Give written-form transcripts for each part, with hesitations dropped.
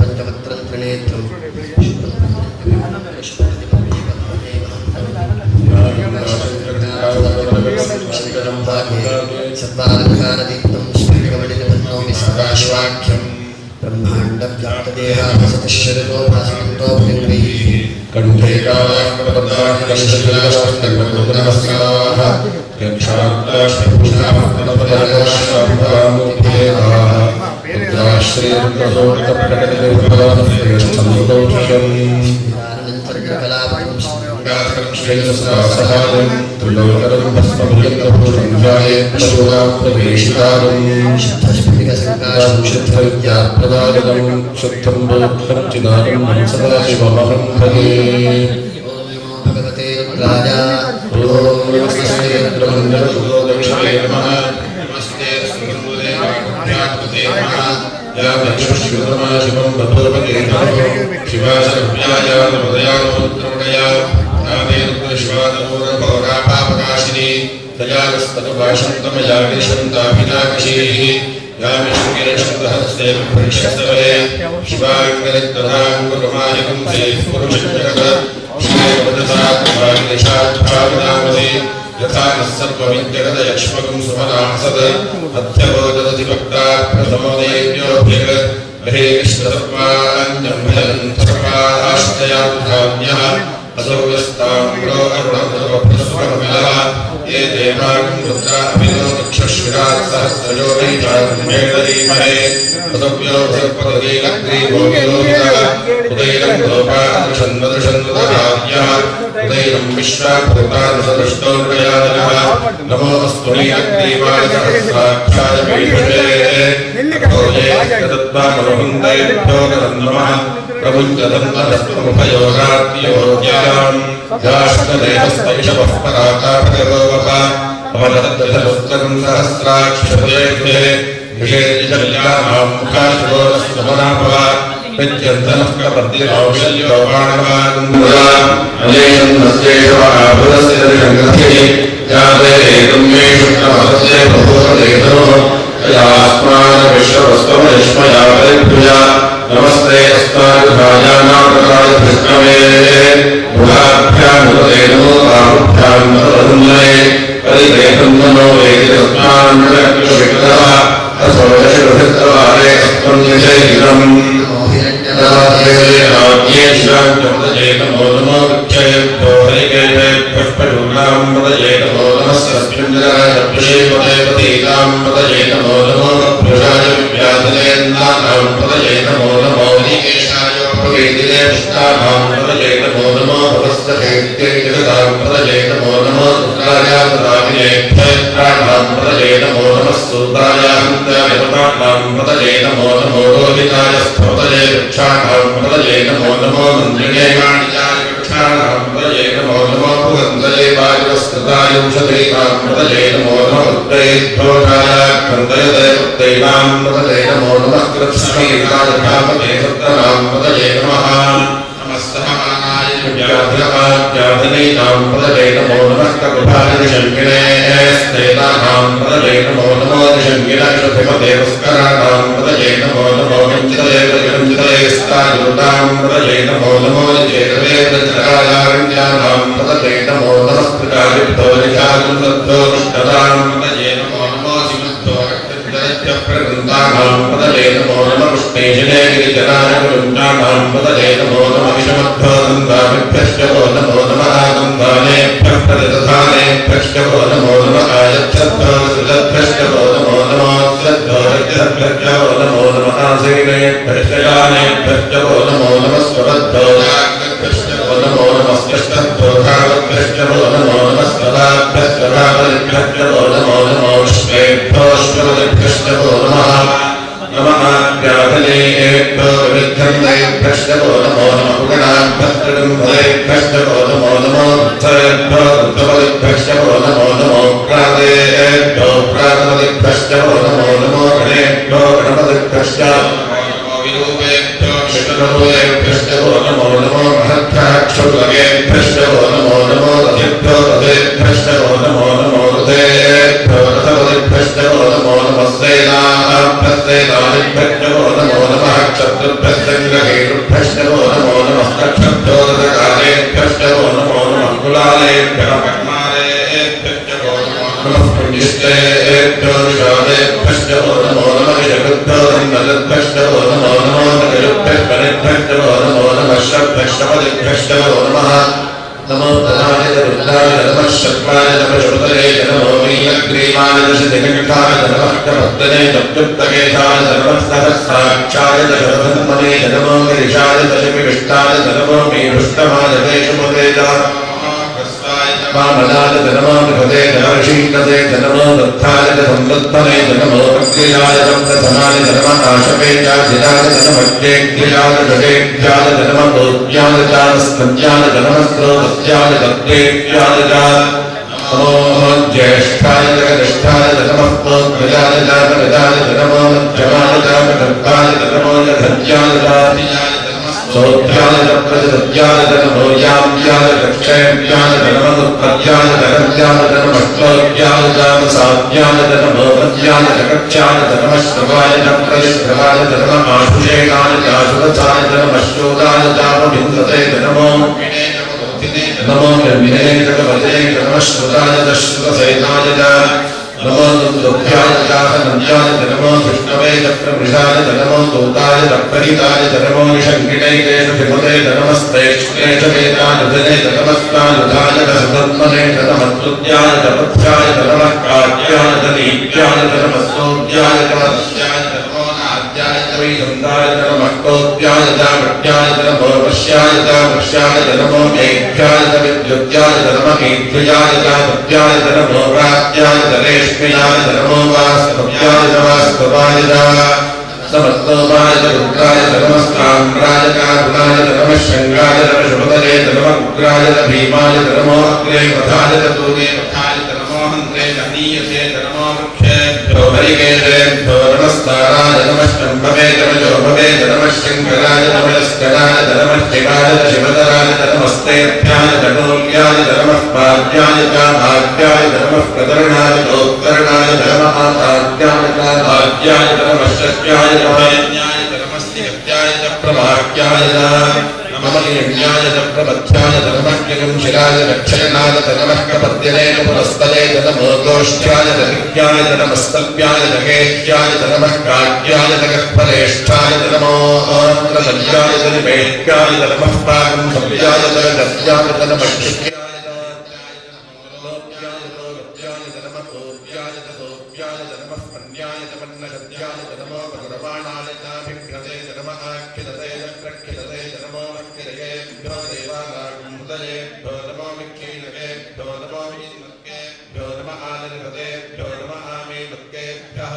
पंचवक्त्रं त्रिनेत्रं सर्वालङ्कारदीप्तं स्फटिकमणिनिबद्धं सदाशिवाख्यं ब्रह्माण्डव्याप्तदेहाभसतिश्चरितो भासमन्तो भृङ्गैः कण्ठे कालाङ्गपद्माकलिशकलिकलवष्टङ्गोदनमस्काराः भगवते रुद्राय यथा सर्वविद्यगतयक्ष्मकं सुमनासद अध्यवोदधिभक्ता प्रथमोदयेभ्योऽभ्यग हरे कृष्णसर्वाञ्जम्भयन्तर्वाश्रयान्धान्यः असौ यस्ताम्रो अरुणधर्वप्रस्वरमिलः ये देवागं रुद्रा अभिनो दक्षश्विरात् सहस्रयो वैशाखमेधीमहे तदव्यो सर्पदीलग्रीवो विलोहितः उदैरं गोपादृशन्वदृशन्वदराज्ञः उदैरं विश्वाभूतानुसदृष्टोर्गयादनः नमो अस्तु नीलग्रीवाय सहस्राक्षाय वैभवे तदत्वामनुहुन्दैभ्यो नमः प्रभुञ्जदन्तरस्तमुभयोगात्योग्याम् याष्टदेवस्तैषवः पराकापतिरोवः अवदत्तधनुस्तरं सहस्राक्षतेभ्ये विषेदिशल्यानां मुखाशिरोरस्तमनाभव प्रत्यन्तनः कपर्दिनौशल्यो बाणवागुन्दुरा अनेकं नस्येषवाभुरस्य दर्शङ्गतिः याते मे शुक्लमहस्य बभूवदेतनो यास्मानविश्ववस्तमयश्मया परिभुजा नमस्ते अस्माकभाजानाप्रकाय भृष्णवे गुहाभ्यां नमते नमो बाहुभ्यां नमोधन्वये परिवेदं नमो वेदितस्मान्नविकलः असोदशुभृतवारे अस्मन्निशैलम् नमो नमो वृक्षेभ्यो हरिकेभ्यः पुष्पशूलां पदये नमो नमः सरस्वतीन्द्राय पुष्पेपतीतां पदये नमो नमो पुरुषाय व्याधनेन्द्राणां पदये नमो नमो निकेशाय प्रवेदिने पुष्टानां पदये नमो नमो भवस्तहेत्यै जगतां पदये नमो नमो रुद्राय प्राणां पदये नमो नमः सूताय हन्ताय नमानां पदये नमो नमो रोहिताय स्तोतये वृक्षाणां पदये नमो नमो मन्त्रिणे वाणिजाय वृक्षाणां पदये नमो नमो भुवन्तये वायुस्तताय उषधीनां पदये नमो नमो उत्तरेभ्योगाय खन्दयते उत्तैनां पदये नमो नमः कृत्स्नैकाय भावते सत्तरां पदये नमः नमस्तमानाय व्याधिनैनां पदये नमो नमः ककुभाय शङ्किने स्तेनानां पदये नमो नमो शङ्किनक्षुभिमते पुष्कराणां पदये नमो नमो कञ्चितये स्थायुतां पदये नमो नमो चेतवेदचरायारण्यानां पदये नमो नमः प्रकारिभ्यो निशाकुन्दभ्यो कृष्णतां पदये नमो नमो सिमद्धो प्रकृन्तानां पदये नमो नमः कृष्णेशिने गिरिजनाय कुरुञ्जानां पदये नमो नमः विषमद्धो दन्दाभिभ्यश्च वो नमो नमः आनन्दानेभ्यः प्रतिदधानेभ्यश्च वो नमो नमः आयच्छद्भ्यो सुलभ्यश्च वो नमो नमः श्रद्धो रजभ्यश्च वो नमो नमः आसीनेभ्यश्च यानेभ्यश्च वो नमो नमः स्वरद्धो याज्ञभ्यश्च वो नमो नमः स्पष्टद्धो धावभ्यश्च वो नमो नमः स्वराभ्यश्च धावभ्यश्च वो नमो नमः श्वेभ्यो श्वरभ्यश्च वो नमः नमः व्याधनेभ्यो विविद्धन्तेभ्यश्च वो नमो नमः गुणाभ्यश्च वो नमो नमो उत्तरेभ्यो उत्तरदिभ्यश्च वो नमो नमो प्रातेभ्यो प्रातपदिभ्यश्च वो नमो नमो गणेभ्यो गणपतिभ्यश्च विरूपेभ्यो विष्णुरूपेभ्यश्च वो नमो नमो महद्भ्यक्षुलगेभ्यश्च वो नमो नमो रथेभ्यो रथेभ्यश्च वो नमो नमो रथेभ्यो रथपदिभ्यश्च वो नमो नमः सेनाभ्यस्ते नीलग्रीवाय दशदिनकटाय धर्मष्टभक्तने चप्युक्तकेशाय धर्मस्तहस्राक्षाय दशरथन्मने नमो गिरिशाय दशविष्टाय नमो मीरुष्टमाय देशमुदेजा मामलाय नमो विभते धर्षीकते नमो दत्ताय संवत्तने नमो अग्नियाय प्रथमाय नमः आशवेचाधिराय नमज्ञेभ्याय जडेभ्याय नमः भोज्याय चास्कन्याय नमः स्रोतस्याय दत्तेभ्याय नमो ज्येष्ठाय जगदिष्ठाय नमः पौत्रयाय जातवेदाय नमो मध्यमाय जातकर्ताय नमो यधन्याय सौभ्याय प्रजद्याय नमो याम्याय दक्षेभ्याय नमः उत्पत्याय जगत्याय नमः श्लोक्याय जातसाध्याय नमो मध्याय जगत्याय नमः श्रवाय प्रजश्रवाय नमः आशुषेणाय जाशुवचाय नमः शोधाय जामभिन्दते नमो नमो निर्विने जगवते नमः श्रुताय दश्रुतसेनाय नमो दुर्भ्याय चाहनन्याय नमो विष्णवे चक्रवृषाय नमो दूताय चक्रहिताय नमो निषङ्गिणैके विमते नमस्तेष्णेश वेदाय जने नमस्तायुधाय सदत्मने नमस्तुत्याय तपथ्याय नमः काज्याय दीप्याय नमः स्तोत्याय नमस्याय नमो नाद्याय वैदन्ताय नमः स्तोत्याय जामट्याय नमो वश्याय जामश्याय नमो मेघ्याय विद्युत्याय नमः मीध्याय जामत्याय नमो प्रात्याय दलेश नमो वास्तव्याय नमस्तवाय समस्तवाय रुद्राय नमस्ताम्राय कारुणाय नमः शङ्गाय नमः शुभदले नमः उग्राय भीमाय नमो अग्रे वधाय तूगे वधाय नमो हन्त्रे गणीयसे नमो वृक्षेभ्यो हरिकेशेभ्यो नमस्ताराय नमः शम्भवे नमः नमः शङ्कराय नमस्कराय नमः शिवाय शिवतराय नमस्तेभ्याय नमोऽव्याय नमः पाद्याय कामाद्याय नमः प्रकरणाय उत्तरणाय नमः आद्याय कामाद्याय नमः शक्याय नमः नमस्तेभ्याय प्रभाक्याय नमः यज्ञाय प्रपथ्याय नमः शिराय रक्षणाय नमः कपद्यने पुरस्तले नमो गोष्ठ्याय दिव्याय नमस्तव्याय नगेह्याय नमः काट्याय नगफलेष्ठाय नमो आन्द्रमल्याय निवेद्याय नमः पाकं सव्याय नगद्याय नमः शिक्याय नमः पूज्याय नमः पन्याय नमन्नगद्याय नमो भगवानाय नाभिघ्नते नमः आख्यते प्रख्यते नमो अख्यतेभ्यो देवानागुंसयेभ्यो नमो विक्षीणकेभ्यो नमो विष्णुकेभ्यो नमः आनिर्गतेभ्यो नमः आमेवकेभ्यः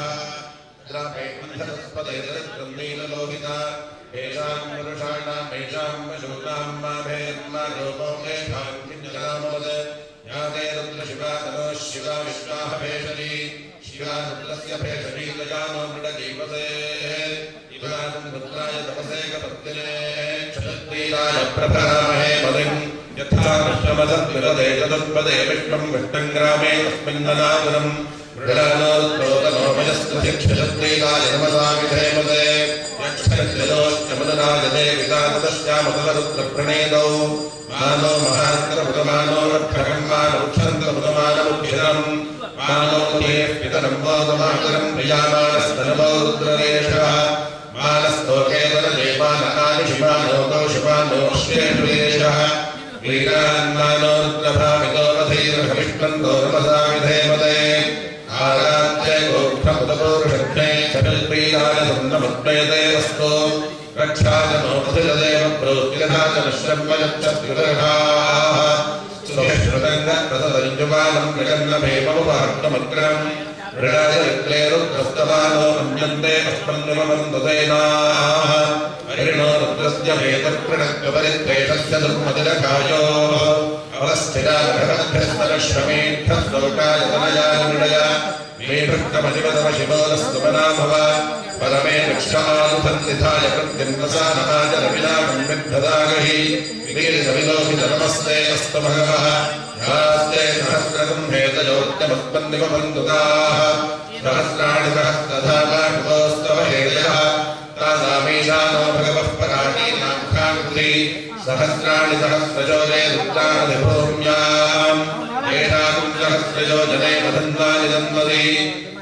द्रापेण्धस्पदे दरिद्रन्नीललोहिता येषां पुरुषाणां येषां पशूनां माभेर्मा रूपो येषां किञ्जनामवद याते रुद्रशिवा तनो शिवा विश्वाः भेषजी शिवा रुद्रस्य भेषजी गजानो मृडजीवसे इवानं रुद्राय तपसे कपत्तिने क्षत्रियाय प्रभरामहे पदिं यथा विष्णुमसद्विरदे तदुत्पदे विष्णुं विष्णुग्रामे तस्मिन्ननादुरं मृडानोत्तोतनोमयस्तुतिक्षत्रियाय नमसा विधेमसे यक्षयलोश्चमदनाय देविकातश्यामतलरुद्रप्रणेदौ मानो महान्तरमुदमानो रक्षकं मानमुक्षन्तमुदमानमुक्षरं मानो पितरं मोदमातरं प्रियामानस्तनमो रुद्रदेशः मानस्तोकेतनदेवानानि शिवानो कौशिवानो श्रेष्ठदेशः वीरान्मानो रुद्रभावितो वधैर्हविष्णन्तो नमसा विधेमते आराध्य गोष्ठमुदपौरुषज्ञे चतुर्प्रीयाय सुन्दमुद्मयते वस्तु रक्षाजनो मधुरदेव प्रोत्तिरधाचनश्रम्भयच्छत्युदर्हाः सुश्रुतङ्गप्रसदञ्जुबालं मृगन्नभेममुपहर्तमग्रम् मृगायत्रे रुद्रस्तमानो मन्यन्ते अस्मन्निममन्दसेनाः हरिणो रुद्रस्य भेदप्रणक्वपरित्वेषस्य दुर्मतिलकायोः अवस्थिराघभ्यस्तरश्रमेभ्यस्तोकाय तनयाय मृडय मे भृष्टमजिवतम शिवोलस्तुमनाभव परमे वृक्षानुसन्निधाय कृत्यन्वसानहाय रविलाकं विद्धदागहि वीरसविलोकितनमस्ते अस्तु भगवः यास्ते सहस्रकं भेदयोत्यमस्मन्निमबन्धुताः सहस्राणि सहस्रधामाकुतोस्तव हेदयः तासामीशानो भगवः पराणीनामुखाकृति सहस्राणि सहस्रजोजे रुद्राधिभूम्याम् येषां सहस्रयोजने मदन्तानि जन्मदि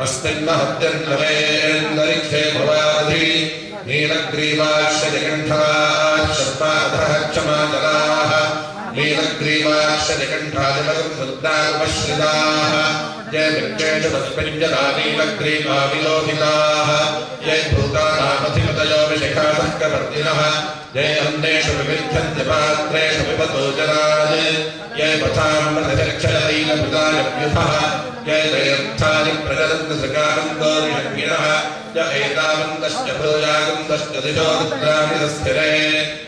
अस्मिन्महत्यन्नवेन्दरिक्षे भवाधि नीलग्रीवाक्षजकण्ठाः क्षमाचलाः नीलग्रीवाक्षजकण्ठादिवगं रुद्रापश्रिताः ये विद्येषु तस्मिञ्जनानीलग्रीवा विलोहिताः ये भूतानामधिपतयो विशिखासक्कवर्तिनः ये अन्नेषु विविध्यन्ति पात्रेषु पिबतो जनान् ये पथामृतचक्षललीलमृगायव्युधः ये दयर्थानि प्रचलन्ति सृगानन्दो विषज्ञिनः य एतावन्तश्च भूयागन्तश्च दिशो रुद्राणि स्थिरे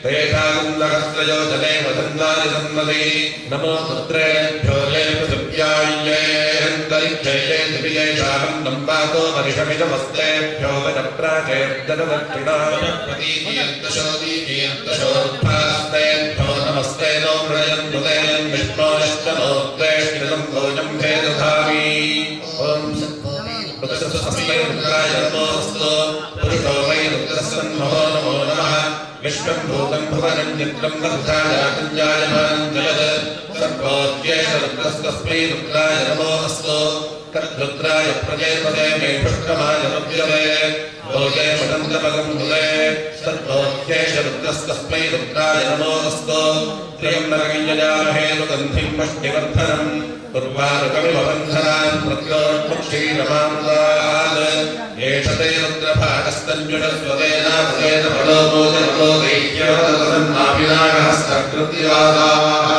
तेषागन्दहस्रयो जने वसन्तानि सन्नति नमो रुद्रेभ्यो ये पृथिव्याय्ये अन्तरिक्षे दिव्येषाहन्नं वातो वर्षमिषमस्तेभ्यो वनप्राचेर्जनदक्षिणाय प्रतीयन्तशोदीयन्तशोरुद्धास्तेभ्यो नमस्ते नो मृयन्मुदे विष्णोश्च नोत्रेष्टिलं भोजं भेदधामि ॐ तस्मै रुद्राय नमोऽस्तु पुरुषो वै रुद्रस्सन्महो नमो नमः विश्वं भूतं भुवनं चित्रं वरुधा जातं जायमानं जगत् सर्वोऽप्येष रुद्रस्तस्मै रुद्राय नमोऽस्तु तद्रुद्राय प्रजयपदे मे पुष्कमाय रुद्रवे भोगे मदन्तपदं मुदे सर्वोऽप्येष रुद्रस्तस्मै रुद्राय नमोऽस्तु त्र्यम्बकं सुगन्धिं पुष्टिवर्धनम् उर्वारुकमिव बन्धनान् प्रत्योर्मुक्षीरमामृतात् एष ते रुद्रभागस्तञ्जुषस्वतेनावतेन फलोमोदनतो दैत्यवतसन्नाभिनागहस्तकृत्यादाः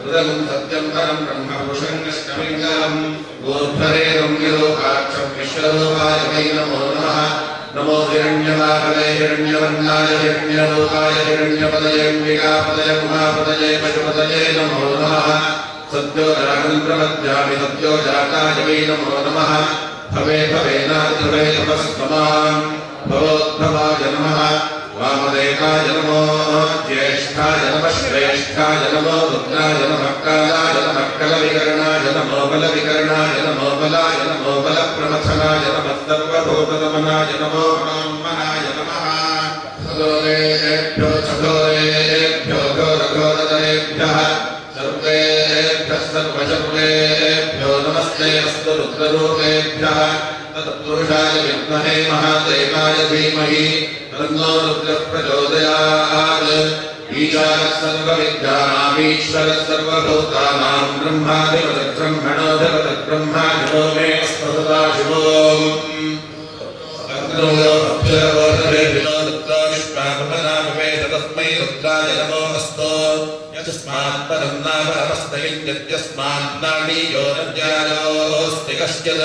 रुदगुं सत्यं परं ब्रह्मपुरुषं निष्कमिङ्गलम् गोध्वरेदं विलोकाक्षं विश्वरूपाय वै नमो नमः नमो हिरण्यवाहवे हिरण्यवर्णाय हिरण्यलोकाय हिरण्यपदयेऽम्बिकापदय उमापदये पशुपदये नमो नमः सद्यो जागं प्रपद्यामि सद्यो जाताय वै नमो नमः भवे भवेनाद्भवे तपस्त्वमान् भवोद्भवाय नमः वामदेवाय नमो ज्येष्ठाय नमः श्रेष्ठाय नमो रुद्राय नमः कालाय नमः कलविकरणाय नमो बलविकरणाय नमो बलाय नमो बलप्रमथनाय नमः सर्वभूतदमनाय नमो ब्रह्मणाय नमः सदोरेभ्यो सदोरेभ्यो घोरघोरदरेभ्यः सर्वेभ्यः सर्वशर्वेभ्यो नमस्ते अस्तु रुद्ररूपेभ्यः तत्पुरुषाय विद्महे महादेवाय धीमहि तन्नो रुद्रः प्रचोदयात् ईशानः सर्वविद्यानामीश्वरः सर्वभूतानां ब्रह्माधिपतिर्ब्रह्मणोऽधिपतिः ब्रह्मा शिवो मे स्मृता शिवो तस्मै रुद्राय नमोऽस्तु यस्मात् परं नामस्तयस्मान्नाडीयो नद्यायोऽस्ति कश्चित्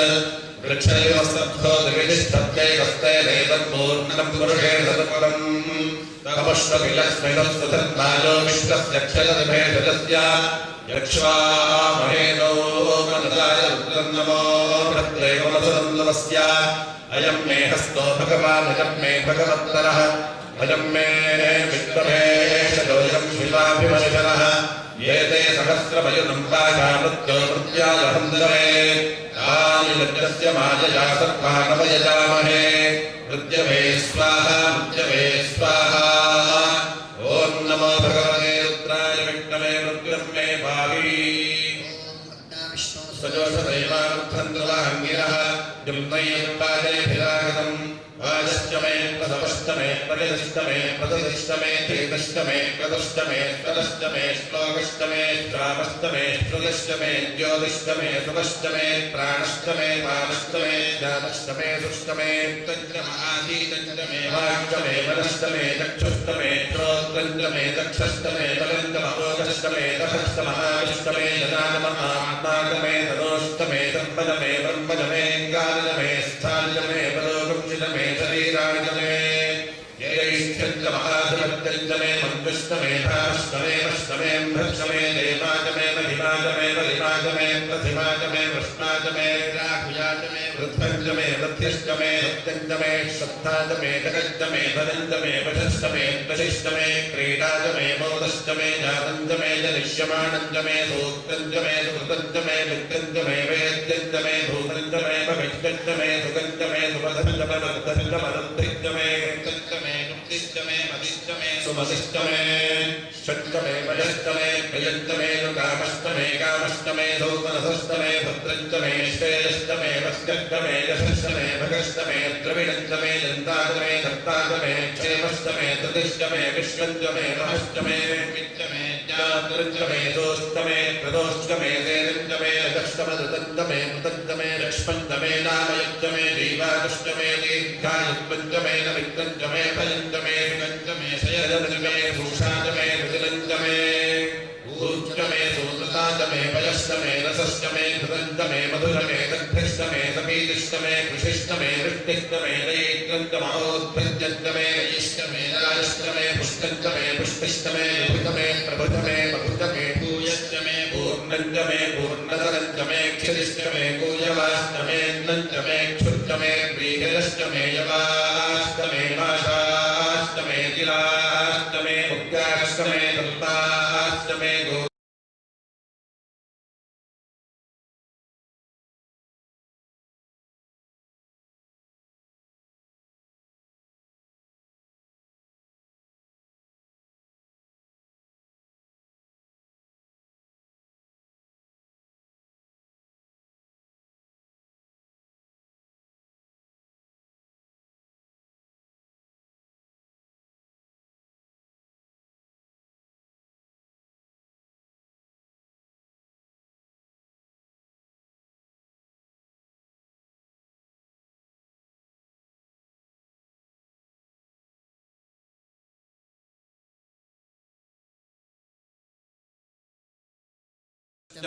वृक्षैव स्तब्धो दिविष्ठत्यैकस्ते वेदपूर्णं पुरुषेण सत्परम् तपश्वकिलक्ष्मिणस्तुतन्मायो विश्वस्य क्षयतिभेदस्य यक्ष्वामहेनो मनसाय रुद्रं नमो प्रत्येकमसुरं नमस्य अयं मे हस्तो भगवान् अयं मे भगवत्तरः अयं मे विश्वमेशोऽयं शिवाभिमनिशनः ये ते सहस्रमयुनं पाशामृत्यो मृत्याय हन्तवे तानि मृत्यस्य मायया सर्वानवयजामहे मृत्यवे स्वाहा मृत्यवे स्वाहा ॐ नमो भगवते रुद्राय विष्णवे मृत्युं मे पाहि सजोषदैवार्थन्द्रवाहङ्गिरः जुम्नैर्पादैभिरागतम् वाजश्च मे प्रसवश्च मे प्रजश्च मे प्रददिश्च मे धीतश्च मे क्रतुश्च मे स्तरश्च मे श्लोकश्च मे श्रावश्च मे श्रुतश्च मे ज्योतिश्च मे सुभश्च मे प्राणश्च मे पानश्च मे जातश्च मे सुश्च मे तञ्च महाधीतञ्च मे वाक्च मे मनश्च मे चक्षुश्च मे श्रोत्रञ्च मे चक्षश्च मे बलञ्च महोदश्च मे दशश्च महाविश्च मे जनानमहात्माच मे तनोश्च मे सम्पद मे ब्रह्मज मे गानज मे स्थानज मे परोगंशित मे शरीराय मे जयैश्चन्द्र महाधिपत्यञ्च मे मन्विश्च मे भाश्च मे वश्च मे भ्रश्च मे देवाच मे महिमाच मे बलिमाच मे प्रतिमाच मे वृष्णाच मे राहुयाच मे वृद्धञ्च मे वृद्धिश्च मे सत्यञ्च मे श्रद्धाच मे जगच्च मे धनञ्च मे वशश्च मे वशिश्च मे क्रीडाच मे मोदश्च मे जातञ्च मे जनिष्यमाणञ्च मे सूक्तञ्च मे सुकृतञ्च मे वित्तञ्च मे वेद्यञ्च मे भूतञ्च मे भविष्यञ्च मे सुगञ्च मे सुपथञ्च मे वर्धञ्च मरुद्धिश्च मे कृतञ्च मे नुक्तिश्च मे मदिश्च मे सुमतिश्च मे षट्च मे वयश्च मे प्रियञ्च मे कामश्च मे कामश्च मे सौमनसश्च मे भद्रञ्च मे श्रेयश्च मे वस्यश्च मे यशश्च मे भगश्च मे द्रविणञ्च मे दन्ताच मे दत्ताच मे क्षेमश्च मे धृतिश्च मे विश्वञ्च मे महश्च मे विच्च मे विद्यान्तरिञ्चमे दोष्टमे प्रदोष्टमे तेरिञ्चमे अगष्टमदन्तमे मुदन्तमे लक्ष्मन्तमे नामयञ्चमे दैवागष्टमे दीर्घायुत्पञ्चमे नमित्रञ्चमे भयञ्चमे विगञ्चमे शयरञ्चमे भूषाञ्चमे रुदिलञ्चमे ूर्जमे सूत्रताजमे पयश्चमे रसश्चमे घृतञ्चमे मधुरमे दग्धिष्टमे सपीतिष्टमे कृषिष्टमे वृष्टिष्टमे दयैत्रञ्चमोद्भृत्यञ्चमे रयिष्टमे रायष्टमे पुष्टञ्चमे पुष्टिष्टमे विभृतमे प्रभृतमे बभृतमे पूयश्चमे पूर्णञ्चमे पूर्णधरञ्चमे क्षिरिष्टमे कूयवाष्टमे नञ्चमे क्षुर्चमे प्रीहिरष्टमे यवाष्टमे वाशाष्टमे तिलाष्टमे मुक्त्याष्टमे दत्ताष्टमे गो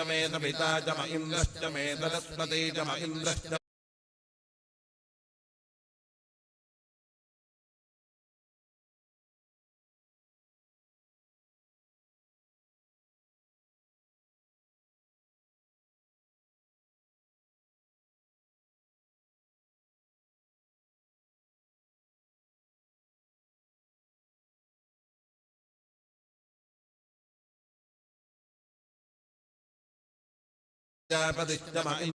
मे सविता च म इन्द्रश्च मे सरस्वती च म इन्द्रश्च प्रजापतिश्च म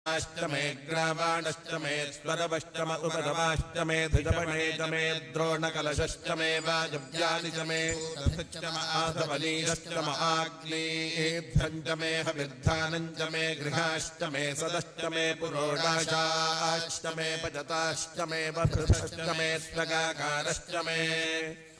अष्टमे ग्रामाणष्टमे स्वरवष्टम उपरवाष्टमे धिजपणे च मे द्रोणकलशष्टमे वाजव्यानि च मे आधवनीरष्टम आग्नेभ्यञ्चमे हविर्धानञ्च मे गृहाष्टमे सदष्टमे पुरोडाशाष्टमे पचताष्टमे वधृष्टमे स्वगाकारष्टमे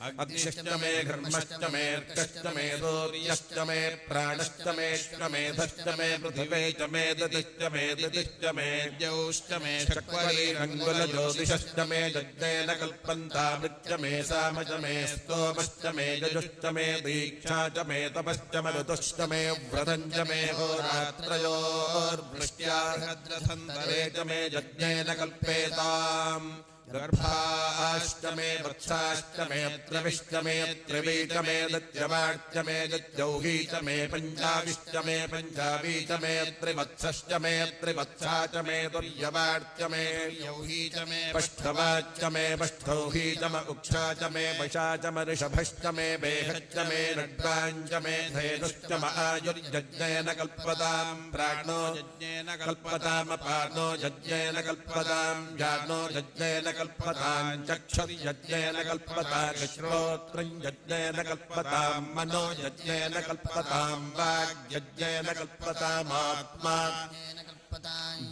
अग्निष्टमे घर्मष्टमे अर्कष्टमे दोर्यष्टमे प्राणष्टमेष्टमे धष्टमे पृथिवे च मे दतिष्टमे दतिष्टमे द्यौष्टमे शक्वलीरङ्गुलज्योतिषष्टमे यज्ञेन कल्पन्तामृत्यमे सामजमे स्तोमष्टमे यजुष्टमे दीक्षा च मे तपश्चमे ऋतुष्टमे व्रतञ्चमे होरात्रयोर्वृष्ट्यार्हद्रथन्तरे च मे यज्ञेन कल्पेताम् गर्भाष्टमे वत्साष्टमे त्रिविष्टमे त्रिवीचमे दत्यवाष्टमे दत्यौहीचमे पञ्चाविष्टमे पञ्चावीचमे त्रिवत्सष्टमे त्रिवत्साचमे तुर्यवाष्टमे यौहीचमे पष्ठवाच्चमे पष्ठौहीचम उक्षाचमे वशाचम ऋषभष्टमे बेहच्चमे रड्वाञ्चमे धेनुष्टम आयुर्यज्ञेन कल्पताम् प्राणो यज्ञेन कल्पतामपानो यज्ञेन कल्पताम् ज्ञानो यज्ञेन कल्पताम् चक्षुर्यज्ञेन कल्पताम् श्रोत्रम् यज्ञेन कल्पताम् मनो यज्ञेन कल्पताम् वाग्यज्ञेन कल्पतामात्मा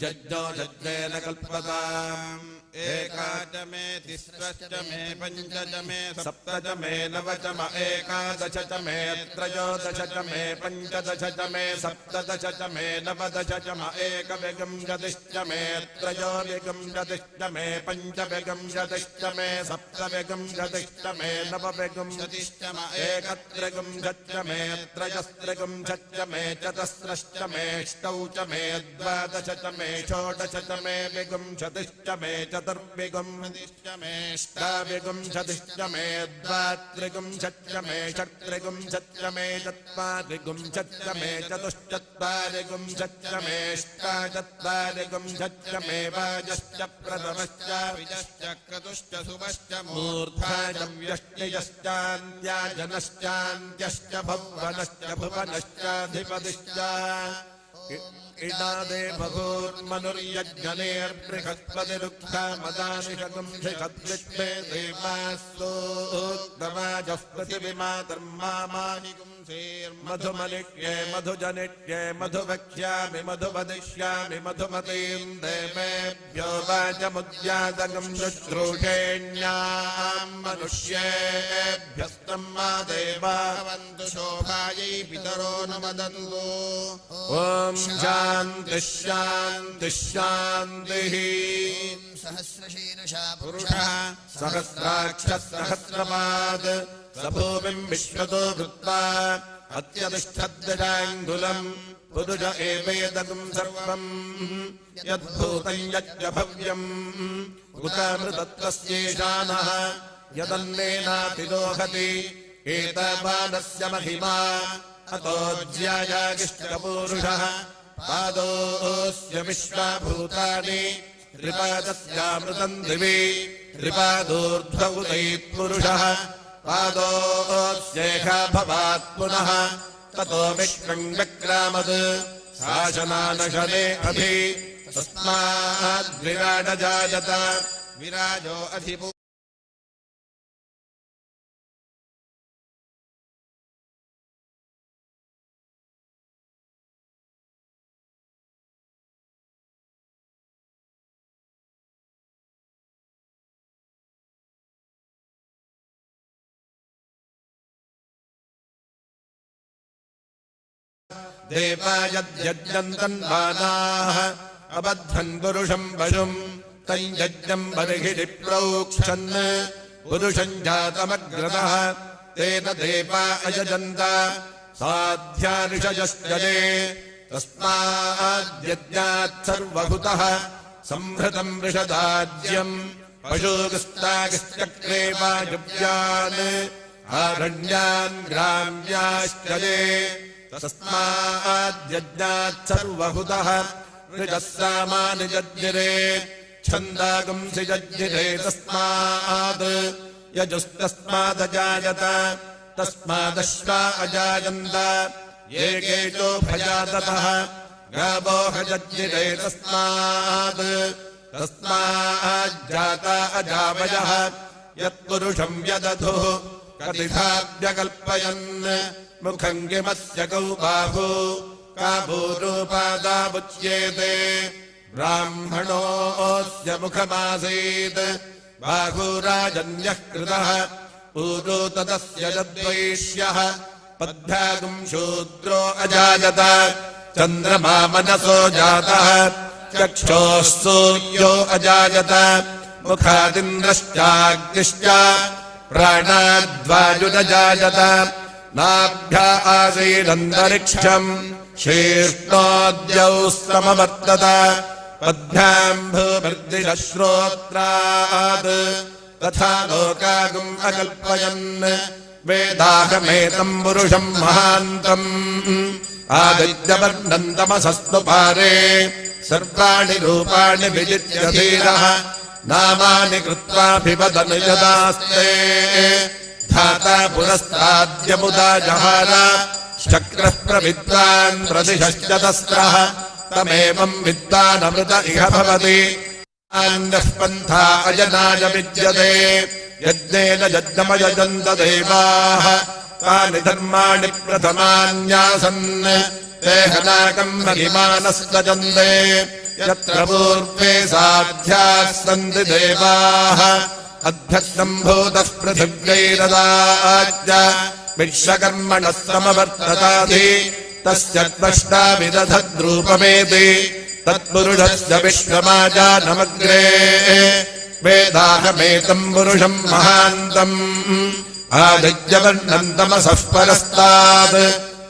यज्ञो यज्ञेन कल्पताम् एकादशमे तिस्रश्चमे पञ्चदशमे सप्तदशमे नवदशमे एकादशमे त्रयोदशमे पञ्चदशमे सप्तदशमे नवदशमे एकविंशतिश्चमे त्रयोविंशतिश्चमे पञ्चविंशतिश्चमे सप्तविंशतिश्चमे नवविंशतिश्चमे एकत्रिंशच्चमे त्रयस्त्रिंशच्चमे चतस्रश्चमे अष्टौचमे द्वादशचमे षोडशचमे विंशतिश्चमे चतुर्विगुं ष्टाविगुं शतिश्च मे द्वात्रिगुं षट्च मे षट्त्रिगुं षट्च मे चत्वारिगुं षट्च मे चतुश्चत्वारिगुं षट्च मे ष्टाचत्वारिगुं षट्च मे वाजश्च प्रथमश्च विजश्च क्रतुश्च शुभश्च मूर्धा च व्यष्टियश्चान्त्याजनश्चान्त्यश्च भुवनश्च भुवनश्चाधिपतिश्च इडादे बभूर्मनुर्यज्ञनेर्बृहस्पतिरुक्थमदानिषगुं षिखद्विष्टे देवास्तोक्तवाजः पृथिवीमातर्मामानिगुंसेर्मधुमनिष्ये मधुजनिष्ये मधुवक्ष्यामि मधुवदिष्यामि मधुमतीं देवेभ्यो वाचमुद्यातगं शुश्रूषेण्यां मनुष्येभ्यस्तं मा देवा भवन्तु शोभायै पितरो न वदन्तु ॐ शान्तिः शान्तिः शान्तिः सहस्रशीर्षा पुरुषः सहस्राक्षः सहस्रपात् स भूमिं विश्वतो कृत्वा अत्यतिष्ठद्दशाङ्गुलम् पुरुष एवेदगुं सर्वम् यद्भूतं यच्च भव्यम् उतामृतत्वस्येषानः यदन्नेनातिदोहति एतावानस्य महिमा अतोऽज्यायागिष्टपूरुषः पादोऽस्य विश्वाभूतानि त्रिपादस्यामृतम् दिवि त्रिपादोर्ध्व उदैत्पुरुषः पादोऽस्येषा भवात् पुनः ततो विश्वम् व्यक्रामत् शासनानशने अभि तस्माद्विराडजायत विराजो अधिपु देवायद्यज्ञन्तन्वानाः अबद्धन् पुरुषम् पशुम् तम् यज्ञम् बर्हिः प्रोक्षन् पुरुषम् जातमग्रतः तेन देवा अयजन्त साध्याऋषयश्चये तस्माद्यज्ञात् सर्वभूतः संहृतम् वृषदाज्यम् पशुगस्तागश्चक्रे वायुव्यान् आरण्यान् ग्राम्याश्चये तस्माद्यज्ञात् सर्वभूतः ऋजः सामानि जज्ञिरे छन्दागुंसि जज्ञिरे तस्मात् यजुस्तस्मादजायत तस्मादश्वा अजायन्त ये केचो भजाततः गावोह जज्ञिरे तस्माज्जाता अजावयः यत्पुरुषम् व्यदधुः कतिथाभ्यकल्पयन् मुखम् किमस्य कौ बाहु का भूरूपादामुच्येते ब्राह्मणोऽस्य मुखमासीत् बाहुराजन्यः कृतः ऊरो तदस्य यद्वैष्यः पद्भ्यागुम् शूद्रो अजायत चन्द्रमा मनसो जातः चक्षोः सूर्यो अजायत मुखादिन्द्रश्चाग्निश्च प्राणाद्वायुरजायत नाभ्या आसीदन्तरिक्षम् शीर्ष्णोद्यौ समवर्तत पद्भ्याम् भूमृद्दिश्रोत्रात् तथा लोकागुम् अकल्पयन् वेदाहमेतम् पुरुषम् महान्तम् आदित्यवर्णम् तमसस्तु पारे सर्वाणि रूपाणि विजित्य धीरः नामानि कृत्वाभिवदन् यदास्ते धाता पुरस्ताद्यमुदा जहार चक्रः प्रविद्वान् प्रदिशश्चतस्रः तमेवम् विद्वानमृत इह भवति अन्यः पन्था अजनाय विद्यते यज्ञेन यज्ञमयजन्त देवाः तानि धर्माणि प्रथमान्यासन् ते हनाकम् महिमानस्तजन्ते यत्र पूर्वे साध्याः सन्ति देवाः अध्यसम्भूतः पृथिव्यैरदाज्य विश्वकर्मणः समवर्तताधि तस्य त्वष्टा विदधद्रूपमेति तत्पुरुषस्य विश्वमाजानमग्रे वेदाहमेतम् पुरुषम् महान्तम् आदित्यवर्णम् तमसः परस्तात्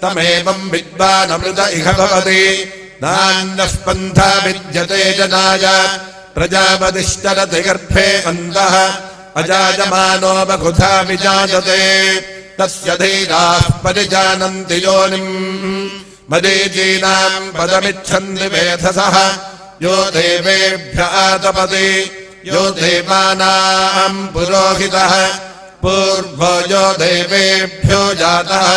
तमेवम् विद्वानमृत इह भवति नान्यः पन्था विद्यते जनाय प्रजापतिश्चरति गर्भे अन्तः अजायमानो बहुधा विजायते तस्य धीराः परिजानन्ति योनिम् मरीचीनाम् पदमिच्छन्ति वेधसः यो देवेभ्य आतपति यो देवानाम् पुरोहितः पूर्वो यो देवेभ्यो जातः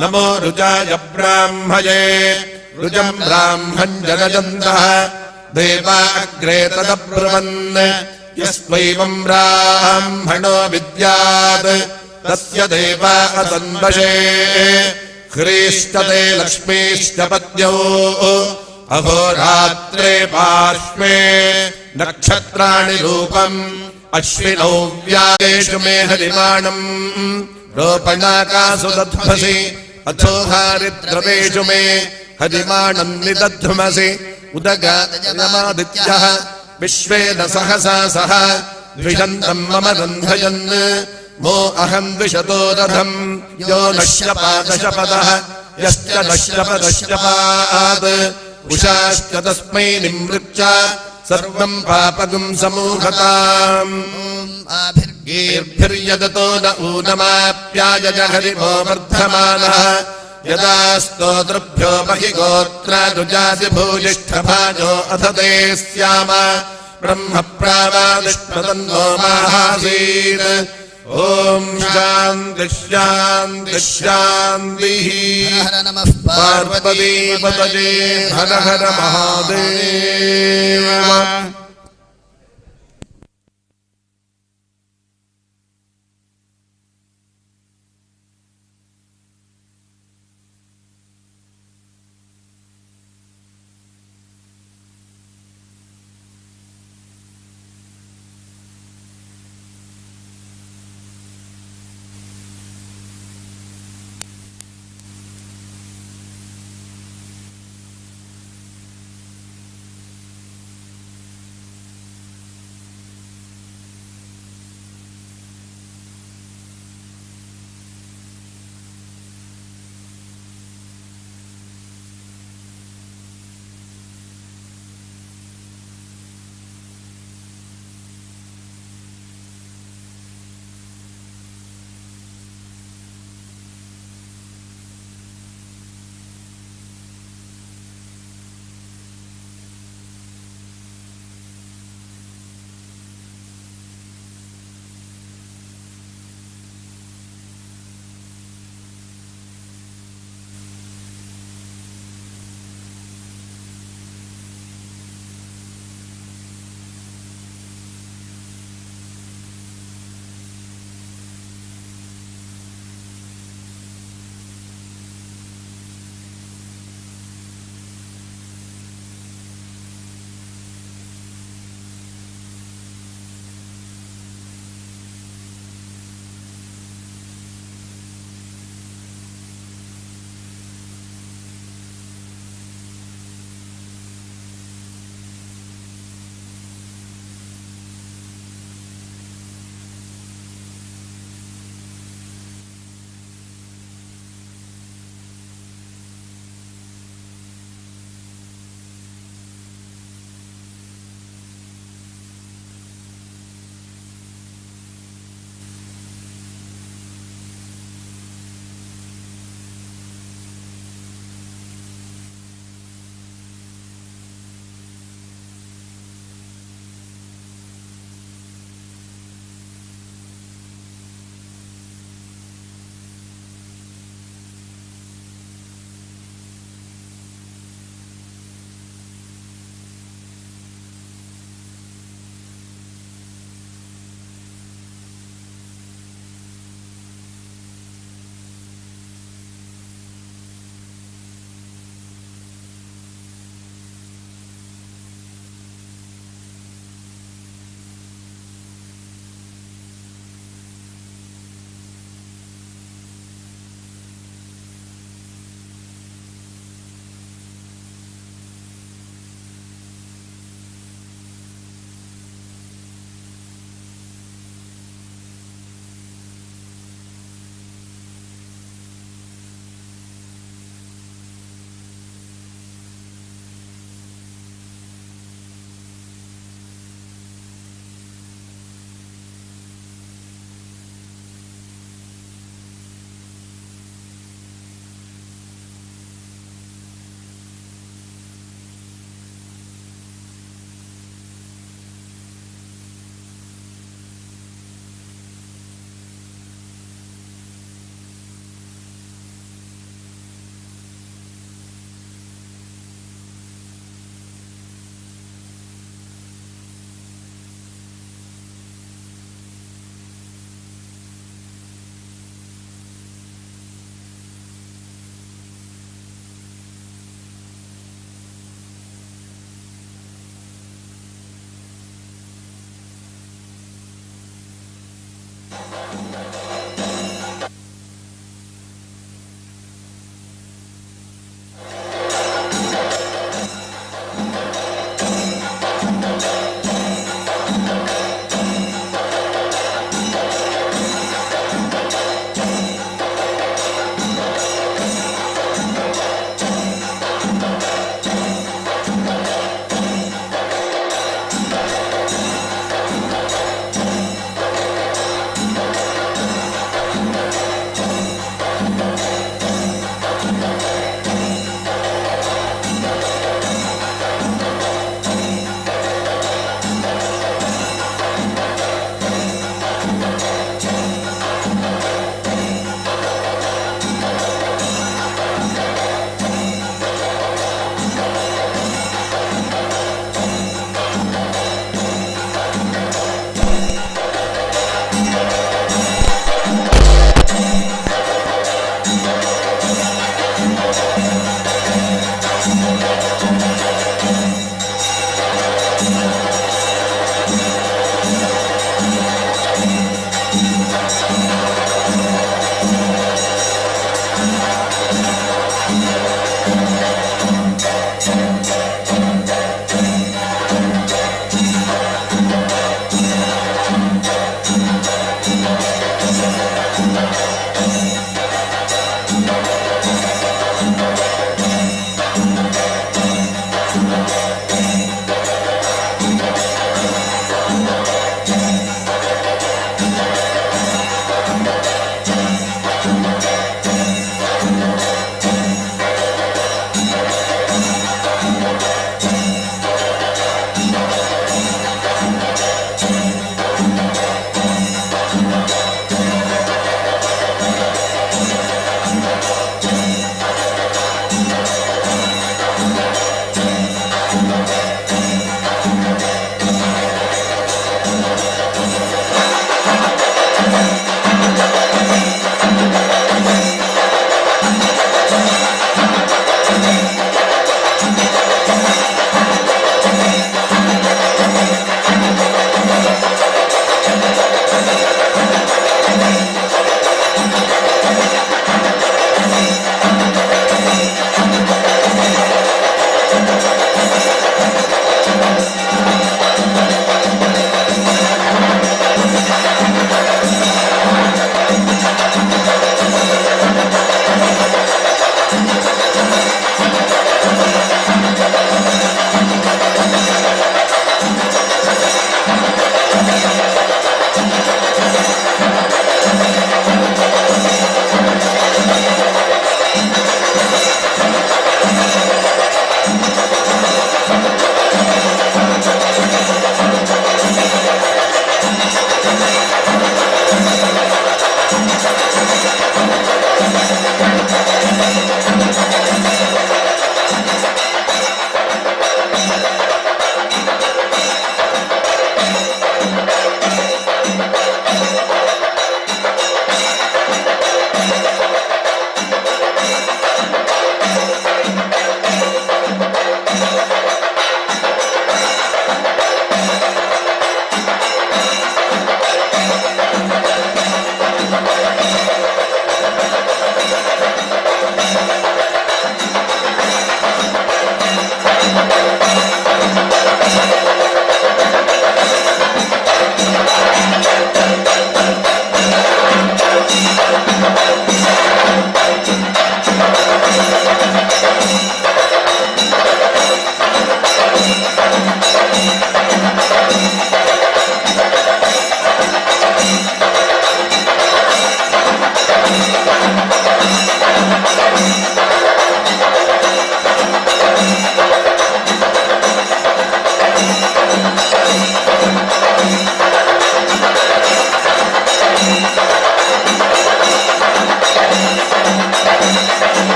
नमो रुजाय ब्राह्मये रुजम् ब्राह्मम् जनजन्तः देवा अग्रे तदब्रुवन् यस्त्वैवम् ब्राह्मणो विद्यात् तस्य देवा असन्वशे ह्रीष्टते लक्ष्मीश्च पद्यौ अहोरात्रे पार्श्वे नक्षत्राणि रूपम् अश्विनौ व्यायेषु मे हरिमाणम् रोपणाकासु दध्मसि अथो हारिद्रवेषु मे हरिमाणम् निदध्मसि उदगादयमादित्यः विश्वेन सहसा सह द्विषन्तम् मम रन्धयन् मो अहम् द्विषतो रथम् यो नश्यपादशपदः यश्च नश्यपदश्यपात् उषाश्च तस्मै निमृच्च सर्वम् पापगुम् समूहताम् गीर्भिर्यदतो न ऊनमाप्यायज हरिवो वर्धमानः यदा स्तोतृभ्यो महि गोत्रानुजाति भूयिष्ठभाजो अथ ते स्याम ब्रह्म प्रावादिष्टतन्नो माहासीत् ॐ शान्ति शान्ति शान्तिः पार्वतीपतये हर हर महादेव।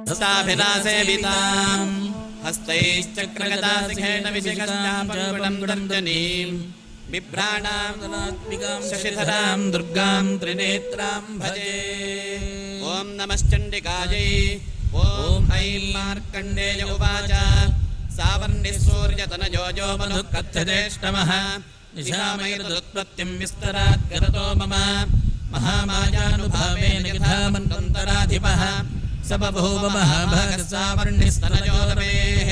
हस्ताभिलासेविताम् हस्तैश्चक्रगदासिंहेन विशिखश्चापङ्गुडम् बिभ्राणाम् शशिधराम् दुर्गाम् त्रिनेत्राम् भजे। ॐ नमश्चण्डिकायै। ॐ ऐं मार्कण्डेय उवाच सावर्णिसूर्यतनयो मनुः कथ्यतेष्टमः निशामैर्दुत्पत्तिम् विस्तरात् गरतो मम महामायानुभावेन यथा मन्वन्तराधिपः स बभूव महाभागः सावर्णिस्तनयो रमेः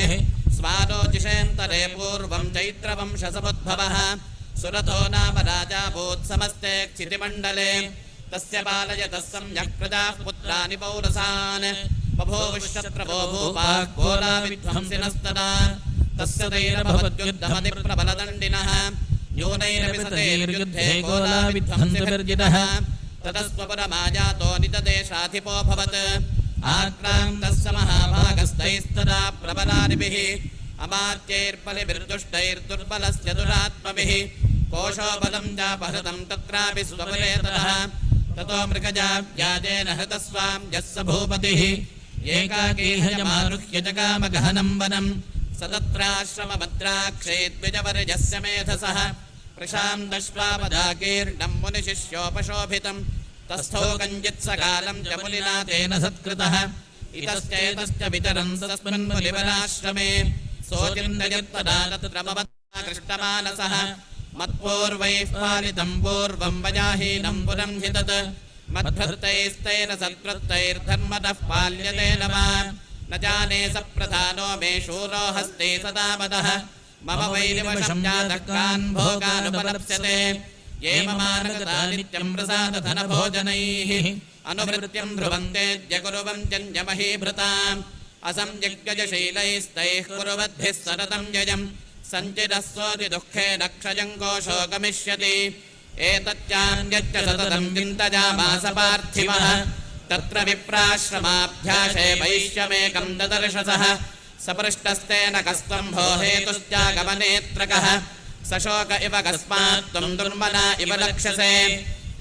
स्वारोचिषेऽन्तरे पूर्वम् चैत्रवंशसमुद्भवः सुरथो नाम राजा भूत्समस्ते क्षितिमण्डले तस्य पालयतः सम्यक् प्रजाः पुत्राणि पौरसान् बभूवुश्शत्रवो भूपाः कोलाविध्वंसिनस्तदा तस्य दैरभवद्युद्धमतिप्रबलदण्डिनः न्यूनैरपि सतैर्युद्धे कोलाविध्वंसिभिर्जितः ततस्त्वपुरमायातो निजदेशाधिपोऽभवत् आक्रान्तस्य महाभागस्तैस्तदा प्रबलादिभिः अमात्यैर्बलिभिर्दुष्टैर्दुर्बलस्य दुरात्मभिः कोशोबलं चापहृतं तत्रापि स्वबलेतरः ततो मृगजा व्याजेन हृतस्वां यस्य भूपतिः एकाकी हयमारुह्य जगामगहनं वनं स तत्राश्रमभद्राक्षे द्विजवर्यस्य मेधसः प्रशां दश्वापदाकीर्णं मुनिशिष्योपशोभितं तस्थो कञ्चित्सकालं च मुनिना तेन सत्कृतः इतश्चेतश्च वितरन् तस्मिन्मुनिवराश्रमे सोचिन्तयत्तदा तत्र भवता कृष्टमानसः मत्पूर्वैः पालितं पूर्वं वजाहीनं पुरं हि तत् मद्भृतैस्तैरसत्कृतैर्धर्मतः पाल्यते न वा न जाने स प्रधानो मे शूरो हस्ते सदा मदः मम वैरिवशं जातकान् भोगानुपलप्स्यते ये ममानगता नित्यं प्रसादधनभोजनैः अनुवृत्त्यं ध्रुवन्तेऽद्य कुर्वन्त्यन्यमहीभृताम् असंयज्ञजशीलैस्तैः कुर्वद्भिः सततं यजम् सञ्चितः सोऽति दुःखेन क्षयं कोशो गमिष्यति एतच्चान्यच्च सततं चिन्तयामास पार्थिवः तत्र विप्राश्रमाभ्यासे वैश्यमेकं ददर्शसः सपृष्टस्तेन कस्त्वं भो हेतुश्चागमनेत्रकः सशोक इव कस्मात् त्वं दुर्मला इव लक्ष्यसे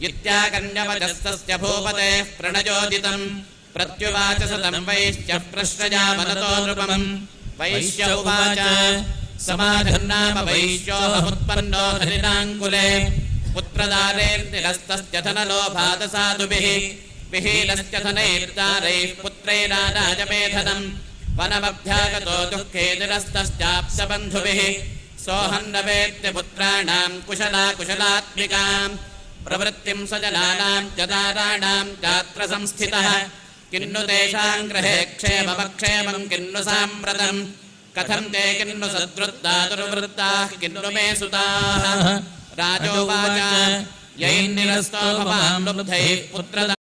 इत्याकन्यवचस्तस्य भूपतेः प्रणयोदितम् प्रत्युवाच सतं वैश्यः प्रश्रया वदतो नृपम् वैश्य उवाच समाधिर्नाम वैश्योऽहमुत्पन्नो हरिणाङ्कुले पुत्रदारेर्निरस्तस्य धनलोभादसाधुभिः विहीनस्य धनैर्दारैः पुत्रैराराजमेधनम् वनमभ्यागतो दुःखे निरस्तश्चाप्सबन्धुभिः सोऽहन्न वेत्य पुत्राणाम् कुशलात्मिकाम् प्रवृत्तिम् स्वजनानाम् च दाराणाम् चात्र संस्थितः किन्नु तेषाम् गृहे क्षेममक्षेमम् किन्नु साम्प्रतम् कथम् ते किन्नु सद्वृत्ता दुर्वृत्ताः किन्नु मे सुताः राजोवाच यैर्निरस्तो भवान् लुब्धैः पुत्रदा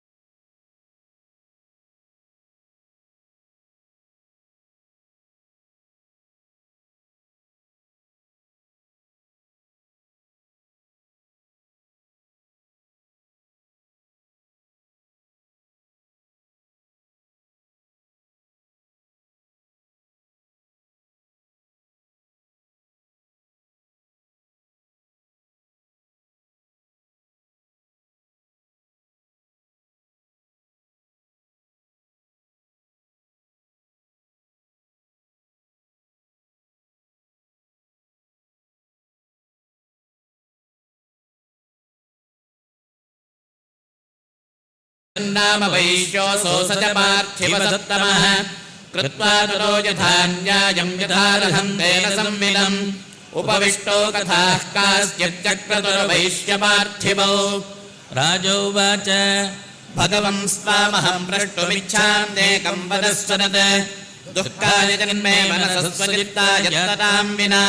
नाम वैश्योऽसौ स च पार्थिवसत्तमः कृत्वा तुलो यथा न्यायम् यथारथम् तेन संविदम् उपविष्टो कथाः काश्चिच्चक्रतुर्वैश्यपार्थिवौ राजोवाच भगवन् स्वामहम् प्रष्टुमिच्छाम्येकम् वदस्वनत् दुःखाय जन्मे मनसस्वचित्ताय तताम् विना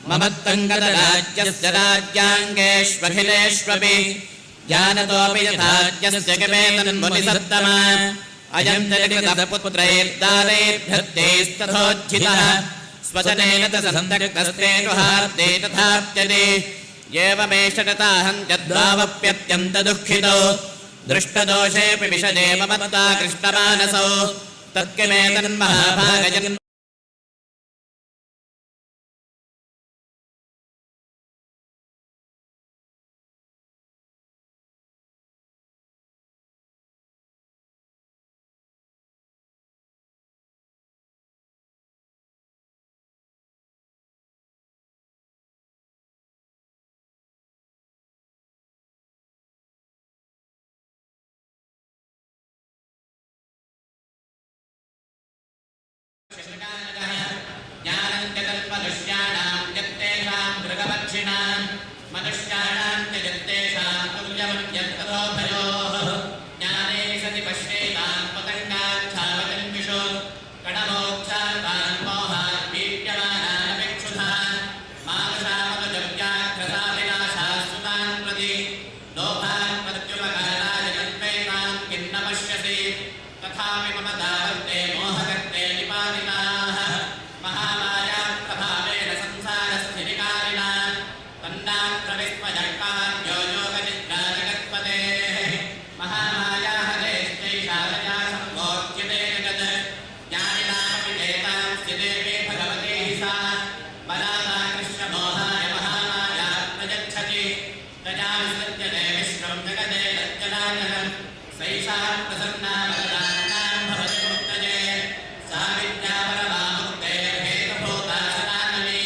ममत्तङ्गतराज्यस्य राज्याङ्गेष्वखिलेष्वपि जानतोऽपि यथाज्यस्य गमेतन्मुनिसत्तमा अयम् जनिकृतपुत्रैर्दारैर्भृत्यैस्तथोज्झितः स्वजनेन च सन्तक्तस्तेषु हार्दे तथाप्यते एवमेष तताहम् यद्भावप्यत्यन्तदुःखितो दृष्टदोषेऽपि विशदे ममत्ता कृष्णमानसौ तत्किमेतन्महाभागजन् मनुष्याणां यत्तेषां मृगपक्षिणां मनुष्याणां च यत्तेषां तुल्यं यत्तथोभयोः ज्ञाने सति पश्येतां पतङ्गाच्छावजन्मिषु कणमोक्षान् मोहान् वीर्यमानानपेक्षुधान् मानुषामनुजव्याघ्रसाविनाशाश्रुतान् प्रति लोभान् प्रत्युपकाराय जन्मेतां किन्न पश्यसि तथापि मम दावन्ते मोहकर्ते निपातिताः महामाया प्रभावेन संसारस्थितिकारिणा तन्नात्रविस्मयकार्यो योगनिद्रा जगत्पतेः महामाया हरेश्चैषालया सम्भोच्यते जगत् ज्ञानिनामपि चेतां स्थितेऽपि भगवती सा बलादाकृष्यमोहाय महामाया प्रयच्छति तया विसृज्यते विश्वं जगदे तज्जनाजनम् सैषा प्रसन्ना वरदानां भवति मुक्तये सा विद्या परमा मुक्तेः हेतुभूता सनातनी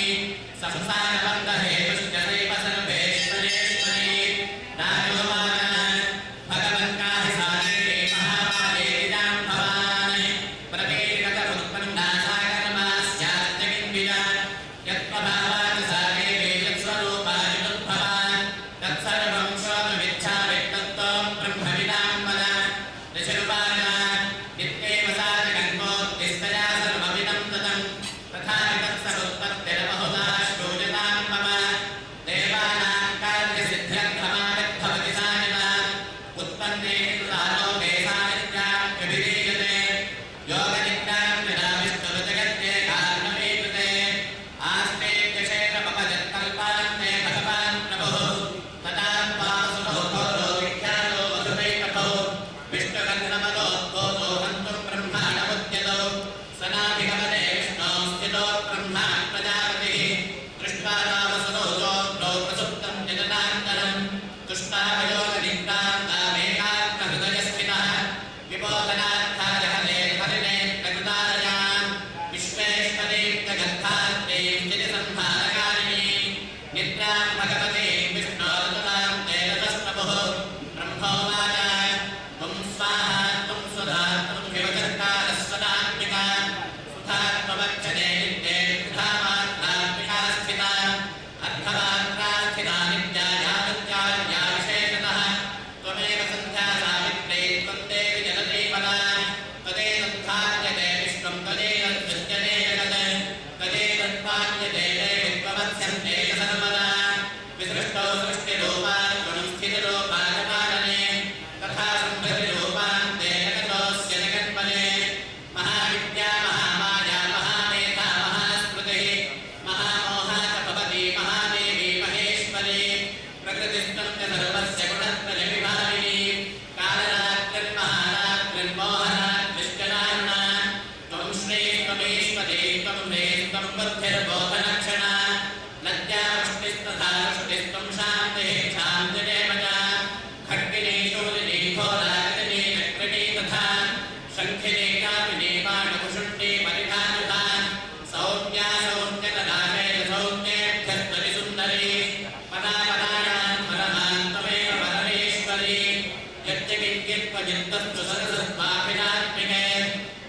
संसारबन्धहेतुश्च सैव सर्वेश्वरेश्वरी राजोवाच भगवन्काहि सागरे महामायेति जाम्भवान् प्रतीतिगतमुत्पन्ना सा कर्मा स्यात् जगिन्विजा यत्प्रभावात् सागरे यत्स्वरूपाय तद्भवान् तत्सर्वं श्रोतुमिच्छामि तत्त्वं ब्रह्मविदां वद ऋषिरुवाच नित्येव सा जगन्मोक्तिस्तया सर्वमिदं ततं तथापि तत्समुत्पत्तिर्बहुधा श्रूयतां मम देवानां कार्यसिद्ध्यर्थमाविर्भवति सा यदा उत्पन्ने कृतालोके सा नित्याभिधीयते योगनिद्रां यदा विष्णुर्जगत्ये कारणमेकृते आस्ते क्षेत्रमपजत्कल्पान्ते भगवान् प्रभुः तदा वासुभो विख्यातो वसुदैकभो विष्णुकर्णमलोद्भूतो हन्तु ब्रह्माणमुद्यतो सनाभिगमने विष्णो स्थितो ब्रह्मा प्रजापतिः दृष्ट्वा तावसुतो जोग्रो प्रसुप्तं जगदान्तरं तुष्टावयोगनिद्रान्तामेकाग्रहृदयस्थितः विबोधनार्थाय हरिणे प्रकृतारयां विश्वेश्वरीत्यगर्थात्रीं चितिसंहारकारिणी निद्रां भगवतीं विष्णोर्दतां तेजसप्रभुः ब्रह्मोवाच त्वं स्वाहा त्वं सुधा त्वं हिमचर्कारस्वदात्मिका सुधा त्वमक्षरे नित्ये त्रिधा मात्रात्मिका स्थिता अर्थमात्रा स्थिता नित्या यावत्यार्या विशेषतः त्वमेव सन्ध्या सावित्री त्वं देवि जगती पदा तदेतत्थार्यते विश्वं तदेतद्दृश्यते जगत् तदेतत्पार्यते विद्ववत्स्यन्ते सर्वदा विसृष्टौ सृष्टिरूपात् गुणं स्थितिरूपात् पालने तथा सम्भृतिरूपान्ते जगतोऽस्य जगन्पदे महाविद्या महामाया महामेधा महास्मृतिः महामोहा च भवती महादेवी महेश्वरी प्रकृतिस्थं च सर्वस्य गुणत्रयविभागिनी कालरात्रिर्महारात्रिर्मोहरात्रिश्चरारुणा त्वं श्रीत्वमीश्वरी त्वं मे त्वं बुद्धिर्बोधलक्षणा लज्जावृष्टिस्तथा वृष्टिस्त्वं शान्तिः शान्तिरेव च खड्गिनी शूलिनी घोरागतिनी चक्रिणी तथा शङ्खिनी कापिनी पाणकुशुण्डी परिधानुता सौम्या सौम्यकदामेव सौम्येभ्यस्त्वरिसुन्दरी पदापदायां परमां त्वमेव परमेश्वरी यच्चकिञ्चित्त्वजित्तस्तु सरसत्वाभिरात्मिके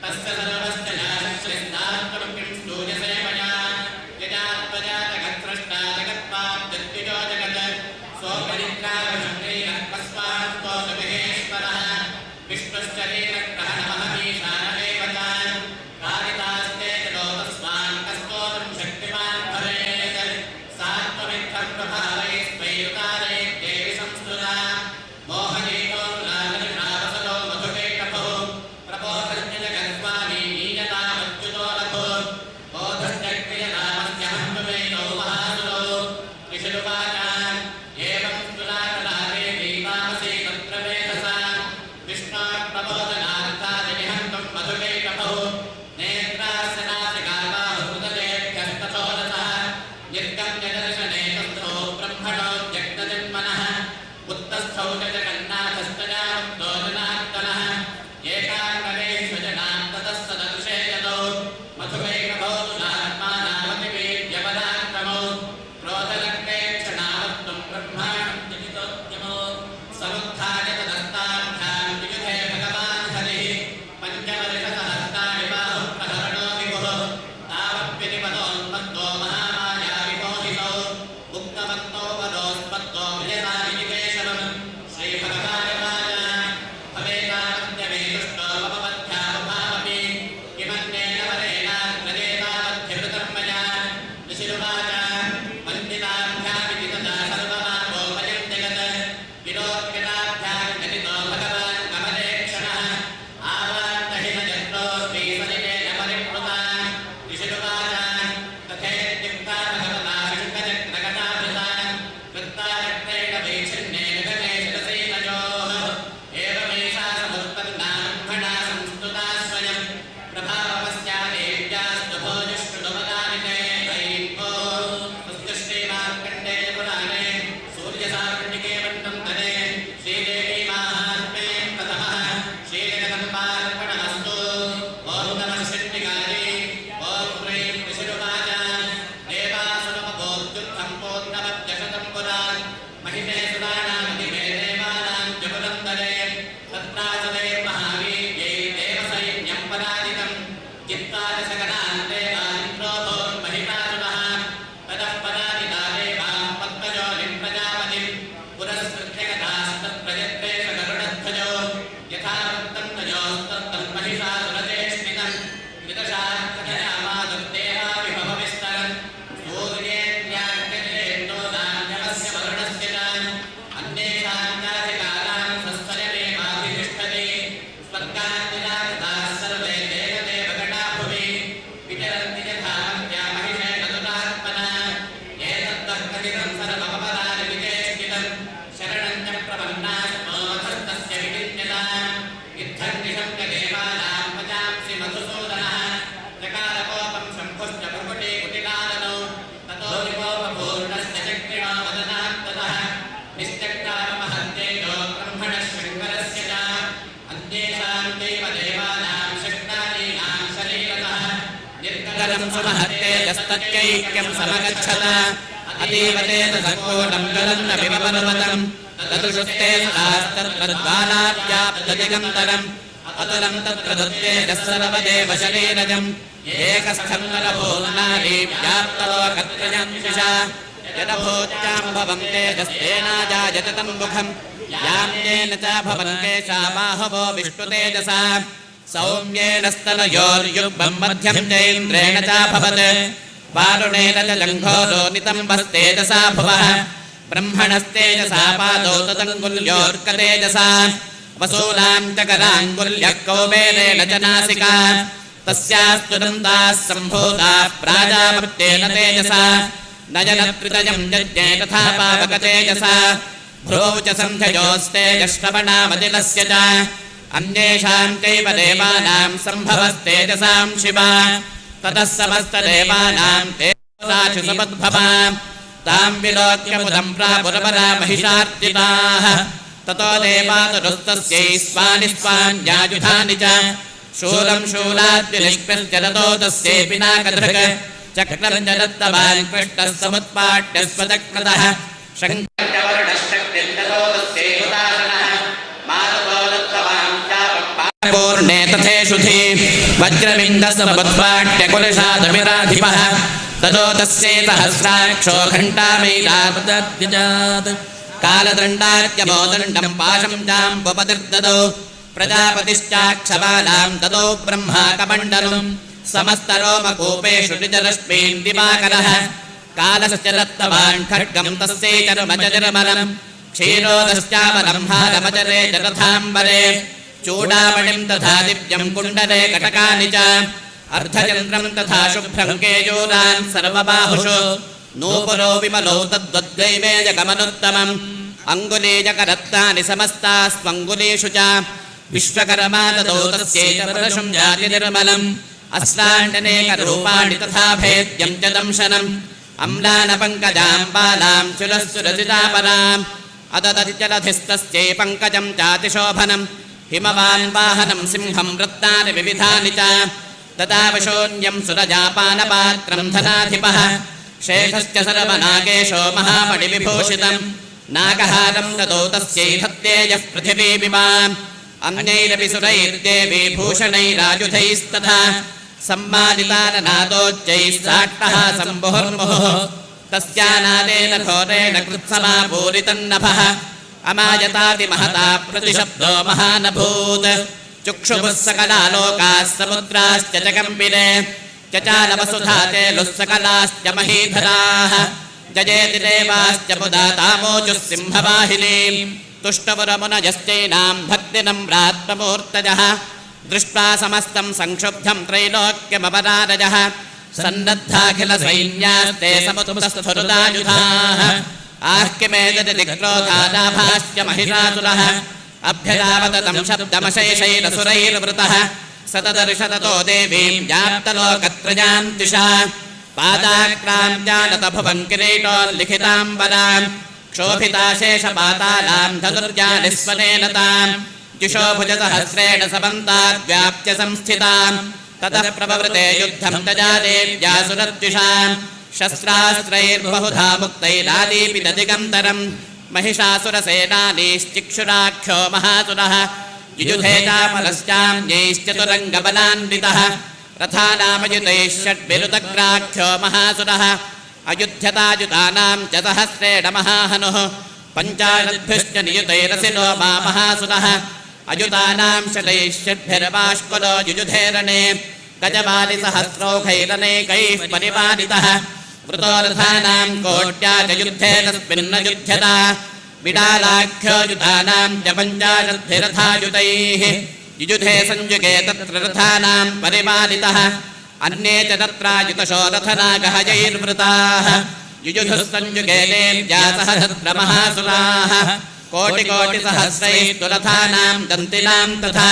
तस्य सर्वस्य जाश्रिस्तात्त्वं किं स्तूयसे मया यजा त्वया जगत्स्रष्टा जगत्पाप्त्यत्युजो जगत् स्वपरित्रागशङ्करीरत्मस्वात्त्वोऽसुमहेश्वरः विष्णुश्चरीरग्रहणमहमीशानमेव च कारितास्ते लोकस्वान् कस्तोत्रं शक्तिमान् भवेत् सा त्वमित्थं प्रभावैस्त्वैरुतारैः देवि संस्तुता मोहनीतो नागरिणावसतो मधुकेकभो प्रबोधन्यजगत्स्वामी नीयता सुमहत्तेजस्तत्यैक्यं समगच्छत अतीव तेन सङ्कोटं गलन्नपिबपर्वतम् तदृशुस्ते सदास्तत्रद्वालाव्याप्तदिगन्तरम् अतुलं तत्र धत्तेजः सर्वदेव शरीरजम् एकस्थं नरभूर्णारी व्याप्तलोकत्रयं दिशा यदभूत्यां भवं तेजस्तेनाजायत तं मुखम् यां येन च भवन्ते सा बाहवो विष्णुतेजसा सौम्येन स्तनयोर्युग्मं मध्यं चैन्द्रेण च भवत् वारुणेन च जङ्घोरोनितम्बस्तेजसा भुवः ब्रह्मणस्तेजसा पादौ तदङ्गुल्योऽर्कतेजसा वसूनां च कराङ्गुल्यः कौबेरेण च नासिका तस्यास्तु दन्ताः सम्भूताः प्राजापत्येन तेजसा नयनत्रितयं यज्ञे तथा पावकतेजसा भ्रौ च सन्ध्ययोस्तेजश्रवणामदिलस्य च अन्येषां चैव देवानां सम्भवस्तेजसां शिवा ततः समस्तदेवानां तेजसाशु समुद्भवा तां विलोक्य मुदं प्रापुरपरा महिषार्चिताः ततो देवातुरुस्तस्यै स्वानि स्वान्यायुधानि च शूलं शूलाद्विनिष्कृत्य ततो तस्यै पिनाकधृक् चक्रं च दत्तवान् कृष्णः समुत्पाट्य स्वचक्रतः शङ्करवर्णश्चक्रिं ततो तस्यै हुताशनः मारुतो दत्तवान् चापं पूर्णे तथेषुधि वज्रमिन्दः समुत्पाट्य कुलशादमिराधिपः ततो तस्यै सहस्राक्षो घण्टामैलापदद्विजात् कालदण्डार्यमोदण्डं पाशं जाम्बुपतिर्ददौ प्रजापतिश्चाक्षबालां ततो ब्रह्माकमण्डलम् समस्तरोमकूपेषु निजरश्मीन् दिवाकरः कालश्च दत्तवान् खड्गं तस्यै चर्मचर्मलम् क्षीरोदश्चामलं हारमचरे च तथाम्बरे चूडामणिं तथा दिव्यं कुण्डले कटकानि च अर्धचन्द्रं तथा शुभ्रं केयूरान् सर्वबाहुषु नूपुरो विमलौ तद्वद्दैवेयकमनुत्तमम् अङ्गुलीयकरत्नानि समस्तास्त्वङ्गुलीषु च विश्वकर्मा ददौ तस्यै च वर्षं जातिनिर्मलम् अस्त्राण्यनेकरूपाणि तथा भेद्यं च दंशनम् अम्लानपङ्कजां बालां सुरसुरसितापराम् अददत्यलधिस्तस्यै पङ्कजं चातिशोभनम् हिमवान् वाहनं सिंहं रत्नानि विविधानि च तदा वशोन्यं सुरजापानपात्रं धनाधिपः शेषश्च सर्वनागेशो महामणिविभूषितम् नागहारं ददौ तस्यै धत्तेजः पृथिवीमिमाम् अन्यैरपि सुरैर्देवी भूषणैरायुधैस्तथा सम्मानिताननादोच्चैः साट्टहासं मुहुर्मुहुः तस्यानादेन घोरेण कृत्समापूरितन्नभः अमायतातिमहता प्रतिशब्दो महानभूत् चक्षुः सकलालोकाः समुद्राश्च जगम्बिरे चचालवसुधा तेलुः सकलाश्च महीधराः जयेति देवाश्च मुदा तामोजुः सिंहवाहिनीम् तुष्टपुरमुनयश्चैनां भक्तिनम्रात्ममूर्तयः दृष्ट्वा समस्तं संक्षुब्धं त्रैलोक्यमपरारजः सन्नद्धाखिलसैन्यास्ते समुत्स्थुरुदायुधाः आह्किमेदतिक्रोधादाभाश्च महिषासुरः अभ्यदावततं शब्दमशेषैरसुरैर्वृतः सतदर्शततो देवीं व्याप्तलोकत्रयां दिशा पादाक्रां जानतभुवं किरीटोल्लिखिताम्बराम् क्षोभिताशेषपातालां धनुर्जानिस्वनेन तां जुषो भुजसहस्रेण समन्ताद्व्याप्य संस्थिताम् ततः प्रववृते युद्धं तजादेव्यासुरद्विषाम् शस्त्रास्त्रैर्बहुधा मुक्तैरादीपितदिगन्तरम् महिषासुरसेनानीश्चिक्षुराख्यो महासुरः युयुधे चामरश्चान्यैश्चतुरङ्गबलान्वितः रथानामयुतैः षड्विरुदग्राख्यो महासुरः अयुध्यतायुतानां च सहस्रेण महाहनुः पञ्चाशद्भिश्च नियुतैरसिनो मा महासुरः अयुतानां शतैः षड्भिर्बाष्कुलो युयुधेरणे गजवालिसहस्रौघैरनेकैः परिपालितः वृतो रथानां कोट्या च युद्धेन स्मिन्न युध्यता विडालाख्यो युतानां च पञ्चाशद्भिरथायुतैः युयुधे संयुगे तत्र रथानां परिपालितः अन्ये च तत्रायुतशो रथनागहजैर्वृताः युयुधुः संयुगे देव्यासः तत्र महासुराः कोटिकोटिसहस्रैस्तु रथानां दन्तिनां तथा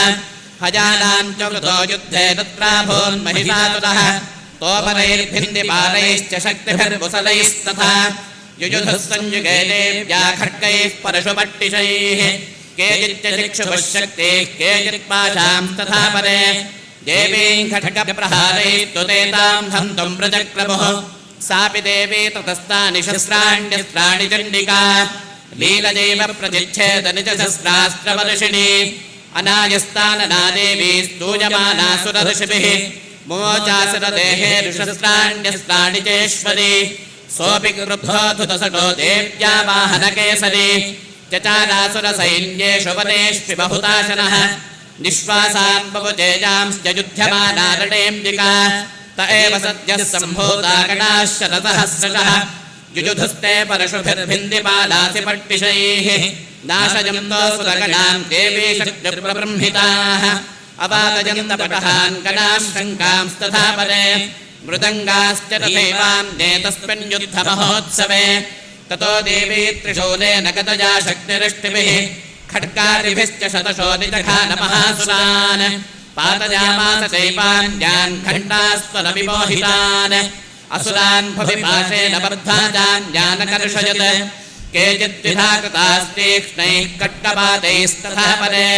हजानां च वृतो युद्धे तत्राभून्महिषासुरः तोमरैर्भिन्दिपालैश्च शक्तिभिर्मुसलैस्तथा युयुधुः संयुगे देव्या खड्गैः परशुपट्टिशैः केचिच्च चिक्षुभः शक्तिः केचित् पाशांस्तथा परे देवीं खड्गप्रहारैस्तुतेतां हन्तुं प्रचक्रमुः सापि देवी ततस्तानि शस्त्राण्यस्त्राणि चण्डिका लीलदैव प्रतिच्छेद निजशस्त्रास्त्रवर्षिणी अनायस्तानना देवी स्तूयमाना सुरऋषिभिः मोचासुरदेहे ऋषस्त्राण्यस्त्राणि चेश्वरी सोऽपि क्रुद्धोऽधुतसटो देव्या वाहनकेसरी चचारासुरसैन्येषु वनेष्वि बहुताशनः निःश्वासान् बभुजेजांश्च युध्यमाना रणेऽम्बिका त एव सद्यः सम्भूता गणाः शतसहस्रशः युयुधुस्ते परशुभिर्भिन्दिपालासि पट्टिशैः नाशयन्तो सुरगणान् देवी शक्तिप्रबृंहिताः अवादयन्तपटहान् गणाः शङ्कांस्तथा परे मृदङ्गाश्च तथैवान्ये तस्मिन् युद्धमहोत्सवे ततो देवी त्रिशूलेन गतया शक्तिरिष्टिभिः खड्गादिभिश्च शतशो निजघानमहासुरान् पातयामास चैवान्यान् खण्डास्त्वनविमोहितान् असुरान् भुविपाशेन बद्धाजान्यानकर्षयत् केचिद्विधा कृतास्तीक्ष्णैः कट्टपातैस्तथा परे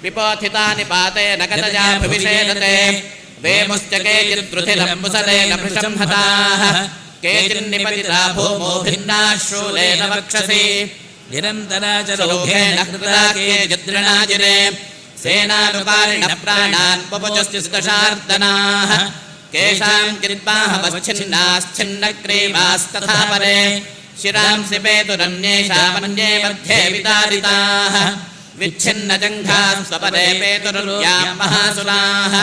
विपोथितानि पातेन गतया भुविषेदते वेमुश्च केचिद्रुधिरम्बुसलेन भृशं हताः केचिन्निपतिता भूमो भिन्नाः शूलेन वक्षसि निरन्तरा च लोभेन कृता केचिद्रणाजिरे सेनानुकारिणः प्राणान् पपुजस्य सुदशार्दनाः केषाञ्चिद्बाहवच्छिन्नाश्छिन्नग्रीवास्तथा परे शिरांसि पेतुरन्येषामन्ये मध्ये विदारिताः विच्छिन्नजङ्घाः स्वपरे पेतुरुर्यां महासुराः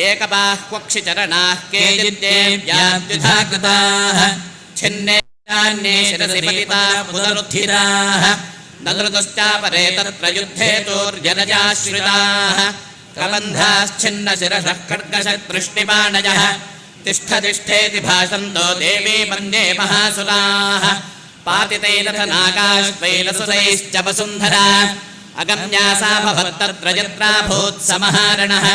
एकबाह्वक्षिचरणाः केचिद्देव्याद्विधा कृताः छिन्ने शिरसि पतिताः पुनरुत्थिताः नदृतश्चापरे तत्र युद्धे तोर्जनजाश्रिताः कबन्धाश्छिन्नशिरसः खड्गशत्वृष्टिबाणजः तिष्ठ तिष्ठेति भाषन्तो देवी वन्दे महासुराः पातितैरथनागाश्वैलसुरैश्च वसुन्धरा अगम्या सा भवत्तत्र यत्राभूत्समहारणः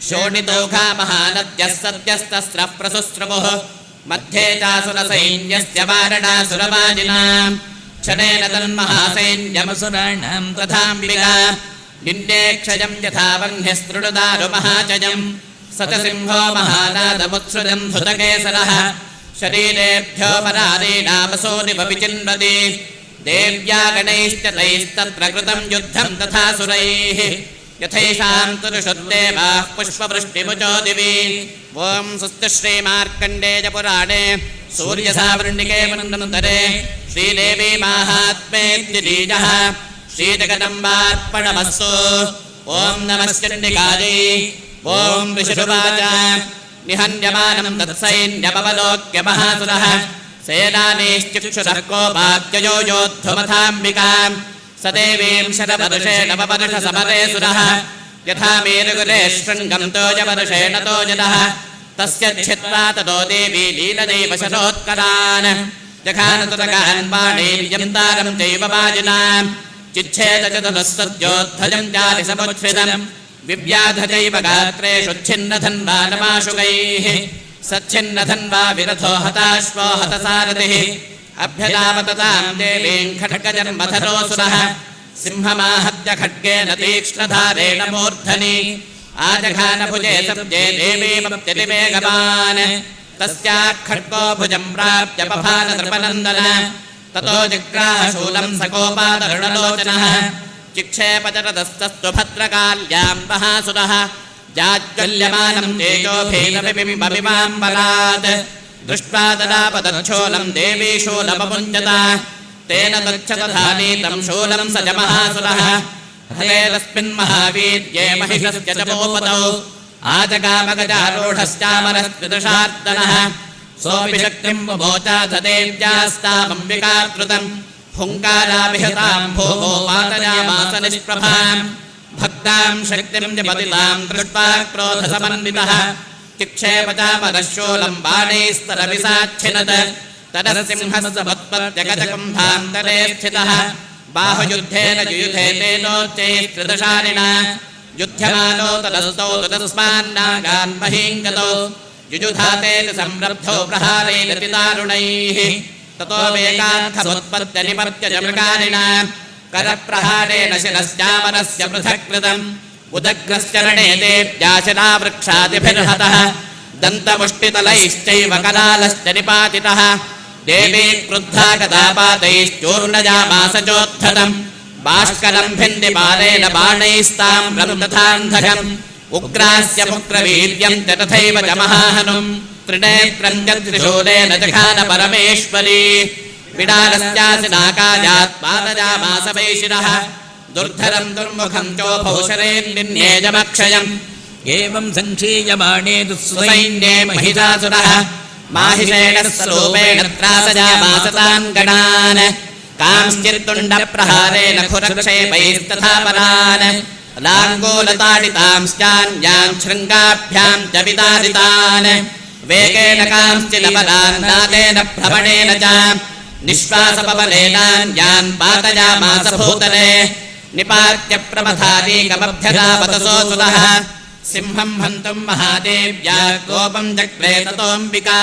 शोणितौघा महानद्यः सद्यस्तस्रः प्रसुस्रवुः मध्ये चासुरसैन्यस्य वारणासुरवाजिनाम् क्षणेन तन्महासैन्यमसुराणां तथाम्बिका निन्देक्षयं यथा वह्निस्तृणुदारुमहाचयम् स च सिंहो महानादमुत्सृजन् धृतकेसरः शरीरेभ्यो परादीनामसोनिव विचिन्वति देव्या गणैश्च तैस्तत्र कृतं युद्धं तथा सुरैः यथैषां तुरुषुर्देवाः पुष्पवृष्टिमुचो दिवि ॐ स्वस्ति श्रीमार्कण्डेयपुराणे सूर्यसावर्णिके मनन्तरे श्रीदेवी माहात्म्येत्यलीजः श्रीजगदम्बार्पणमस्तु ॐ नमः चण्डिकायै ॐ ऋषिरुवाच निहन्यमानं तत्सैन्यमवलोक्य महासुरः सेनानीश्चक्षुरः कोपाद्ययो योद्धुमथाम्बिकाम् स देवीं शतवर्षेण ववर्षसमरे सुरः यथा मेरुगुरे शृङ्गं तोजवर्षेण तोजदः तस्य छित्त्वा ततो देवी लीलदैव शतोत्करान् जघानतुरगान् बाणैर्यन्तारं चैव वाजिनाम् चिच्छेद चतुरः जाति समुच्छ्रितम् विव्याध चैव गात्रेषु छिन्नधन्वानमाशुकैः सच्छिन्नधन्वा विरथो हताश्वो हतसारथिः अभ्यदावततां देवीं खड्गजन्मधरोऽसुरः सिंहमाहत्य खड्गेन तीक्ष्णधारेण मूर्धनि आजघानभुजे सब्जे देवीमप्यतिवेगवान् तस्याः खड्गो भुजं प्राप्य बभानदृपनन्दन ततो जग्राहशूलं सकोपादरुणलोचनः चिक्षेपचरदस्तस्तु भद्रकाल्यां महासुरः जाज्वल्यमानं तेजोभेदबिम्बमिवाम्बरात् दृष्ट्वा तदापतच्छूलं देवी शूलममुञ्जता तेन तच्छतधानीतं शूलं स च महासुरः हरे तस्मिन्महावीर्ये महिषस्य च मोपतौ आजगामगजारूढश्चामरस्त्रिदशार्दनः सोऽपि शक्तिं मुमोचाथ देव्यास्तामम्बिकाकृतं हुङ्काराभिहतां भूमो पातयामास निष्प्रभाम् भक्तां शक्तिं जपतितां दृष्ट्वा क्रोधसमन्वितः चिक्षेपचामरशूलं बाणैस्तरविसाच्छिनत् तदसिंहसमुत्पत्यगजकुम्भान्तरे स्थितः बाहुयुद्धेन युयुधे तेनोच्चैस्त्रिदशारिणा युध्यमानो तदस्तौ तदस्मान्नागान् बहिङ्गतौ युयुधातेन संरब्धौ प्रहारैरतिदारुणैः ततो वेगार्थमुत्पत्य निवर्त्य च मृगारिणा करप्रहारेण शिरश्चामरस्य पृथक् कृतम् उदग्रश्चरणे देव्याशनावृक्षादिभिर्हतः दन्तमुष्टितलैश्चैव करालश्च निपातितः देवी क्रुद्धा कदापातैश्चूर्णजामास चोत्थतम् बाष्कलम् भिन्दिपालेन बाणैस्ताम्रम् तथान्धकम् उग्रास्य मुक्रवीर्यम् च तथैव च महाहनुम् त्रिनेत्रम् च त्रिशूलेन जघान परमेश्वरी विडालस्यासि नाकाजात् पादजामास वैशिरः दुर्धरम् दुर्मुखम् चोभौ शरेन्निन्येजमक्षयम् एवम् सङ्क्षीयमाणे दुःसैन्ये महिषासुरः माहिषेण स्वरूपेण त्रासजामास तान् गणान् कांश्चित्तुण्डप्रहारेण खुरक्षेपैस्तथा परान् लाङ्गूलताडितांश्चान्यान् शृङ्गाभ्याम् च विदारितान् वेगेन कांश्चिदपरान् नागेन भ्रमणेन च निःश्वासपबलेनान्यान् पातयामास भूतले निपात्य प्रमथानीकमभ्यगापतसोऽसुरः सिंहम् हन्तुम् महादेव्या कोपम् चक्रे ततोऽम्बिका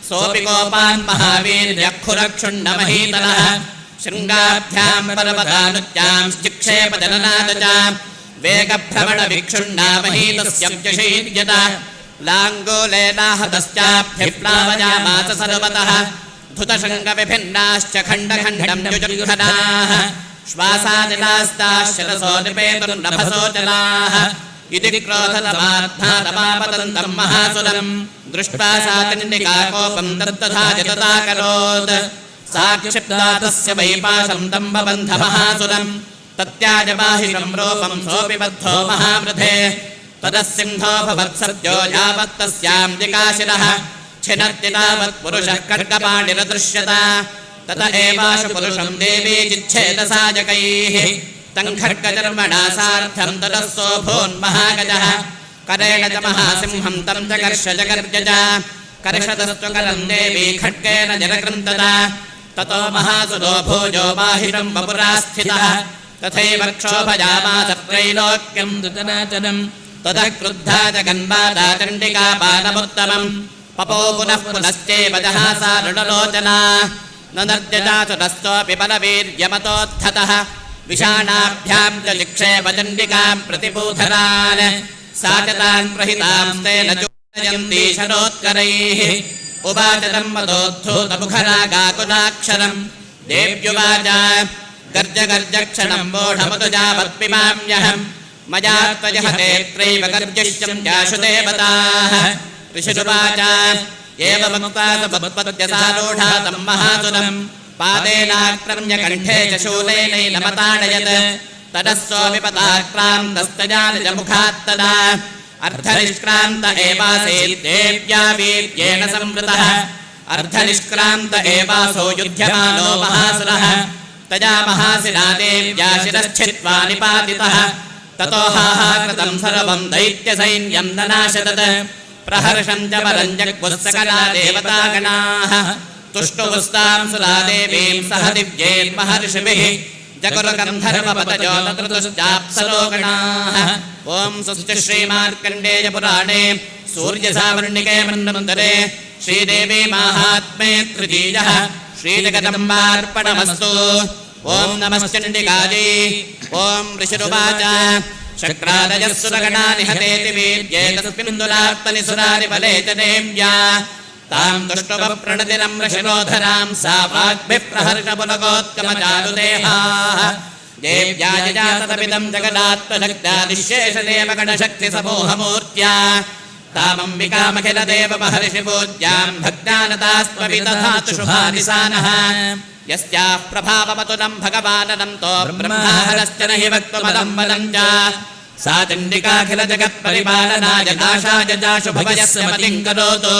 सोऽपि कोपान् महावीर्यक्षुरक्षुण्डमहीतलः शृङ्गाभ्याम् पर्वतानुज्याम् चिक्षेपजननाद च वेगभ्रमणविक्षुण्णामहीतस्यब्जशीर्यत लाङ्गूलेनाहतश्चाभ्यप्लावयामास सर्वतः धुतशृङ्गविभिन्नाश्च खण्डखण्डम् युजुर्घनाः श्वासादिलास्ताः शिरसो निपेतुर्नभसो जलाः इति क्रोधतमात्मातमापतन्तम् महासुरम् दृष्ट्वा सा चण्डिकाकोपम् तत्तथाकरोत् साक्षिप्ता तस्य वैपाशम् दम्भबन्ध महासुरम् तत्याजबाहिरम् रूपम् सोऽपि बद्धो महावृधे तदस्सिंहो भवत्सद्यो यावत्तस्याम् दिकाशिरः छिनत्ति तावत् पुरुषः खड्गपाणिरदृश्यत तत एवाशु पुरुषम् देवी चिच्छेदसाजकैः तम् खड्गचर्मणा सार्धम् ततः सोऽभून्महागजः करेण च महासिंहम् तम् जगर्ष जगर्ज च कर्षतस्तु करम् देवी खड्गेन जरकृन्तत ततो महासुरो भोजो बाहिरम् वपुरा स्थितः तथैव क्षोभयामास त्रैलोक्यम् दुतनाचनम् ततः क्रुद्धा जगन्माता चण्डिका बाणमुत्तमम् पपो पुनः पुनश्चैव जहासा ऋणलोचना न नर्जजासुरस्तोऽपि बलवीर्यमतोत्थतः विषाणाभ्याम् च चिक्षेप चण्डिकाम् प्रतिपूधरान् सा च तान् प्रहिताम् तेन चूर्णयन्ती शरोत्करैः उवाच तन्मदोद्धूतमुखरागाकुलाक्षरम् देव्युवाच गर्ज गर्जक्षणम् वोढमतुजावत्पिबाम्यहम् मया त्वजहते त्रैव गर्जिष्यम् जाशु देवताः ऋषिरुवाच एवमुक्ता समुत्पद्यसारूढा तम् महासुरम् पादेनाक्रम्य कण्ठे च शूलेनैनमताडयत् ततः सोऽपि पदाक्रान्तस्तया निजमुखात्तदा अर्धनिष्क्रान्त एवासीत् देव्या वीर्येण संवृतः अर्धनिष्क्रान्त एवासो युध्यमानो महासुरः तया महासिना देव्या शिरश्छित्त्वा निपातितः ततो हाहाकृतम् सर्वम् दैत्यसैन्यम् ननाशतत् प्रहर्षम् च परम् जग्मुः सकला देवतागणाः तुष्टुवुस्ताम् सुरा देवीम् सह दिव्यैर्महर्षिभिः जगुरगन्धर्वपतजो तत्रतुश्चाप्सरोगणाः ॐ स्वस्ति श्रीमार्कण्डेय पुराणे सूर्यसावर्णिके मन्वन्तरे श्रीदेवी माहात्म्ये तृतीयः श्रीजगदम्बार्पणमस्तु ॐ नमश्चण्डिकायै ॐ ऋषिरुवाच शक्रादयः सुरगणानि हतेति वीर्ये तस्मिन्दुरात्मनि सुरारि बले च देव्या ताम् दुष्टुवप्रणतिरम् ऋषिरोधराम् सा वाग्भिः प्रहर्षपुलकोत्कमचारुदेहाः देव्या यजाततमिदम् जगदात्मशक्त्यादिशेषदेवगणशक्तिसमूहमूर्त्या तामम्बिकामखिलदेव महर्षिपूज्याम् भक्तानतास्त्वपि तथातु शुभानिसानः यस्याः प्रभावमतुलम् भगवाननन्तो ब्रह्माहरश्च न हि वक्तुमलम् बलम् च सा चण्डिकाखिलजगत्परिपालनाय नाशाय जाशुभवयस्य मतिम् करोतु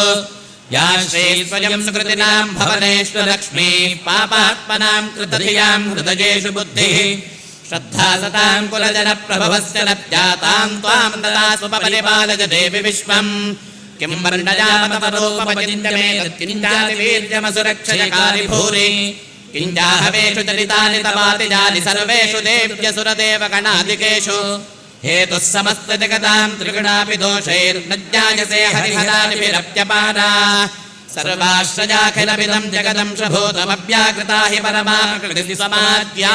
या श्रीस्वयम् सुकृतिनाम् भवनेषु लक्ष्मीः पापात्मनाम् कृतधियाम् हृदयेषु बुद्धिः श्रद्धा सताम् कुलजनप्रभवस्य लज्जाताम् त्वाम् ददा सुपरिपालय देवि विश्वम् किम् वर्णयामतपरूपमचिन्त्यमे तत्किञ्चातिवीर्यमसुरक्षयकारि भूरि किञ्चाहवेषु चरितानि तवातिजानि सर्वेषु देव्यसुरदेवगणादिकेषु हेतुः समस्तजगताम् त्रिगुणापि दोषैर्न ज्ञायसे हरिहरानिभिरप्यपारा सर्वाश्रयाखिलमिदम् जगदम् शभूतमव्याकृता हि परमाकृतिसमाद्या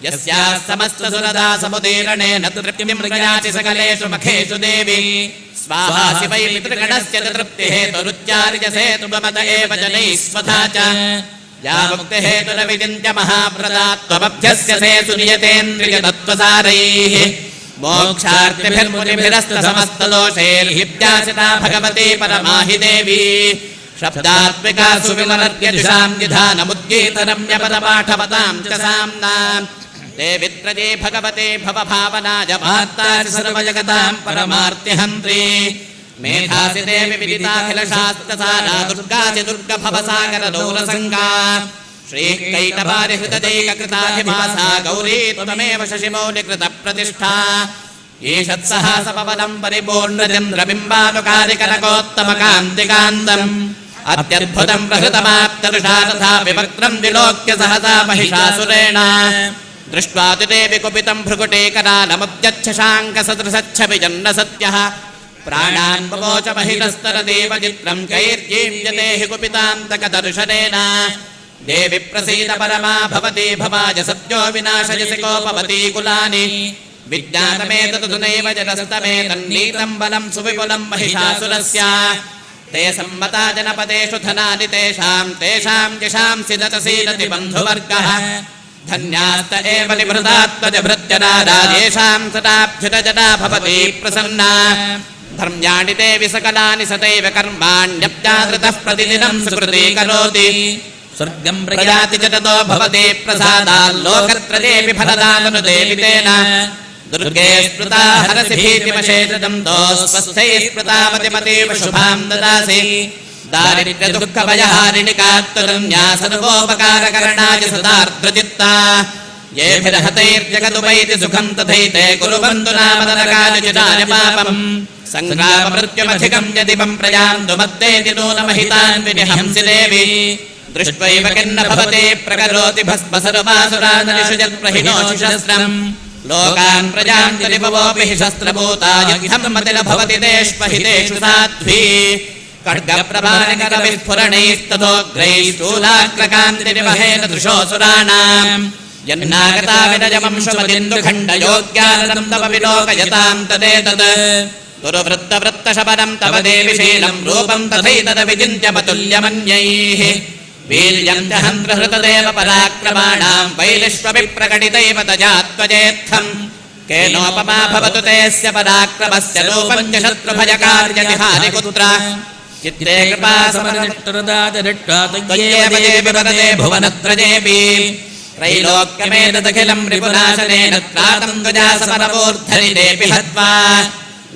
यस्याः समस्तसुरदा समुदीरणेन तृप्तिं मृगयाति सकलेषु मखेषु देवी स्वाहासि वै पितृगणस्य तृप्तिहेतुरुच्चार्यसे तुमत एव जनैः स्वधा च या मुक्तिहेतुरविचिन्त्य महाव्रता त्वमभ्यस्यसे सुनियतेन्द्रियतत्त्वसारैः मोक्षार्थिभिर्मुनिभिरस्तसमस्तदोषैर्हिप्यासिता भगवती परमा हि देवी शब्दात्मिका सुविमलर्यजुषां निधानमुद्गीतरम्यपदपाठवतां च साम्नाम् देवित्रजे भगवते भवभावनाय महत्तासि सर्वजगतां परमार्त्यहन्त्री मेधासि देवि विदिताखिलशास्त्रसारा दुर्गासि दुर्गभवसागरलोलसङ्गा श्रीकैटभारिहृतदैककृताधिवासा गौरी त्वमेव शशिमौलिकृतप्रतिष्ठा ईषत्सहासपवनं परिपूर्णचन्द्रबिम्बानुकारिकनकोत्तमकान्तिकान्तम् अत्यद्भुतं प्रहृतमाप्तरुषा तथा विवक्त्रं विलोक्य सहसा महिषासुरेण दृष्ट्वा तु देवि कुपितं भ्रुकुटीकरालमुद्यच्छशाङ्कसदृशच्छविजन्न सत्यः प्राणान् ववोच महितस्तरदेव चित्रं कैर्जीव्यते हि कुपितान्तकदर्शनेन देवि प्रसीद परमा भवती भवाज सत्यो विनाशयसि कोपवती कुलानि विज्ञातमेततु नैव जलस्तमेतन्नीतं बलं सुविपुलं महिषासुरस्य ते सम्मता जनपदेषु धनानि तेषां जिषांसि दतसीदति बन्धुवर्गः धन्यास्त एव निभृतात्मजभृत्यनादायेषां सदाभ्युतजना भवती प्रसन्ना धर्म्याणि ते विसकलानि सदैव कर्माण्यप्यादृतः प्रतिदिनं सुकृती करोति स्वर्गं प्रयाति च ततो भवते प्रसादाल्लोकत्रयेऽपि फलदाननुदेवि तेन दुर्गे स्मृता हरसि भीतिमशेषदं दोस्वस्थैः स्मृतामतिमतीव शुभां ददासि दारिद्र्यदुःखभयहारिणि कात्तरण्या सर्वोपकारकरणाय सदार्द्रचित्ता येभिरहतैर्जगदुपैति सुखं तथैते कुर्वन्तु नामदनकालचिदानि पापम् सङ्ग्राममृत्युमधिकं यदिवं प्रयान्तु मद्देति नूनमहितान् विनिहंसि देवी दृष्ट्वैव किन्न भवते प्रकरोति भस्म सर्वासुरानरिषु यत्प्रहिणोषिशस्त्रम् लोकान् प्रजान्तिरिपवोऽपि हि शस्त्रभूता युद्धं मतिल भवति तेष्वहितेषु साध्वी खड्गप्रभानिकरविस्फुरणैस्ततोग्रैः स्थूलाग्रकान्तिनिवहेन दृशोऽसुराणाम् यन्नागता विरजवंशमदिन्दुखण्डयोग्यानदं तव विलोकयतां तदेतत् दुर्वृत्तवृत्तशबनं तव देवि शीलं रूपं तथैतदविचिन्त्यमतुल्यमन्यैः वीर्यं च हन्त्रहृतदेव पराक्रमाणां वैलिष्वपि प्रकटितैव तजात्वजेत्थम् केनोपमा भवतु तेस्य पराक्रमस्य रूपं च शत्रुभयकार्यतिहारिपुत्र चित्ते कृपा समनट्टुरदादरिट्टातयेव देवि भुवनत्रजेऽपि त्रैलोक्यमेतदखिलं रिपुनाशनेन त्रातं त्वजा समरमूर्धनिदेऽपि हत्वा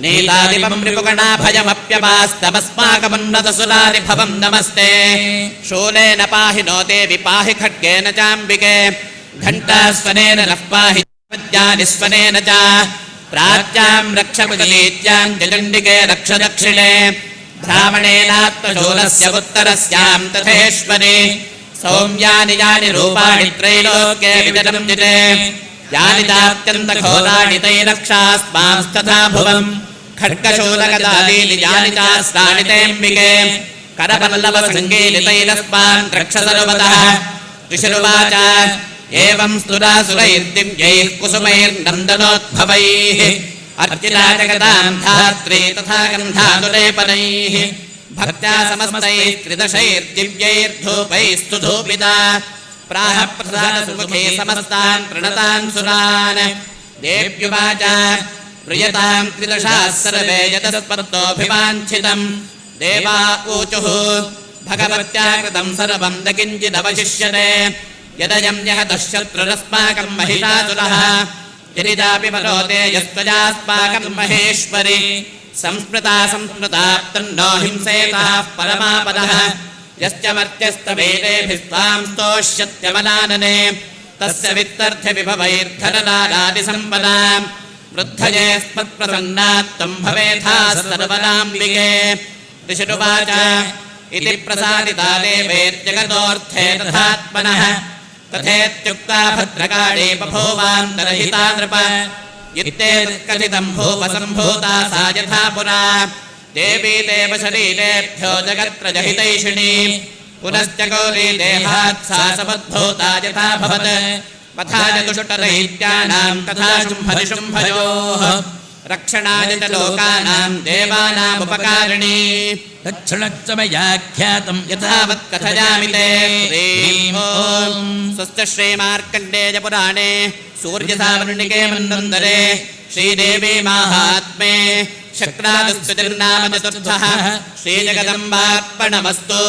नीलादिपं रिपुगणाभयमप्यपास्तमस्माकमुन्नतसुरारि भवं नमस्ते शूलेन पाहि नो देवि पाहि खड्गेन चाम्बिके घण्टास्वनेन नः पाहि पद्यानि स्वनेन च प्राच्यां रक्षमुदीत्यां जलण्डिके रक्ष दक्षिणे ब्राह्मणेनात्मशूलस्य उत्तरस्यां तथेश्वरि सौम्यानि यानि रूपाणि त्रैलोक्ये विजनञ्जिते यानि चात्यन्तघोराणि तैरक्षास्मांस्तथा भुवम् खड्गशूलगदालीनि यानि चास्त्राणि तेऽम्बिके करपल्लवसङ्गीलितैरस्मान् रक्ष सर्वतः ऋषिरुवाच एवं स्तुरासुरैर्दिव्यैः कुसुमैर्नन्दनोद्भवैः अर्चिता जगतां धात्री तथा गन्धानुलेपनैः भक्त्या समस्तैः त्रिदशैर्दिव्यैर्धूपैस्तु धूपिता प्राह प्रसादसुमुखे समस्तान् प्रणतान् सुरान् देव्युवाच प्रियतां त्रिदशाः सर्वे यतस्पत्तोऽभिवाञ्छितम् देवा ऊचुः भगवत्या कृतं सर्वं न किञ्चिदवशिष्यते यदयं यहतः शत्रुरस्माकं महिषासुरः यदिदापि वरोते यस्त्वजास्माकं महेश्वरि संस्मृता तन्नो हिंसेताः परमापदः यश्च मर्त्यस्तवेदेभिस्त्वां स्तोष्यत्यमनानने तस्य वित्तर्थ्यविभवैर्धनदानादिसम्पदां वृद्धये स्मत्प्रसन्नात्तं भवेथाः सर्वनाम्बिके ऋषिरुवाच इति प्रसादिता देवैर्जगतोऽर्थे तथात्मनः तथेत्युक्ता भद्रकाळे बभूवान्तरहिता नृप इत्येतत्कथितं भूपसम्भूता सा यथा पुरा देवी देवशरीरेभ्यो जगत्प्रजहितैषिणी पुनश्च गौरी देहात् सा समुद्भूता यथा भवत् वधाय दुष्टदैत्यानां तथा शुम्भनिशुम्भयोः रक्षणाय च लोकानां देवानामुपकारिणी तच्छृणुश्च मया ख्यातं यथावत् कथयामि ते स्वस्ति श्रीमार्कण्डेयपुराणे सूर्यसावर्णिके मन्वन्तरे श्रीदेवी माहात्म्ये शक्रादुस्तुतिर्नाम चतुर्थः श्रीजगदम्बार्पणमस्तु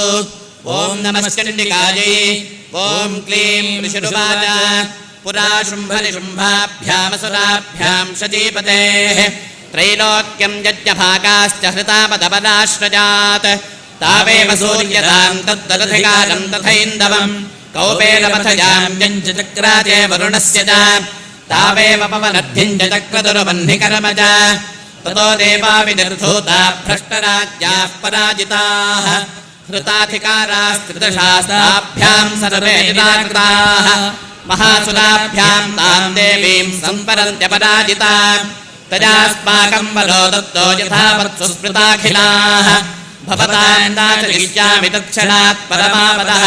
ॐ नमश्चण्डिकायै ॐ क्लीं ऋषिरुवाच पुरा शुम्भनिशुम्भाभ्यामसुराभ्यां शचीपतेः त्रैलोक्यं यज्ञभागाश्च हृतापदपदाश्रजात् तावेव सूर्यतां तद्ददधिकारं तथैन्दवं कौपेलपथजां यञ्च चक्राजे वरुणस्य च तावेव पवनद्धिं च चक्रतुर्वह्निकर्मज ततो देवा विनिर्धूता भ्रष्टराज्याः पराजिताः हृताधिकारास्त्रिदशास्ताभ्यां सर्वे निराकृताः महासुराभ्यां तां देवीं सम्परन्त्यपराजिता तजास्माकं बलो दत्तो यथावत् सुस्मृताखिलाः भवतां दाचरिष्यामि तत्क्षणात् परमापदः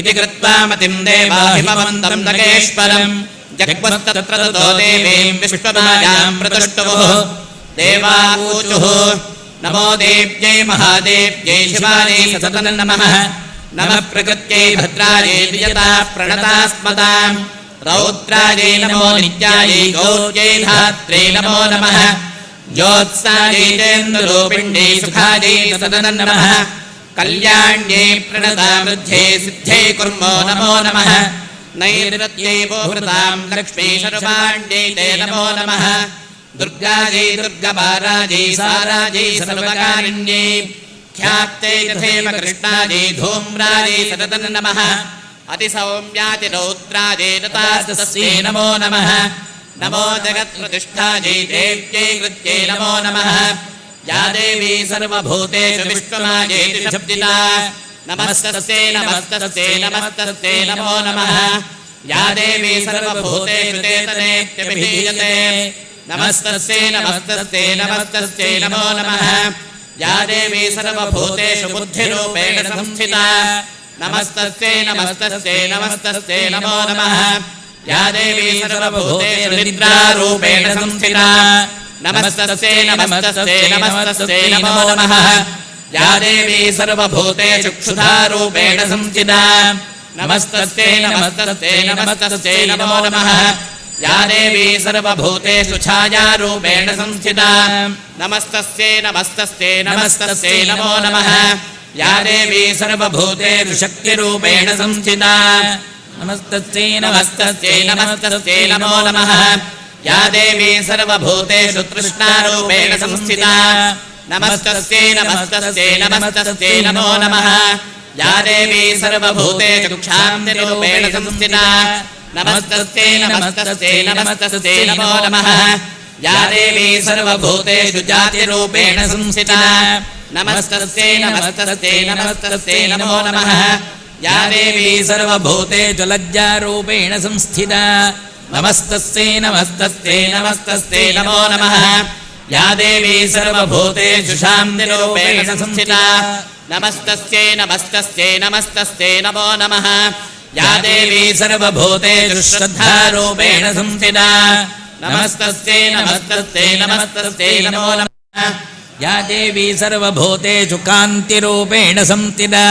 इति कृत्वा मतिं देवा हिमवन्तं नगेश्वरं जग्मस्तत्र ततो देवीं विश्वमायां प्रतुष्टुः देवाऊचुः नमो देव्यै महादेव्यै शिवायै सततं नमः नमः प्रकृत्यै भद्रायै प्रियता प्रणतास्मतां रौद्रायै नमो नित्यायै गौर्यै धात्रे नमो नमः ज्योत्सायै चेन्द्ररूपिण्यै सुखायै सततं नमः कल्याण्यै प्रणतामृध्ये सिद्ध्यै कुर्मो नमो नमः नैरत्यै वोहृतां लक्ष्मी सर्वाण्यै ते नमो नमः दुर्गायै दुर्गपारायै सारायै सर्वकारिण्यै ख्याप्ते तथैव कृष्णायै धूम्रायै सततं नमः अतिसौम्यातिरौद्रायै तस्यै नमो नमः नमो जगत्प्रतिष्ठायै देव्यै कृत्यै नमो नमः या देवी सर्वभूतेषु विश्वमायेति शब्दिता नमस्तस्यै नमस्तस्यै नमस्तस्यै नमो नमः या देवी सर्वभूतेषु चेतनेत्यभिधीयते नमस्तस्यै नमस्तस्यै नमस्तस्यै नमो नमः या देवी सर्वभूतेषु बुद्धिरूपेण संस्थिता नमस्तस्यै नमस्तस्यै नमस्तस्यै नमो नमः या देवी सर्वभूतेषु निद्रारूपेण संस्थिता नमस्तस्यै नमस्तस्यै नमस्तस्यै नमो नमः या देवी सर्वभूतेषु क्षुधारूपेण संस्थिता नमस्तस्यै नमस्तस्यै नमस्तस्यै नमो नमः या देवी सर्वभूतेषु छायारूपेण संस्थिता नमस्तस्यै नमस्तस्यै नमस्तस्यै नमो नमः या देवी सर्वभूतेषु शक्तिरूपेण संस्थिता नमस्तस्यै नमस्तस्यै नमस्तस्यै नमो नमः या देवी सर्वभूतेषु तृष्णारूपेण संस्थिता नमस्तस्यै नमस्तस्यै नमस्तस्यै नमो नमः या देवी सर्वभूतेषु क्षान्तिरूपेण संस्थिता नमस्तस्यै नमस्तस्यै नमस्तस्यै नमो नमः या देवी सर्वभूतेषु जातिरूपेण संस्थिता नमस्तस्यै नमस्तस्यै नमस्तस्यै नमो नमः या देवी सर्वभूतेषु लज्जारूपेण संस्थिता नमस्तस्यै नमस्तस्यै नमस्तस्यै नमो नमः या देवी सर्वभूतेषु शान्तिरूपेण संस्थिता नमस्तस्यै नमस्तस्यै नमस्तस्यै नमो नमः या देवी सर्वभूतेषु श्रद्धारूपेण संस्थिता नमस्तस्यै नमस्तस्यै नमस्तस्यै नमो नमः या देवी सर्वभूतेषु कान्तिरूपेण संस्थिता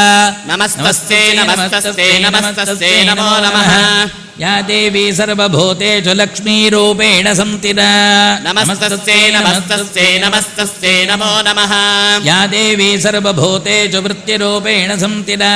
नमस्तस्यै नमस्तस्यै नमस्तस्यै नमो नमः या देवी सर्वभूतेषु लक्ष्मीरूपेण संस्थिता नमस्तस्यै नमस्तस्यै नमस्तस्यै नमो नमः या देवी सर्वभूतेषु वृत्तिरूपेण संस्थिता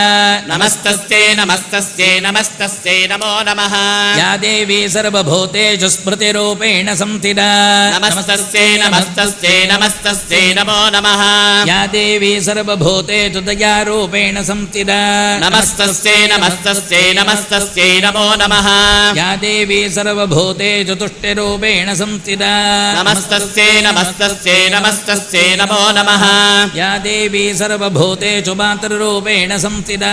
नमस्तस्यै नमस्तस्यै नमस्तस्यै नमो नमः या देवी सर्वभूतेषु स्मृतिरूपेण संस्थिता नमस्तस्यै नमस्तस्यै नमस्तस्यै नमो नमः या देवी सर्वभूतेषु दयारूपेण संस्थिता नमस्तस्यै नमस्तस्यै नमस्तस्यै नमो नमः या देवी सर्वभूतेषु तुष्टिरूपेण संस्थिता नमस्तस्यै नमस्तस्यै नमस्तस्यै नमो नमः या देवी सर्वभूतेषु मातृरूपेण संस्थिता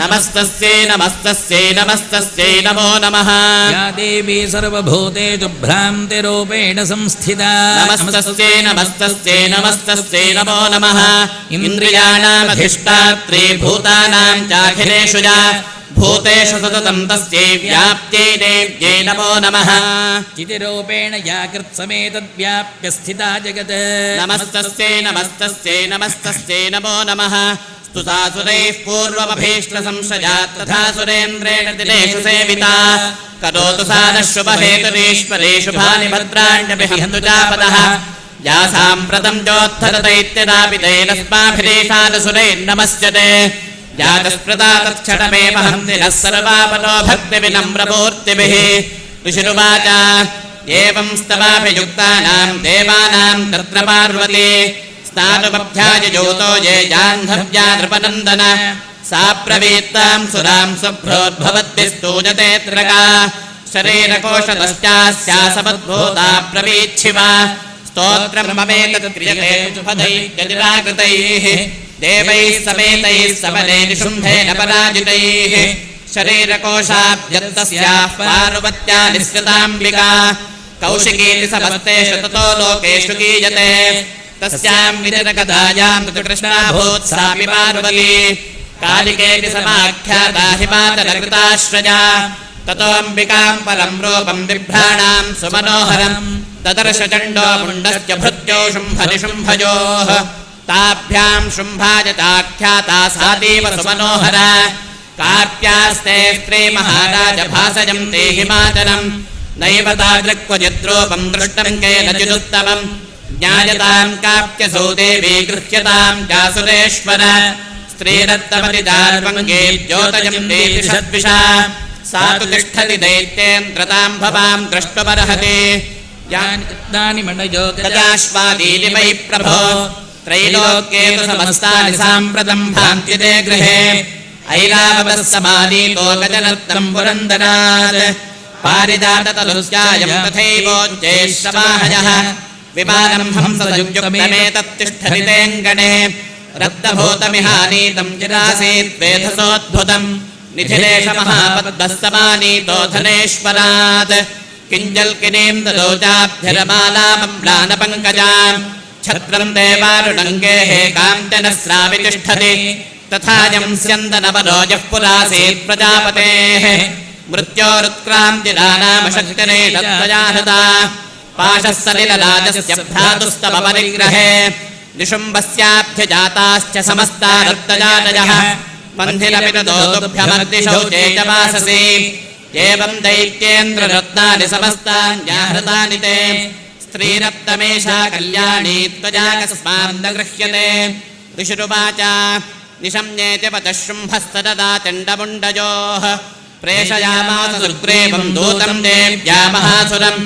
नमस्तस्यै नमस्तस्यै नमस्तस्यै नमो नमः या देवी सर्वभूतेषु भ्रान्तिरूपेण संस्थिता नमस्तस्यै नमस्तस्यै नमस्तस्यै नमो नमः इन्द्रियाणामधिष्ठात्री भूतानां चाखिलेषु या भूतेषु सततं तस्यै व्याप्त्यै देव्यै नमो नमः चितिरूपेण या कृत्समेतद्व्याप्य स्थिता जगत् नमस्तस्यै नमस्तस्यै नमस्तस्यै नमो नमः स्तुतासुरैः पूर्वमभीष्टसंशया तथा सुरेन्द्रेण दिनेषु सेविता करोतु सा नः शुभहेतुरीश्वरे शुभानि भद्राण्यभिहन्तु चापदः या साम्प्रतं चोत्थगतैत्यदापितैरस्माभिरेषादसुरैर्नमस्यते यातस्पृता तत्क्षणमेव हन्ति नः सर्वापनो भक्तिविनम्रमूर्तिभिः ऋषिरुवाच एवं स्तवाभियुक्तानां देवानां तत्र पार्वती स्नानुमभ्याजयोतो ये जाह्नव्या नृपनन्दन सा प्रवीत्तां सुरां शुभ्रोद्भवद्भिस्तूयते त्रका शरीरकोशतश्चास्या समद्भूता प्रवीच्छिवा स्तोत्रं ममेतत् क्रियते शुभदैत्यनिराकृतैः देवैः समेतैः समने निशुम्भेन पराजितैः शरीरकोशाभ्यन्तस्याः पार्वत्या निःसृताम्बिका कौशिकीति समस्तेषु ततो लोकेषु गीयते तस्यां विदितकथायां ऋतुकृष्णाभूत् सापि पार्वती कालिकेति समाख्याता हिमाचलकृताश्रया ततोऽम्बिकां परं रूपं बिभ्राणां सुमनोहरं ददर्श चण्डो मुण्डस्य भृत्यो शुम्भनिशुम्भयोः ताभ्यां शुम्भाय चाख्याता सातीव सुमनोहरा काप्यास्ते स्त्रीमहाराज भासयन्ते हिमाचलं नैव तादृक्वचिद्रूपं दृष्टं केनचिदुत्तमम् ज्ञायतां काप्यसौ देवी गृह्यतां चासुरेश्वर स्त्रीरत्तमतिदार्वङ्गे द्योतयन्ते दिशद्विषा सा तु तिष्ठति दैत्येन्द्रतां भवां द्रष्टुमर्हति यानि कृतानि मणयो गजाश्वादीनि वै प्रभो त्रैलोक्ये तु समस्तानि साम्प्रतं भान्ति ते गृहे ऐरावतः समानीतो गजरत्नं पुरन्दरात् पारिजाततनुस्यायं तथैवोच्चैश्रवाहयः विमानं हंससंयुक्तमेतत्तिष्ठति तेऽङ्गणे रक्तभूतमिहानीतं चिरासीद्वेधसोद्भुतं निधिलेशमहापद्मः समानीतो धनेश्वरात् किञ्जल्किनीन्दलोचाभ्यरमालामम्लानपङ्कजां छत्रं देवारुणङ्गेः काञ्चनस्रावि तिष्ठति तथायं स्यन्दनवरोजः पुरासीत् प्रजापतेः मृत्योरुत्क्रान्तिदानामशक्तिरेषत्वया हृता पाशः सलिलराजस्य भ्रातुस्तमपरिग्रहे निशुम्भस्याभ्यजाताश्च समस्ता रक्तजातयः मन्थिरपितदोभ्यमर्दिशौचे च वाससि एवं दैत्येन्द्ररत्नानि समस्तान्याहृतानि ते स्त्रीरत्तमेषा कल्याणी त्वया कस्मान्न गृह्यते ऋषिरुवाच निशम्येति वचः शुम्भस्तदा चण्डमुण्डयोः प्रेषयामास सुग्रीवं दूतं देव्या महासुरम्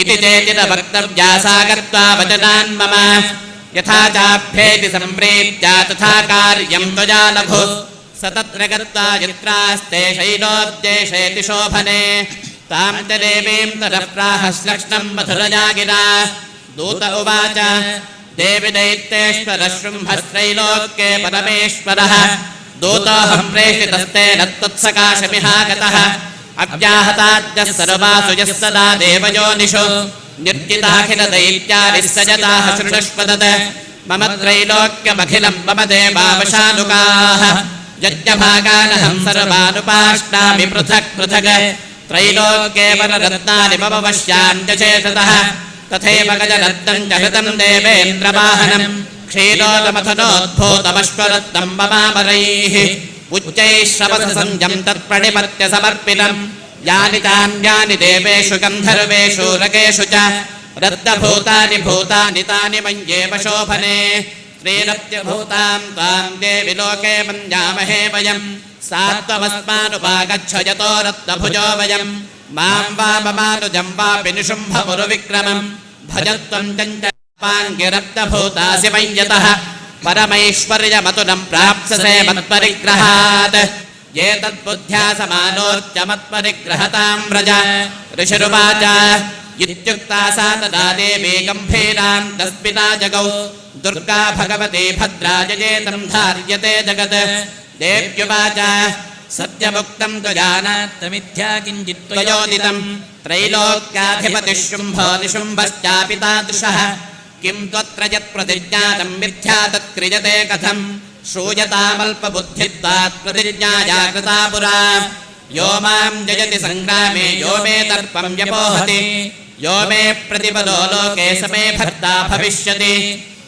इति चेतित वक्तव्या सा गत्वा वचनान् मम यथा चाभ्येति सम्प्रीत्या तथा कार्यं त्वया लघु स तत्र गत्वा यत्रास्ते शैलोद्देशेति शोभने तां च देवीं ततः प्राहश्लक्ष्णं मधुरया गिरा दूत उवाच देवि दैत्येश्वरः शुम्भस्त्रैलोक्ये परमेश्वरः दूतोऽहं प्रेषितस्तेन त्वत्सकाशमिहागतः अव्याहताद्यः सर्वासु यः सदा देवयोनिषु निर्जिताखिलदैत्यादिः सजताः शृणुष्वदत् मम त्रैलोक्यमखिलं मम देवावशानुकाः यज्ञभागानहं सर्वानुपाष्टामि पृथक् पृथक् त्रैलोक्ये वररत्नानि मम वश्यान्यचेततः तथैव गजरत्नं च हृतं देवेन्द्रवाहनं क्षीरोदमथनोद्भूतमश्वरत्नं ममामरैः उच्चैः श्रवससंजं तत्प्रणिपत्य समर्पितं यानि चान्यानि देवेषु गन्धर्वेषु रकेषु च रत्नभूतानि भूतानि तानि मन्येव शोभने श्रीरत्यभूतां त्वां देवि लोके मन्यामहे वयं सा त्वमस्मानुपागच्छ यतो रत्नभुजो वयं मां वा ममानुजं वापि निशुम्भमुरुविक्रमं भजत्वं चञ्चलाङ्गिरत्नभूतासि मय्यतः परमैश्वर्यमतुलं प्राप्स्यसे मत्परिग्रहात् ये तद्बुद्ध्या समानोच्च मत्परिग्रहतां व्रज ऋषिरुवाच इत्युक्ता सा तदा देवी गम्भीरां तस्मिता जगौ दुर्गा भगवती भद्रा जयेतं धार्यते जगत् देव्युवाच सत्यमुक्तं त्वजानात्तमिथ्या किञ्चित् त्वयोदितं त्रैलोक्याधिपतिः शुम्भो निशुम्भश्चापि तादृशः किं त्वत्र यत्प्रतिज्ञातं मिथ्या तत्क्रियते कथं श्रूयतामल्पबुद्धित्वात् प्रतिज्ञाया कृता पुरा यो मां जयति संग्रामे यो मे दर्पं व्यपोहति यो मे प्रतिपदो लोके स मे भर्ता भविष्यति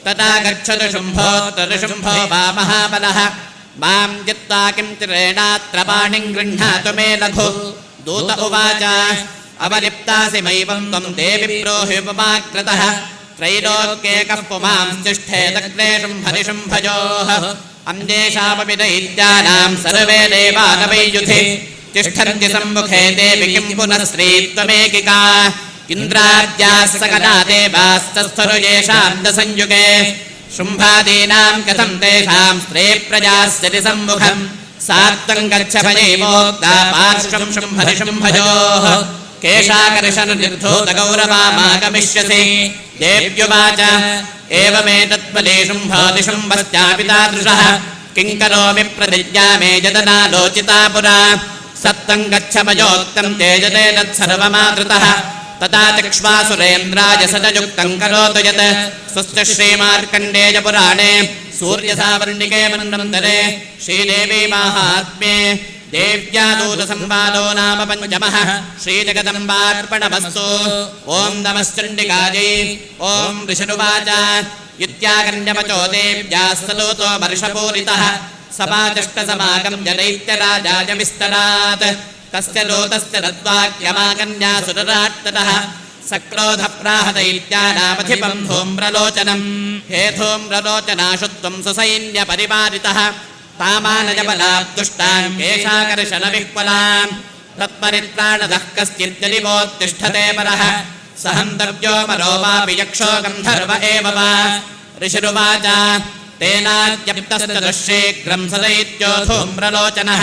तथा गच्छतु शुम्भो वा महाबलः मां जित्वा किं चिरेणात्र पाणिं गृह्णातु मे लघु दूत उवाच अवलिप्तासि मयिवं त्वं देवि प्रोह्युपमाकृतः त्रैलोक्ये कः पुमांश्चिष्ठेदग्रे शुम्भनिशुम्भयोः अन्येषामपि दैत्यानां सर्वे देवानवैयुधि तिष्ठन्ति सम्मुखे देवि किं पुनः श्रीत्वमेकिका इन्द्राद्याः सकला देवास्तस्थुरु येषां दसंयुगे शुम्भादीनां कथं तेषां स्त्रे प्रजास्यति सम्मुखम् सात्वं गच्छ भयैवोक्ता पार्श्वं शुम्भनिशुम्भयोः केशाकर्षणनिर्धूतगौरवामागमिष्यसि देव्युवाच एवमेतत्पदे शुम्भादिशुम्भश्चापि तादृशः किं करोमि प्रतिज्ञा मे जदनालोचिता पुरा सत्तं गच्छ मयोक्तं तेजते तत्सर्वमादृतः तथा चक्ष्वासुरेन्द्राय सदयुक्तं करोतु यत् स्वस्य श्रीमार्कण्डेय पुराणे सूर्यसावर्णिके मन्वन्तरे श्रीदेवी माहात्म्ये देव्या दूतसंवादो नाम पञ्चमः श्रीजगदम्बार्पणमस्तु ॐ नमश्चण्डिकायै ॐ ऋषिरुवाच इत्याकर्ण्यवचो देव्याः सलोतो वर्षपूरितः सपाचष्टसमागम्य दैत्यराजाय विस्तरात् तस्य लोतस्य तद्वाक्यमाकन्यासुरराट्ततः सक्रोधप्राह दैत्यानामधिपं धूम्रलोचनम् हे धूम्रलोचनाशु त्वं सुसैन्यपरिवारितः तामानजबलात् दुष्टान् केशाकर्षणविह्वलान् तत्परित्राणदः कश्चिद्यदिवोत्तिष्ठते परः सहन्तव्यो मरो वापि यक्षो गन्धर्व एव वा ऋषिरुवाच तेनाद्यप्तस्तदुःशीघ्रं स दैत्यो धूम्रलोचनः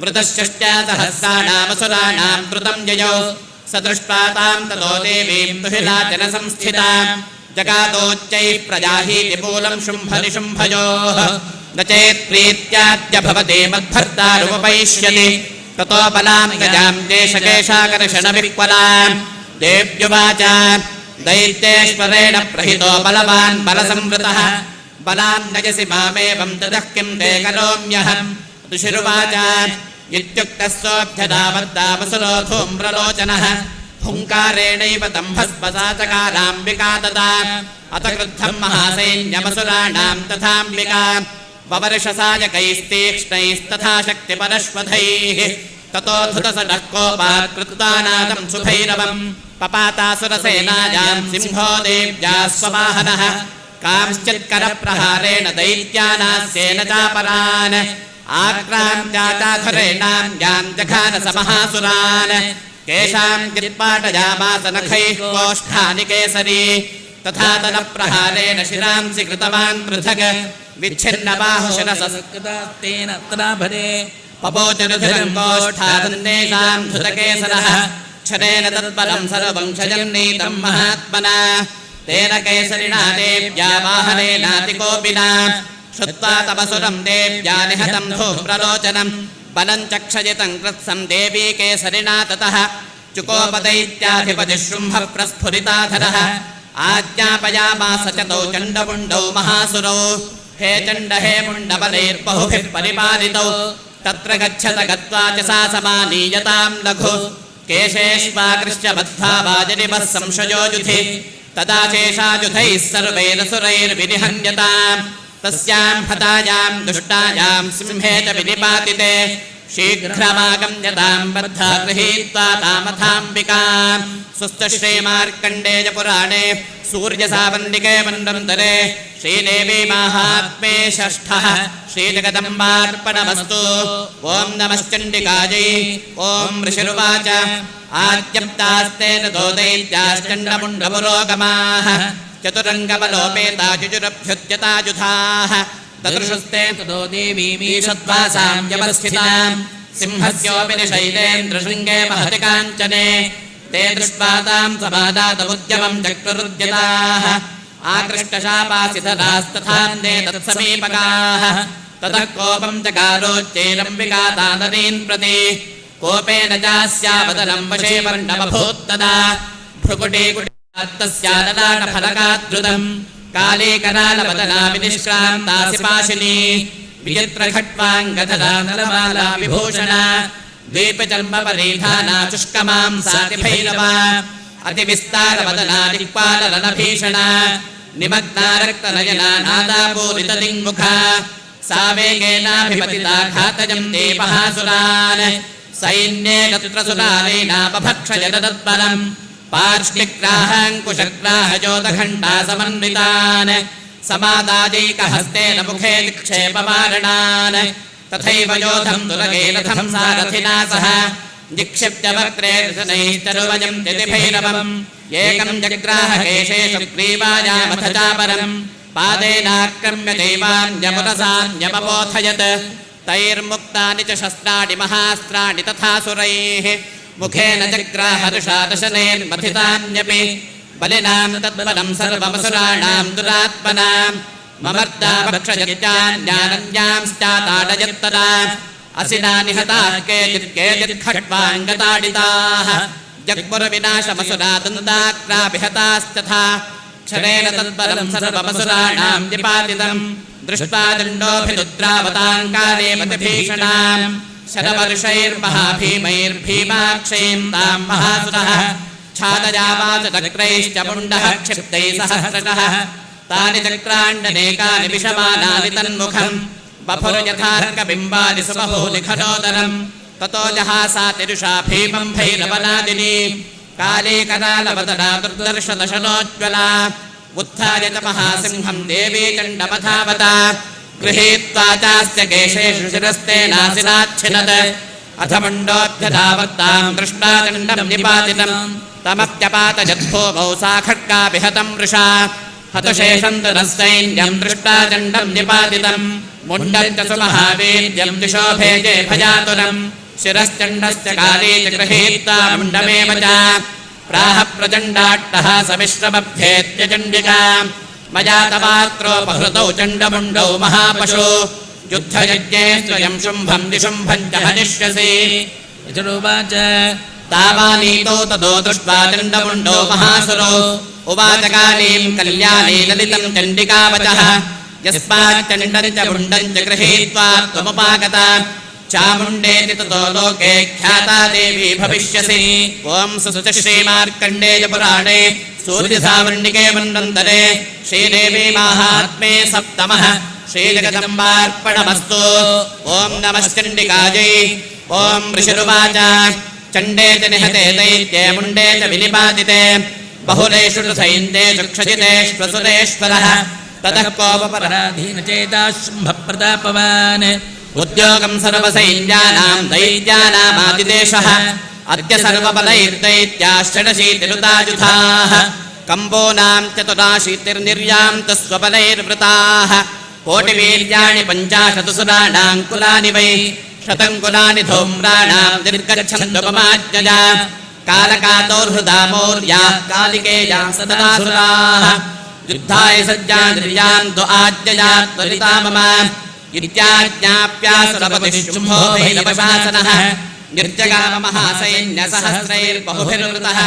वृतश्चष्ट्या सहस्राणामसुराणां कृतं ययौ स दृष्ट्वा तां ततो देवीं दुहिलाचनसंस्थितां जगातोच्चैः प्रजाहीति मूलं शुम्भनिशुम्भयोः न चेत्प्रीत्याद्य भवते मद्भर्तारुपैष्यति ततो बलां गजां केशकेशाकर्षणविह्वलां देव्युवाच दैत्येश्वरेण प्रहितो बलवान् बलसंवृतः बलान् नयसि मामेवं ततः किं ते करोम्यहम् ऋषिरुवाच इत्युक्तस्सोऽभ्यदावद्दावसुरो धूम्रलोचनः हुङ्कारेणैव तं भस्मसा चकाराम्बिका तदा अत क्रुद्धं महासैन्यमसुराणां तथाम्बिका ववर्षसायकैस्तीक्ष्णैस्तथा शक्तिपरश्वधैः ततो धृतसडः कोपात् कृत्वा नादं सुभैरवम् पपातासुरसेनायां सिंहो देव्याः स्ववाहनः कांश्चित्करप्रहारेण दैत्यानास्येन चापरान् आक्रान्त्याचाधरेणां जघान समहासुरान् केषां चित्पाटयामास नखैः कोष्ठानि केसरी तथा तदप्रहारेण शिरांसि कृतवान् पृथक् विच्छिन्नबाहुशिरसस्कृतास्तेन तदाभरे पपोचरुधिरं कोष्ठादन्नेषां धृतकेसरः क्षरेण तत्परं सर्वं क्षजन्नीतं महात्मना तेन केसरिणा देव्या वाहनेनातिकोपिना श्रुत्वा तपसुरं देव्या निहतं धूम्रलोचनं बलं चक्षजितं कृत्सं देवी केसरिणा ततः चुकोपदैत्याधिपतिः शुम्भप्रस्फुरिताधरः आज्ञापयामास च तौ चण्डमुण्डौ महासुरौ हे चण्ड हे मुण्डबलैर्बहुभिः परिपालितौ तत्र गच्छत गत्वा च सा समानीयतां लघु केशेष्वाकृष्य बद्ध्वा वाजनिवः संशयो युधि तदा शेषायुधैः सर्वैरसुरैर्विनिहन्यताम् तस्यां हतायां दुष्टायां सिंहे च विनिपातिते शीघ्रमागम्यतां बद्धा गृहीत्वा तामथाम्बिकां सुस्थ श्रीमार्कण्डेय पुराणे सूर्यसावर्णिके मन्वन्तरे श्रीदेवी माहात्म्ये षष्ठः श्रीजगदम्बार्पणमस्तु ॐ नमश्चण्डिकायै ॐ ऋषिरुवाच आद्यप्तास्तेन दो दैत्याश्चण्डमुण्डपुरोगमाः चतुरङ्गबलोपेता जुजुरभ्युद्यतायुधाः ददृशुस्ते ततो देवीमीषद्वासां व्यवस्थितां सिंहस्योऽपि निशैलेन्द्रशृङ्गे महति काञ्चने ते दृष्ट्वा तां समादातमुद्यमं चक्रुरुद्यताः आकृष्टशापासितरास्तथान्ते तत्समीपकाः ततः कोपं चकारोच्चैरम्बिका ताननीन् प्रति कोपेन चास्यावदनं वशे वर्णमभूत्तदा भ्रुकुटीकुटितस्याललाटफलकाद्रुतम् काली करालवदना विनिष्क्रान्तासि पाशिनी विचित्रखट्वाङ्गधरानलमाला विभूषणा द्वीपचर्मपरिधाना शुष्कमांसातिभैरवा अतिविस्तारवदना दिक्पालरणभीषणा निमग्ना रक्तनयना नादापूरितदिङ्मुखा सा वेगेनाभिपतिता घातयन्ते महासुरान् सैन्येन तत्रसुरारेणापभक्षयत तत्परम् पार्ष्णिग्राहाङ्कुशग्राहजोतघण्टा समन्वितान् समादाजैकहस्तेन मुखे निक्षेपमारणान् तथैव योधम् दुरगेलथं सारथिना सह निक्षिप्य वक्त्रे रशनैश्चरुवयम् यतिभैरवम् एकम् जग्राहकेशेषु ग्रीवायामथ चापरम् पादेनाक्रम्य दैवान्यमुरसान्यमबोधयत् तैर्मुक्तानि च शस्त्राणि महास्त्राणि तथासुरैः मुखेन जग्राहरुषा दशनैर्मथितान्यपि बलिनाम् तद्बलम् सर्वमसुराणाम् दुरात्मनाम् ममर्दा भक्षयत्यान्यानन्यांश्चाताडयत्तदा असिना निहताः केचित् खट्वाङ्गताडिताः जग्मुरविनाशमसुरा दन्दाक्राभिहतास्तथा क्षणेन तद्बलम् सर्वमसुराणाम् निपातितम् दृष्ट्वा दण्डोऽभिरुद्रावताङ्कारे मतिभीषणाम् शरवर्षैर्महाभीमैर्भीमाक्षैम् ताम् महासुरः छादयावाचक्रैश्च मुण्डः क्षिप्तैः सहस्रशः तानि चक्राण्डनेकानि विषमानानि तन्मुखम् बभुर्यथार्कबिम्बानि सुबहूनि खनोदरम् ततो जहासातिरुषा भीमम् भैरवनादिनी काले करालवदना दुर्दर्शदशनोज्ज्वला उत्थाय च महासिंहम् देवी चण्डमधावता गृहीत्वा चास्य केशेषु शिरस्तेनासिनाच्छिनत् अथ मुण्डोऽभ्यधावत्ताम् दृष्ट्वा चण्डम् निपातितम् तमप्यपातयद्भूमौ सा खड्गाभिहतम् वृषा हतशेषम् तु नः सैन्यम् दृष्ट्वा चण्डम् निपातितम् मुण्डम् च सुमहावीर्यम् दिशोभेजे भजातुरम् शिरश्चण्डस्य काले च गृहीत्वा मुण्डमेव च प्राह प्रचण्डाट्टः समिश्रमभ्येत्य चण्डिका मया तवात्रोपहृतौ चण्डमुण्डौ महापशो युद्धयज्ञे स्वयम् शुम्भम् निशुम्भम् च हनिष्यसि यजुरुवाच तावानीतो ततो दृष्ट्वा चण्डमुण्डो महासुरो उवाच कालीम् कल्याणी ललितम् चण्डिकावचः यस्माच्चण्डम् च मुण्डम् च गृहीत्वा त्वमुपागता चामुण्डेति ततो लोके ख्याता देवी भविष्यसि ॐ सुश्च श्रीमार्कण्डेय पुराणे सूर्यसावर्णिके मन्वन्तरे श्रीदेवी माहात्म्ये सप्तमः श्रीजगदम्बार्पणमस्तु ॐ नमश्चण्डिकायै ॐ ऋषिरुवाच चण्डे च निहते दैत्ये मुण्डे च विनिपातिते बहुलेषु सैन्येषु क्षजितेष्वसुरेश्वरः ततः कोपपराधीनचेताः शुम्भप्रतापवान् उद्योगम् सर्वसैन्यानाम् दैत्यानामादिदेशः अद्य सर्वबलैर्दैत्याः षडशीतिरुतायुधाः कम्बोनाम् चतुराशीतिर्निर्यान्तः स्वबलैर्वृताः कोटिवीर्याणि पञ्चाशतसुराणाम् कुलानि वै शतम् कुलानि धूम्राणाम् निर्गच्छन्तुपमाज्ञया कालकातोर्हृदा मौर्याः कालिकेयाः सदासुराः युद्धाय सज्जा निर्यान् तु आज्ञया त्वरिता मम इत्याज्ञाप्यासुरपतिः शुम्भो भैरवशासनः निर्जगाम महासैन्यसहस्रैर्बहुभिर्वृतः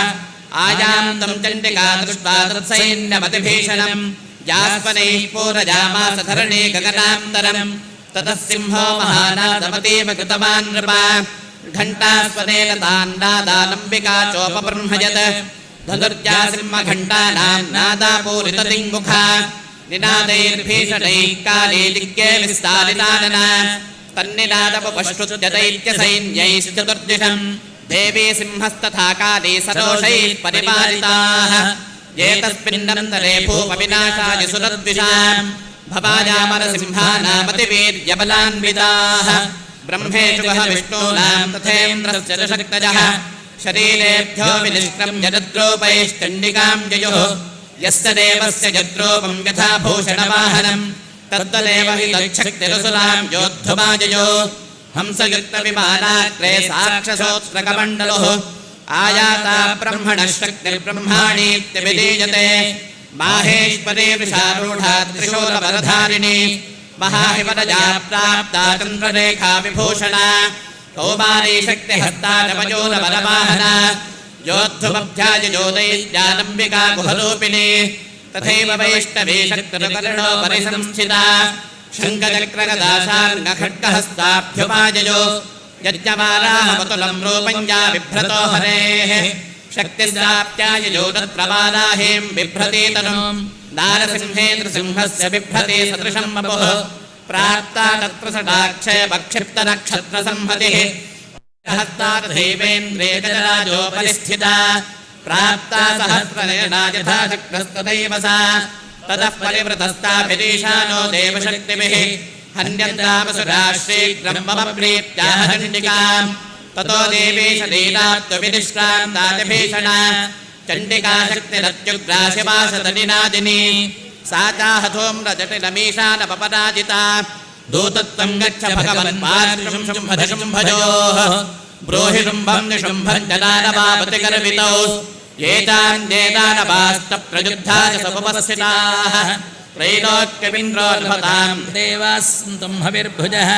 आयान्तम् चण्डिका दृष्ट्वा तत्सैन्यमतिभीषणम् यास्पनैः पूरयामास धरणे गगनान्तरम् ततः सिंहो महानादमतीव कृतवान् नृपा घण्टास्वनेन तान् नादालम्बिका चोपबृंहयत् धनुर्या सिंहघण्टानाम् नादापूरितदिङ्मुखा निनादैर्भीषणैः काले दिग्गे विस्तारितानना तन्निनादमुपश्रुत्य दैत्यसैन्यैश्चतुर्दिशम् देवी सिंहस्तथा काले सरोषैः परिपालिताः एतस्मिन्नन्तरे भूमविनाशाय सुरद्विषाम् भवायामरसिंहानामतिवीर्यबलान्विताः ब्रह्मेषु गह विष्णूनाम् तथेन्द्रस्य शक्तयः शरीरेभ्यो विनिष्क्रम्य जद्रूपैश्चण्डिकाम् जयुः यस्य देवस्य जद्रूपम् यथा भूषणवाहनम् तद्वदेव हि तच्छक्तिरसुराम् योद्धुमाजयो हंसयुक्तविमानाग्रे साक्षसोत्स्रकमण्डलुः आयाता ब्रह्मणः शक्तिर्ब्रह्माणीत्यभिधीयते माहेश्वरी वृषारूढा त्रिशूलवरधारिणी महाहिवरजा प्राप्ता चन्द्ररेखा विभूषणा कौमारी शक्तिहस्ता च मयूरवरवाहना योद्धुमभ्याजयोदैत्यानम्बिका गुहरूपिणी तथैव वैष्णवी शक्तिर्कर्णोपरिसंस्थिता शङ्खचक्रगदाशार्ङ्गखड्गहस्ताभ्युपाययो यज्ञमालाहमतुलं रूपं या बिभ्रतो हरेः शक्तिस्ताप्त्याययो तत्प्रवादाहें बिभ्रति तनुं नारसिंहे नृसिंहस्य बिभ्रति सदृशं वपुः प्राप्ता तत्प्रसटाक्षय पक्षिप्तनक्षत्रसंहतिः हस्तादेवेन्द्रे गजराजोपरिस्थिता प्राप्ता सहस्रनयना यथा चक्रस्तदैव सा ततः परिवृतस्ताभिरीशानो देवशक्तिभिः हन्यन्तामसुरा शीघ्रं मम प्रीत्याह चण्डिकाम् ततो देवेश लीलात्वविनिष्क्रान्तातिभीषणा चण्डिका शक्तिरत्युग्रा शिवाशतनिनादिनी सा चाहधूम्रजटिलमीशानपपराजिता दूतत्वं गच्छ भगवन्पार्श्वं शुम्भयोः ब्रूहि शुम्भं निशुम्भं जनानवापतिगर्वितौ एतान्येतानवास्तप्रयुद्धा च समुपस्थिताः त्रैलोक्यमिन्द्रोऽल्भतां देवास्तं हविर्भुजः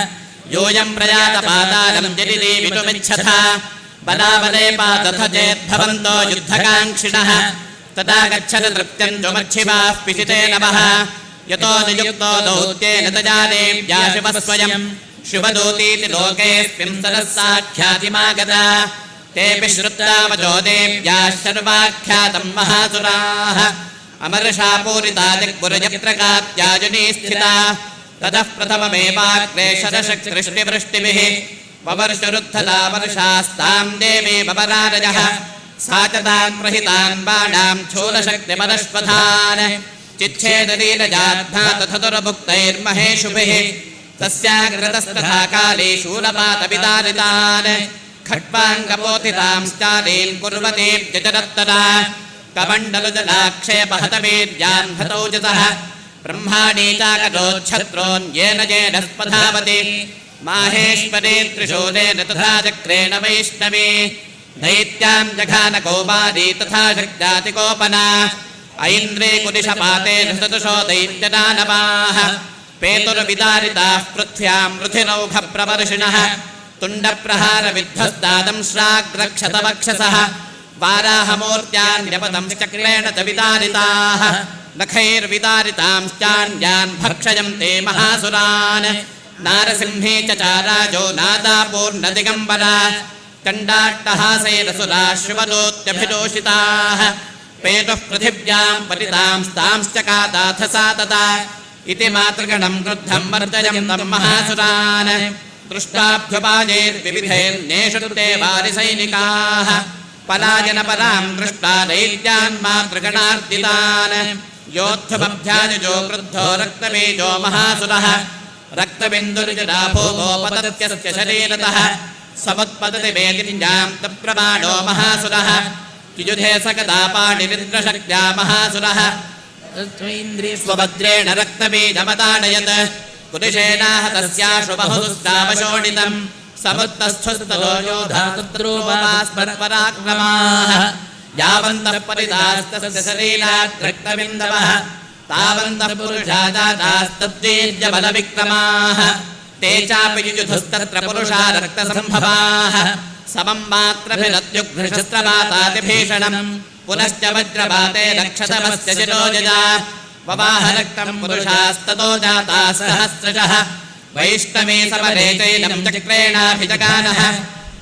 योऽयं प्रयातपातालं जलिदेवितुमिच्छथ बलाबले पातथ चेद्भवन्तो युद्धकाङ्क्षिणः तदा गच्छत तृप्त्यं त्वमर्च्छिवाः पिशिते नवः यतो नियुक्तो दौत्येन तजादेव्या शिवः स्वयं शुभदूतीति लोकेऽस्मिन् सरः साख्यातिमागता तेऽपि श्रुत्वा वचो देव्याः सर्वाख्यातं महासुराः अमर्षापूरिता दिक्पुरजत्रकात्याजनी स्थिता ततः प्रथममेवाग्रे शरशक्तिवृष्टिभिः ववर्षरुद्धता वर्षास्तां देवी बबरारजः सा च तान् प्रहितान् बाणां स्थूलशक्तिमनश्वथान् चिच्छेदलीलजाध्वा तथतुरभुक्तैर्महेषुभिः तस्याग्रतस्तथा काले शूलपातविदारितान् खट्वाङ्गपोथितांश्चालीन् कुर्वतीर्यजरत्तदा कमण्डलजलाक्षयपहतवीर्यान् हतौजसः ब्रह्माणी चाकरोच्छत्रोन्येन येन स्पधावति माहेश्वरी त्रिशूलेन तथा चक्रेण वैष्णवी दैत्यां जघानकौमारी तथा शक्त्यातिकोपना ऐन्द्रे कुदिशपातेन सदृशो दैत्यदानवाः पेतुर्विदारिताः पृथ्व्यां रुधिरौघप्रवर्षिणः तुण्डप्रहारविध्वस्तादंश्राग्रक्षतवक्षसः वाराहमूर्त्यान्यपदंश्चक्रेण च विदारिताः नखैर्विदारितांश्चान्यान् भक्षयन्ते महासुरान् नारसिंहे च चाराजो नादापूर्णदिगम्बरा चण्डाट्टहासैरसुरा शुभदूत्यभिदोषिताः पेतुः पृथिव्यां पतितांस्तांश्चकादाथ सा तदा इति मातृगणं क्रुद्धं मर्दयन्तं महासुरान् दृष्टाभ्युपायैर्विविधैर्नेषुते वारिसैनिकाः पलायनपरां दृष्ट्वा दैत्यान् मातृगणार्दितान् योद्धुमभ्याजो क्रुद्धो रक्तबीजो महासुरः रक्तबिन्दुर्जडाभूगोपतत्यस्य शरीरतः समुत्पतति वेदिन्यां तप्रमाणो महासुरः युयुधे सकदापाणिरिन्द्रशक्त्या महासुरः स्वभद्रेण रक्तबीजमताडयत् कुदिशेनाहतस्याशु बहुदुष्टावशोणितम् समुत्तस्थस्ततो योधातुद्रूपास्पराक्रमाः यावन्तः परिदास्तस्य शरीरात् रक्तबिन्दवः तावन्तः पुरुषा जातास्तद्वीर्यबलविक्रमाः ते चापि युयुधस्तत्र पुरुषा रक्तसम्भवाः समं मात्रभिरत्युघ्नशस्त्रपातातिभीषणम् पुनश्च वज्रपाते रक्षतमस्य शिरोजजा ववाह रक्तं पुरुषास्ततो जाता सहस्रशः वैष्णवे समरे चैनं चक्रेणाभिजगानः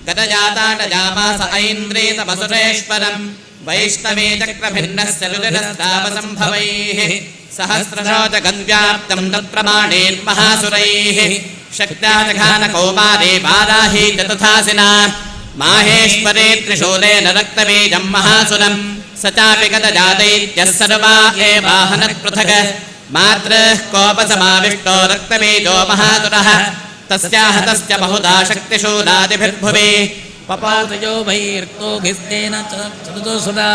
गतजाताडजामास ऐन्द्रेतमसुरेश्वरम् वैष्णवे चक्रभिन्नस्य रुदिरस्तावसम्भवैः सहस्रशो च गन्व्याप्तं तत्प्रमाणेर्महासुरैः शक्त्या जघानकौमारे वाराही च तथासिना माहेश्वरे त्रिशूलेन रक्तबीजं महासुरम् स चापि गतजातैत्यः सर्वा एवाहनत्पृथक् मातृः कोपसमाविष्टो रक्तबीजो महासुरः तस्याहतस्य बहुधा शक्तिशूलादिभिर्भुवि पपातयो वैर्कोभिस्तेन चतुर्सुरा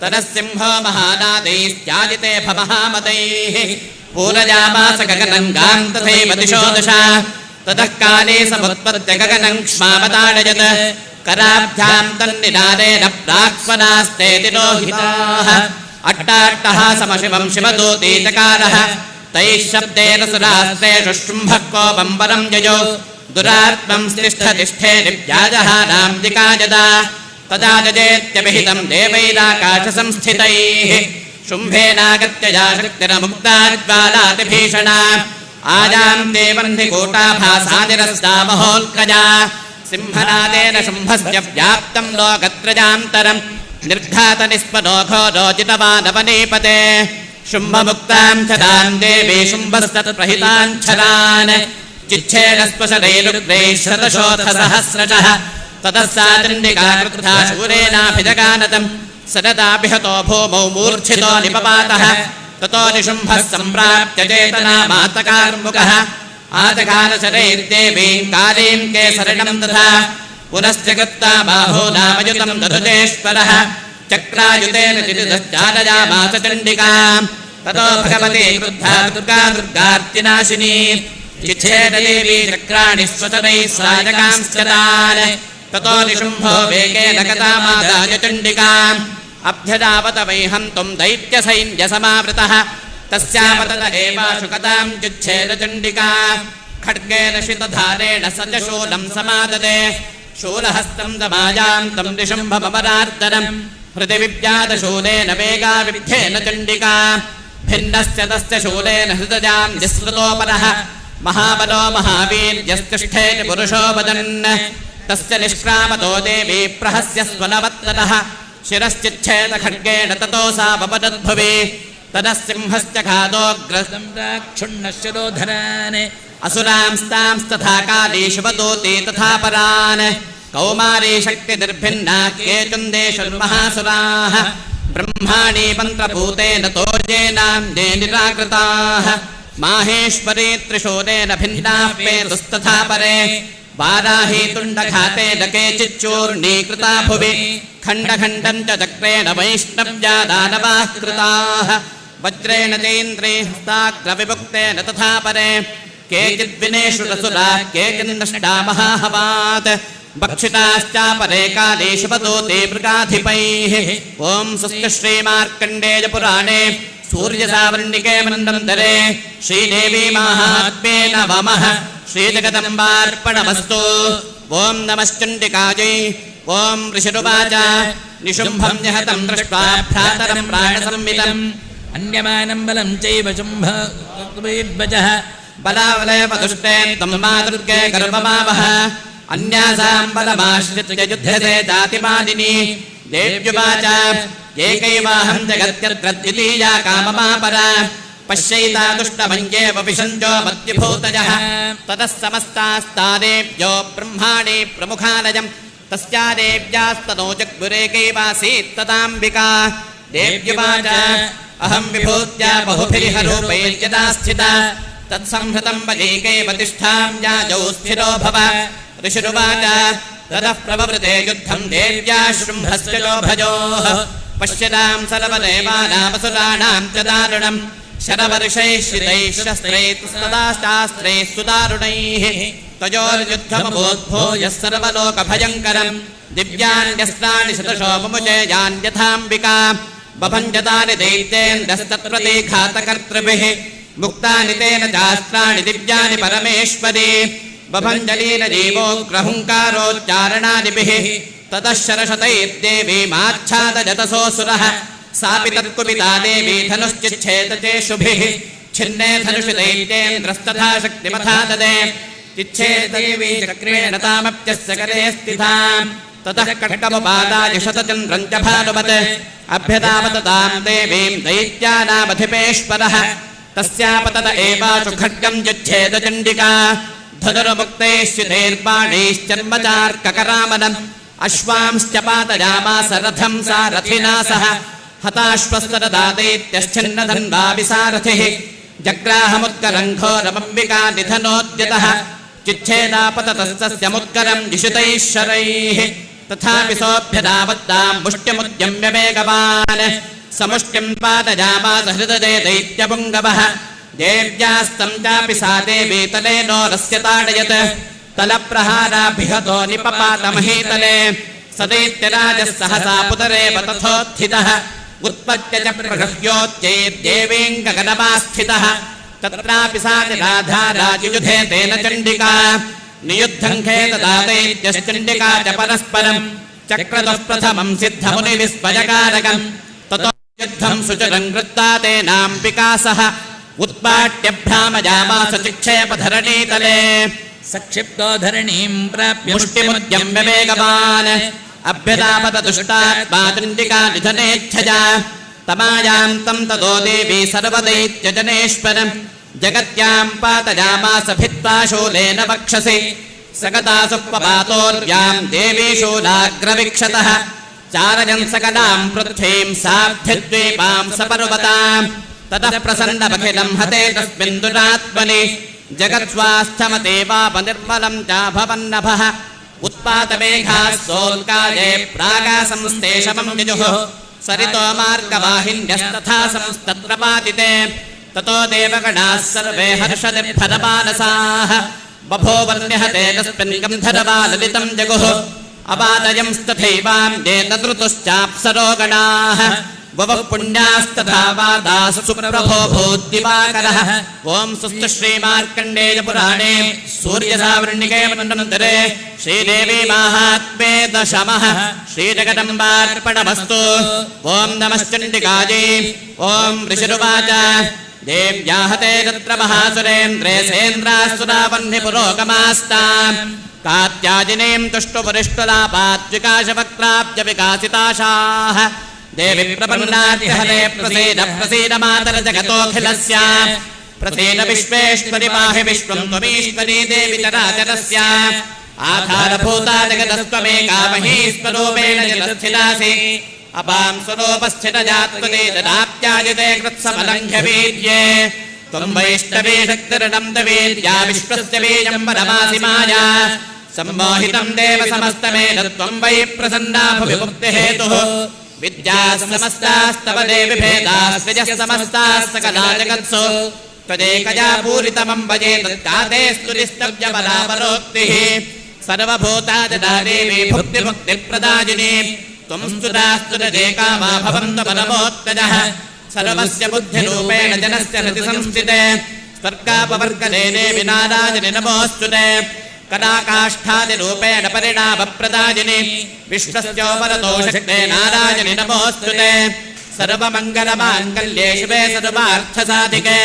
ततः सिंहो महानादैस्त्याजिते भमहामतैः पूरयामास गगनं गां तथैव दिशो दशा ततः काले समुत्पत्य गगनं क्ष्मावताडयत् कराभ्यां तन्निनादेन प्राक्स्वनास्ते तिरोहिताः अट्टाट्टहासमशिवं शिवदूतीचकारः तैः शब्देन सुरास्त्रेषु शुम्भः कोपं परं ययो दुरात्मं तिष्ठतिष्ठेरिव्याजहानां दिकाजदा तदा जजेत्यभिहितं देवैराकाशसंस्थितैः शुम्भेनागत्य या शक्तिरमुक्ता ज्वालातिभीषणा आयां देवन्धिकूटाभासानिरस्ता महोल्कजा सिंहनादेन शुम्भस्य व्याप्तं लोकत्रयान्तरं निर्घातनिस्पनो घोरोजितवानवनीपते शुम्भमुक्तां छदां देवी शुम्भस्तत्प्रहितान् छदान् चिच्छेदस्पशदैरुग्रैः शतशोथसहस्रशः ततः सा चण्डिका क्रुद्धा शूरेणाभिजगानतं सदताभिहतो भूमौ मूर्च्छितो निपपातः ततो निशुम्भः सम्प्राप्य चेतनामातकार्मुकः आजघानशरैर्देवीं कालीं केसरणं दधा पुनश्च कृत्वा बाहूनामयुतं दधुतेश्वरः चक्रायुतेन चिदिदश्चालयामास चण्डिकाम् ततो भगवती क्रुद्धा दुर्गा दुर्गार्तिनाशिनी चिच्छेददेवी चक्राणि स्वतरैः सायकांश्चतान् ततो निशुम्भो वेगेन गतामादाय चण्डिकाम् अभ्यजावत वै हन्तुं दैत्यसैन्यसमावृतः तस्यापतत एवाशु कतां चिच्छेदचण्डिका खड्गेन शितधारेण स च शूलं समाददे शूलहस्तं दमायां तं निशुम्भमपरार्दनम् हृदि विव्यातशूलेन वेगाविद्धेन चण्डिका भिन्नस्य तस्य शूलेन हृदयां निःसृतोपरः महाबलो महावीर्यस्तिष्ठेति पुरुषो वदन् तस्य निष्क्रामतो देवी प्रहस्य स्वनवत्ततः शिरश्चिच्छेद खड्गेन ततो सा वपदद्भुवि ततः सिंहस्य घातोऽग्रस्तं क्षुण्णशिरोधरान् असुरांस्तांस्तथा काली शिवदूती तथा परान् कौमारी शक्तिनिर्भिन्ना केचुन्देशुर्महासुराः ब्रह्माणि मन्त्रभूतेन तोर्जेनान्ये निराकृताः माहेश्वरी त्रिशूलेन भिन्नाः पेतुस्तथा परे वाराही तुण्डघातेन केचिच्चूर्णीकृता भुवि खण्डखण्डं च चक्रेण वैष्णव्या दानवाः कृताः वज्रेण चैन्द्रिहस्ताग्रविभुक्तेन तथा परे केचिद्विनेषुरसुराः केचिन्नष्टा महाहवात् भक्षिताश्चापरे काले शिवदूते मृगाधिपैः ॐ स्वस्ति श्रीमार्कण्डेयपुराणे सूर्यसावर्णिके मन्दरे श्रीदेवी माहात्म्ये नमः श्रीजगदम्बार्पणमस्तु ॐ नमश्चण्डिकायै ॐ ऋषिरुवाच निशुम्भं निहतं दृष्ट्वा भ्रातरं प्राणसंवितम् अन्यमानं बलं चैव शुम्भः बलावलयपदुष्टे तं मा दुर्गे गर्वमावह अन्यासां बलमाश्रित्य युध्यते जातिमालिनी देव्युवाच एकैवाहं जगत्यत्र द्वितीया काममापरा पश्यैता दुष्टमन्येव विशञ्जो मद्युभूतयः ततः समस्तास्तादेव्यो ब्रह्माणि प्रमुखालयं तस्या देव्यास्तनो जग्मुरेकैवासीत् तदाम्बिका देव्युवाच अहं विभूत्या बहुभिर्हरूपैर्यदा स्थिता तत्संहृतं वैकैव तिष्ठां याजौ स्थिरो भव ऋषिरुवाच ततः प्रववृते युद्धं देव्या शुम्भस्य लोभयोः पश्यतां सर्वदेवानामसुराणां च दारुणम् शरवर्षैः श्रितैः शस्त्रैः तदा शास्त्रैः सुदारुणैः तयोर्युद्धमभूद्भूयः सर्वलोकभयङ्करम् दिव्यान्यस्त्राणि शतशो मुमुचे यान्यथाम्बिका बभञ्जतानि दैत्येन्द्रस्तत्प्रति घातकर्तृभिः मुक्तानि तेन चास्त्राणि दिव्यानि परमेश्वरी बभञ्जलीन जीवोग्रहुङ्कारोच्चारणादिभिः ततः शरशतैर्देवीमाच्छादजतसोऽसुरः सापि तत्कुपिता देवी धनुश्चिच्छेदचेषुभिः छिन्ने धनुषि दैत्येन्द्रस्तथा शक्तिमथा ददे चिच्छेदेवी चक्रेण तामप्यस्य करे स्थिताम् ततः कट्टमुपादाय शतचन्द्रं च भानुमत् अभ्यतावत तां देवीं दैत्यानामधिपेश्वरः तस्यापतत एवाशु खड्गं चिच्छेदचण्डिका धनुर्मुक्तैश्चितैर्बाणैश्चर्मचार्ककरामनम् अश्वांश्च पातयामास रथं सारथिना सह हताश्वस्तदा दैत्यश्चिन्नधन्वा विसारथिः जग्राहमुत्करं घोरमम्बिका निधनोद्यतः चिच्छेदापततस्तस्य मुत्करं निशितैः शरैः तथापि सोऽभ्यदावत्तां मुष्ट्यमुद्यम्य वेगवान् समुष्टिं पातयामास हृदये दैत्यपुङ्गवः देव्यास्तं चापि सा देवी तलेनोरस्य ताडयत् तलप्रहाराभिहतो निपपातमहीतले स दैत्यराजः सहसा पुतरेव तथोत्थितः उत्पद्य च प्रगृह्योच्चैर्देवीं गगनमास्थितः तत्रापि सा राधा राजुयुधे तेन चण्डिका नियुद्धं खेददा दैत्यश्चण्डिका च परस्परं चक्रतुः प्रथमं सिद्धमुनिविस्मयकारकम् ततो युद्धं सुचरं कृत्वा तेनाम्बिकासः उत्पाट्य भ्रामयामास चिक्षेपधरणीतले सक्षिप्तो धरणीं प्राप्य मुष्टिमुद्यम्य वेगवान् अभ्यदापतदुष्टात्मा चण्डिका निधनेच्छया तमायां तं ततो देवी सर्वदैत्यजनेश्वरं जगत्यां पातयामास भित्त्वा शूलेन वक्षसि सकतासुपपातोर्व्यां देवी शूलाग्रवीक्षतः चारयन् सकलां पृथ्वीं साभ्यद्वीपां सपर्वतां ततः प्रसन्नमखिलं हते तस्मिन् दुरात्मनि जगत्स्वास्थमते वापनिर्मलं चाभवन्नभः उत्पातमेघाः सोल्काये प्रागासंस्तेषमं विजुः सरितो मार्गवाहिन्यस्तथा संस्तत्र पातिते ततो देवगणाः सर्वे हर्षनिर्भरमानसाः बभूवन्यहते तस्मिन् गन्धर्वाललितं जगुः अवादयंस्तथैवां येन ऋतुश्चाप्सरो गणाः ववः पुण्यास्तथा वादाः सुप्रभो भूद्दिवाकरः ॐ सुस्तु श्रीमार्कण्डेयपुराणे सूर्यसावर्णिके मन्वन्तरे श्रीदेवी माहात्म्ये दशमः श्रीजगदम्बार्पणमस्तु ॐ नमश्चण्डिकायै ॐ ऋषिरुवाच देव्याहते तत्र महासुरेन्द्रे सेन्द्रासुरावह्निपुरोगमास्ताम् कात्याजिनीं तुष्टुपरिष्टुलापाद्विकाशवक्त्राब्ज विकासिताशाः देवी प्रपन्नाद्यहरे प्रसीद प्रसीद मातर जगतोऽखिलस्य प्रसीद विश्वेश्वरि पाहि विश्वं त्वमीश्वरी देवी चराचरस्य आधारभूता जगदस्त्वमेका महीस्वरूपेण जलस्थितासि अपां स्वरूपस्थितया त्वदेतदाप्याजिते कृत्समलङ्घ्यवीर्ये त्वं वैष्णवी शक्तिर्णं दवीर्या विश्वस्य बीजं परमासि माया सम्मोहितं देव समस्तमेन त्वं वै प्रसन्ना भुवि मुक्तिहेतुः विद्याः समस्तास्तव देवि भेदाः सृजः समस्ताः सकला जगत्सु त्वदेकया पूरितमं भजे तत्काते स्तुतिस्तव्यबलापरोक्तिः सर्वभूताजदा देवी भुक्तिमुक्तिप्रदायिनी त्वं स्तुतास्तुतदेका मा भवन्तु परमोत्तजः सर्वस्य बुद्धिरूपेण जनस्य हृदि संस्थिते स्वर्गापवर्गदे देवि नारायणि नमोऽस्तुते कदाकाष्ठादिरूपेण परिणामप्रदायिनि विश्वस्योपरतो शक्ते नारायणि नमोऽस्तुते सर्वमङ्गलमाङ्गल्ये शिवे सर्वार्थसाधिके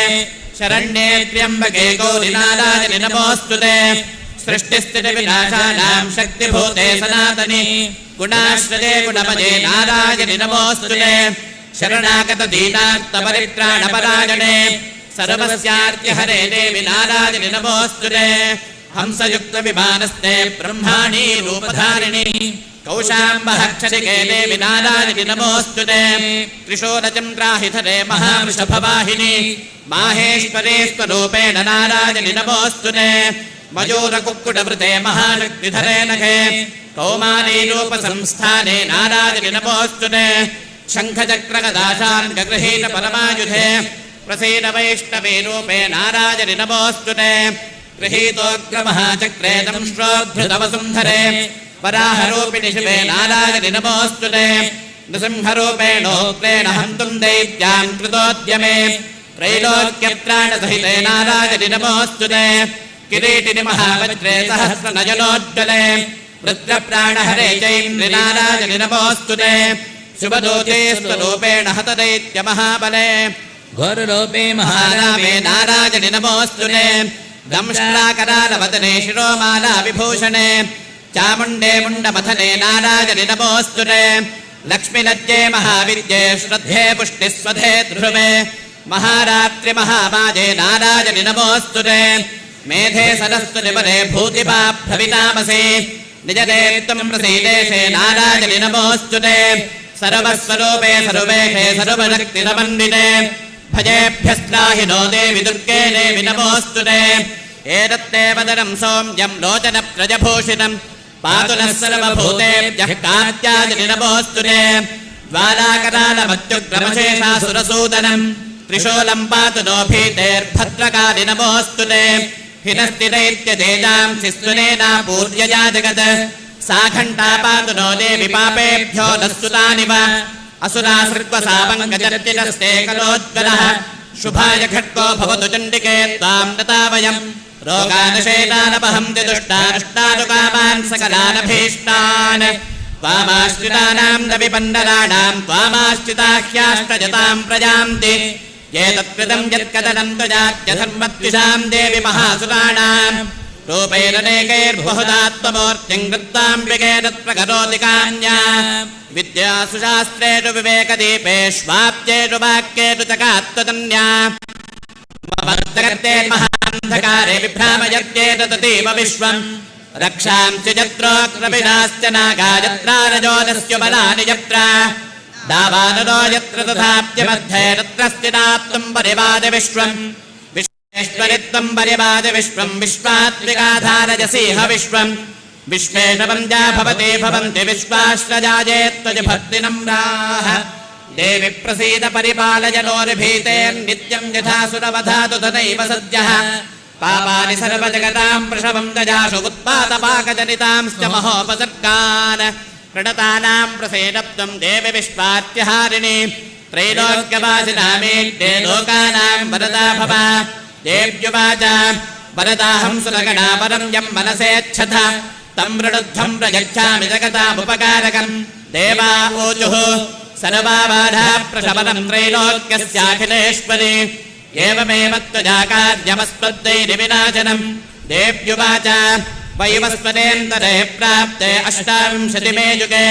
शरण्ये त्र्यम्बके गौरि नारायणि नमोऽस्तुते सृष्टिस्थितिविनाशानां शक्तिभूते सनातनि गुणाश्रये गुणमये नारायणि नमोऽस्तुते शरणागतदीनार्तपरित्राणपरायणे सर्वस्यार्त्यहरे देवि नारायणि नमोऽस्तुते हंसयुक्तविमानस्ते ब्रह्माणी रूपधारिणि कौशाम्बहक्षरिके देवि नारायणि नमोऽस्तुते त्रिशूलचन्द्राहिधरे महावृषभवाहिनि माहेश्वरे स्वरूपेण नारायणि नमोऽस्तुते मयूरकुक्कुटवृते महाशक्तिधरे नखे कौमारी रूपसंस्थाने नारायणि नमोऽस्तुते शङ्खचक्रगदाशार्ङ्गगृहीत परमायुधे प्रसीद वैष्णवे रूपे नारायणि नमोऽस्तुते गृहीतोऽग्रमहाचक्रे दंश्रोद्धृतवसुन्धरे वराहरूपिणि शिवे नारायणि नमोऽस्तुते नृसिंहरूपेणोग्रेण हन्तुं दैत्यां कृतोद्यमे त्रैलोक्यत्राणसहिते नारायणि नमोऽस्तुते किरीटिनि महावज्रे सहस्रनयनोज्ज्वले रुद्रप्राणहरे चैन्द्रि नारायणि नमोऽस्तुते शुभदूते स्वरूपेण हतदैत्यमहाबले घोररूपे महारामे नारायणि नमोऽस्तुते दंष्ट्राकरालवदने शिरोमाला विभूषणे चामुण्डे मुण्डमथने नारायणि नमोऽस्तुते लक्ष्मीलज्जे महाविद्ये श्रद्धे पुष्टिस्वधे ध्रुवे महारात्रि महामाजे नारायणि नमोऽस्तुते मेधे सरस्वतिपरे भूतिपा भवितामसि निजते त्वं प्रसीदेशे नारायणि नमोऽस्तुते सर्वस्वरूपे सर्वेशे सर्वशक्तिसमन्विते भजेभ्यस्त्राहिनो देवि दुर्गे देवि नमोऽस्तुते एतत्ते वदनं सौम्यं लोचनप्रजभूषितं पातु नः सर्वभूतेभ्यः कात्यादिनमोऽस्तु ते ज्वालाकरालमत्युग्रमशेषासुरसूदनम् त्रिशूलम् पातु नो भीतेर्भद्रकालिनमोऽस्तु ते हिनस्तिदैत्यतेजांसि स्तुनेना पूर्यया जगत् सा घण्टा पातु नो देवि पापेभ्यो नः सुतानिव असुरासृक्वसापङ्कजर्तिनस्ते कलोज्वलः शुभाय खड्गो भवतु चण्डिके त्वाम् नता वयम् रोगानशेतानपहन्ति दुष्टानुष्टानुकामान् सकलानभीष्टान् त्वामाश्रितानाम् न विपन्नराणाम् त्वामाश्रिताह्याष्टजताम् प्रजान्ति ये तत्कृतम् यत्कदनम् त्वजात्यधर्मद्विषाम् देवि महासुराणाम् रूपैर नेकैर्बहुधात्ममूर्तिम् कृत्वाम्बिकेन प्रकरोति कान्या विद्यासु शास्त्रेषु विवेकदीपेष्वाप्येषु वाक्येषु चकात्वतन्या ममर्दगर्ते महान्धकारे विभ्रामयत्येत ततीव विश्वम् रक्षांसि यत्रोऽक्रविनाश्च नागा यत्रारजोदस्य बलानि यत्र दावानरो यत्र तथाप्यमध्ये तत्र स्थितात्वम् परिवाद विश्वम् विश्वेश्वरित्वम् परिवाद विश्वम् विश्वात्मिकाधारयसीह विश्वम् विश्वेशवन्द्या भवते भवन्ति विश्वाश्रजाये त्वज भक्तिनम्राः देवि प्रसीद परिपालय नोर्भीतेर्नित्यम् यथा सुरवधातु तथैव सद्यः पापानि सर्वजगताम् वृषभम् दजाशु उत्पातपाकजनितांश्च महोपसर्गान् प्रणतानाम् प्रसेदत्वम् देवि विश्वात्यहारिणि त्रैलोक्यवासिनामेत्ते लोकानाम् वरदा भव देव्युवाच वरदाहम् सुरगणा वरम् यम् मनसेच्छथ तम् मृडुद्धम् प्रयच्छामि जगतामुपकारकम् देवा ऊचुः सर्वाबाधा प्रशमनम् त्रैलोक्यस्याखिलेश्वरि एवमेव त्वजा कार्यमस्मद्दैर्विनाशनम् देव्युवाच वैवस्वतेऽन्तरे प्राप्ते 28 युगे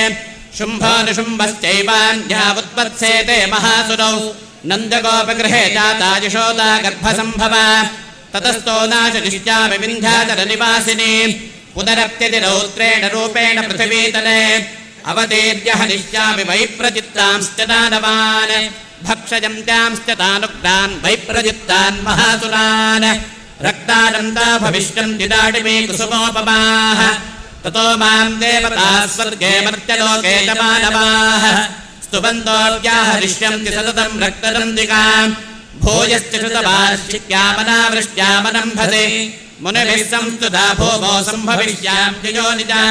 शुम्भो निशुम्भश्चैवान्यावुत्पत्सेते महासुरौ नन्दगोपगृहे जाता यशोदा गर्भसम्भवा ततस्तो नाशनिश्चामि विन्ध्याचलनिवासिनी पुनरप्यतिरौत्रेण रूपेण पृथिवीतले अवतीर्य हनिष्यामि वैप्रचित्तांश्च दानवान् भक्षयन्त्यांश्च तानुग्रान् वैप्रचित्तान् महासुरान् रक्तानन्दा भविष्यन्ति दाडिमे कुसुमोपमाः ततो माम् देवताः स्वर्गे मर्त्यलोके च मानवाः स्तुवन्तोऽव्याहरिष्यन्ति सततम् रक्तदन्तिकाम् भूयश्च श्रुतवार्षिक्यामनावृष्ट्यामनम्भसे मुनिभिः संस्तुता भूमो सम्भविष्याम् योनिजा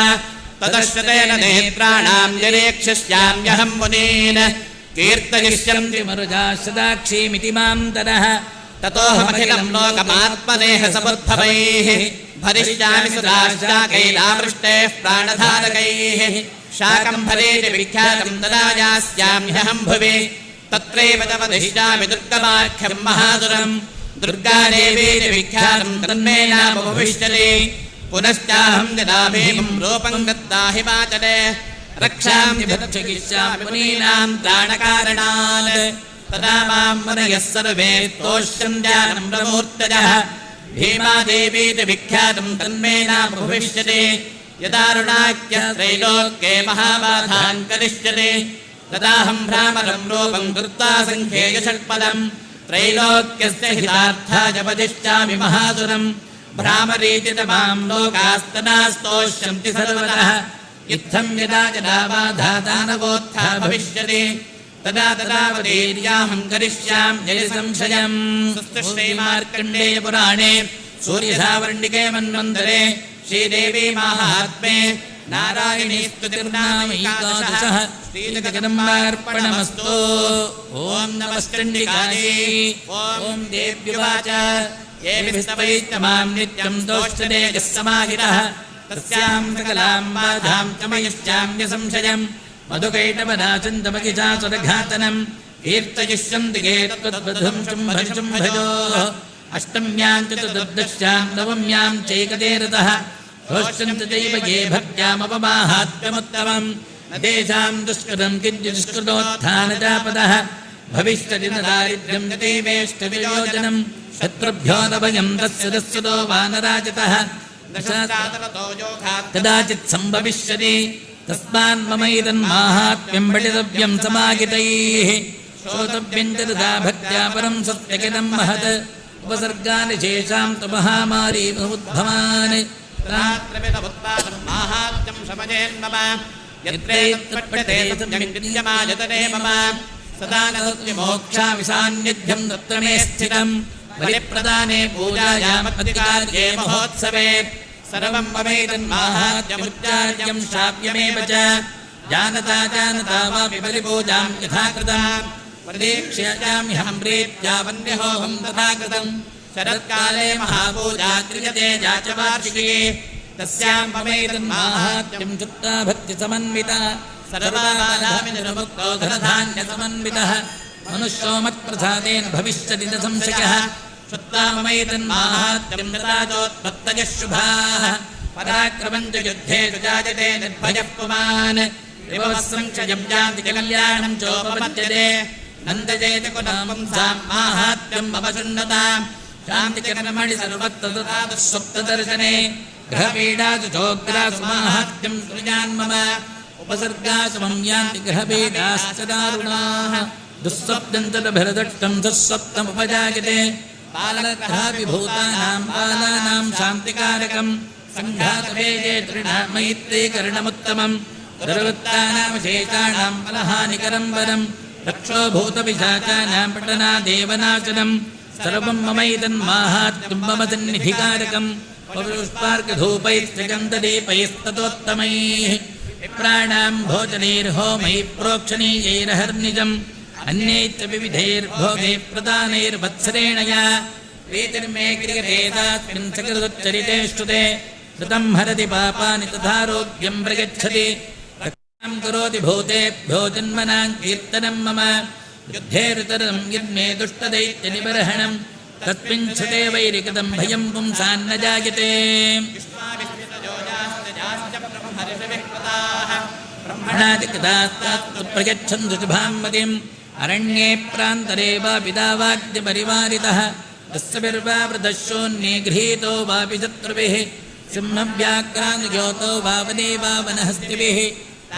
ततश्रतेन नेत्राणाम् निरीक्षिष्याम्यहम् मुनीन् कीर्तयिष्यन्ति मरुजाश्रदाक्षीमिति माम् तरः ततोऽहमखिलम् लोकमात्मनेह समुद्भवैः भरिष्यामि सुराश्चाकैलावृष्टेः प्राणधारकैः शाकम्भरेति विख्यातम् तदा यास्याम्यहम् भुवि तत्रैव तवदिष्यामि दुर्गमाख्यम् महासुरम् दुर्गादेवीति विख्यातम् तन्मे नाम भविष्यति पुनश्चाहम् यदा भीमम् रूपम् गत्ता हिमाचले रक्षामि भक्षयिष्यामि मुनीनाम् त्राणकारणात् तदा माम् मुनयः सर्वे स्तोष्यम् ज्ञानम् प्रमूर्तयः भीमादेवीति विख्यातम् तन्मे नाम भविष्यति यदारुणाख्यत्रैलोक्ये महाबाधान् करिष्यति तदाहम् भ्रामरम् रूपम् कृत्वा सङ्ख्येय षट्पदम् त्रैलोक्यस्य हितार्थाय वदिष्यामि महासुरम् भ्रामरीति तमाम् लोकास्तनास्तोष्यन्ति सर्वतः इत्थम् यदा यदा बाधा दानवोत्था भविष्यति तदा तदा वदीर्याहम् करिष्याम् जय संशयम् श्रीमार्कण्डेय पुराणे सूर्यधावर्णिके मन्वन्तरे श्रीदेवी माहात्म्ये नारायणी स्तुतिर्नामैकादशः श्रीजगदम्बार्पणमस्तु ॐ नमश्चण्डिकायै ॐ देव्युवाच ये विस्तवैश्च माम् नित्यम् स्तोष्यते यः समाहितः तस्याम् सकलाम् बाधाम् च मयिष्याम्यसंशयम् मधुकैटवनाचन्दमगिचासुरघातनम् कीर्तयिष्यन्ति ये तत्त्वद्वधुम् शुम्भशुम्भयोः अष्टम्याम् च चतुर्दश्याम् नवम्याम् चैकतेरतः षोष्यन्ति चैव ये भक्त्यामपमाहात्म्यमुत्तमम् न तेषाम् दुष्कृतम् किञ्चिदुष्कृतोत्थानजापदः भविष्यति न दारिद्र्यम् गतिवेष्टवियोजनम् शत्रुभ्यो न भयम् तस्य दस्युतो वानराजतः कदाचित् सम्भविष्यति तस्मान्ममैतन्माहात्म्यम् पठितव्यम् समाहितैः श्रोतव्यम् च तथा भक्त्या परम् सत्यकिदम् महत् उपसर्गानि शेषाम् तु महामारी उद्भवान् तत्रात्रविदमुत्पादं माहात्म्यं शमयेन्मम यत्रैतत्पठ्यते सत्यं विद्यमायतने मम सदा न मोक्षाविसान्निध्यं तत्र मे स्थितम् बलिप्रदाने पूजायामत्कार्ये महोत्सवे सर्वं ममैतन्माहात्म्यमुच्चार्यं श्राव्यमेव च जानता जानता वापि बलिपूजां यथा कृताम् प्रदीक्ष्याम्यहं प्रीत्या वन्यहोऽहं तथा कृतं शरत्काले महापूजा क्रियते या च वार्षिकी तस्यां ममैतन्माहात्म्यं युक्ता भक्तिसमन्विता सर्वबाधाविनिर्मुक्तो धनधान्यसमन्वितः मनुष्यो मत्प्रसादेन भविष्यति न संशयः श्रुत्वा ममैतन्माहात्म्यं तदाचोत्पत्तयः शुभाः पराक्रमं च युद्धे जायते निर्भयः पुमान् विभवस्संक्षयं यान्ति च कल्याणं चोपपद्यते नन्दयेति पुनः माहात्म्यं मम शृण्वताम् शान्तिकर्मणि सर्वत्तदर्शने ग्रहपीडासु चोग्रासु माहात्म्यं सृजान्मम उपसर्गासु मम यान्ति ग्रहपीडाश्च दारुणाः दुःस्वप्नं तदभिरदष्टं दुःस्वप्नमुपजायते बालकः बालानां शान्तिकारकं सङ्घातवेगे तृणामैत्रीकरणमुत्तमं दुर्वृत्तानामशेषाणां फलहानिकरं वरं रक्षोभूतपिशाचानां पटनादेवनाशनं सर्वं ममैतन्माहात्म्यं मम सन्निधिकारकं पुष्पार्कधूपैश्चगन्धदीपैस्ततोत्तमैः विप्राणां भोजनैर्होमैः प्रोक्षणीयैरहर्निजम् अन्यैश्च विविधैर्भोगैः प्रदानैर्वत्सरेण या प्रीतिर्मे क्रियते तास्मिन् सकृदुच्चरिते श्रुते कृतं हरति पापानि तथारोग्यं प्रगच्छति रक्षां करोति भूतेभ्यो जन्मनां कीर्तनं मम युद्धे ऋतरं यन्मे दुष्टदैत्यनिबर्हणं तस्मिन् श्रुते वैरिकदं भयं पुंसान्न जायते ब्रह्मणादिकृतास्तात् प्रगच्छन्तु शुभां मतिम् अरण्ये प्रान्तरे वा पितावाद्यपरिवारितः तस्यभिर्वा वृद्धशून्ये गृहीतो वापि शत्रुभिः सिंहव्याक्रान्तयोतो वा वने वा वनहस्तिभिः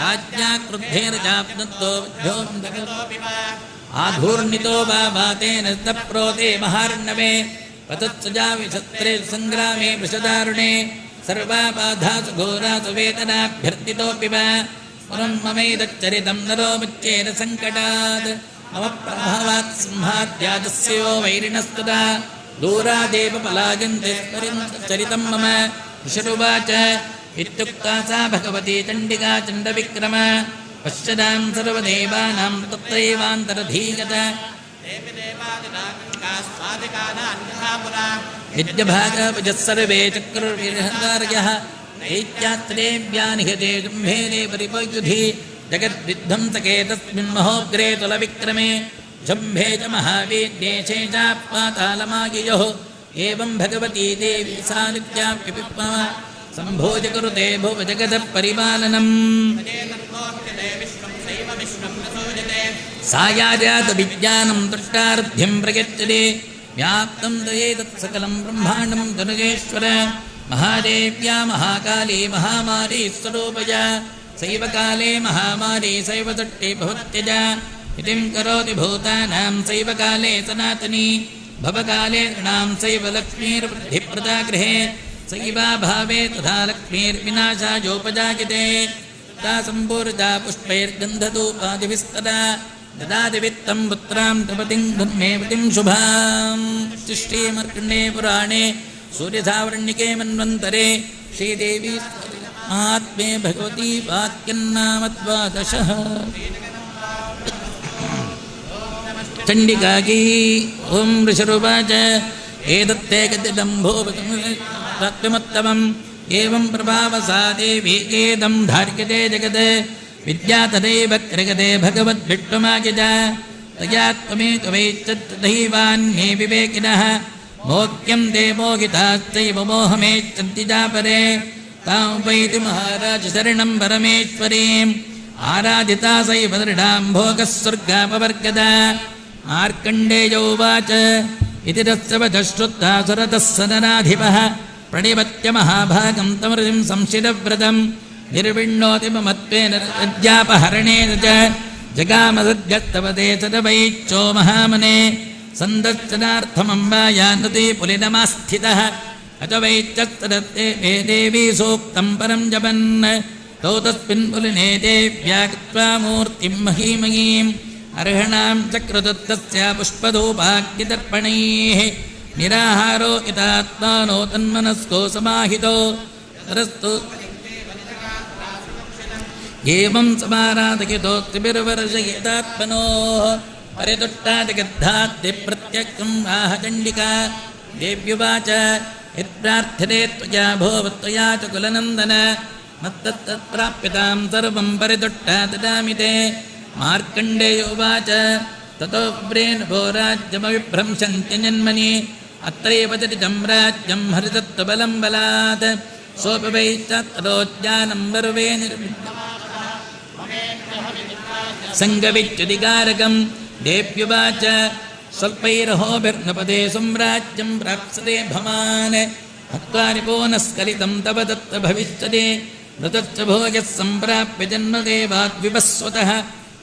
राज्ञा क्रुद्धेन चाप्नुतो आधूर्णितो वा वातेन तप्रोते महार्णवे पतत्सजा विशस्त्रे सङ्ग्रामे वृषदारुणे सर्वा बाधासु घोरासु वेदनाभ्यर्थितोऽपि वा स्मरं ममैतच्चरितं नरो मुच्येत सङ्कटात् मम प्रभावात् सिंहाद्यादस्यो वैरिणस्तदा दूरादेव पलायन्ते चरितं मम ऋषरुवाच इत्युक्ता सा भगवती चण्डिका चण्डविक्रम पश्यतां सर्वदेवानां तत्रैवान्तरधीगत विद्यभागवजः सर्वे चक्रुर्विहतार्यः दैत्यात्रेव्यानिहते शुम्भेने परिपयुधि जगद्विध्वंसके तस्मिन् महोग्रे तुलविक्रमे शुम्भे च महावीर्ये शेषापातालमाययोः एवं भगवती देवी सा नित्याप्यपिप्मा सम्भोज कुरुते भुव जगतः परिपालनम् सायाजातविज्ञानं तुष्टार्ध्यं प्रयच्छति व्याप्तं तयेतत्सकलं ब्रह्माण्डं धनुजेश्वर महादेव्या महाकाली महामारी स्वरूपया सैव काले महामारी सैव तट्टे भवत्यजा इतिं करोति भूतानां सैव काले सनातनी भवकाले नृणां सैव लक्ष्मीर्वृद्धिप्रदा गृहे सैवा भावे तथा लक्ष्मीर्विनाशायोपजायते ता सम्पूर्जा पुष्पैर्गन्धधूपादिभिस्तदा ददाति वित्तं पुत्रां तपतिं धन्मेवतिं शुभां श्रीमर्कण्डे पुराणे सूर्यधावरण्यके मन्वन्तरे श्रीदेवी महात्म्ये भगवती वाक्यन्नाम द्वादशः चण्डिकाकी ॐ ऋषरुवाच एतत्ते कथितम्भोपतमुत्तमम् एवं प्रभावसा देवी एदं धार्यते जगत् विद्या तदैव कृगते भगवद्विष्णुमागिज तया त्वमेतवैश्चैवान्ये विवेकिनः मोक्यं ते मोहिताश्चैव मोहमेच्छन्तिजापरे तामुपैति महाराज शरणं परमेश्वरीम् आराधिता सैव दृढां भोगः स्वर्गापवर्गदा मार्कण्डेयो उवाच इति तस्य वचः श्रुत्वा सुरतः सदनाधिपः प्रणिपत्य महाभागं तमृतिं संशिरव्रतं निर्विण्णोति ममत्वेन रज्जापहरणेन च जगामसद्यस्तवते सदवैच्छो महामने सन्दर्शनार्थमम्बायानुते पुलिनमास्थितः अच वैच्चस्तदत्ते वे देवी सूक्तं परं जपन् तौ तस्मिन् पुलिने देव्या कृत्वा मूर्तिं महीमयीम् अर्हणां चक्रदत्तस्य पुष्पधूपाग्निदर्पणैः निराहारो यथात्मानो तन्मनस्को समाहितो तरस्तु एवं समाराधयितोऽस्तिभिर्वर्षयेदात्मनोः परितुष्टादिगद्धाद्य प्रत्यक्षं आहचण्डिका देव्युवाच यत्प्रार्थ्यते त्वया भोः त्वया च कुलनन्दन मत्तत्प्राप्यतां सर्वं परितुष्टा ददामि ते मार्कण्डेयोवाच ततो व्रेन भो राज्यमविभ्रंशन्त्यजन्मनि अत्रैव चरितं राज्यं हरितत्वबलं बलात् सोऽपि वैश्चात्तरोज्ञानं सर्वे सङ्गविच्युतिकारकं देव्युवाच स्वल्पैरहोभिर्नपदे साम्राज्यं प्राप्स्यते भवान् हत्वा निपोनस्कलितं तव दत्त भविष्यति मृतश्च भोगः सम्प्राप्य जन्मदेवाद्विवस्वतः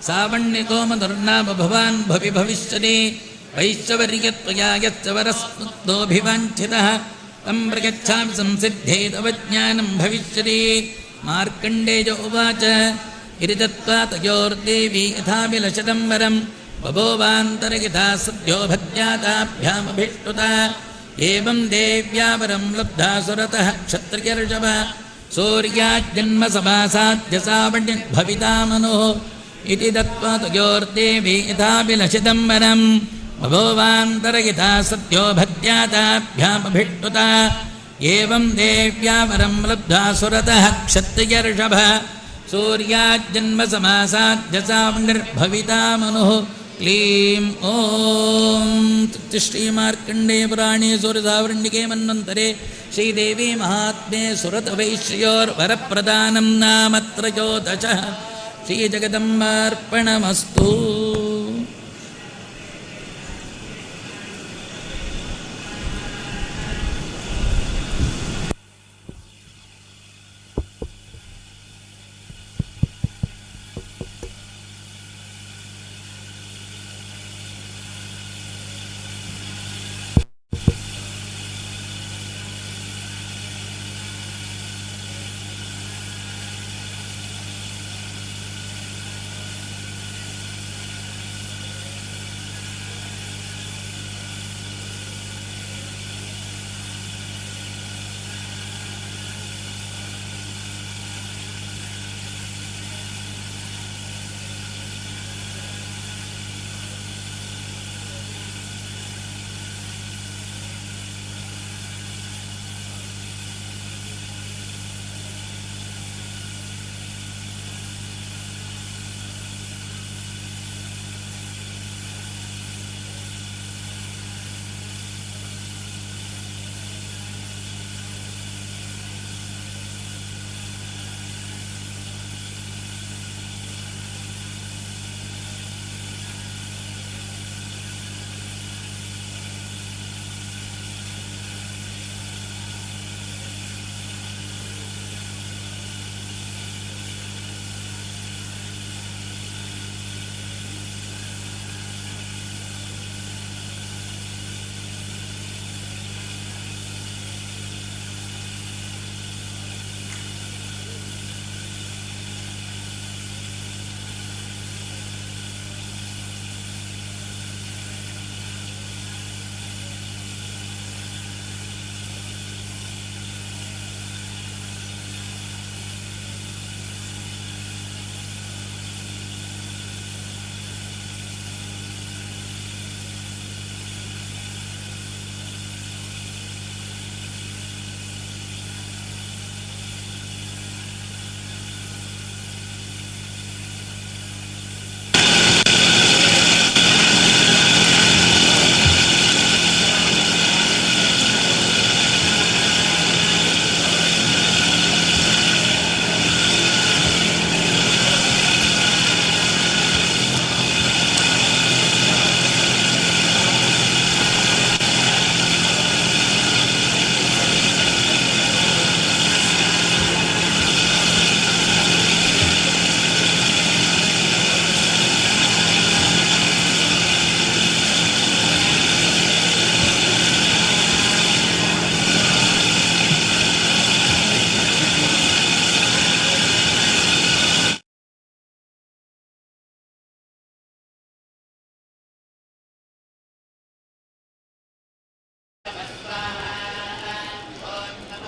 सावण्यकोमधुर्नाम भवान् भवि भविष्यति वैश्यवर्यत्वया यश्च वरस्मृतोऽभिवाञ्छितः तं प्रगच्छामि संसिद्धे तव ज्ञानं भविष्यति मार्कण्डेय उवाच इति दत्त्वा तयोर्देवी यथाभिलषितं वरं बभूवान्तरगिता सद्यो भज्ञाताभ्यामभिष्टुता एवं देव्या वरं लब्धा सुरतः क्षत्रियर्षभ सूर्याज्जन्मसभासाद्य सावण्यद्भविता मनुः इति दत्त्वा तयोर्देवी यथाभिलषितं वरं बभूवान्तरगिता सद्यो भज्ञाताभ्यामभिष्टुता एवं देव्या वरं लब्धा सुरतः क्षत्रियर्षभ सूर्याज्जन्मसमासाद्य सावण्यर्भविता मनुः क्लीं ॐ श्रीमार्कण्डेयपुराणे सूर्यसावण्डिके मन्वन्तरे श्रीदेवी महात्म्ये सुरतवैश्योर्वरप्रदानं नाम त्रयोदशः श्रीजगदम्बार्पणमस्तु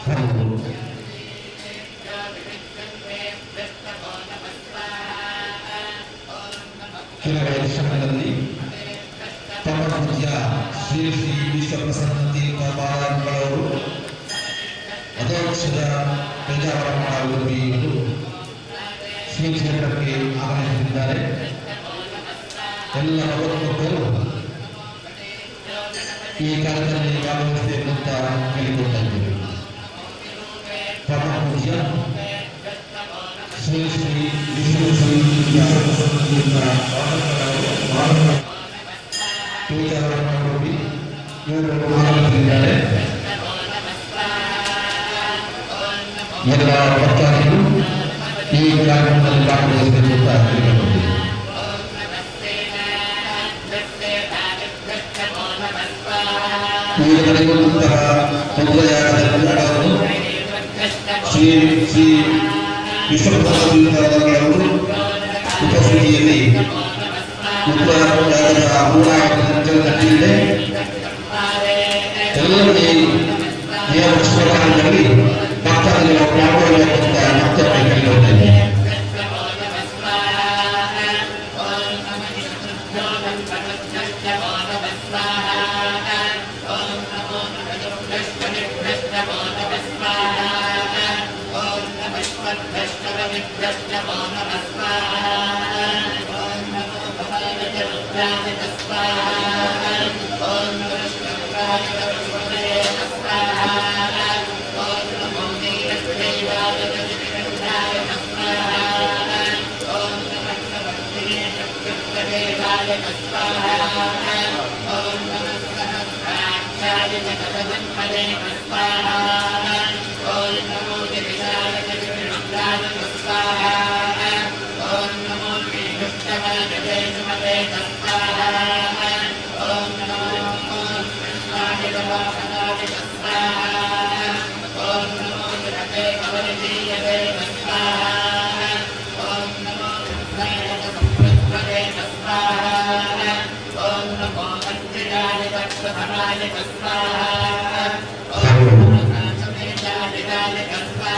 ಕೆಲವು ವರ್ಷಗಳಲ್ಲಿ ತಮ್ಮ ಪೂಜ್ಯ ಶ್ರೀ ಶ್ರೀ ವಿಶ್ವಪ್ರಸನ್ನ ತೀರ್ಥಪಾದಂಗಳವರು ಅಧೋಕ್ಷದ ಪೇಜಾವರ ಉಡುಪಿಯು ಶ್ರೀ ಕ್ಷೇತ್ರಕ್ಕೆ ಆಗಮಿಸಿದ್ದಾರೆ. ಎಲ್ಲ ಭಕ್ತರು ಈ ಕಾರ್ಯದಲ್ಲಿ ಭಾಗವಹಿಸಬೇಕು ಅಂತ ಕೇಳಿಕೊಟ್ಟಿದ್ದೇವೆ. ಪರಮ ಪೂಜ್ಯ ಶ್ರೀ ಶ್ರೀ ಆಗಮಿಸಿದ್ದಾರೆ. ಎಲ್ಲ ಭಕ್ತರಿಗೂ ಈ ಕಾರ್ಯಕ್ರಮದಲ್ಲಿ ಭಾಗವಹಿಸಬೇಕು ಅಂತ ಕೇಳಿಕೊಂಡಿದ್ದೇವೆ. ಈಗ ನಡೆಯುವಂತಹ ಮುದ್ರಯಾಗವನ್ನು ಶ್ರೀ ಶ್ರೀ ವಿಶ್ವಪ್ರಸನ್ನರು ಉಪಸ್ಥಿತಿಯಲ್ಲಿ ಮುದ್ರಯಾಗದ ನಡೆದಿದೆ. ಎಲ್ಲರೂ ನಿಯಮದಲ್ಲಿ ಭಕ್ತರಿಗೆ ಪಾಲ್ಗೊಳ್ಳಬೇಕು ಅಂತ ಮತ್ತೊಮ್ಮೆ ಕೇಳಿಕೊಂಡಿದ್ದೇನೆ.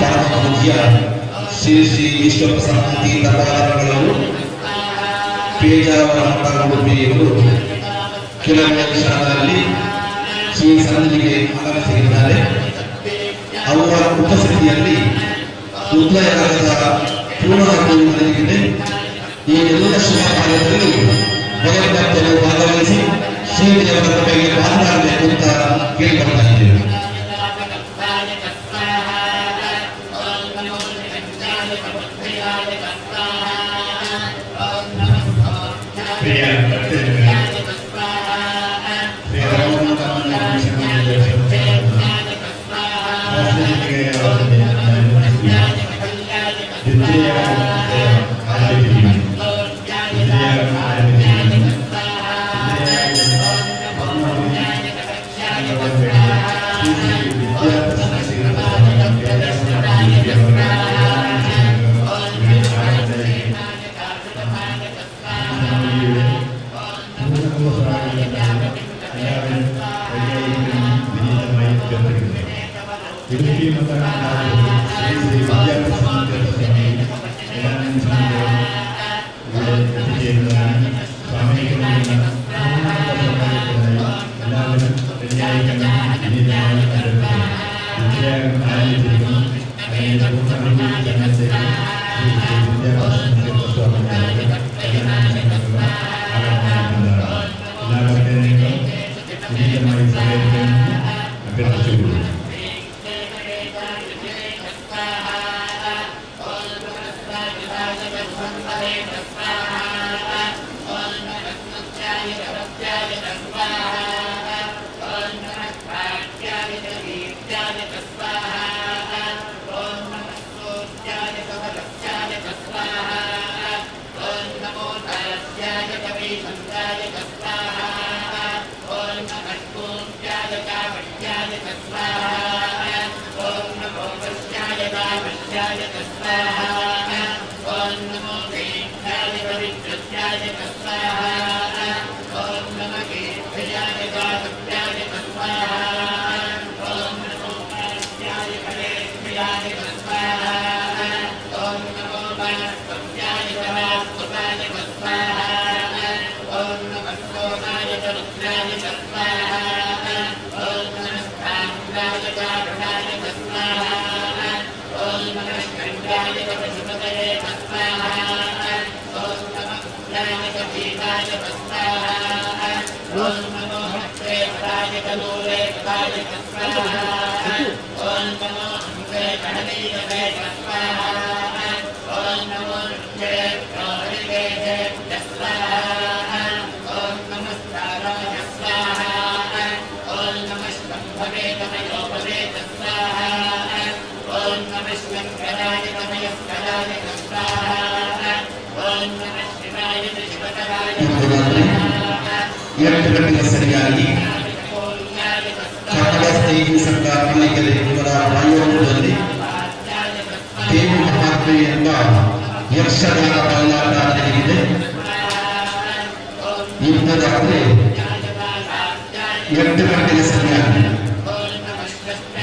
ಪರಮ ಪೂಜ್ಯ ಶ್ರೀ ಶ್ರೀ ವಿಶ್ವಪ್ರಸನ್ನ ತೀರ್ಥಪಾದಂಗಳವರು ಪೇಜಾವರ ಉಡುಪಿಯವರು ಕೆಲವು ಕ್ಷಣಗಳಲ್ಲಿ ಶ್ರೀ ಸನ್ನಿಧಿಗೆ ಆಗಮಿಸಿದ್ದಾರೆ. ಅವರ ಉಪಸ್ಥಿತಿಯಲ್ಲಿ ಉದ್ಲಯಾಗದ ಪೂರ್ಣಾಹುತಿ ನಡೆದಿದೆ. ಈ ಎಲ್ಲ ಶುಭ ಕಾರ್ಯದಲ್ಲಿ ಭಗವಂತರು ಭಾಗವಹಿಸಿ ಶ್ರೀದೇವರ ಕೃಪೆಗೆ ಪಾತ್ರರಾಗಬೇಕು ಅಂತ ಕೇಳಿಕೊಳ್ತಾ ಇದ್ದೇವೆ. स्वाहा ಸರಿಯಾಗಿ ಕನ್ನಡ ಸ್ನೇಹಿ ಸಂಘ ಮಲ್ಲಿಗೆರೆ ಇವರ ಆಯೋಗದಲ್ಲಿ ದೇವಿ ಮಹಾತ್ಮೆ ಎಂಬ ಯಕ್ಷಗಾನ ಬಯಲಾಟ ನಡೆದಿದೆ. ಇಂದು ರಾತ್ರಿ 8 ಗಂಟೆಗೆ ಸರಿಯಾಗಿ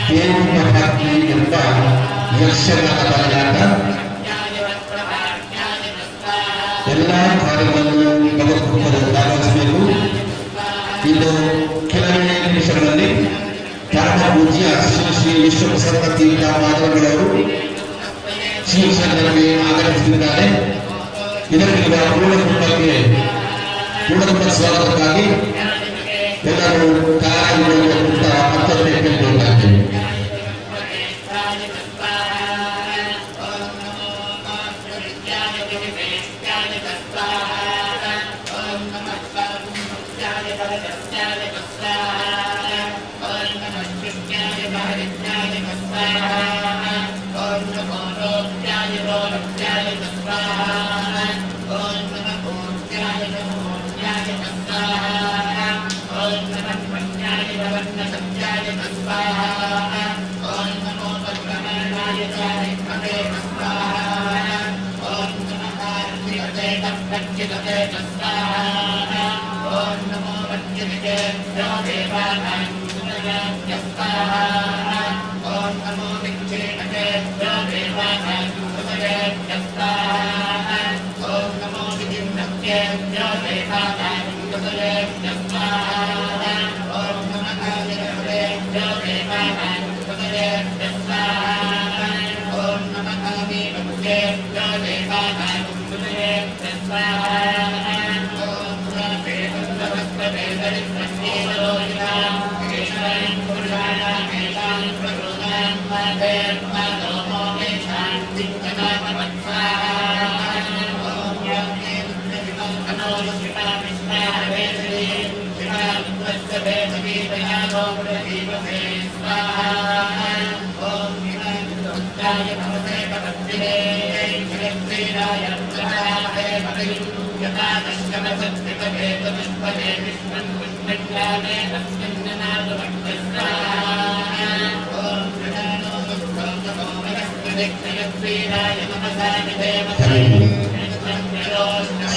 ದೇವಿ ಮಹಾತ್ಮೆ ಎಂಬ ಯಕ್ಷಗಾನ ಬಯಲಾಟ ಎಲ್ಲ ಕಾರ್ಯಗಳನ್ನು ಭಗವಂತರು ಭಾಗವಹಿಸಬೇಕು. ಇದು ಕೆಲವೇ ನಿಮಿಷಗಳಲ್ಲಿ ಪರಮ ಪೂಜ್ಯ ಶ್ರೀ ಶ್ರೀ ವಿಶ್ವಪ್ರಸನ್ನ ತೀರ್ಥ ಮಾಧವಗಳವರು ಶ್ರೀಕೃಷ್ಣನಿಗೆ ಆಗಮಿಸುತ್ತಿದ್ದಾರೆ. ಇದಕ್ಕೆ ಪೂರ್ಣ ಸ್ವಾಗತಕ್ಕಾಗಿ ಎಲ್ಲರೂ ತಯಾರಿಗೊಳ್ಳುವಂತ ಮತ್ತೊಮ್ಮೆ ಕೇಳಿಕೊಳ್ಳುತ್ತೇವೆ.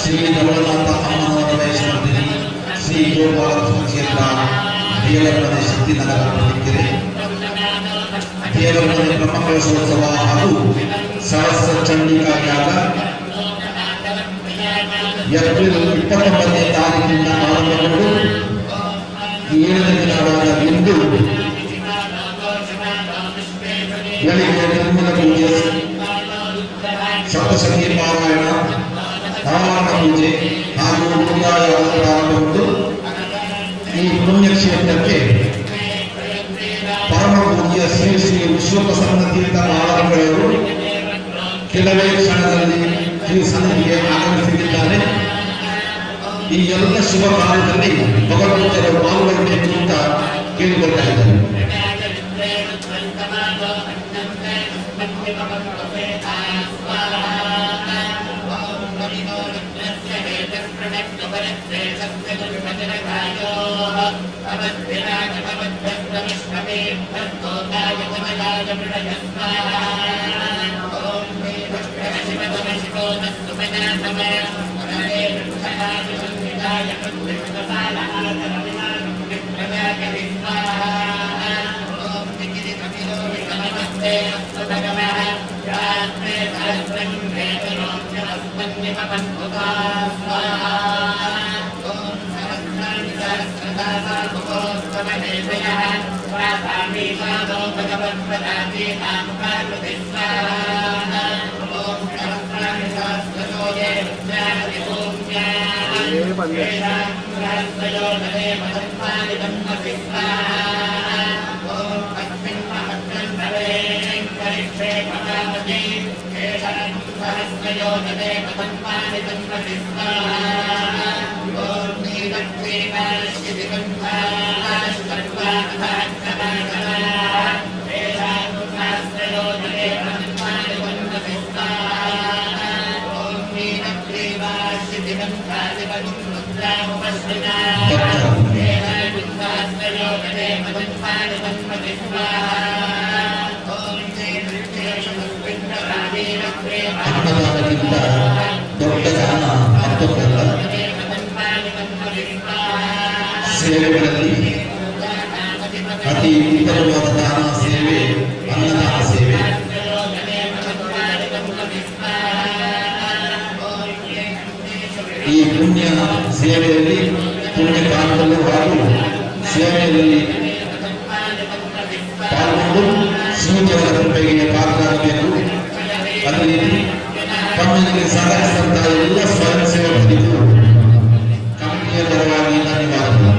ಶ್ರೀ ಜಗನ್ನಾಥ ಅಮ್ಮನವರ ವಯಸ್ಸಿನಲ್ಲಿ ಶ್ರೀ ಗೋಪಾಲಕೃಷ್ಣ ಕ್ಷೇತ್ರ ದೇವರಮನೆ ಸಿದ್ಧಿನಗರ ಪ್ರತಿಕ್ರಿಯೆ ದೇವರಮನೆ ಬ್ರಹ್ಮಕಲಶೋತ್ಸವ ಹಾಗೂ ಸಹಸ್ರ ಚಂಡಿಕಾ ಯಾಗ ಏಪ್ರಿಲ್ 29ನೇ ತಾರೀಕಿನಿಂದ ಆರಂಭಗೊಂಡು 7ನೇ ದಿನವಾದ ಇಂದು ಬೆಳಿಗ್ಗೆ ನಿರ್ಮಲ ಪೂಜೆ, ಸಪ್ತಸತಿ ಪಾರಾಯಣ, ಆವರಣ ಪೂಜೆ ಹಾಗೂ ಮುಕ್ತಾಯ ಪ್ರಾರಂಭಗೊಂಡು ಈ ಪುಣ್ಯಕ್ಷೇತ್ರಕ್ಕೆ ಪರಮ ಪೂಜ್ಯ ಶ್ರೀ ಶ್ರೀ ವಿಶ್ವಪ್ರಸನ್ನ ತೀರ್ಥ ಮಹಾರಾಜರು ಕೆಲವೇ ಕ್ಷಣದಲ್ಲಿ ಈ ಸನ್ನಿಧಿಗೆ ಆಗಮಿಸಲಿದ್ದಾರೆ. ಈ ಎಲ್ಲ ಶುಭ ಕಾರ್ಯದಲ್ಲಿ ಭಗವಂತರು ಪಾಲ್ಗೊಳ್ಳಬೇಕು ಅಂತ ಕೇಳಿಕೊಳ್ತಾ ಇದ್ದಾರೆ. ಅನ್ನದಾನಕ್ಕಿಂತ ದೊಡ್ಡ ದಾನ ಮತ್ತೊಂದಲ್ಲ. ಸೇವೆಗಳಲ್ಲಿ ಅತಿ ಉತ್ತಮವಾದ ದಾನ ಸೇವೆ ಅನ್ನದಾನ ಸೇವೆ. ಈ ಪುಣ್ಯ ಸೇವೆಯಲ್ಲಿ ಪುಣ್ಯ ಕಾಲದಲ್ಲೂ ಹಾಗೂ ಸೇವೆಯಲ್ಲಿ ಪಾಲ್ಗೊಂಡು ಶ್ರೀದೇವರ ಕೃಪೆಗೆ ಪಾತ್ರರಾಗಬೇಕು. ಅದೇ ರೀತಿ ತಮ್ಮಲ್ಲಿ ಸಹಕರಿಸಿದಂತಹ ಎಲ್ಲ ಸ್ವಯಂ ಸೇವಕರಿಗೂ ಕಮಿಟಿಯ ಪರವಾಗಿ ಧನ್ಯವಾದಗಳು.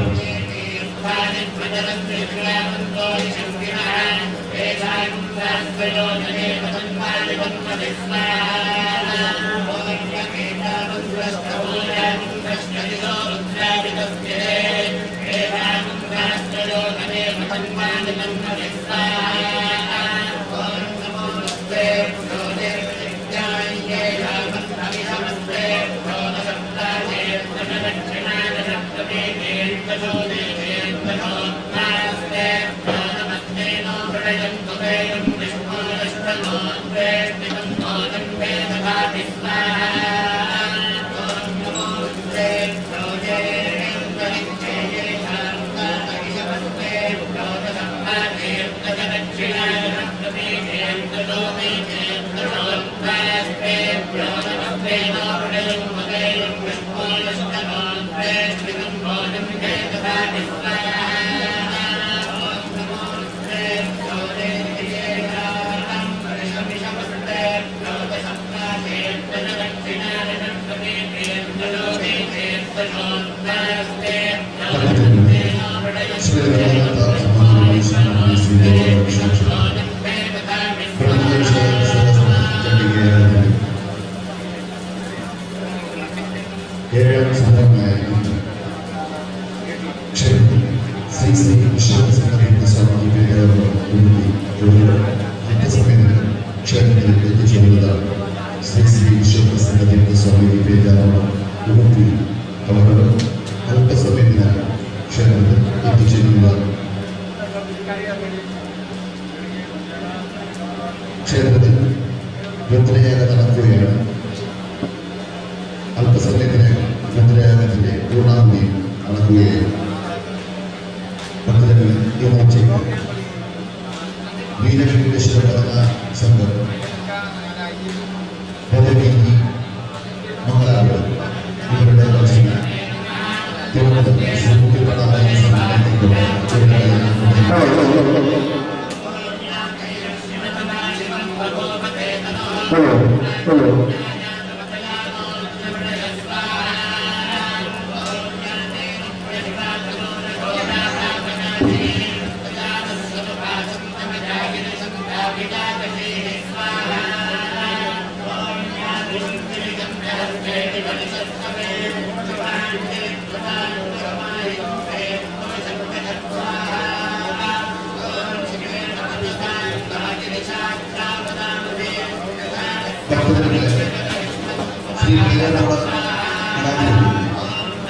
ക്ഷേത്രത്തിൽ രുദ്രയാഗം നടക്കുകയാണ്. അല്പസമയത്തിനകം രുദ്രയാഗത്തിന്റെ പൂർണ്ണാഹുതി നടക്കുകയാണ്. ഭക്തர்கள் യോജിച്ച് വീരശൂരേശ്വര പറഞ്ഞ സംഘം ബോധവീതി മംഗളാപുരം ഇവരുടെ ദർശനം തിരുവനന്തപുരം ശ്രീമുഖ്യപ്രധാന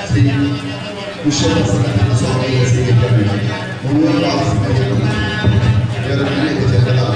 ശ്രീ വിശ്വപ്രസന്നത്തിന്റെ സ്വാമിയെ സ്വീകരിക്കാൻ വേണ്ടി മുഴുവൻ ആവശ്യമായിരുന്നു ചേർന്നതാണ്.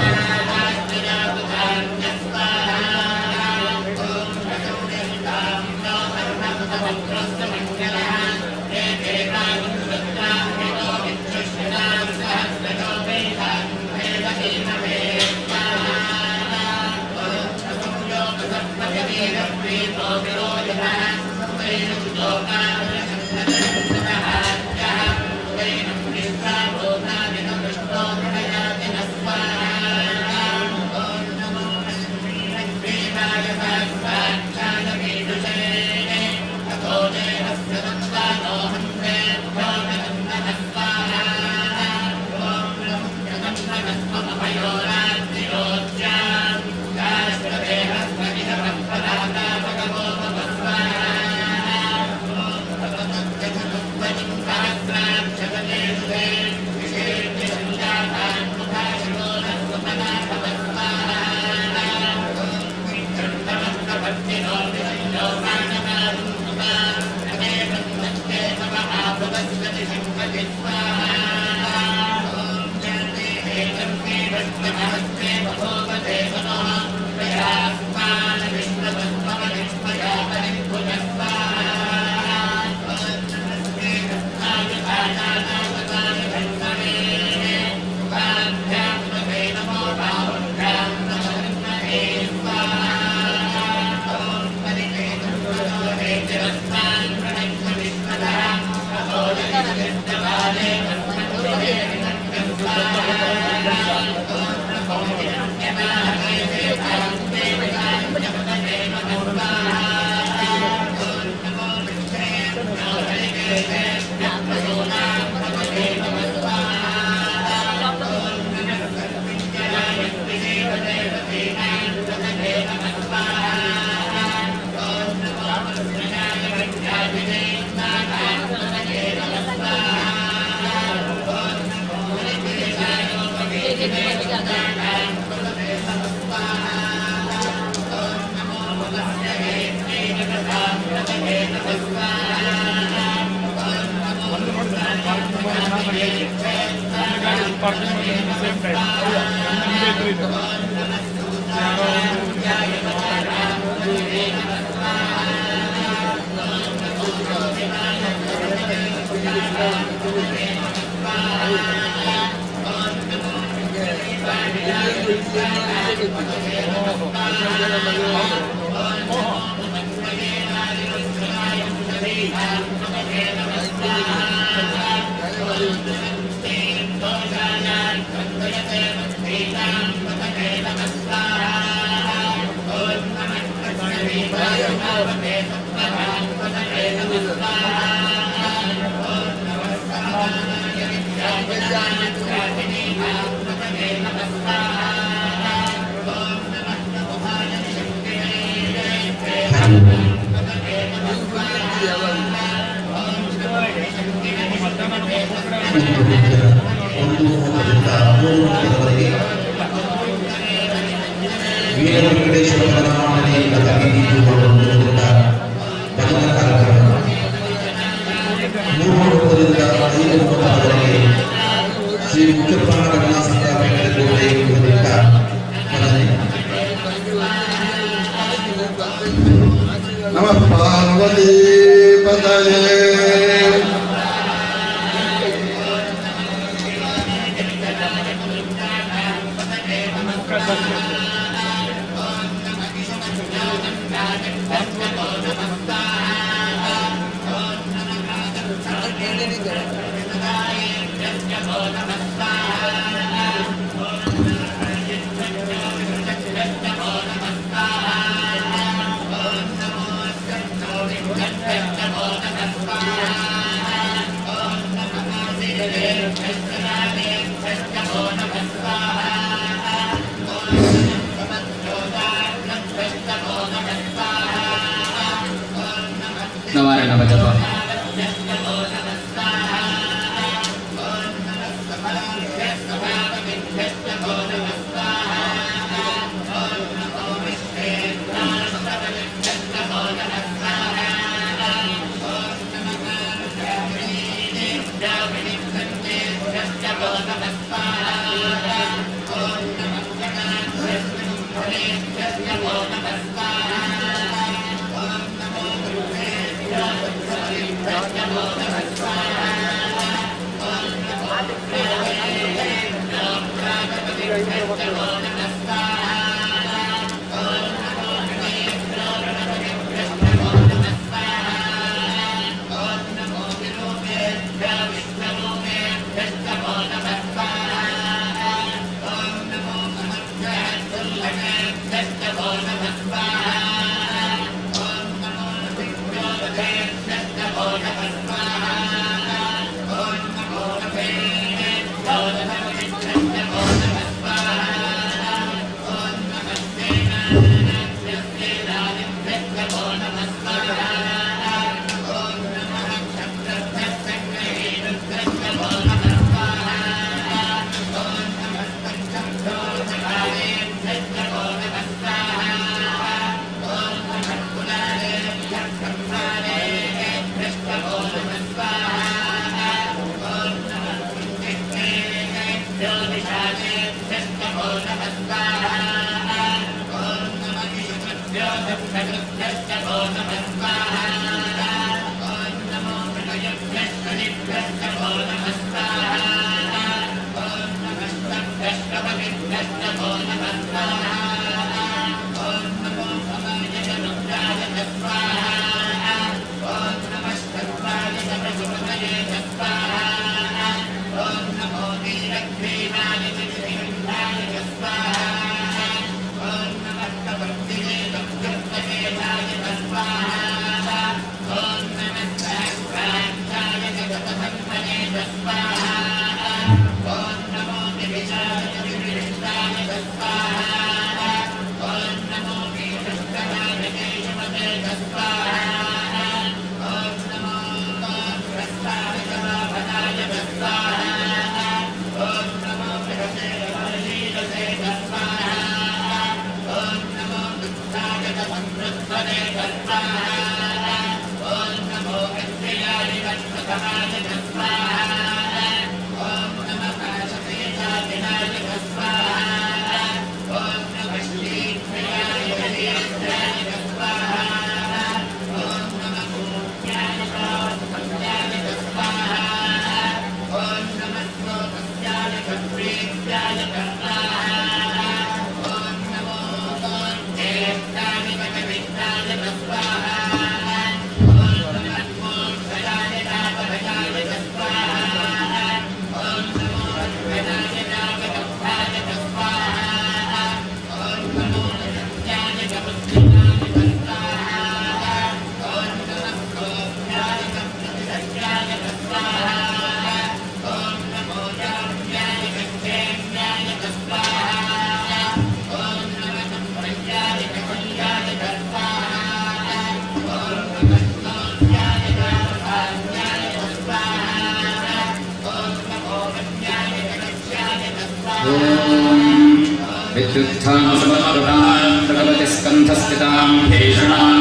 विद्युत्थां समर्पतां भगवति स्कन्धस्थितां भीषणां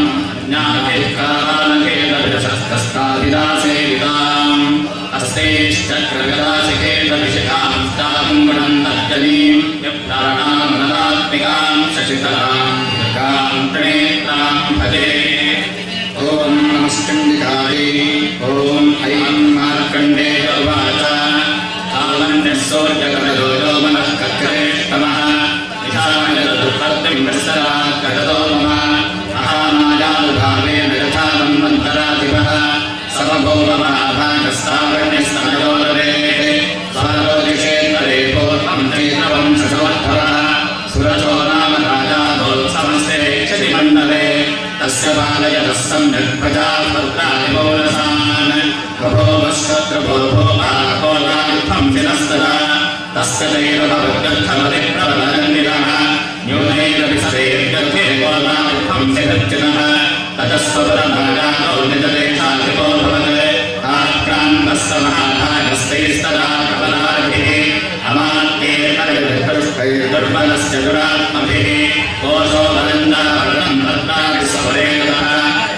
ज्ञानभिर्कालकेलविशस्तस्तादिदासेविताम् अस्तेश्चक्रविलासिकेलविशिखां तां गुणन्दर्जनीं यप्राणामनदात्मिकां शशितलां दुर्गां प्रणेत्रां भजे। ॐ नमश्चण्डिकायै ॐ ऐं मार्कण्डेय उवाच तावन्यस्सोऽर्जगतो यो मनः कक्रेष्टमः निशामयदुःखर्तिं मम अहामायानुभावेन यथा मन्वन्तराधिपः समभौमहाभागस्तावण्यस्तमयोरवेः स्वारोदिषेत्तरे पूर्वं चैत्रवं शशोद्धवः सुरथो नाम राजाभोत्समस्ते क्षतिमण्डले तस्य बालयतः सम्यक् प्रजापुत्राणि पौरसान् बभोवश्वत्रभोभोपाकोलार्थं शिरस्तदा तस्य दैवभवद्गर्थमतिप्रबलजन्निरः न्यूनैरपि सदैर्गर्भे कोलार्थं शिरच्युतः ततस्वपरभागातो निजदेशाधिपो भवत् आक्रान्तस्य महाभागस्तैस्तदा प्रबलाभिः अमात्यैर्परिदुष्टैर्दुर्बलस्य दुरात्मभिः कोशो बलन्दावरणं भद्राभिः स्वरेतः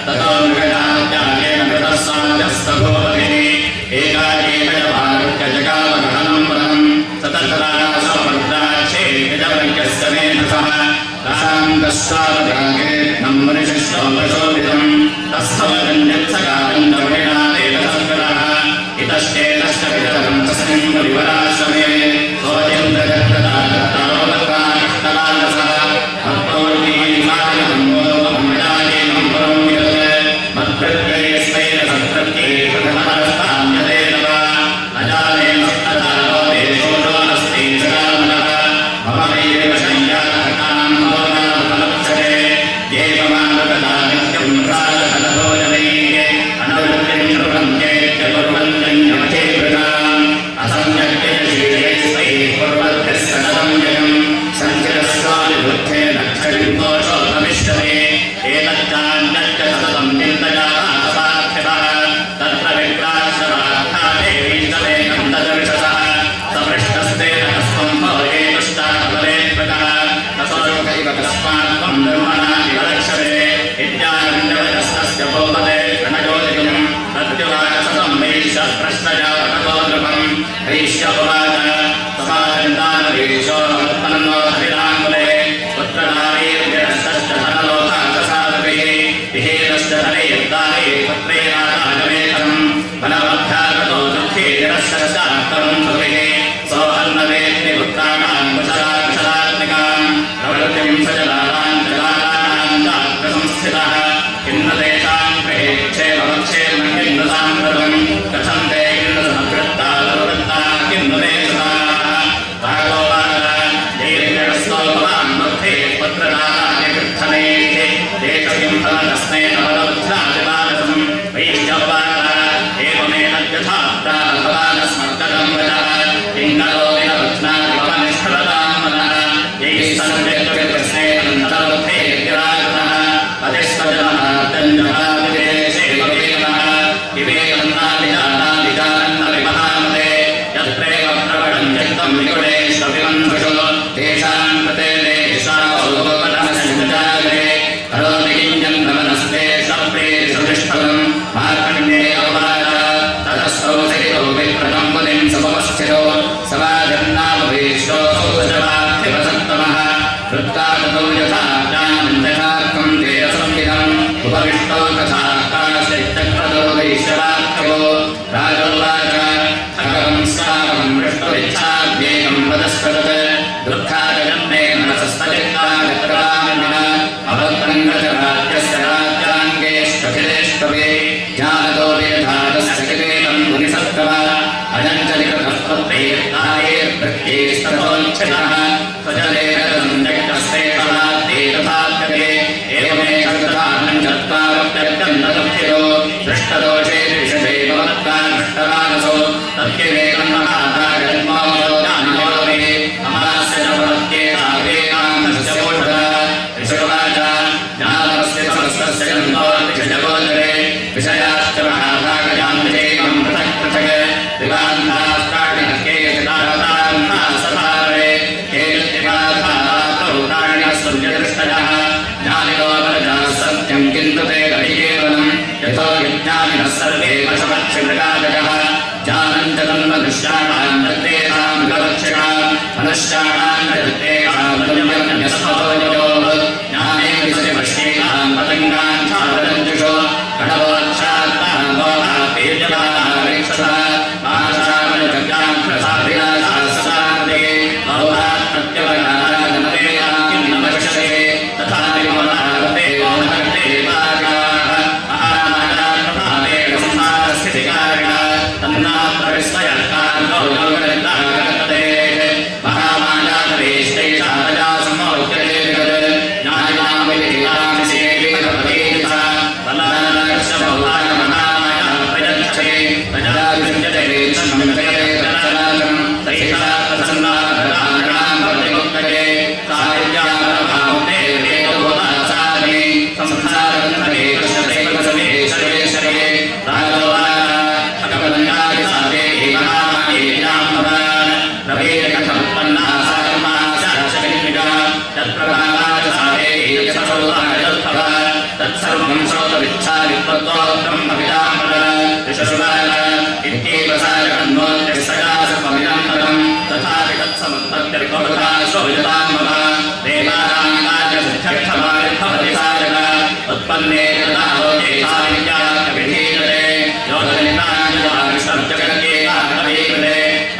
ततो मृगजात्यागेन कृतः साजस्तभोभिः एकाकेन जगावगहनं वरम् सततरा स्वभद्राक्षे निजवर्गस्य मेधसः रसान्तस्वावजागे नम्बरिशिष्टोपशोभितम् तस्थवगन्यत्सकारं द्रविणादेव सङ्करः इतश्चेतश्च वितरं तस्मिन् परिवराश्रमे सोऽयन्द्रगर्गदागतारोदकाष्टलालसः भक्तोर्मीमायनं मोदममयानेनं पुरं विदत् मत्प्रत्ययस्मैरसत्प्रत्ये प्रथमरस्तान्यते नव अजानेन सत्तदारो देशोऽलो अस्ति जगामनः मम वैरेव शय्याकां भवनामपलप्सते देवमानवदानित्यं प्रातफलभोजनैः अनवृत्तिं नृपन्त्येत्य कुर्वन्त्यन्यमथे प्रजाम् असंयक्ते तन्नवेत्ति पुत्राणां कुशलात्मिकां प्रवृत्तिं सजलानां जलानां चात्रसंस्थितः किन्न तेषां प्रेक्षेपक्षेम किन्न साम्प्रतं कथं ते किन्न समकृत्ता प्रवृत्ता किन्न ते सदाः भागोवाद जैर्यस्तोभवान् मध्ये पुत्रनानानि कृच्छनेः देशकिं फलदस्मै नवलबुद्ध्यादिमानसं वैश्यवाद एवमेन यथा प्राभवानस्मत्करं वदः इङ्गलो विनवत्नादिपनिष्ठवतां मनः यैः सन्वेद्यविप्रश्ने अनन्तरमध्ये विराजतः अधिष्ठजनार्दन्यभाविदेशे भवेमः विवेकन्नादिजानादिजानन्नविमहामते यत्रेव प्रवणं चित्तं निकुडेष्वभिमन्धुषो तेषां कृते देशावलोकनमसञ्जागरे करोमि किञ्जन्नमनस्ते सप्रेषुतिष्ठलं मार्कण्डे अववाद ततस्थौ सहितो विप्रतं मुनिं समुपस्थितो समाजन्नामभीष्टो सौजवाख्यवसत्तमः कृत्वा ततो यथा जानन्यथार्थं तेजसंविदम् उपविष्टो तथा काश्चिच्चक्रतो वैश्यवाख्यवो राजोवाच खगं स्तावं मृष्टविच्छाद्येकं वदस्वदत् दुःखादजन्मे मनसस्तचित्ताचक्रवामिनः अवक्रङ्गजराज्यस्य राज्याङ्गेष्टभिलेष्टवे ज्ञानतो वेधातस्य किलेनं मुनिसत्तमः अजञ्जलिकतः प्रत्येस्ततोच्छितः स्वजलेन सञ्जक्तस्तेषाद्ये तथात्यते एवमेष तथानं चत्वारप्यत्यन्तदक्षिरो दृष्टदोषे विषये भवत्ता नष्टमानसो तद्यवेकं महाभागजन्मो ज्ञानयोगे अमास्य च भवत्येतावेनान्तस्य मोषधः ऋषुवाच ज्ञानस्य समस्तस्य जन्तोर्विषयगोचरे विषयाश्च महाभागजान्विषेकं पृथक् पृथक् दिवान्तास्ताडिनकेचिदावतान्तासधारे केचिद्दिवाधातौताडिनस्तुल्यदृष्टयः ज्ञानिनो वरजः सत्यं किन्तु ते कलिकेवलं यतो विज्ञानिनः सर्वे वशपक्षिमृगादयः जानन् च तन्मदृश्याणां दत्तेषां गवक्षिणां मनुष्याणां दत्तेषां वन्यमन्यसहोयोः ज्ञाने विषयवश्येनां पतङ्गान् छादरञ्जुषो कणवोच्छात्ताः मोहापेजमानारेक्षसः माशामनुजज्ञाघ्रसाभिलाषाससादे भवात् प्रत्यवगानमदेया किन्नमक्षसे तथा विमोहारते मोहर्ते वागाः महामायाप्रभावेण संसारस्थितिकारिणः तन्नाप्रविस्मयः कान्तो योगनिर्दागतते महामायातवेष्टैषा रजा समोच्यते विगत् न्यायनामविधिलामिसेविगतपदेशः वल्लालक्षमौलागमहामाया प्रयच्छते प्रजाविषञ्जते वेक्षणमिते तत्सराजं तैषा प्रसन्नागराणां प्रतिमुक्तये सायुज्यामभावते वेदोदासादे संसारगन्धरे कृष्णदेवसमेश्वरेश्वरे राजोवाच खगवन्यादिसादे महामाये जाम्भवान् प्रभेदकथमुत्पन्ना सागमाशासकन्विका तत्प्रभावाचसादे यशसौदायल्भवा तत्सर्वं श्रोतविच्छादित्वतो ब्रह्मविदाम्बद ऋषुवाच इत्येव सागन्मोत्यसयासपमिदं पदं तथापि तत्समुत्पत्तिर्भवता श्रोयताम्भव देवानां कार्यसिद्ध्यर्थमाविर्भवति सागः उत्पन्ने तदालोके साविद्याकविधीयते योगनिताञ्जलाविष्णुर्जगद्येकानवेकते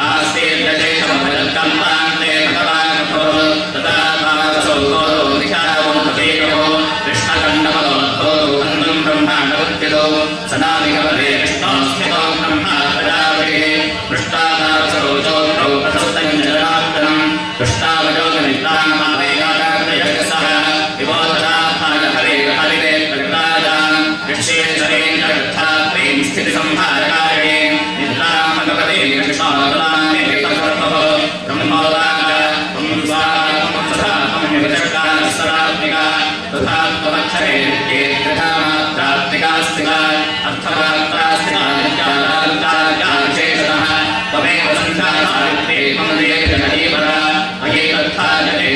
आस्तेर्यशेषमपदत्कम्पान्ते भगवानभोः तथा पावसो गोरो निशावोपदेयो कृष्णकण्डमलोद्भो हन्तुं ब्रह्माण्डवृत्तितो सदामिकवरे विष्णोस्थितो ब्रह्मा प्रजापतिः पृष्ठादावसरोजोत्रो प्रसुतञ्जनार्दनं पृष्ठावयोगनितामावेगादाग्रयजसः विबोधनाथाय हरे हरिरे प्रगतायां ऋष्येश्वरेन्द्रगद्धात्रीं स्थितिसंहारकारिणे निद्रामगपते कृष्णोदलामे विकल्पः ब्रह्मोवाच त्वं स्वात्मं सदा त्वं विचक्षानस्तरात्मिका तथा त्वमक्षरे नित्ये त्रिधा मात्रात्मिकास्तिका अर्थमात्रास्तिका नित्यादान्ताविशेषतः त्वमेव सन्ध्यासावित्रे मम देव जगदीपरा मयैतत्थायते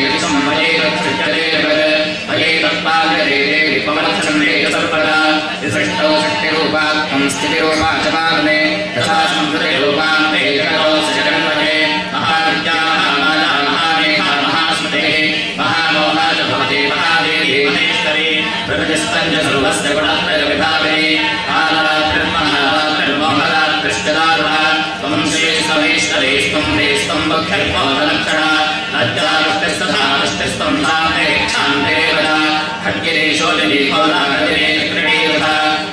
मयैतत्सृज्यते जगत् मयैतत्पाल्यते देवि पवनच्छन्देव सर्वदा विसृष्टौ शक्तिरूपात्मं स्थितिरूपा च पावने तथा संस्कृतिरूपां ते जगतोऽस्य जगन्मये महाविद्याः माया महामेघा महास्मृतिः महामोहा च भवति महादेवी महेश्वरी प्रकृतिस्तञ्च सर्वस्य गुणत्रयविभाविनी कालरात्रिर्महारात्रिर्मोहरात्रिश्च दारुणः त्वं श्रीस्तमेश्वरे स्त्वं सम्मुख्यल्पोदलक्षण लज्जावृष्टिस्तथा शान्ते वद खड्गिरीशोलिनीको नागदिने क्रीडीरथ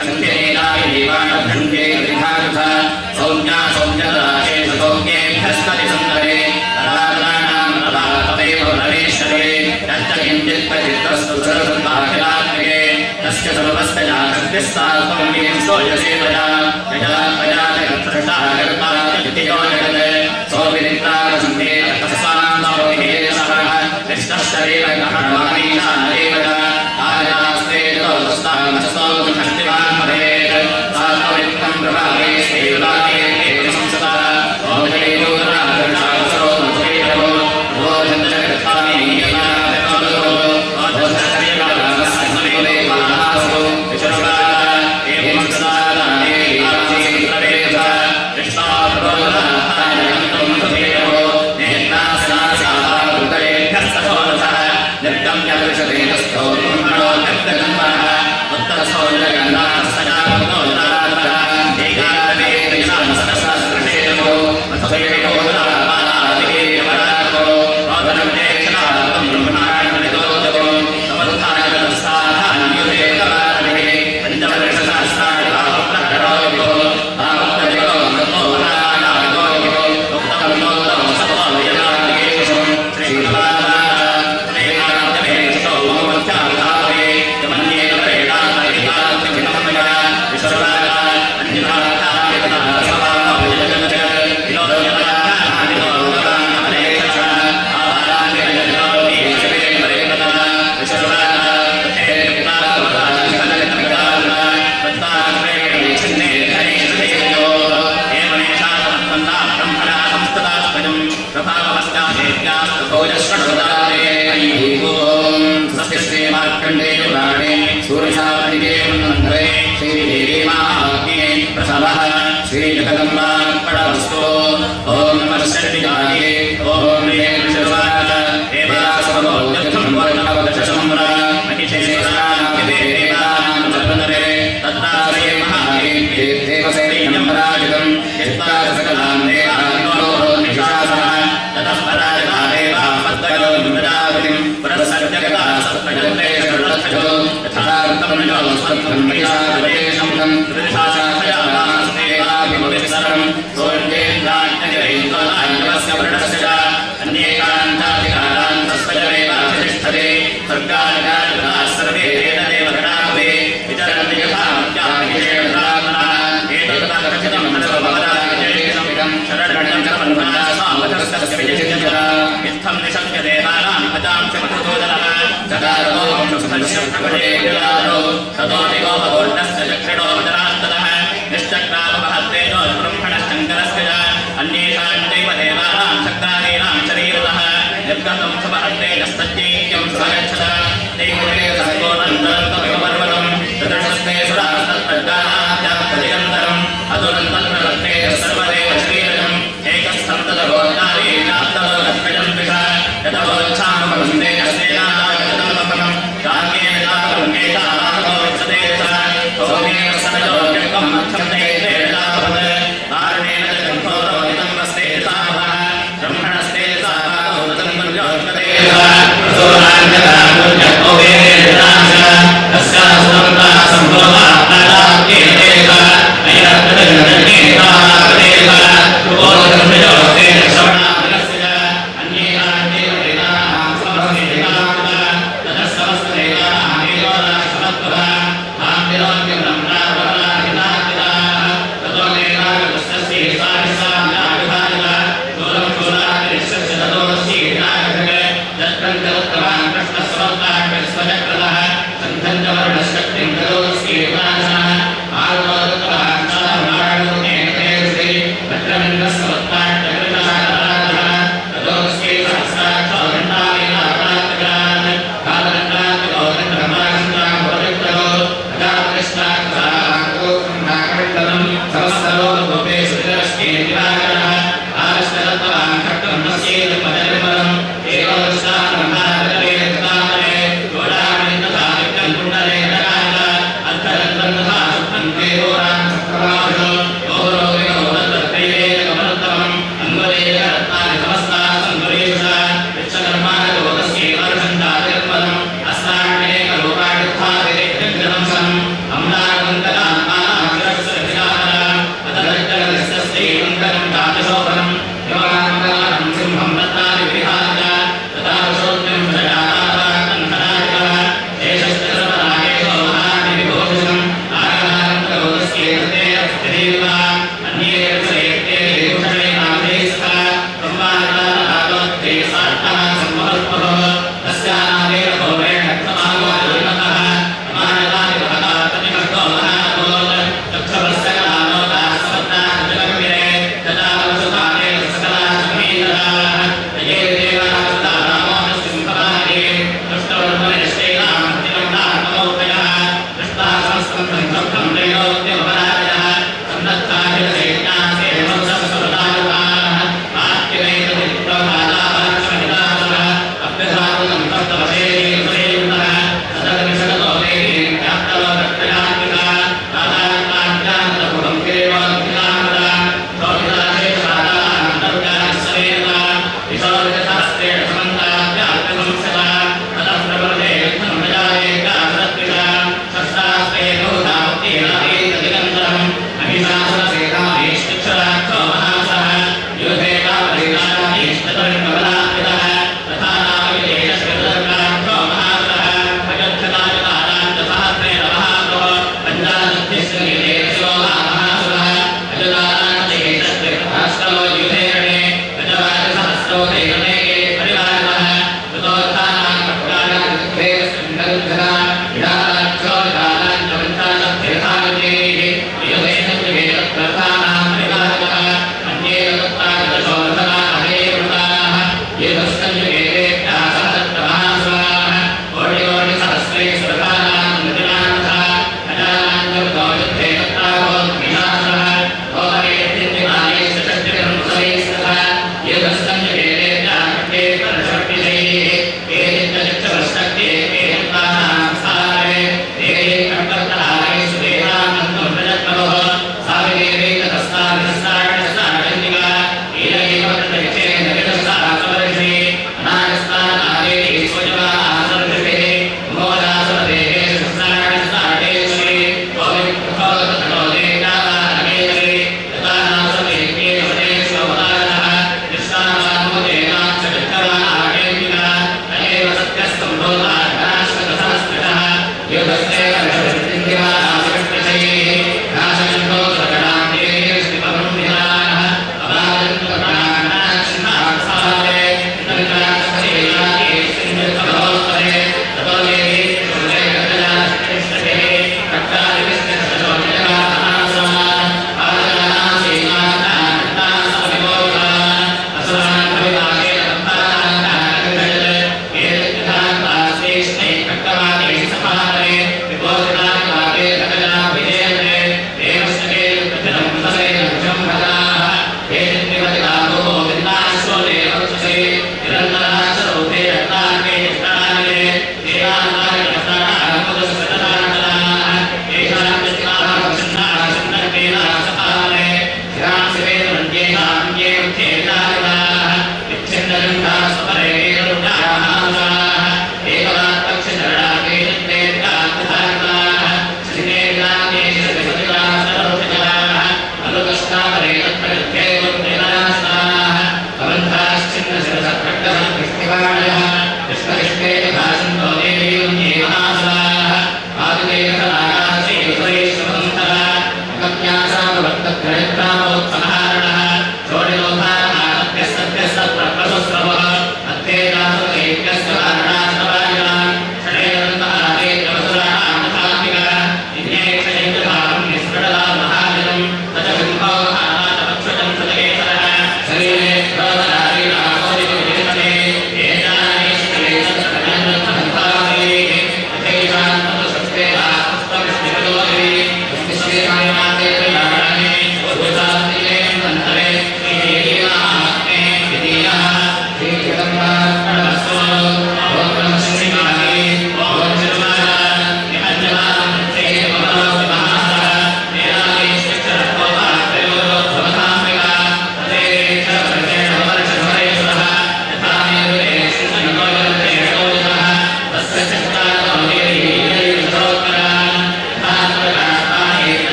सङ्ख्यनीलायिनी वाणभण्डे गृहारथ सौज्ञा सौज्ञदाशे सौज्ञेभ्यस्तति सुन्दरे तदातराणां तदातमेव रमेश्वरे तच्च किञ्चित् प्रचित्तस्तु सर्वसम्भाखिलात्मके तस्य सर्वस्य जातस्तात्मं वीं सोऽयसे प्रजा प्रजा जगत्सृष्टा सोऽविनित्रासन्ते तस्मान्नोभिः कृष्णश्चरेव गहनवामीशादेव आयास्ते तोस्तामसो शक्तिमान् भवेत् सात्वमित्रं प्रभावे श्रीयुलाके संसदा ओजयेदोराधर्षासरो मधुरेवो भोजनजगत्तानि नीयमानवो ओजनशरीरमस्मविले महासो विश्वस्वादा एवं सदादाने आसीत्रवेद कृष्णाप्रबोधायन्तं भवेवो नेत्रासनासाः हृदयेभ्यस्तथोरथः निर्गं यदृशते तस्थो ब्रह्मणो व्यक्तगन्धः उत्तरस्थो जगन्नाथसजापनोदातः एकादवे त्रिशामसहस्रशेषो मथुरेवो रामादिकेवराको ओदनमे क्षणातं ब्रह्मणान्वितोदको समर्थाय तस्साधान्युते कवादिः पञ्चवर्षसहस्राणि भावप्रकरोयो भावप्रजो मतो राणागोयो उक्तवर्णोदो सतो यदादिकेषु श्रीभवाना श्रीजगदम्बार्पणमस्तु ओम नमः ओम विष्णुवाद देवासवोद्यर्थं वर्णवदशम्रा महिषेश्वरानादिदेवानां सर्वनरे तत्तावये महादेव्ये देवसेनीयम्राजितं यत्तासकलां देवानो निशासः ततः पराजतादेवा पद्मयो निमरावतिं पुरस्सर्जगता सत्तजन्ते शरणस्थयो यथार्थं यो स्वर्थं महिषावदेशं तं त्रिदिशाशाखयानास्तेवाभिमुखिसरं सोऽन्येन्द्राण्यजयैन्द्राण्यवस्य वृणस्य अन्येकान्ताधिकारान्तस्वयमेवाधिष्ठते स्वर्गादिकारिकाः सर्वे तेन देवगणाभे विचरन्ति यथा त्यागिषेणधामना एतत्तदकथितं सर्वभवदायजयेशमिदं शरणं कर्मन्मनासावधस्तस्य विजयजरा इत्थं निशम्य देवानां भजांसि मधुसूदनः चकारतो वंशस्य प्रकटे विलारो ततो दिगोपगोष्ठस्य दक्षिणो वदनान्तरः निश्चक्रामहत्तेजो ब्रह्मणशङ्करस्य च अन्येषाञ्चैव देवानां शक्रादीनां शरीरतः निर्गतं सुमहत्तेजस्तज्जैक्यं स्वगच्छत दैवते सकोनन्तरन्तमिमपर्वतं प्रदर्शस्ते सुरास्तत्प्रजानात्यात्प्रतिगन्तरम् अतुरन्तत्रवत्ते सर्वदेव शरीरजम् एकस्तन्तदगोत्तारेणात्तलोकत्रयं द्विषा यतवोच्छामवन्दे अस्तेनागतमपरम् काम्येन जातं एतावतो विशते च सोमेन सनजो व्यक्तं मध्यं नैते लाभवत् कारणेन जगन्धोरोहितं वस्ते तावः ब्रह्मणस्ते तावतो वृतं मर्योष्टते प्रसोरान्यतामुर्यको वेदेनाश तस्यासुरन्ता सम्भोगा प्रादाप्येतेव नैरत्तजगन्नेता देव कृपोधर्मयोस्ते श्रवणामनस्य अन्येनान्येव देवानां समस्तेनाः ततः समस्तदेवानां एवोदाशमत्वः आम्बिरोग्यं ब्रह्मणावराहिताः ततो देवागतस्य सारिसाम्याविभाजः दूरं शूलादिश्यस्य ततोऽस्येनागतः यत्कन्तवत्तवान् कृष्णस्वत्ताकस्वचक्रतः सन्धञ्जवर्णशक्तिं ततोऽस्येवासः आरुणोदत्तवान् साधमाणोनेन तेजसे भद्रमिन्द्रस्वत्ताककृतशालाधः ततोऽस्ये सहस्राक्षो दण्डालेनापरात्तगान् कालदण्डात्मकोदण्डब्रह्मासन्तां भवदित्तरो तदाकृष्णाक्षराङ्को ब्रह्माकण्डलं समस्तलोकभूपे सुरस्ये दिवाकरः आश्रदत्तवान् खट्टं नस्येत पदनिर्मलम् एवोष्टाब्रह्मादरे तदामरे गोडामिन्दथा विक्रमकुण्डलेन Hare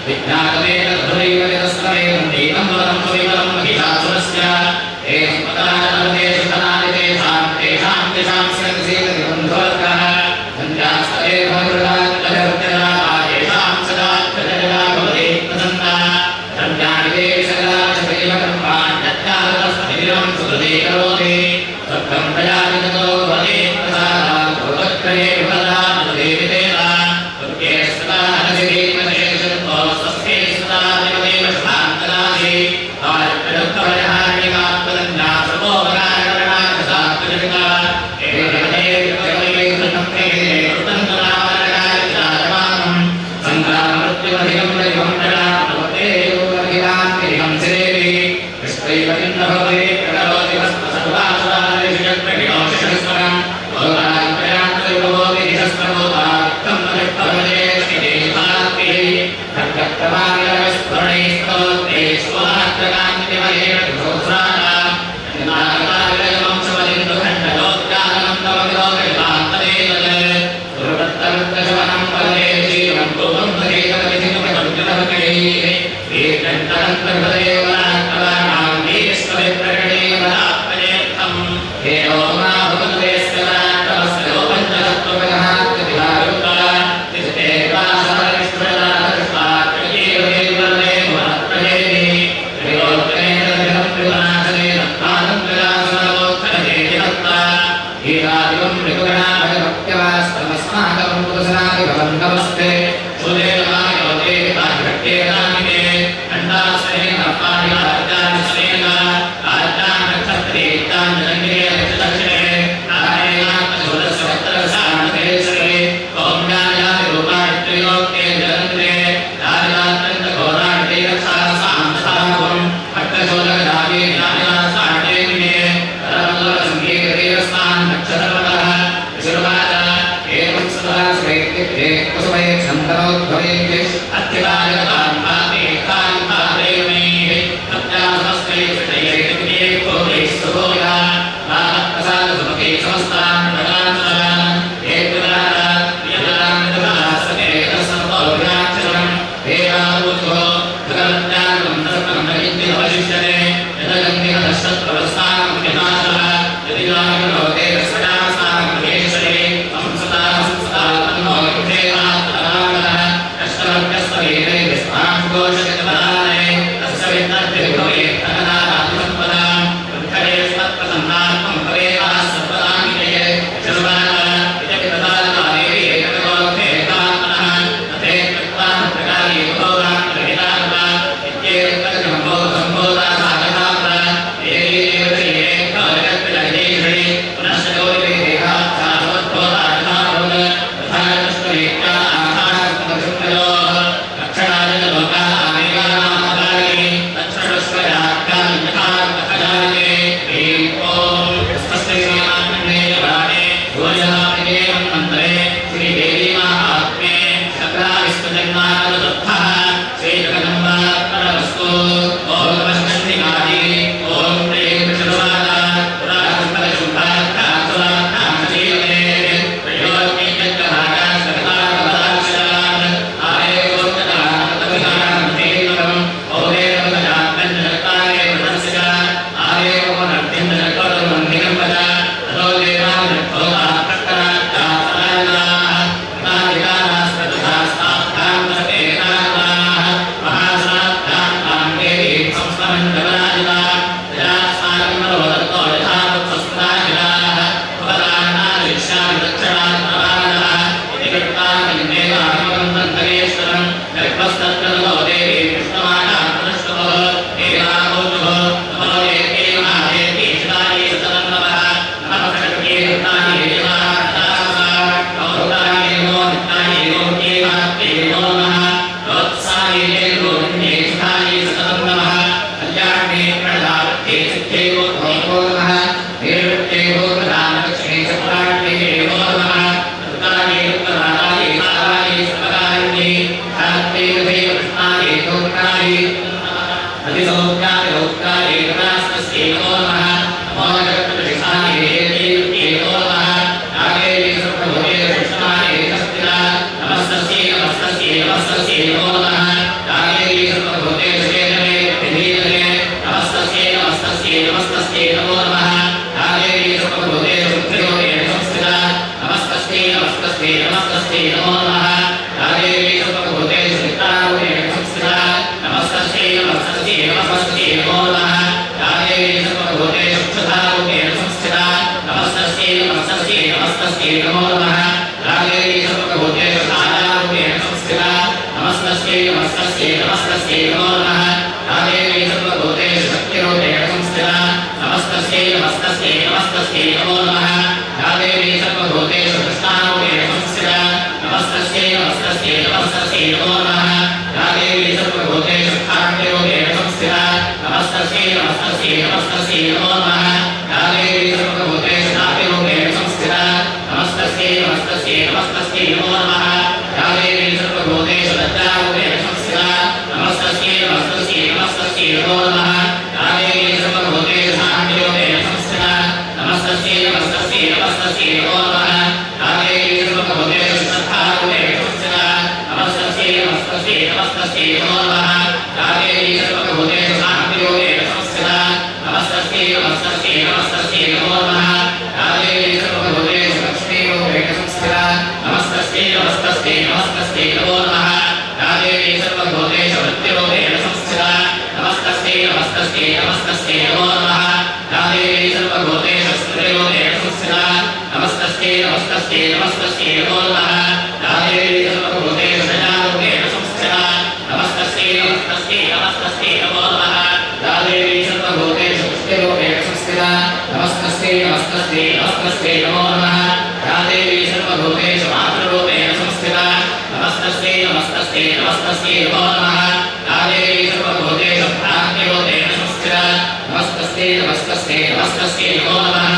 विज्ञातमेन धुरैव निरस्तमेव देवं वरं सुविवरं महिषासुरस्य नमस्ते नमस्ते नमस्तस्यै नमस्तस्यै नमो नमः या देवी सर्वभूतेषु स्थितिरूपेण संस्थिता नमस्तस्यै नमस्तस्यै नमस्तस्यै नमो नमः या देवी सर्वभूतेषु दयारूपेण संस्थिता नमस्तस्यै नमस्तस्यै नमस्तस्यै नमो नमः या देवी सर्वभूतेषु पुष्टिरूपेण संस्थिता नमस्तस्यै नमस्तस्यै नमस्तस्यै नमो नमः या देवी सर्वभूतेषु मातृरूपेण संस्थिता नमस्तस्यै नमस्तस्यै नमस्तस्यै नमो नमः या देवी सर्वभूतेषु प्राज्ञरूपेण संस्थिता नमस्तस्यै नमस्तस्यै नमस्तस्यै नमो नमः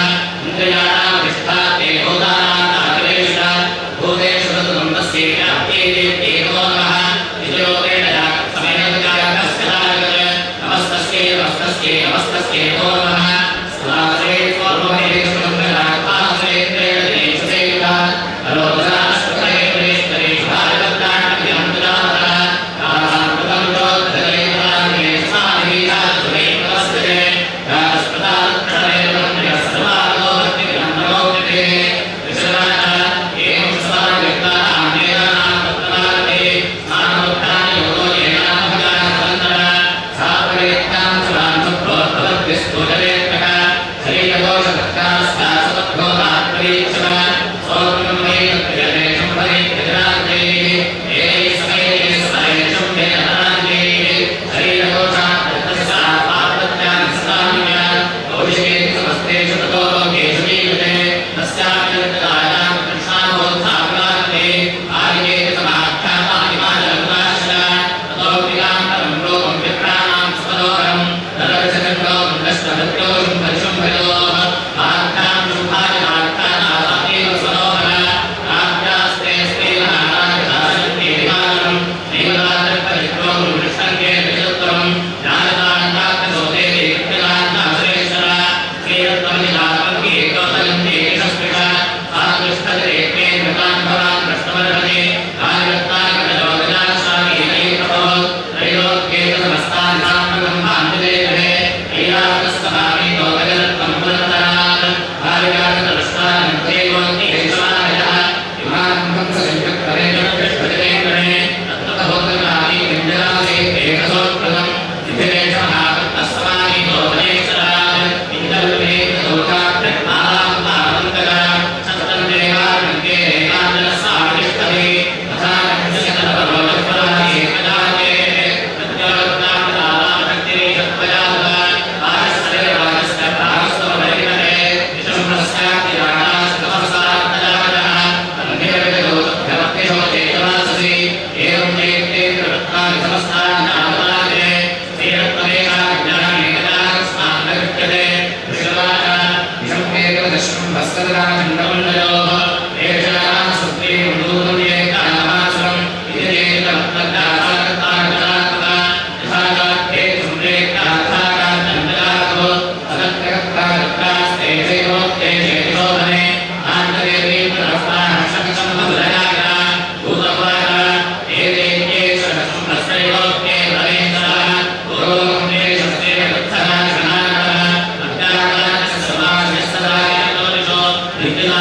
इन्द्रियाणामधिष्ठात्रे भूतानामखिलेषु भूतेषु तत्त्वमस्यै व्याप्त्यै देव्यै नमो नमः निजयोगेन नमस्तस्यै नमस्तस्यै नमस्तस्यै नमो नमः स्वाश्रे पूर्वमेषु मङ्गलात्माश्रेत्रेण देषु सेविता अरोगराष्ट्रकरेश्वरेश्वरेषु भारतत्राणव्यन्तराः कालान्तकण्डोद्धरेन्द्राणेषु सामहीहासुरे नमस्ते राजस्पदात्तरेवन्द्र्यः सर्वादो भक्तिविनम्रोक्ते विश्वनाथ एवं स्वागतानां वेदानां तत्त्वार्थे स्नानोत्थानि योगो येनाभगानवन्तरः सापरेत्तां सुरान्तप्रोत्तवद्विस्तुजलेत्तः शरीरदोषभक्तास्तासवद्भोगात्परीक्षः सोऽन्वयेन प्रियदेशं परित्यजनान्यैः एवै समेतेन समेषं वेदनान्यैः शरीरदोषात्तस्य पापत्यान्स्तान्य भविष्येति समस्तेषु ततो लोकेषु वीयते तस्यापि जगदायां कृष्णामोत्थापनान्ते आर्येति समाख्यातानिमाजगुणाश्च ततो प्रियान्तरं लोकं विप्राणां स्वलोकं तदर्शकण्डो नष्टभद्रोषं परिशुम्भयोः आख्यां शुभाय आख्यानादेव स्वलोकः आख्यास्ते स्त्रीमहाराजदाशक्तिमानं नैवदातर्परित्वं कृष्णङ्के विचित्रं ज्ञानदान्तात्मसोदेवी कृत्यदान्ताश्रेष्ठः श्रीरत्नमनिलापङ्के कौतलन्ते यशस्विषः आकृष्टदरेत्मे मृतान् भवान् प्रश्नवर्हते कार्यरत्नाकरजोगजाशामीनै प्रभो त्रैलोक्येत समस्तान् साम्प्रतं मान्यदेवहे ऐरावतस्तभामि लोकजरत्नं पुनर्तरात् भार्यागतदृष्टानं देवोऽग्नि वैश्वानयः विमानं कंससंयुक्तरेण कृष्णजनेन्द्रणे तत्त्वतभोगकामी व्यञ्जनासे एकसोत्प्रदम् विधिरेषमहावृत्तस्वामी लोकनेश्वरात् इन्दर्वेदोषाभ्यक्तानां तावन्तः सत्तन्देवानन्ते रेवाञ्जनस्वामिष्टवे तथा नक्षत्रपरोजफलः एकदाते Thank you.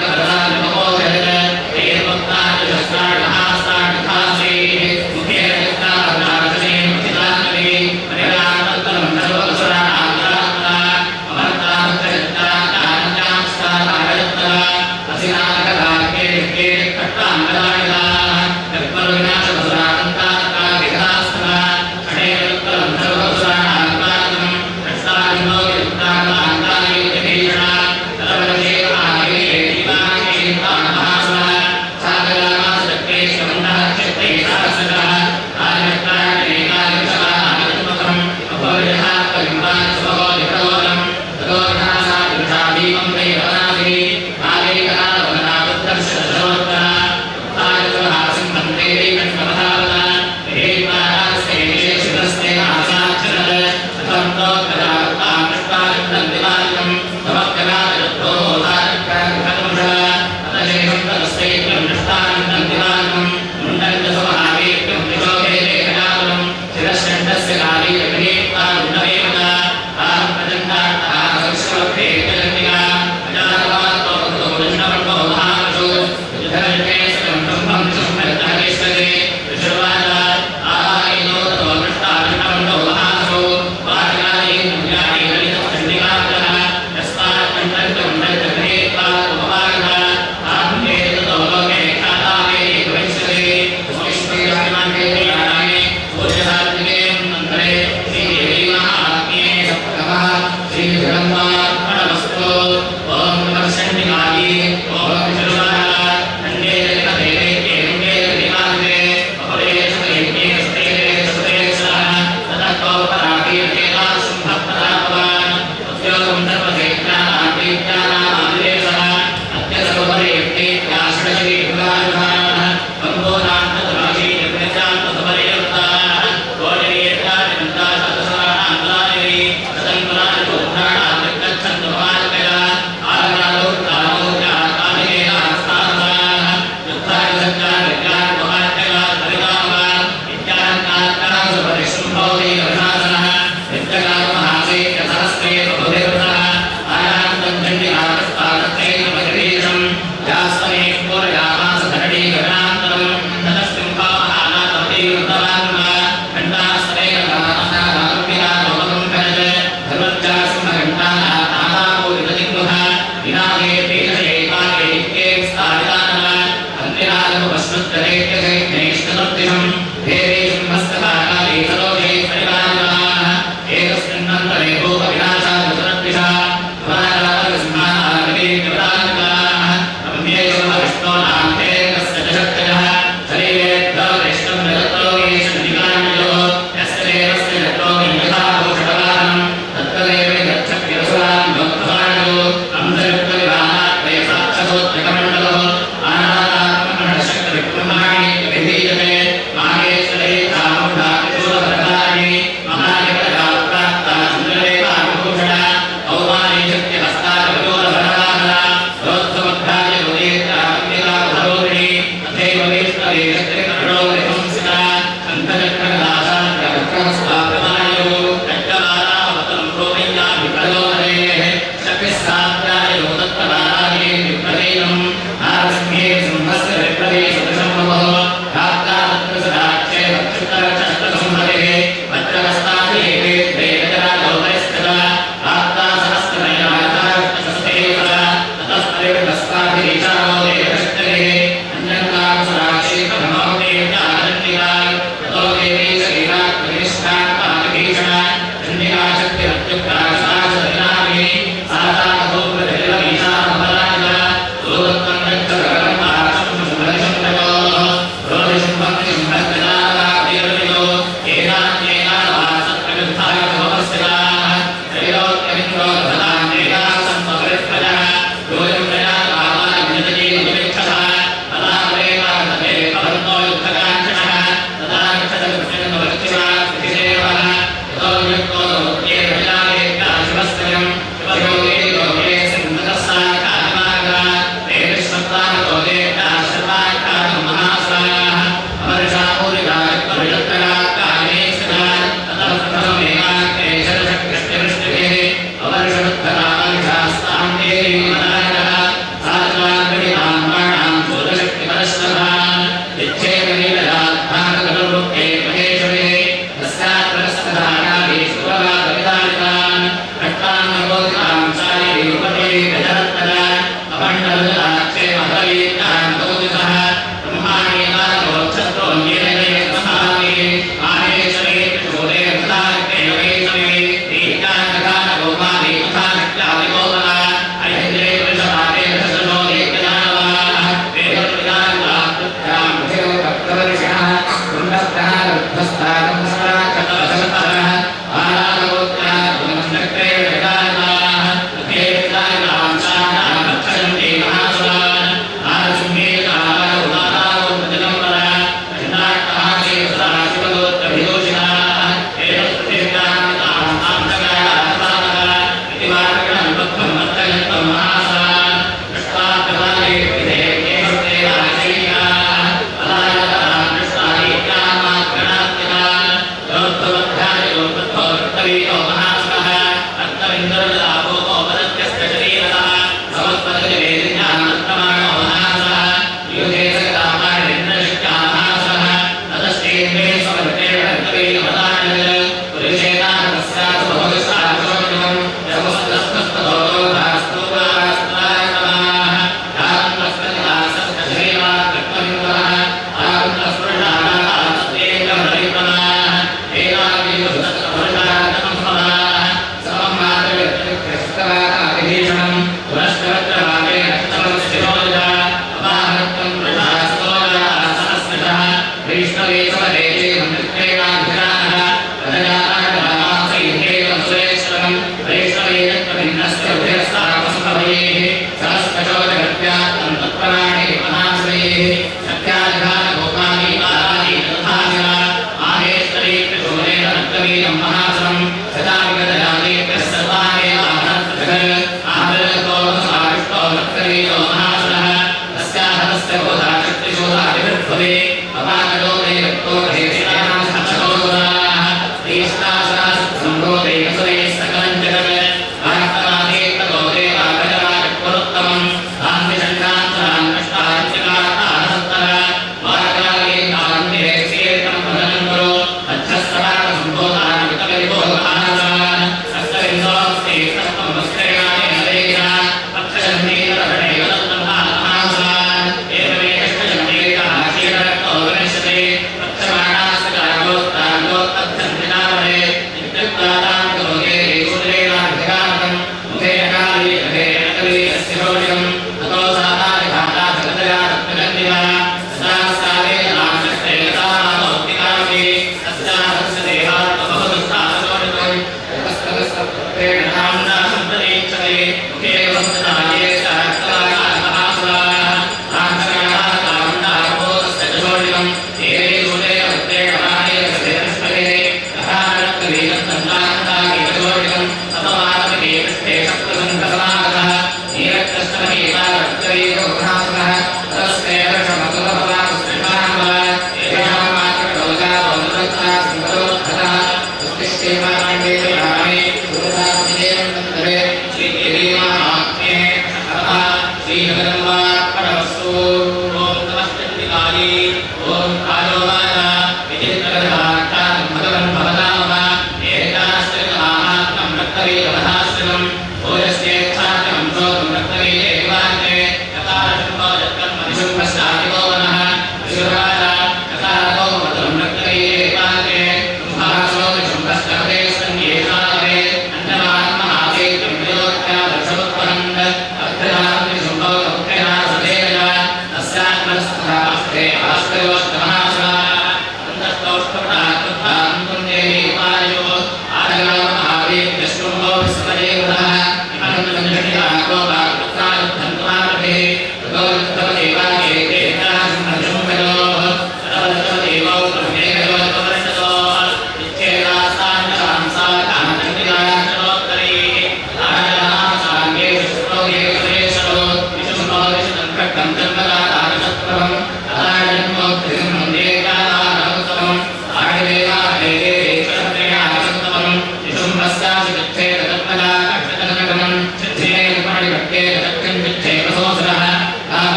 Thank you.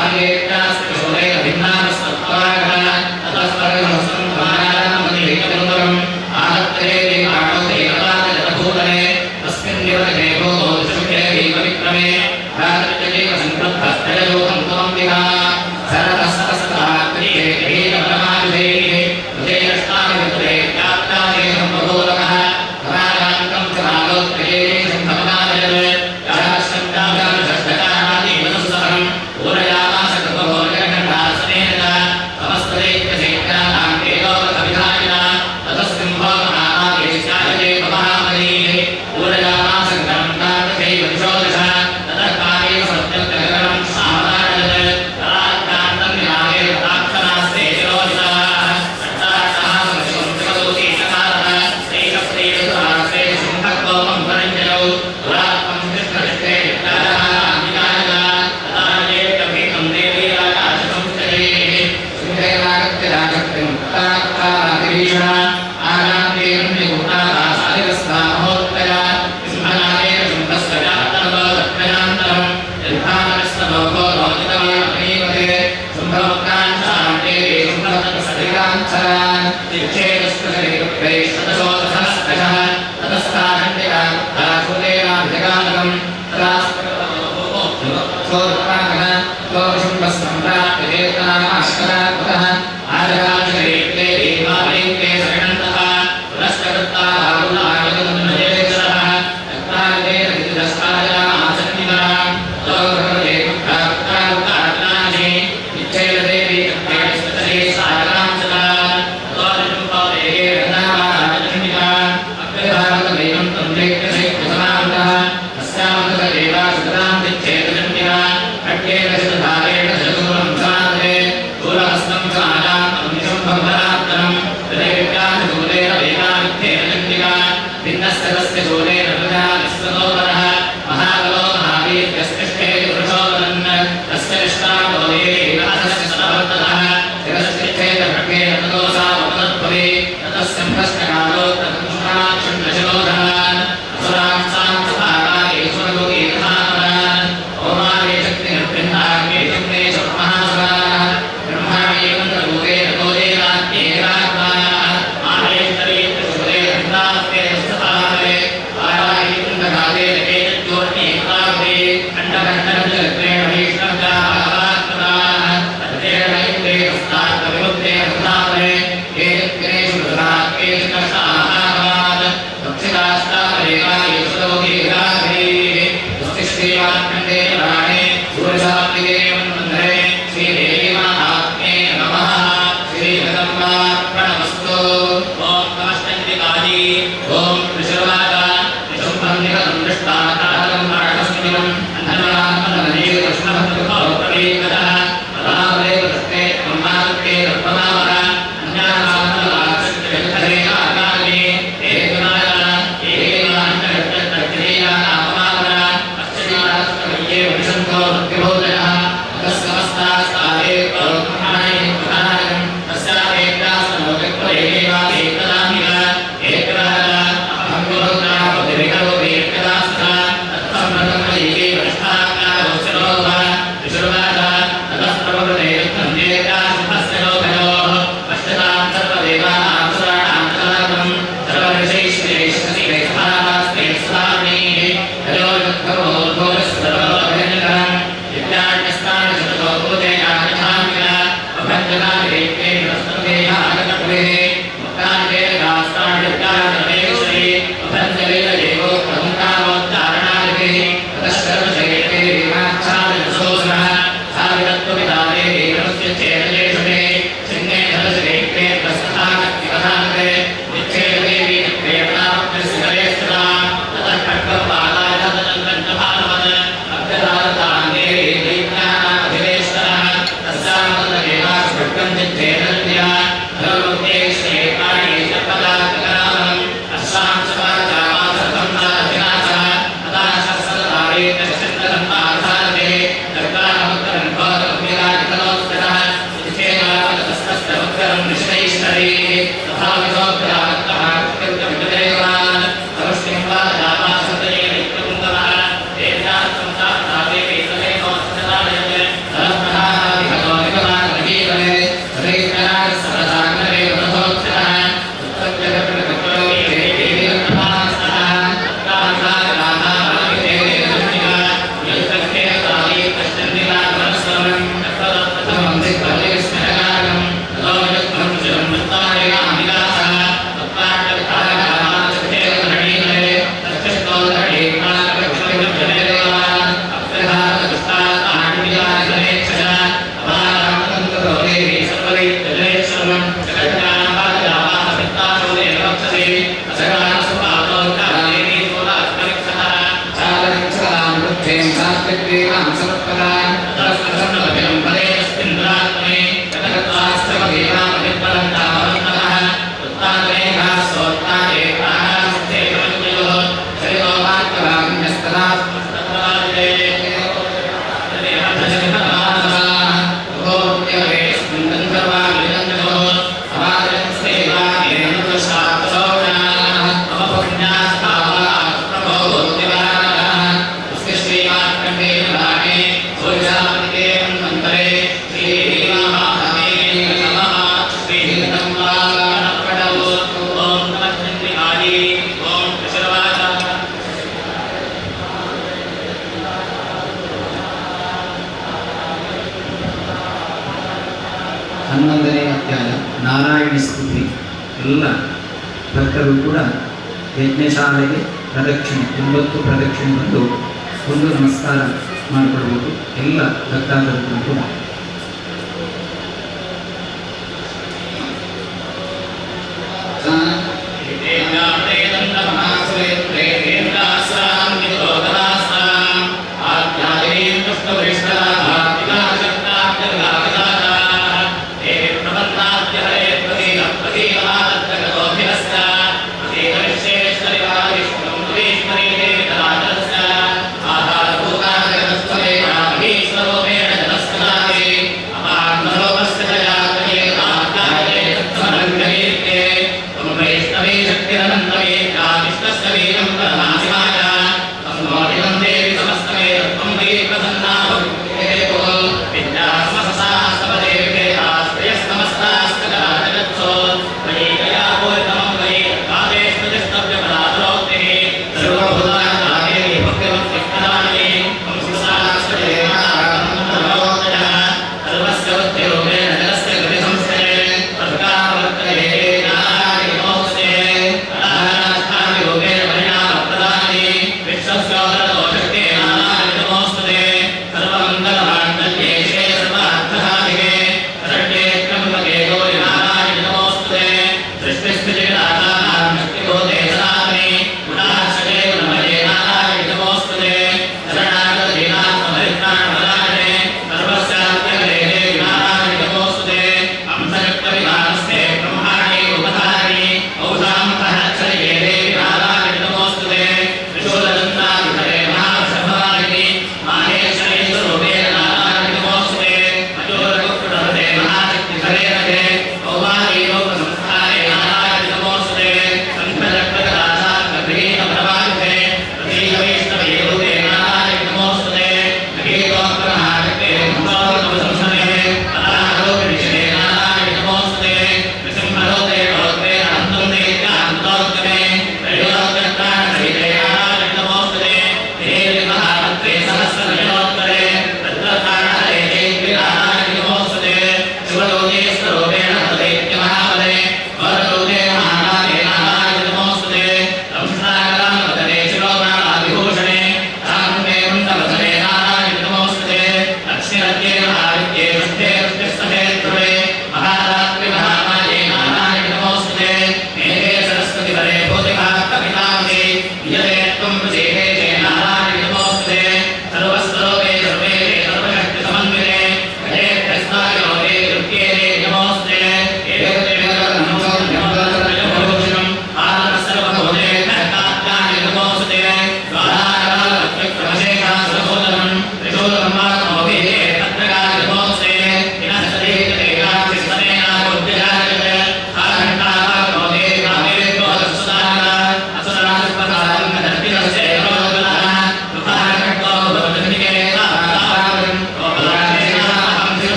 आगे Terima kasih. ಹನ್ನೊಂದನೇ ಅಧ್ಯಾಯ ನಾರಾಯಣ ಸ್ತುತಿ. ಎಲ್ಲ ಭಕ್ತರು ಕೂಡ ಯಜ್ಞಶಾಲೆಗೆ ಪ್ರದಕ್ಷಿಣೆ 9 ಪ್ರದಕ್ಷಿಣೆ ಬಂದು ಒಂದು ನಮಸ್ಕಾರ ಮಾಡಿಕೊಡ್ಬೇಕು. ಎಲ್ಲ ಭಕ್ತಾದಿಗಳು ಕೂಡ Thank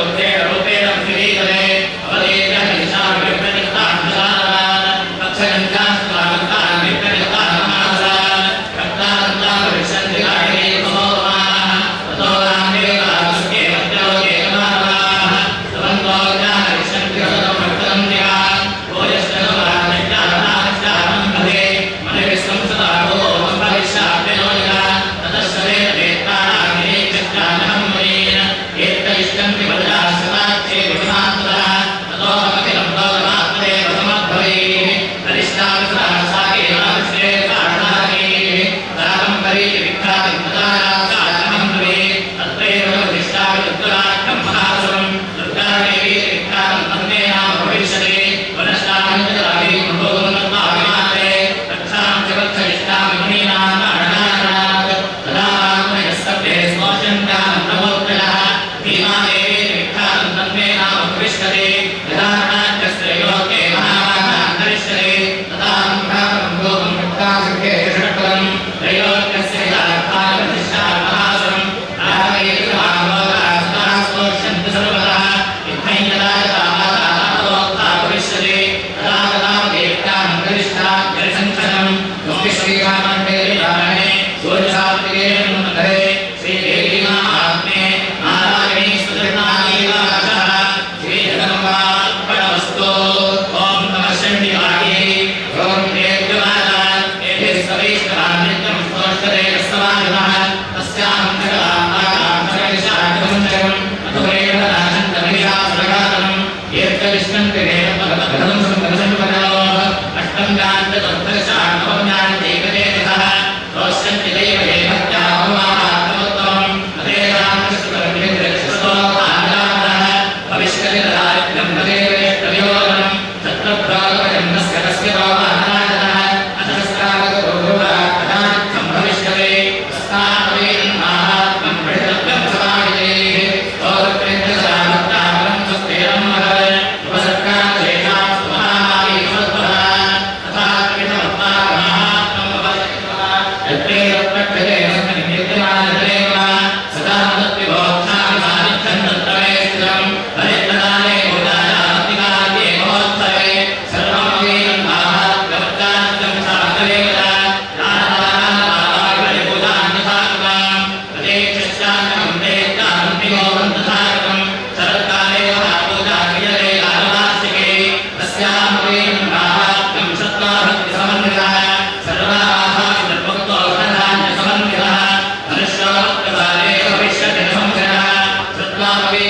you.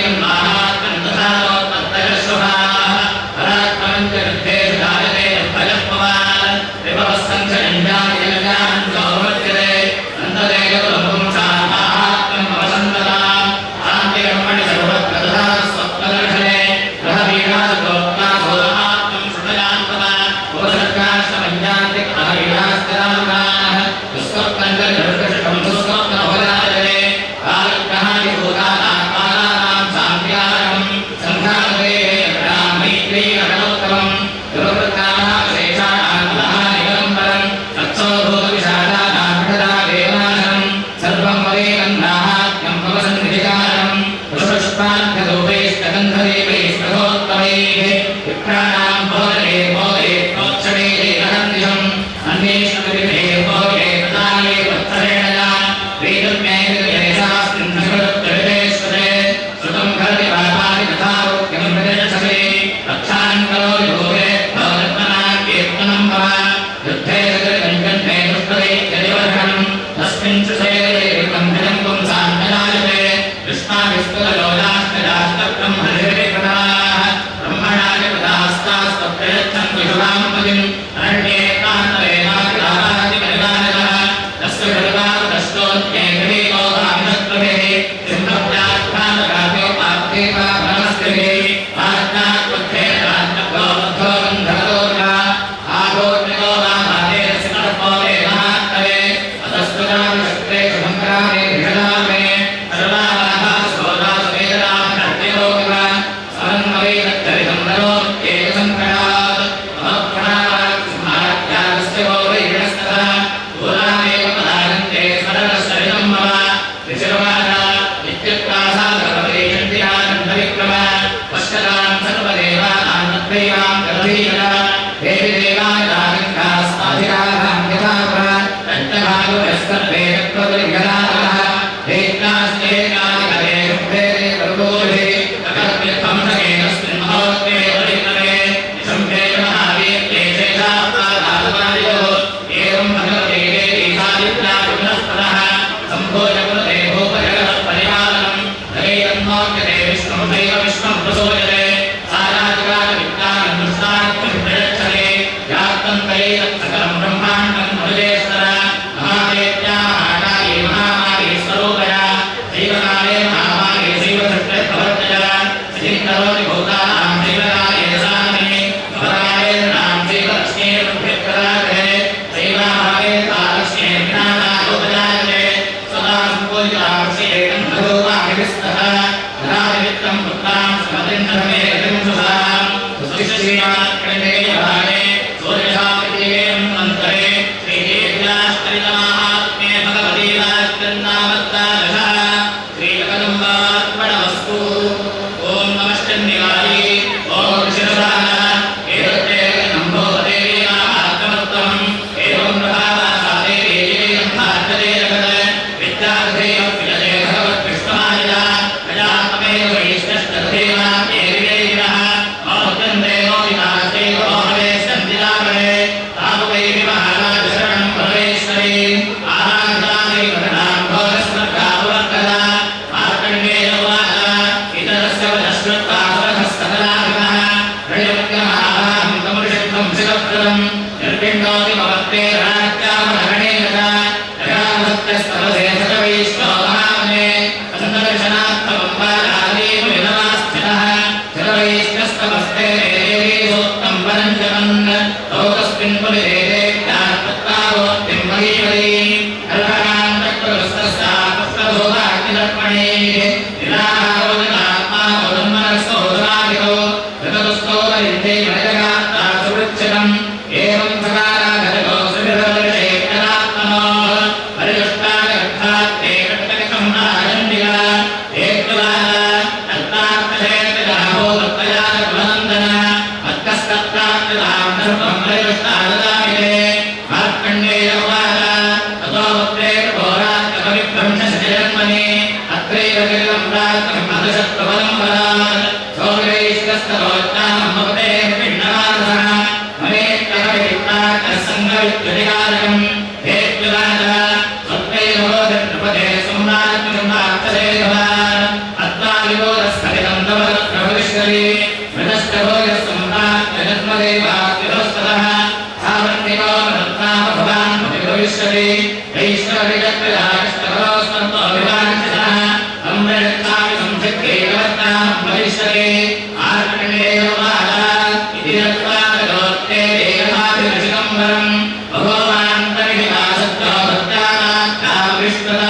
Atma भविष्यति मृतश्च भोगस्सम्राट् जगन्मदेवाग्निरोस्ततः सावर्णिको मृत्नाम भवान् भविष्यति वैष्णवरिजत्रिराष्टकरोस्मन्तो अभिवाञ्छितः अम्रयत्नामि संसिद्धेकवर्तां भविष्यति आर्कण्डेयो माता इति रत्वा गतोत्ते देवमाभिरचिकम्बरम् भगवान्तरिहिता सत्यो भक्त्यानात्ताविष्टता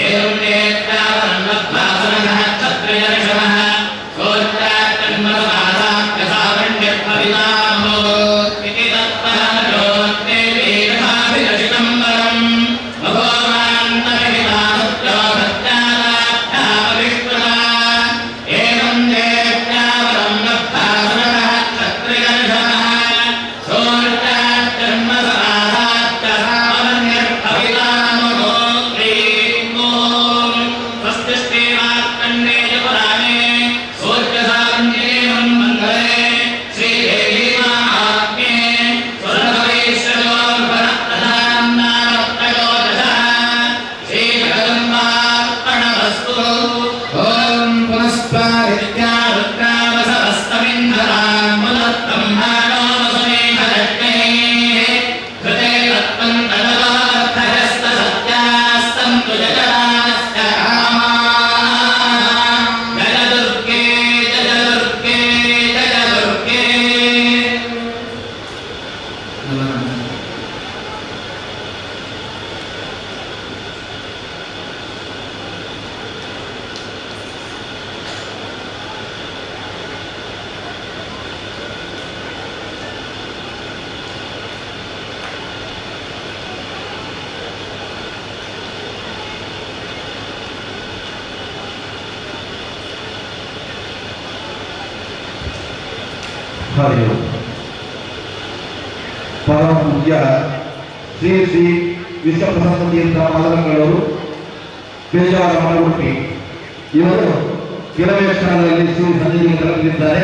एवं नेत्रावरन्नभ्यासनः क्षत्रियर्षभः सोत्तात्तन्मसमासाप्यसावण्यत्परिणामो इति तत्त्वहनोत्ते देवमाभिरचिकम्बरम् भगवान्तरिहिता सत्यो भक्त्यानात्ताविष्टता एवं नेत्रावरन्नभ्यासनः क्षत्रियर्षभः ಪರಮ ಪೂಜ್ಯ ಶ್ರೀ ಶ್ರೀ ವಿಶ್ವಪ್ರಸನ್ನ ತೀರ್ಥ ಪಾದಗಳವರು ಬೇಜಾರ ಮಾಡುತ್ತಿ ಇವರು ಕೆಲವೇ ಕ್ಷಣಗಳಲ್ಲಿ ಶ್ರೀ ಸನ್ನಿಧಿಗೆ ತಲುಪಲಿದ್ದಾರೆ.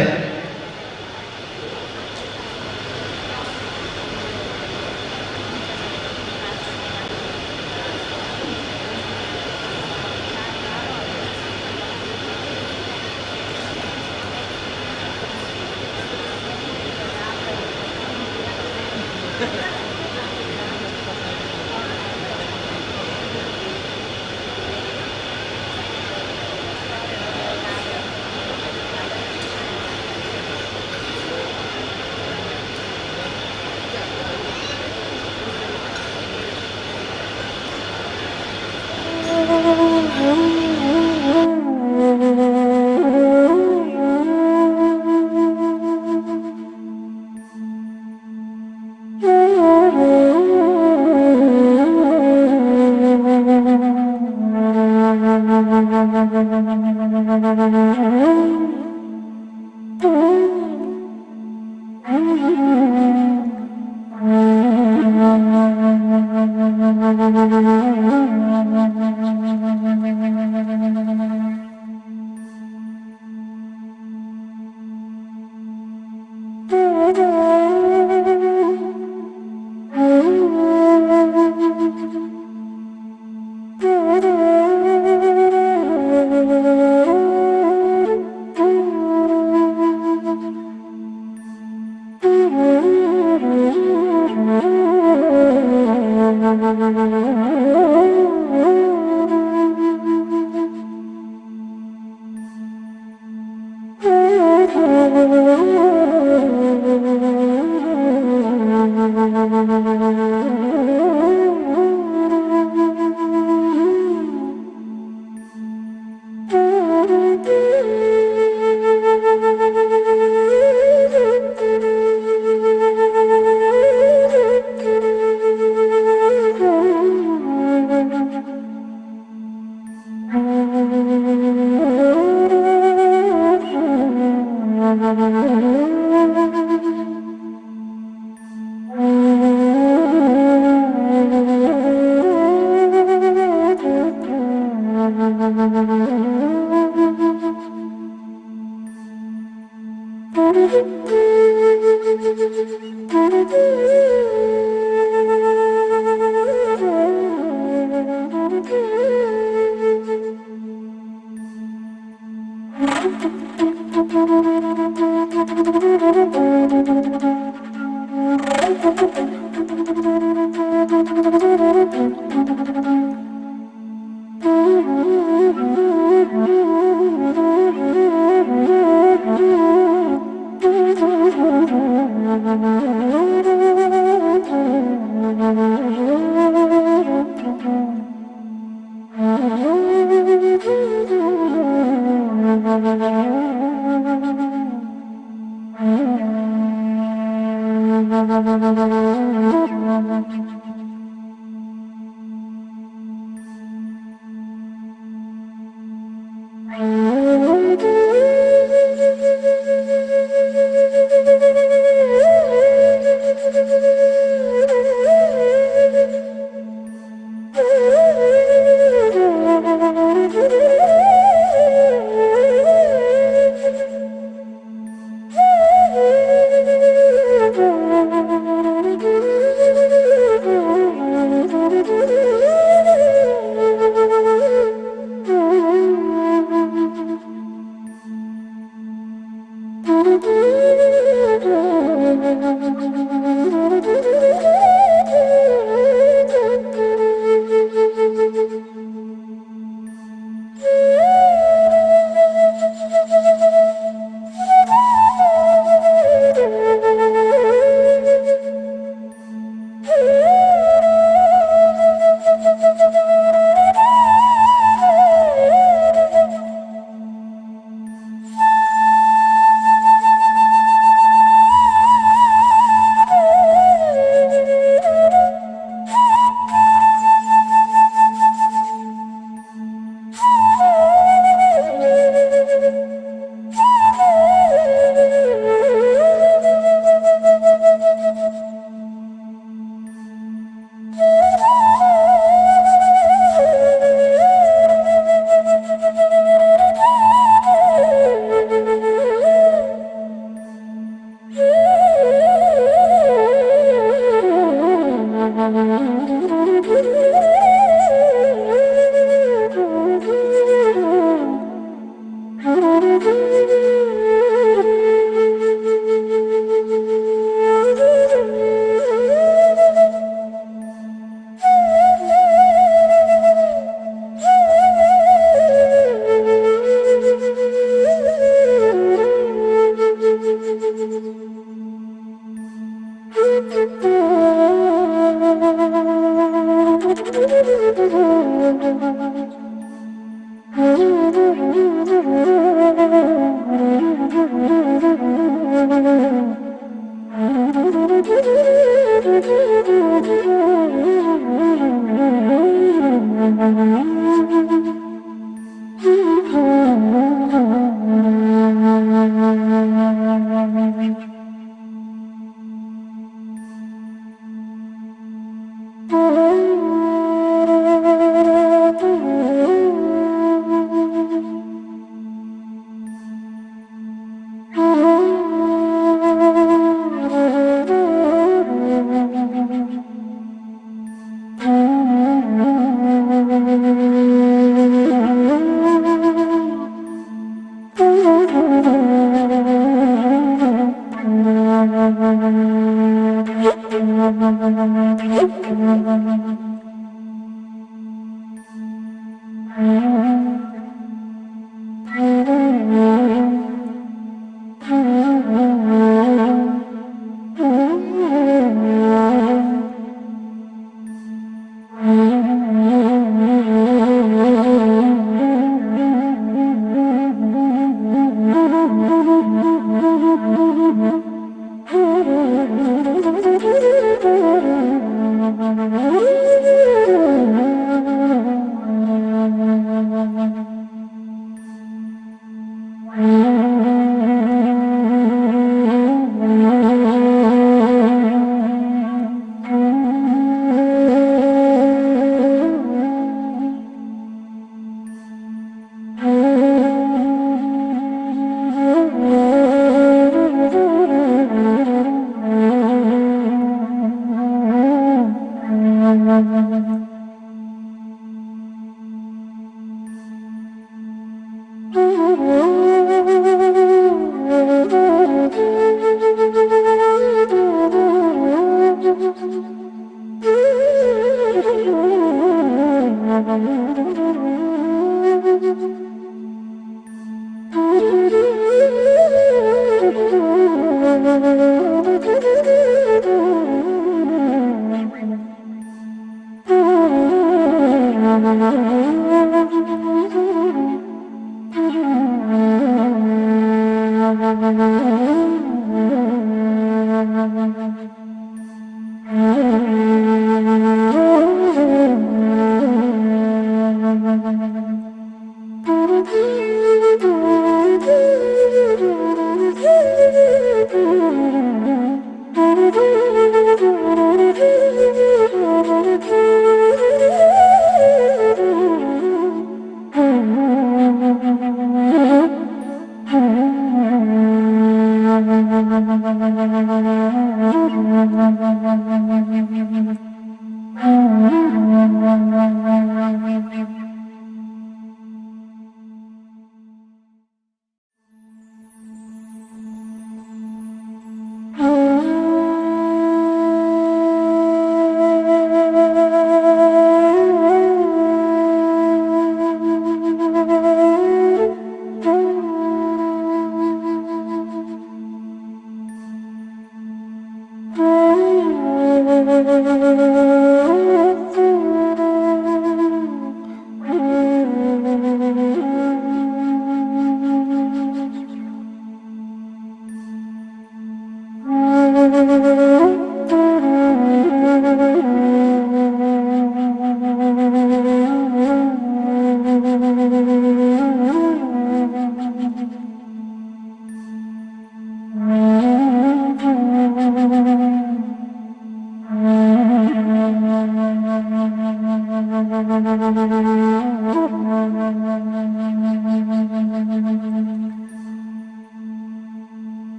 Mm-hmm.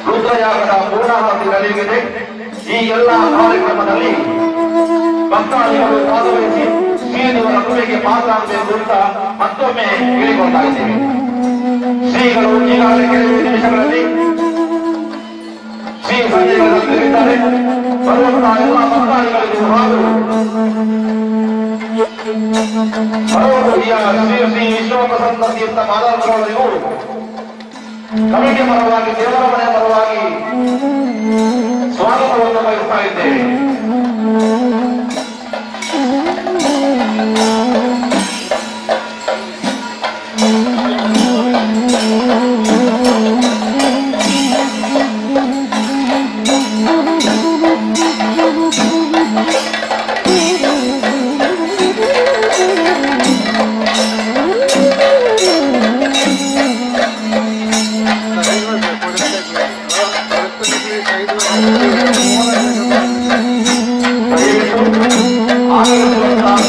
ರುದ್ರಯಾಗದ ಪೂರ್ಣಾಹುತಿ ನಡೆಯಲಿದೆ. ಈ ಎಲ್ಲ ಕಾರ್ಯಕ್ರಮದಲ್ಲಿ ಭಕ್ತಾದಿಗಳು ಭಾಗವಹಿಸಿ ಶ್ರೀದೇವರ ಕೃಪೆಗೆ ಪಾತ್ರರಾಗಬೇಕು ಅಂತ ಮತ್ತೊಮ್ಮೆ ಹೇಳಿಕೊಳ್ತಾ ಇದ್ದೇವೆ. ಶ್ರೀಗಳು ಈಗಾಗಲೇ ಕೆಲವು ನಿಮಿಷಗಳಲ್ಲಿ ಶ್ರೀ ಸಂಜಯಗಳಿದ್ದಾರೆ. ಬರುವಂತಹ ಎಲ್ಲ ಭಕ್ತಾದಿಗಳಿಗೂ ಹಾಗೂ ಭಗವದ್ಗೀಯ ಶ್ರೀ ಶ್ರೀ ವಿಶ್ವಪ್ರಸನ್ನ ತೀರ್ಥ ಮಾಧವರವರಿಗೂ ಕಮಿಟಿ ಪರವಾಗಿ ದೇವರ ಮನೆಯ ಪರವಾಗಿ ಸ್ವಾಗತವನ್ನು ಬಯಸ್ತಾ ಇದ್ದೇವೆ.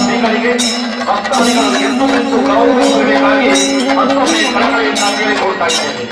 ಶ್ರೀಗಳಿಗೆ ಭಕ್ತಾದಿಗಳು ಎಂದು ಗೌರವಿಸಬೇಕಾಗಿ ಮತ್ತೊಮ್ಮೆ ಕಳಕಳಿಯಿಂದ ಕೇಳಿಕೊಳ್ತಾ ಇದ್ದೇವೆ.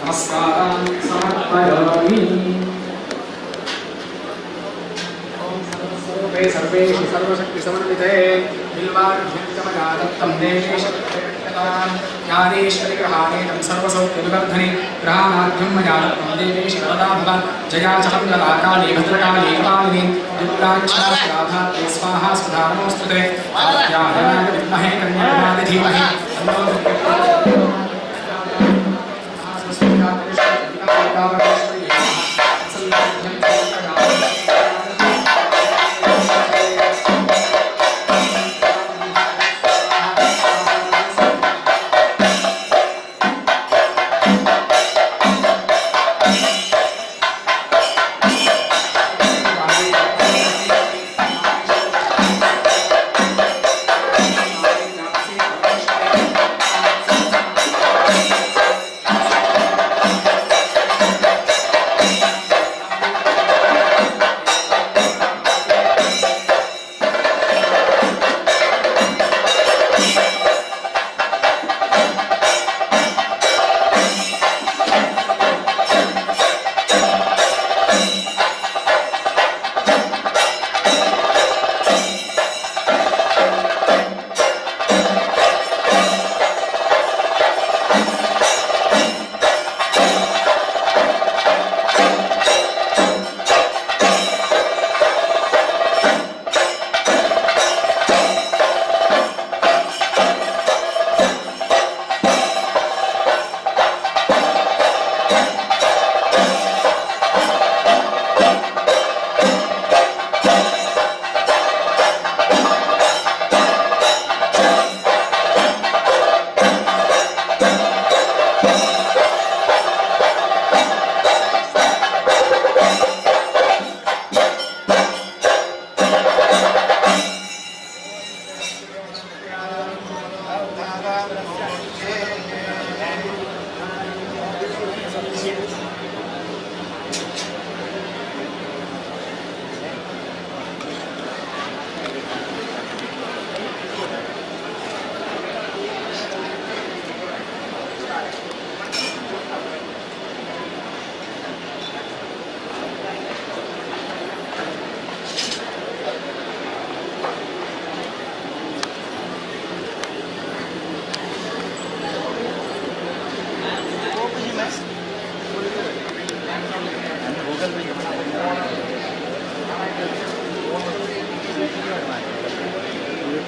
नमस्कारान् समर्पयामि। सर्वे सर्वशक्तिसमन्विते बिल्वाढ्यन्तमजादत्तं देवेशग्रहानेतं सर्वसौख्यविवर्धने ग्रहाणाढ्यं मजादत्तं देवेश वरदा भव जयाचलं गदाकाले भद्रकाले कपालिने दुर्गाक्षराधात्रे स्वाहा सुधा नमोऽस्तुते कात्यायनाय विद्महे कन्याकुमारी धीमहि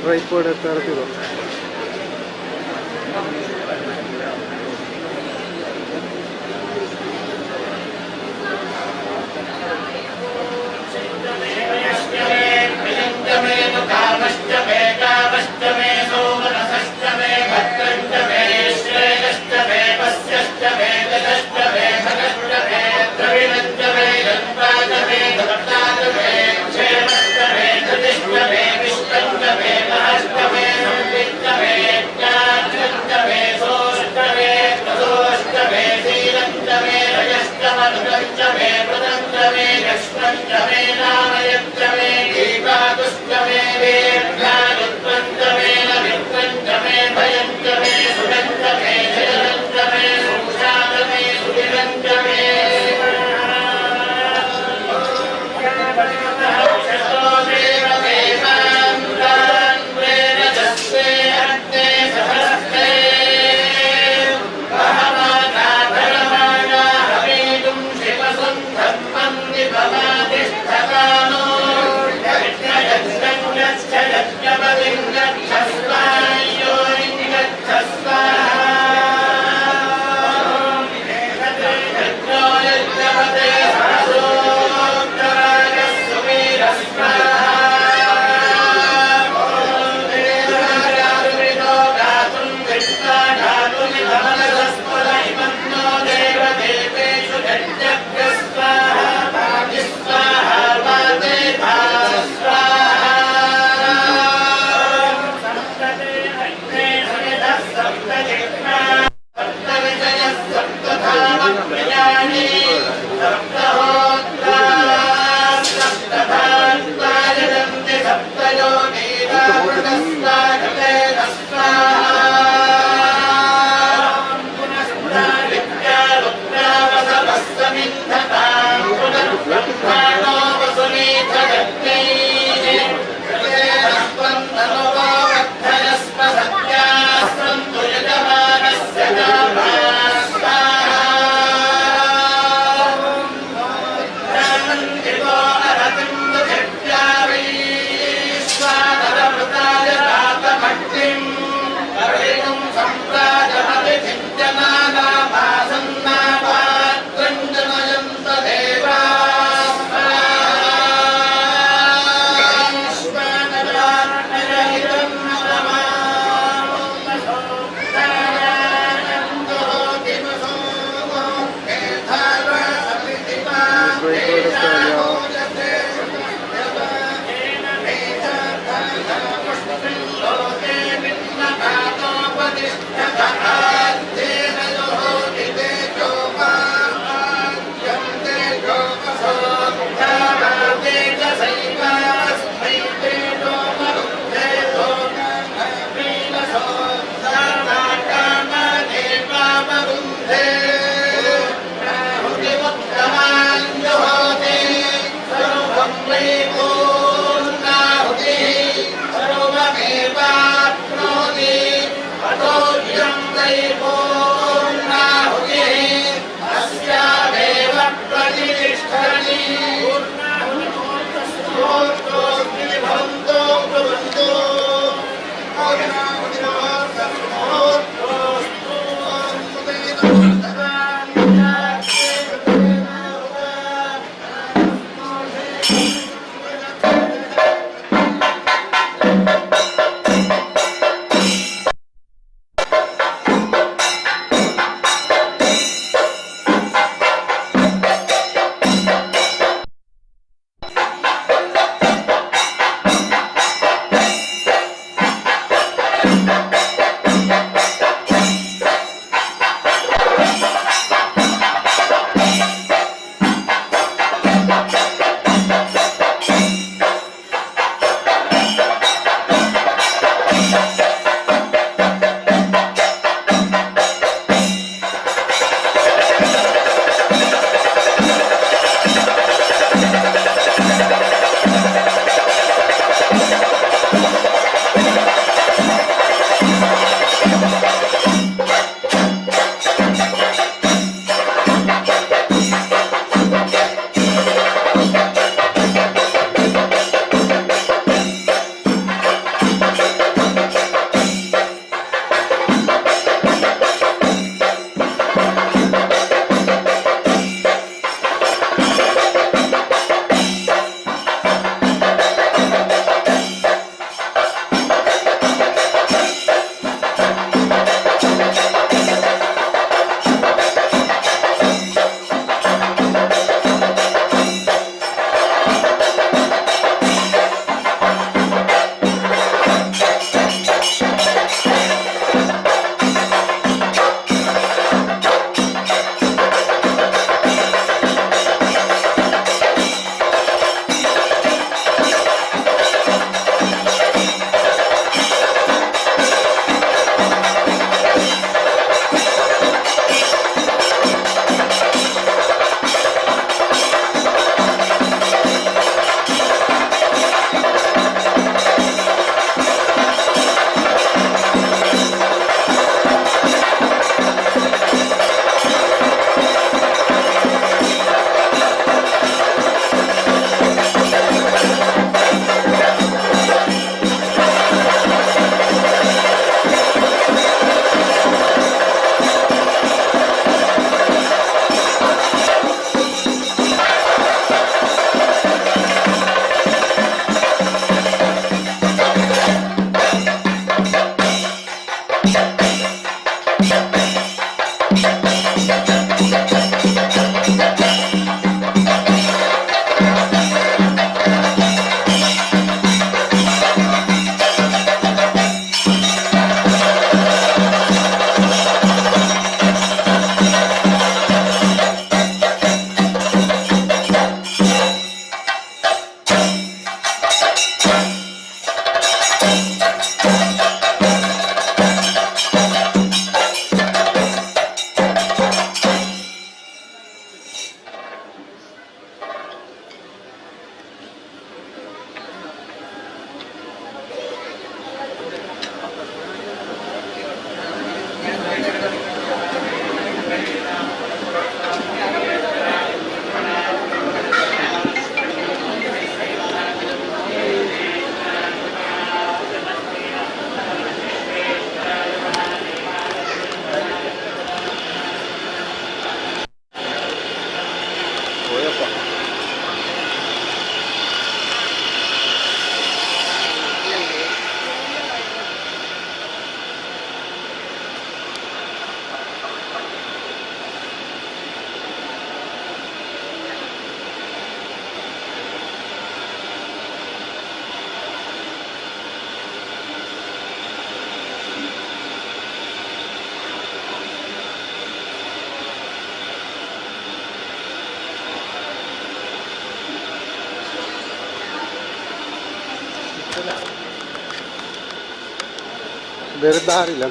ಟ್ರೈಪಾಡ್ ತರ್ತಿರೋ Namaste. വെറുതെ ആരില്ല.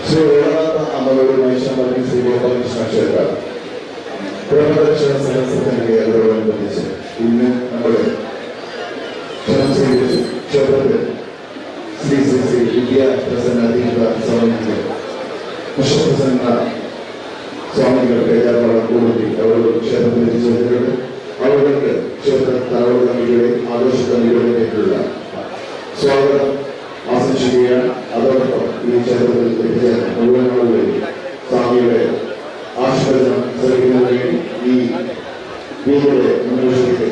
ശ്രീ വേളനാഥ അമ്മയുടെ മൈഷാമതി ശ്രീ ഗോപാലകൃഷ്ണ ക്ഷേത്രം പ്രേമദക്ഷിണ സഹസ്രത്തിന്റെ ഏർപ്പെടുന്നതനുസരിച്ച് ഇന്ന് നമ്മുടെ ക്ഷണം സ്വീകരിച്ചു ക്ഷേത്രത്തിൽ ശ്രീ ശ്രീ ശ്രീ വിദ്യാ പ്രസന്ന ദീപ സ്വാമിക്ക് വിശ്വപ്രസന്ന സ്വാമികൾ പേരാർപ്പാടം കൂടി അവർ ക്ഷേത്രത്തിൽ എത്തിച്ചു വരുന്നുണ്ട്. അവർക്ക് ക്ഷേത്ര തറവ് കമ്മിറ്റിയുടെ ആഘോഷ കമ്മിറ്റിയുടെ സ്വാഗതം ആശംസിക്കുകയാണ്. അതോടൊപ്പം ഈ ക്ഷേത്രത്തിൽ എത്തിച്ചേർന്ന മുഴുവൻ ആളുകളെയും സ്വാമിയുടെ ആശീർവദനം ശ്രമിക്കുന്നതിന് വേണ്ടി ഈ വീടിന്റെ മുന്നോട്ട്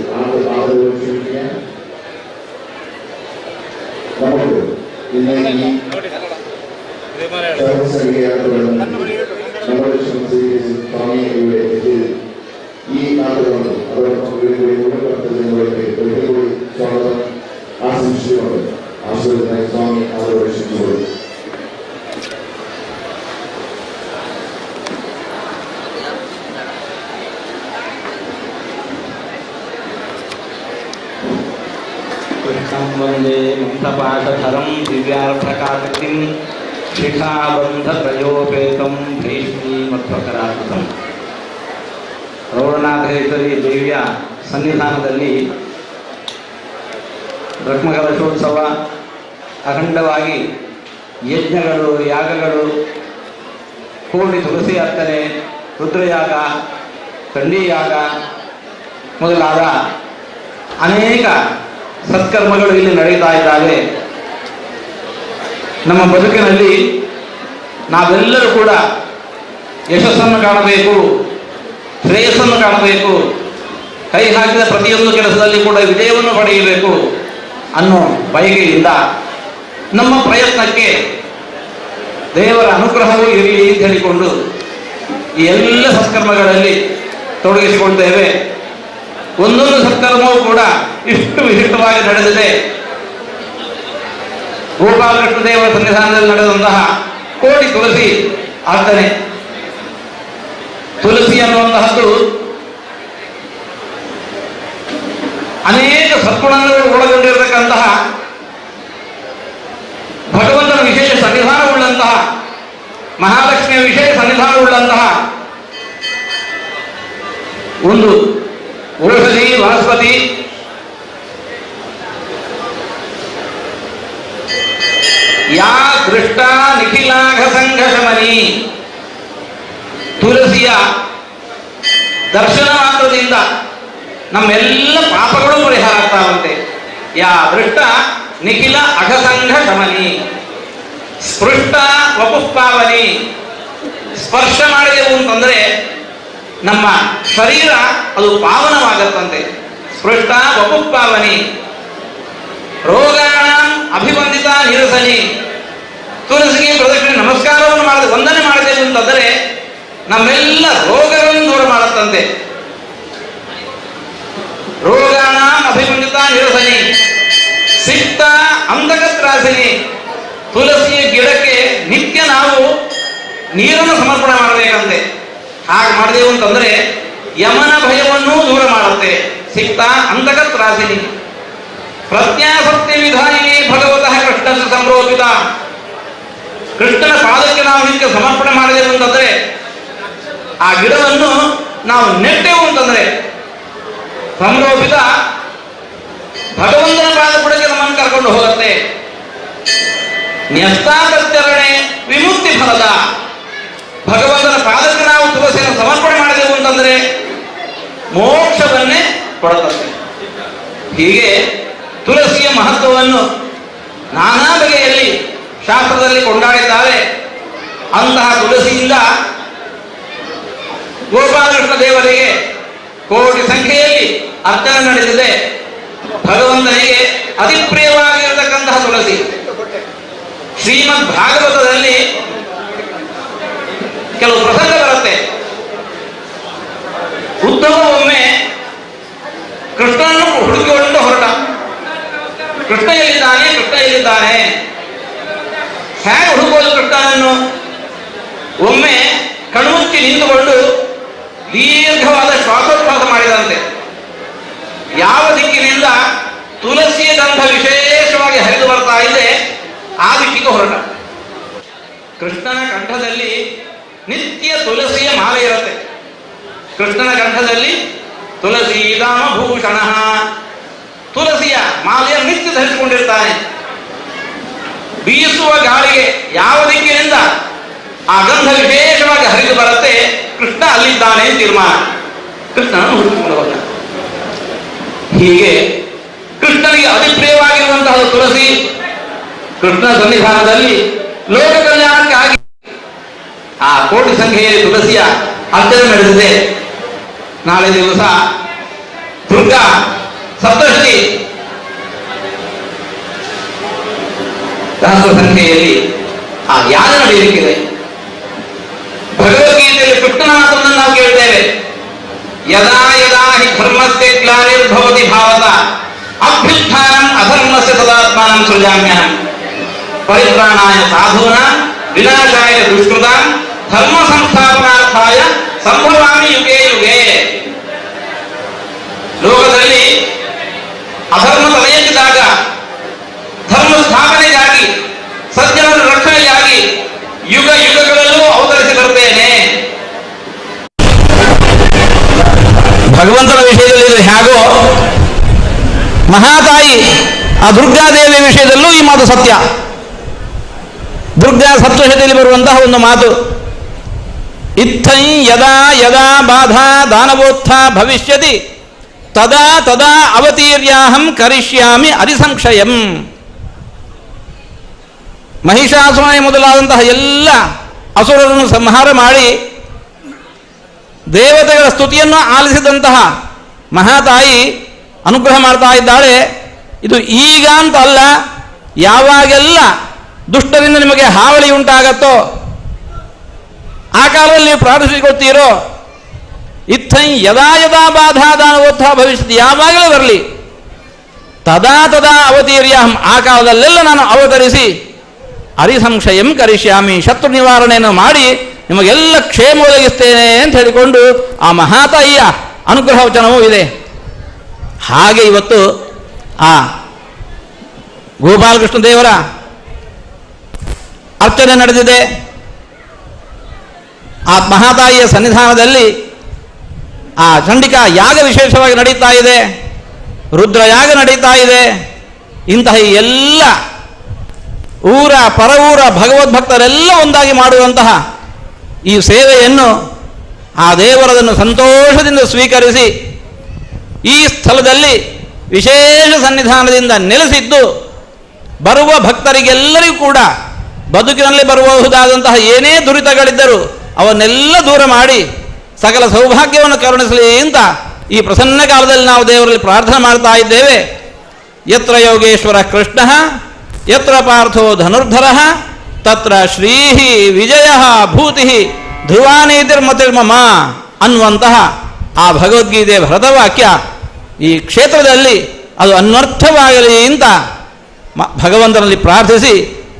ವಂದೇ ಮಂತ್ರಪಾಠಧರಂ ದಿವ್ಯಾರ್ಧಕಾಕೃತಿಂ ಶಿಖಾಬಂಧತ್ರಯೋಪೇತಂ ಭೈಷ್ಮೀಮಧ್ವಕರಾಕೃತಂ. ರೋಣಾಧೇಶ್ವರಿ ದೇವಿಯ ಸನ್ನಿಧಾನದಲ್ಲಿ ಬ್ರಹ್ಮಕಲಶೋತ್ಸವ ಅಖಂಡವಾಗಿ ಯಜ್ಞಗಳು, ಯಾಗಗಳು, ಕೋಟಿ ತುಳಸಿ ಅರ್ಚನೆ, ರುದ್ರಯಾಗ, ಚಂಡೀಯಾಗ ಮೊದಲಾದ ಅನೇಕ ಸತ್ಕರ್ಮಗಳು ಇಲ್ಲಿ ನಡೀತಾ ಇದ್ದಾವೆ. ನಮ್ಮ ಬದುಕಿನಲ್ಲಿ ನಾವೆಲ್ಲರೂ ಕೂಡ ಯಶಸ್ಸನ್ನು ಕಾಣಬೇಕು, ಶ್ರೇಯಸ್ಸನ್ನು ಕಾಣಬೇಕು, ಕೈ ಹಾಕಿದ ಪ್ರತಿಯೊಂದು ಕೆಲಸದಲ್ಲಿ ಕೂಡ ವಿಜಯವನ್ನು ಪಡೆಯಬೇಕು ಅನ್ನೋ ಬಯಕೆಯಿಂದ ನಮ್ಮ ಪ್ರಯತ್ನಕ್ಕೆ ದೇವರ ಅನುಗ್ರಹವೂ ಇರಲಿ ಅಂತ ಹೇಳಿಕೊಂಡು ಈ ಎಲ್ಲ ಸತ್ಕರ್ಮಗಳಲ್ಲಿ ತೊಡಗಿಸಿಕೊಳ್ತೇವೆ. ಒಂದೊಂದು ಸತ್ಕರ್ಮವೂ ಕೂಡ ಇಷ್ಟು ವಿಶಿಷ್ಟವಾಗಿ ನಡೆದಿದೆ. ಗೋಪಾಲಕೃಷ್ಣ ದೇವರ ಸನ್ನಿಧಾನದಲ್ಲಿ ನಡೆದಂತಹ ಕೋಟಿ ತುಳಸಿ ಅರ್ಚನೆ. ತುಳಸಿ ಅನ್ನುವಂತಹದ್ದು ಅನೇಕ ಸದ್ಗುಣಗಳು ಒಳಗೊಂಡಿರತಕ್ಕಂತಹ ಭಗವಂತನ ವಿಶೇಷ ಸನ್ನಿಧಾನವುಳ್ಳಂತಹ, ಮಹಾಲಕ್ಷ್ಮಿಯ ವಿಶೇಷ ಸನ್ನಿಧಾನವುಳ್ಳಂತಹ ಒಂದು ಔಷಧಿ ವನಸ್ಪತಿ. ಯಾ ದೃಷ್ಟ ನಿಖಿಲಾಘ ಸಂಘಶಮನಿ. ತುಳಸಿಯ ದರ್ಶನ ಮಾತ್ರದಿಂದ ನಮ್ಮೆಲ್ಲ ಪಾಪಗಳು ಪರಿಹಾರ ಆಗ್ತಾವಂತೆ. ಯಾ ದೃಷ್ಟ ನಿಖಿಲ ಅಘಸಂಘ ಶಮನಿ. ಸ್ಪೃಷ್ಟ ವಪುಷ್ಪಾವನಿ. ಸ್ಪರ್ಶ ಮಾಡಿದೆವು ಅಂತಂದ್ರೆ ನಮ್ಮ ಶರೀರ ಅದು ಪಾವನವಾಗತ್ತಂತೆ. ಸ್ಪೃಷ್ಟ ವಪುಷ್ಪಾವನಿ. ರೋಗಾಣ ಅಭಿವಂದಿತ ನಿರಸನಿ. ತುಳಸಿಗೆ ಪ್ರದಕ್ಷಿಣೆ ನಮಸ್ಕಾರವನ್ನು ಮಾಡಿದ ವಂದನೆ ಮಾಡಿದೆವು ಅಂತಂದರೆ ನಮ್ಮೆಲ್ಲ ರೋಗಗಳನ್ನು ದೂರ ಮಾಡುತ್ತಂತೆ. ರೋಗಾಣ ಅಭಿವಂದಿತ ನಿರಸನಿ. ಸಿಕ್ತ ಅಂತಕತ್ರಾಸಿನಿ. ತುಳಸಿಯ ಗಿಡಕ್ಕೆ ನಿತ್ಯ ನಾವು ನೀರನ್ನು ಸಮರ್ಪಣೆ ಮಾಡಬೇಕಂತೆ. ಹಾಗೆ ಮಾಡಿದೆವು ಅಂತಂದ್ರೆ ಯಮನ ಭಯವನ್ನೂ ದೂರ ಮಾಡುತ್ತೆ. ಸಿಕ್ತ ಅಂತಕತ್ರಾಸಿನಿ. ಪ್ರಜ್ಞಾಸಕ್ತಿ ವಿಧಾಯಿನಿ ಭಗವತಃ ಕೃಷ್ಣನ ಸಂರೋಪಿತ. ಕೃಷ್ಣನ ಪಾದಕ್ಕೆ ನಾವು ನಿತ್ಯ ಸಮರ್ಪಣೆ ಮಾಡಿದೆವು ಅಂತಂದ್ರೆ, ಆ ಗಿಡವನ್ನು ನಾವು ನೆಟ್ಟೆವು ಅಂತಂದ್ರೆ ಸಂರೋಪಿತ ಭಗವಂತನ ಪಾದ ಬುಡಕ್ಕೆ ನಮ್ಮನ್ನು ಕರ್ಕೊಂಡು ಹೋಗುತ್ತೆ. ನ್ಯಸ್ತಾಕರ್ಚರಣೆ ವಿಮುಕ್ತಿ ಫಲದ. ಭಗವಂತನ ಪಾದಕ್ಕೆ ನಾವು ತುಳಸಿಯನ್ನು ಸಮರ್ಪಣೆ ಮಾಡಿದೆವು ಅಂತಂದ್ರೆ ಮೋಕ್ಷವನ್ನೇ ಕೊಡುತ್ತದೆ. ಹೀಗೆ ತುಳಸಿಯ ಮಹತ್ವವನ್ನು ನಾನಾ ಬಗೆಯಲ್ಲಿ ಶಾಸ್ತ್ರದಲ್ಲಿ ಕೊಂಡಾಡಿದ್ದಾರೆ. ಅಂತಹ ತುಳಸಿಯಿಂದ ಗೋಪಾಲಕೃಷ್ಣ ದೇವರಿಗೆ ಕೋಟಿ ಸಂಖ್ಯೆಯಲ್ಲಿ ಅರ್ಚನೆ ನಡೆದಿದೆ. ಭಗವಂತನಿಗೆ ಅತಿ ಪ್ರಿಯವಾಗಿರತಕ್ಕಂತಹ ತುಳಸಿ. ಶ್ರೀಮದ್ ಭಾಗವತದಲ್ಲಿ ಕೆಲವು ಪ್ರಸಂಗ ಬರುತ್ತೆ. ಉದ್ಧವ ಒಮ್ಮೆ ಕೃಷ್ಣನನ್ನು ಹುಡುಕಿಕೊಂಡು ಹೊರಟ. ಕೃಷ್ಣ ಎಲ್ಲಿದ್ದಾನೆ, ಕೃಷ್ಣ ಎಲ್ಲಿದ್ದಾನೆ, ಹೇಗೆ ಹುಡುಕೋದು ಕೃಷ್ಣನನ್ನು? ಒಮ್ಮೆ ಕಣ್ಮುಚ್ಚಿ ನಿಂತುಕೊಂಡು ದೀರ್ಘವಾದ ಶ್ವಾಸೋಚ್ಛ್ವಾಸ ಮಾಡಿದಂತೆ. ಯಾವ ದಿಕ್ಕಿನಿಂದ ತುಳಸಿಯ ಗಂಧ ವಿಶೇಷವಾಗಿ ಹರಿದು ಬರ್ತಾ ಇದೆ ಆ ದಿಕ್ಕಿಗೆ ಹೊರಟ. ಕೃಷ್ಣನ ಕಂಠದಲ್ಲಿ ನಿತ್ಯ ತುಳಸಿಯ ಮಾಲೆ ಇರುತ್ತೆ. ಕೃಷ್ಣನ ಕಂಠದಲ್ಲಿ ತುಳಸಿ ದಾಮಭೂಷಣ. ತುಳಸಿಯ ಮಾಲೆಯ ನಿತ್ಯ ಧರಿಸಿಕೊಂಡಿರ್ತಾನೆ. ಬೀಸುವ ಗಾಳಿಗೆ ಯಾವ ದಿಕ್ಕಿನಿಂದ ಆ ಗಂಧ ವಿಶೇಷವಾಗಿ ಹರಿದು ಬರುತ್ತೆ, ಕೃಷ್ಣ ಅಲ್ಲಿದ್ದಾನೆ ತೀರ್ಮಾನ. ಕೃಷ್ಣನನ್ನು ಹುಡುಕಿಕೊಂಡು ಹೋದ. ಹೀಗೆ ಕೃಷ್ಣನಿಗೆ ಅತಿಪ್ರಿಯವಾಗಿರುವಂತಹ ತುಳಸಿ ಕೃಷ್ಣ ಸನ್ನಿಧಾನದಲ್ಲಿ ಲೋಕ ಕಲ್ಯಾಣಕ್ಕಾಗಿ ಆ ಕೋಟಿ ಸಂಖ್ಯೆಯಲ್ಲಿ ತುಳಸಿಯ ಅರ್ಚನೆ ನಡೆದಿದೆ. ನಾಳೆ ದಿವಸ ದುರ್ಗಾ ಸಪ್ತಷ್ಟಿ ಸಹಸ್ರ ಸಂಖ್ಯೆಯಲ್ಲಿ ಆ ಯಾಗ ನಡೆಯಲಿಕ್ಕಿದೆ. ಭಗವದ್ಗೀತೆಯಲ್ಲಿ ಕೃಷ್ಣನ ಮಾತನ್ನು ನಾವು ಕೇಳ್ತೇವೆ. ಯದಾ ಯದಾ ಹಿ ಧರ್ಮಸ್ಯ ಗ್ಲಾನಿರ್ಭವತಿ ಭಾರತ ಅಭ್ಯುತ್ಥಾನಂ ಅಧರ್ಮಸ್ಯ ತದಾತ್ಮಾನಂ ಸೃಜಾಮ್ಯಹಂ ಪರಿತ್ರಾಣಾಯ ಸಾಧೂನಾಂ ವಿನಾಶಾಯ ದುಷ್ಕೃತಾಂ ಧರ್ಮ ಸಂಸ್ಥಾಪನಾರ್ಥಾಯ ಸಂಭವಾಮಿ ಯುಗೇ ಯುಗೇ. ಲೋಕದಲ್ಲಿ ಅಧರ್ಮ ತಲೆ ಎತ್ತಿದಾಗ ಭಗವಂತನ ವಿಷಯದಲ್ಲಿ ಇದು ಹೇಗೋ ಮಹಾತಾಯಿ ಆ ದುರ್ಗಾದೇವಿಯ ವಿಷಯದಲ್ಲೂ ಈ ಮಾತು ಸತ್ಯ. ದುರ್ಗಾ ಸಪ್ತಶತಿಯಲ್ಲಿ ಬರುವಂತಹ ಒಂದು ಮಾತು, ಇತ್ತೈ ಯದಾ ಯದಾ ಬಾಧಾ ದಾನವೋತ್ಥ ಭವಿಷ್ಯತಿ ತದಾ ತದಾ ಅವತೀರ್ಯಾಹಂ ಕರಿಷ್ಯಾಮಿ ಅರಿಸಂಕ್ಷಯಂ. ಮಹಿಷಾಸುರ ಮೊದಲಾದಂತಹ ಎಲ್ಲ ಅಸುರರನ್ನು ಸಂಹಾರ ಮಾಡಿ ದೇವತೆಗಳ ಸ್ತುತಿಯನ್ನು ಆಲಿಸಿದಂತಹ ಮಹಾತಾಯಿ ಅನುಗ್ರಹ ಮಾಡ್ತಾ ಇದ್ದಾಳೆ. ಇದು ಈಗ ಅಂತ ಅಲ್ಲ, ಯಾವಾಗೆಲ್ಲ ದುಷ್ಟರಿಂದ ನಿಮಗೆ ಹಾವಳಿ ಉಂಟಾಗತ್ತೋ ಆ ಕಾಲದಲ್ಲಿ ನೀವು ಪ್ರಾರ್ಥಿಸಿಕೊಳ್ತೀರೋ, ಇತ್ತೈ ಯದಾ ಯದಾ ಬಾಧಾ ದಾನವೋತ್ಥ ಭವಿಷ್ಯತಿ, ಯಾವಾಗಲೂ ಬರಲಿ, ತದಾ ತದಾ ಅವತೀರ್ಯಾಹಂ, ಆ ಕಾಲದಲ್ಲೆಲ್ಲ ನಾನು ಅವತರಿಸಿ ಅರಿಸಂಶಯಂ ಕರಿಷ್ಯಾಮಿ, ಶತ್ರು ನಿವಾರಣೆಯನ್ನು ಮಾಡಿ ನಿಮಗೆಲ್ಲ ಕ್ಷೇಮ ಒದಗಿಸ್ತೇನೆ ಅಂತ ಹೇಳಿಕೊಂಡು ಆ ಮಹಾತಾಯಿಯ ಅನುಗ್ರಹ ವಚನವೂ ಇದೆ. ಹಾಗೆ ಇವತ್ತು ಆ ಗೋಪಾಲಕೃಷ್ಣ ದೇವರ ಅರ್ಚನೆ ನಡೆದಿದೆ. ಆ ಮಹಾತಾಯಿಯ ಸನ್ನಿಧಾನದಲ್ಲಿ ಆ ಚಂಡಿಕಾ ಯಾಗ ವಿಶೇಷವಾಗಿ ನಡೀತಾ ಇದೆ, ರುದ್ರಯಾಗ ನಡೀತಾ ಇದೆ. ಇಂತಹ ಎಲ್ಲ ಊರ ಪರವೂರ ಭಗವದ್ಭಕ್ತರೆಲ್ಲ ಒಂದಾಗಿ ಮಾಡುವಂತಹ ಈ ಸೇವೆಯನ್ನು ಆ ದೇವರದನ್ನು ಸಂತೋಷದಿಂದ ಸ್ವೀಕರಿಸಿ ಈ ಸ್ಥಳದಲ್ಲಿ ವಿಶೇಷ ಸನ್ನಿಧಾನದಿಂದ ನೆಲೆಸಿದ್ದು ಬರುವ ಭಕ್ತರಿಗೆಲ್ಲರಿಗೂ ಕೂಡ ಬದುಕಿನಲ್ಲಿ ಬರಬಹುದಾದಂತಹ ಏನೇ ದುರಿತಗಳಿದ್ದರೂ ಅವನ್ನೆಲ್ಲ ದೂರ ಮಾಡಿ ಸಕಲ ಸೌಭಾಗ್ಯವನ್ನು ಕರುಣಿಸಲಿ ಅಂತ ಈ ಪ್ರಸನ್ನ ಕಾಲದಲ್ಲಿ ನಾವು ದೇವರಲ್ಲಿ ಪ್ರಾರ್ಥನೆ ಮಾಡ್ತಾ ಇದ್ದೇವೆ. ಯತ್ರ ಯೋಗೇಶ್ವರ ಕೃಷ್ಣ ಯತ್ರ ಪಾರ್ಥೋ ಧನುರ್ಧರ ತತ್ರ ಶ್ರೀ ವಿಜಯ ಭೂತಿ ಧ್ರುವಾನೀತಿರ್ಮತಿರ್ಮಮ ಅನ್ನುವಂತಹ ಆ ಭಗವದ್ಗೀತೆ ಭರತವಾಕ್ಯ ಈ ಕ್ಷೇತ್ರದಲ್ಲಿ ಅದು ಅನ್ವರ್ಥವಾಗಲಿ ಅಂತ ಭಗವಂತನಲ್ಲಿ ಪ್ರಾರ್ಥಿಸಿ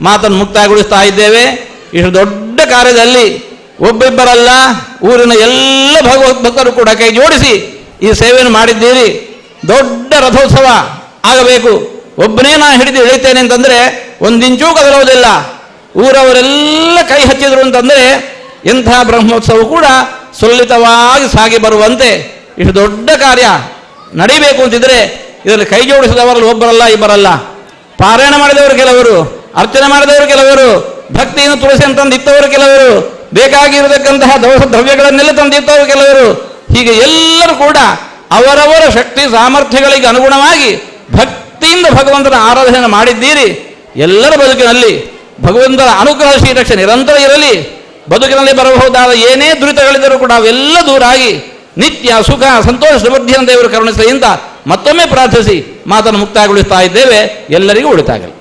ಮಾತನ್ನು ಮುಕ್ತಾಯಗೊಳಿಸ್ತಾ ಇದ್ದೇವೆ. ಇಷ್ಟು ದೊಡ್ಡ ಕಾರ್ಯದಲ್ಲಿ ಒಬ್ಬೊಬ್ಬರಲ್ಲ, ಊರಿನ ಎಲ್ಲ ಭಗವದ್ಭಕ್ತರು ಕೂಡ ಕೈ ಜೋಡಿಸಿ ಈ ಸೇವೆಯನ್ನು ಮಾಡಿದ್ದೀರಿ. ದೊಡ್ಡ ರಥೋತ್ಸವ ಆಗಬೇಕು. ಒಬ್ಬನೇ ನಾನು ಹಿಡಿದು ಇಳಿತೇನೆ ಅಂತಂದರೆ ಒಂದಿಂಚೂ ಕದಲೋದಿಲ್ಲ. ಊರವರೆಲ್ಲ ಕೈ ಹಚ್ಚಿದ್ರು ಅಂತಂದರೆ ಎಂಥ ಬ್ರಹ್ಮೋತ್ಸವ ಕೂಡ ಸುಲಲಿತವಾಗಿ ಸಾಗಿ ಬರುವಂತೆ ಇಷ್ಟು ದೊಡ್ಡ ಕಾರ್ಯ ನಡೀಬೇಕು ಅಂತಿದ್ರೆ ಇದರಲ್ಲಿ ಕೈ ಜೋಡಿಸಿದವರಲ್ಲಿ ಒಬ್ಬರಲ್ಲ ಇಬ್ಬರಲ್ಲ. ಪಾರಾಯಣ ಮಾಡಿದವರು ಕೆಲವರು, ಅರ್ಚನೆ ಮಾಡಿದವರು ಕೆಲವರು, ಭಕ್ತಿಯನ್ನು ತುಳಸಿಯನ್ನು ತಂದಿತ್ತವರು ಕೆಲವರು, ಬೇಕಾಗಿರತಕ್ಕಂತಹ ದವಸ ದ್ರವ್ಯಗಳನ್ನೆಲ್ಲ ತಂದಿತ್ತವರು ಕೆಲವರು. ಹೀಗೆ ಎಲ್ಲರೂ ಕೂಡ ಅವರವರ ಶಕ್ತಿ ಸಾಮರ್ಥ್ಯಗಳಿಗೆ ಅನುಗುಣವಾಗಿ ಭಕ್ತಿಯಿಂದ ಭಗವಂತನ ಆರಾಧನೆ ಮಾಡಿದ್ದೀರಿ. ಎಲ್ಲರ ಬದುಕಿನಲ್ಲಿ ಭಗವಂತನ ಅನುಗ್ರಹ ಶ್ರೀರಕ್ಷೆ ನಿರಂತರ ಇರಲಿ. ಬದುಕಿನಲ್ಲಿ ಬರಬಹುದಾದ ಏನೇ ದುರಿತಗಳಿದ್ದರೂ ಕೂಡ ಅವೆಲ್ಲ ದೂರಾಗಿ ನಿತ್ಯ ಸುಖ ಸಂತೋಷ ಸಮೃದ್ಧಿಯನ್ನು ದೇವರು ಕರುಣಿಸಲಿ ಅಂತ ಮತ್ತೊಮ್ಮೆ ಪ್ರಾರ್ಥಿಸಿ ಮಾತನ್ನು ಮುಕ್ತಾಯಗೊಳಿಸ್ತಾ ಇದ್ದೇವೆ. ಎಲ್ಲರಿಗೂ ಒಳಿತಾಗಲಿ.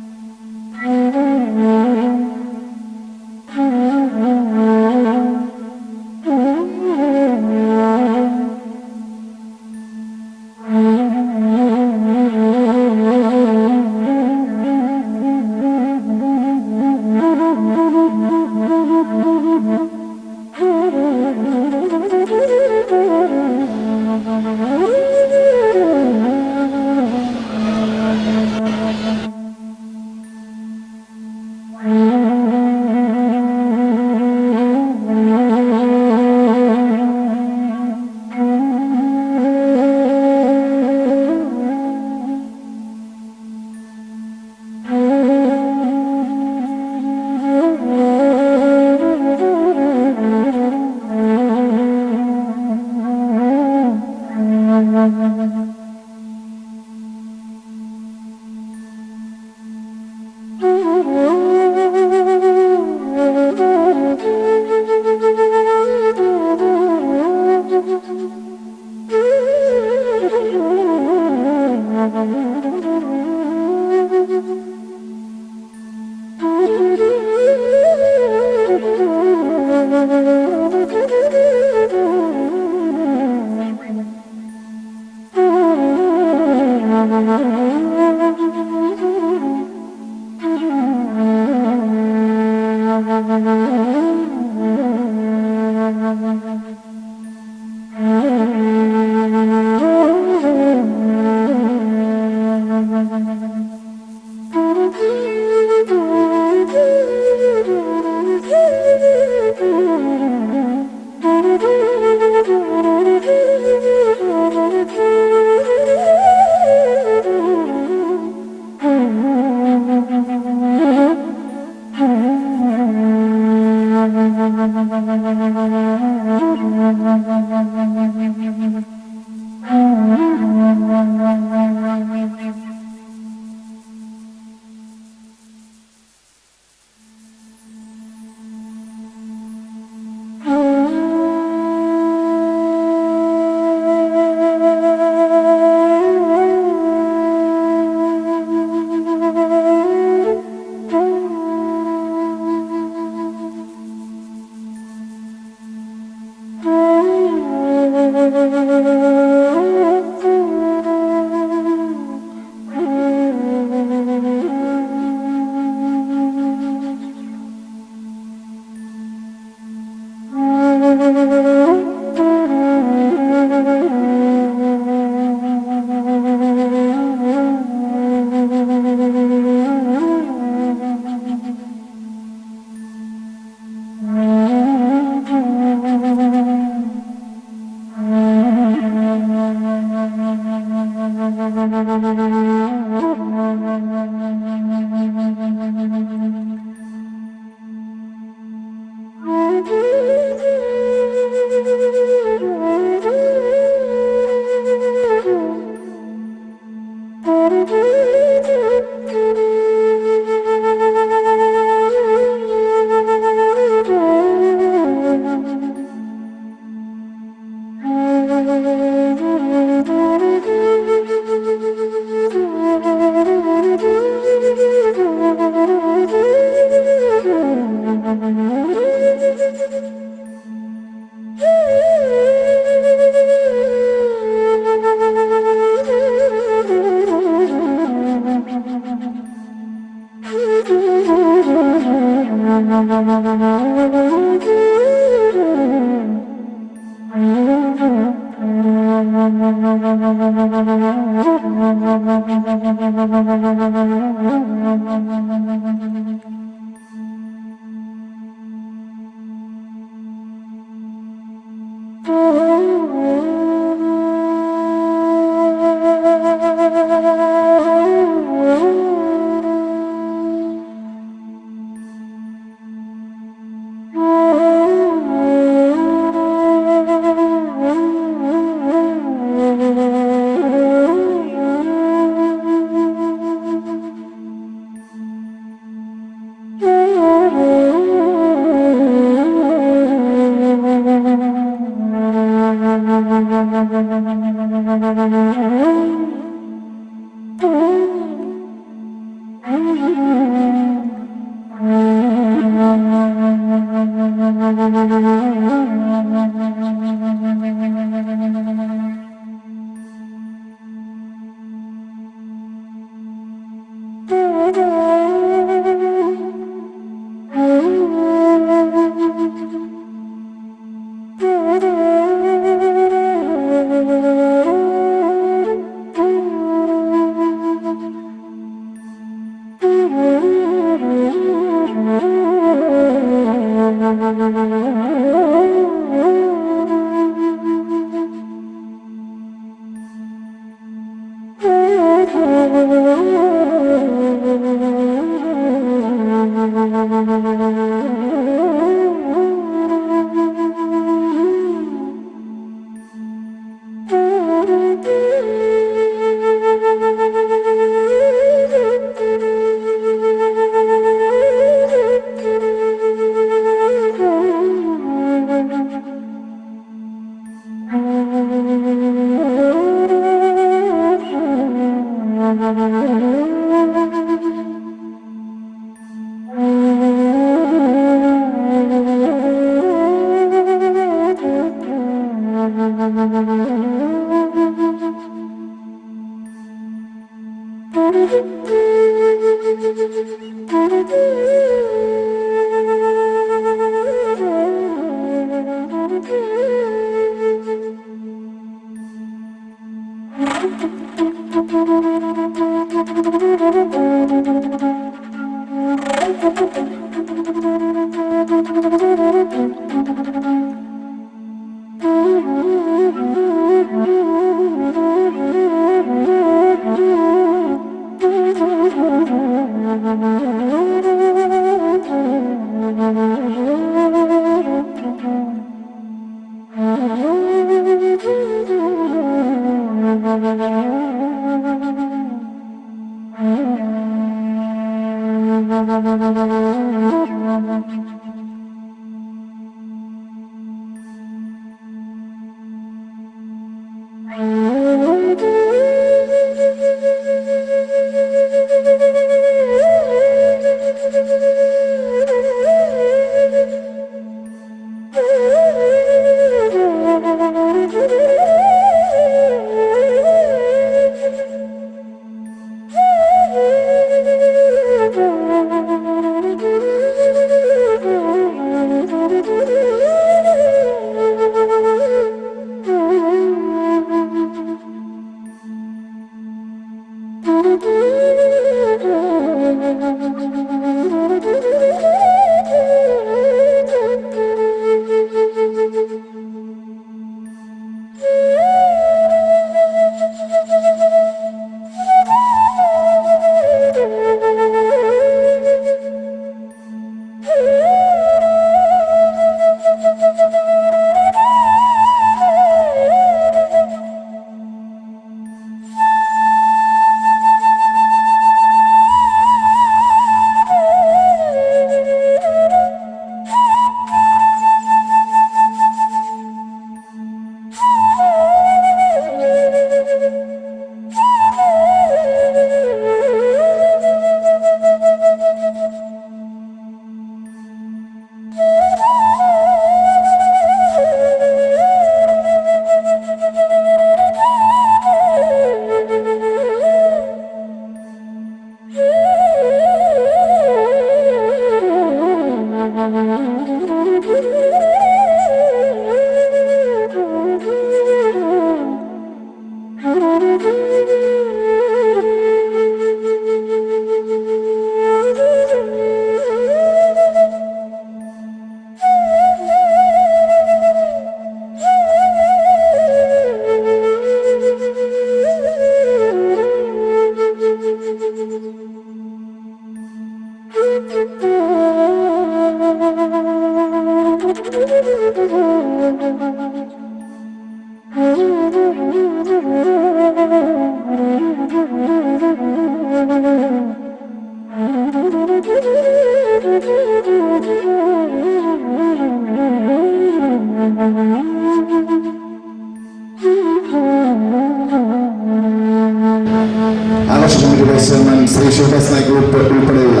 ശ്രീ ശിവദാസ് നായക് ഉൾപ്പെടെയുള്ള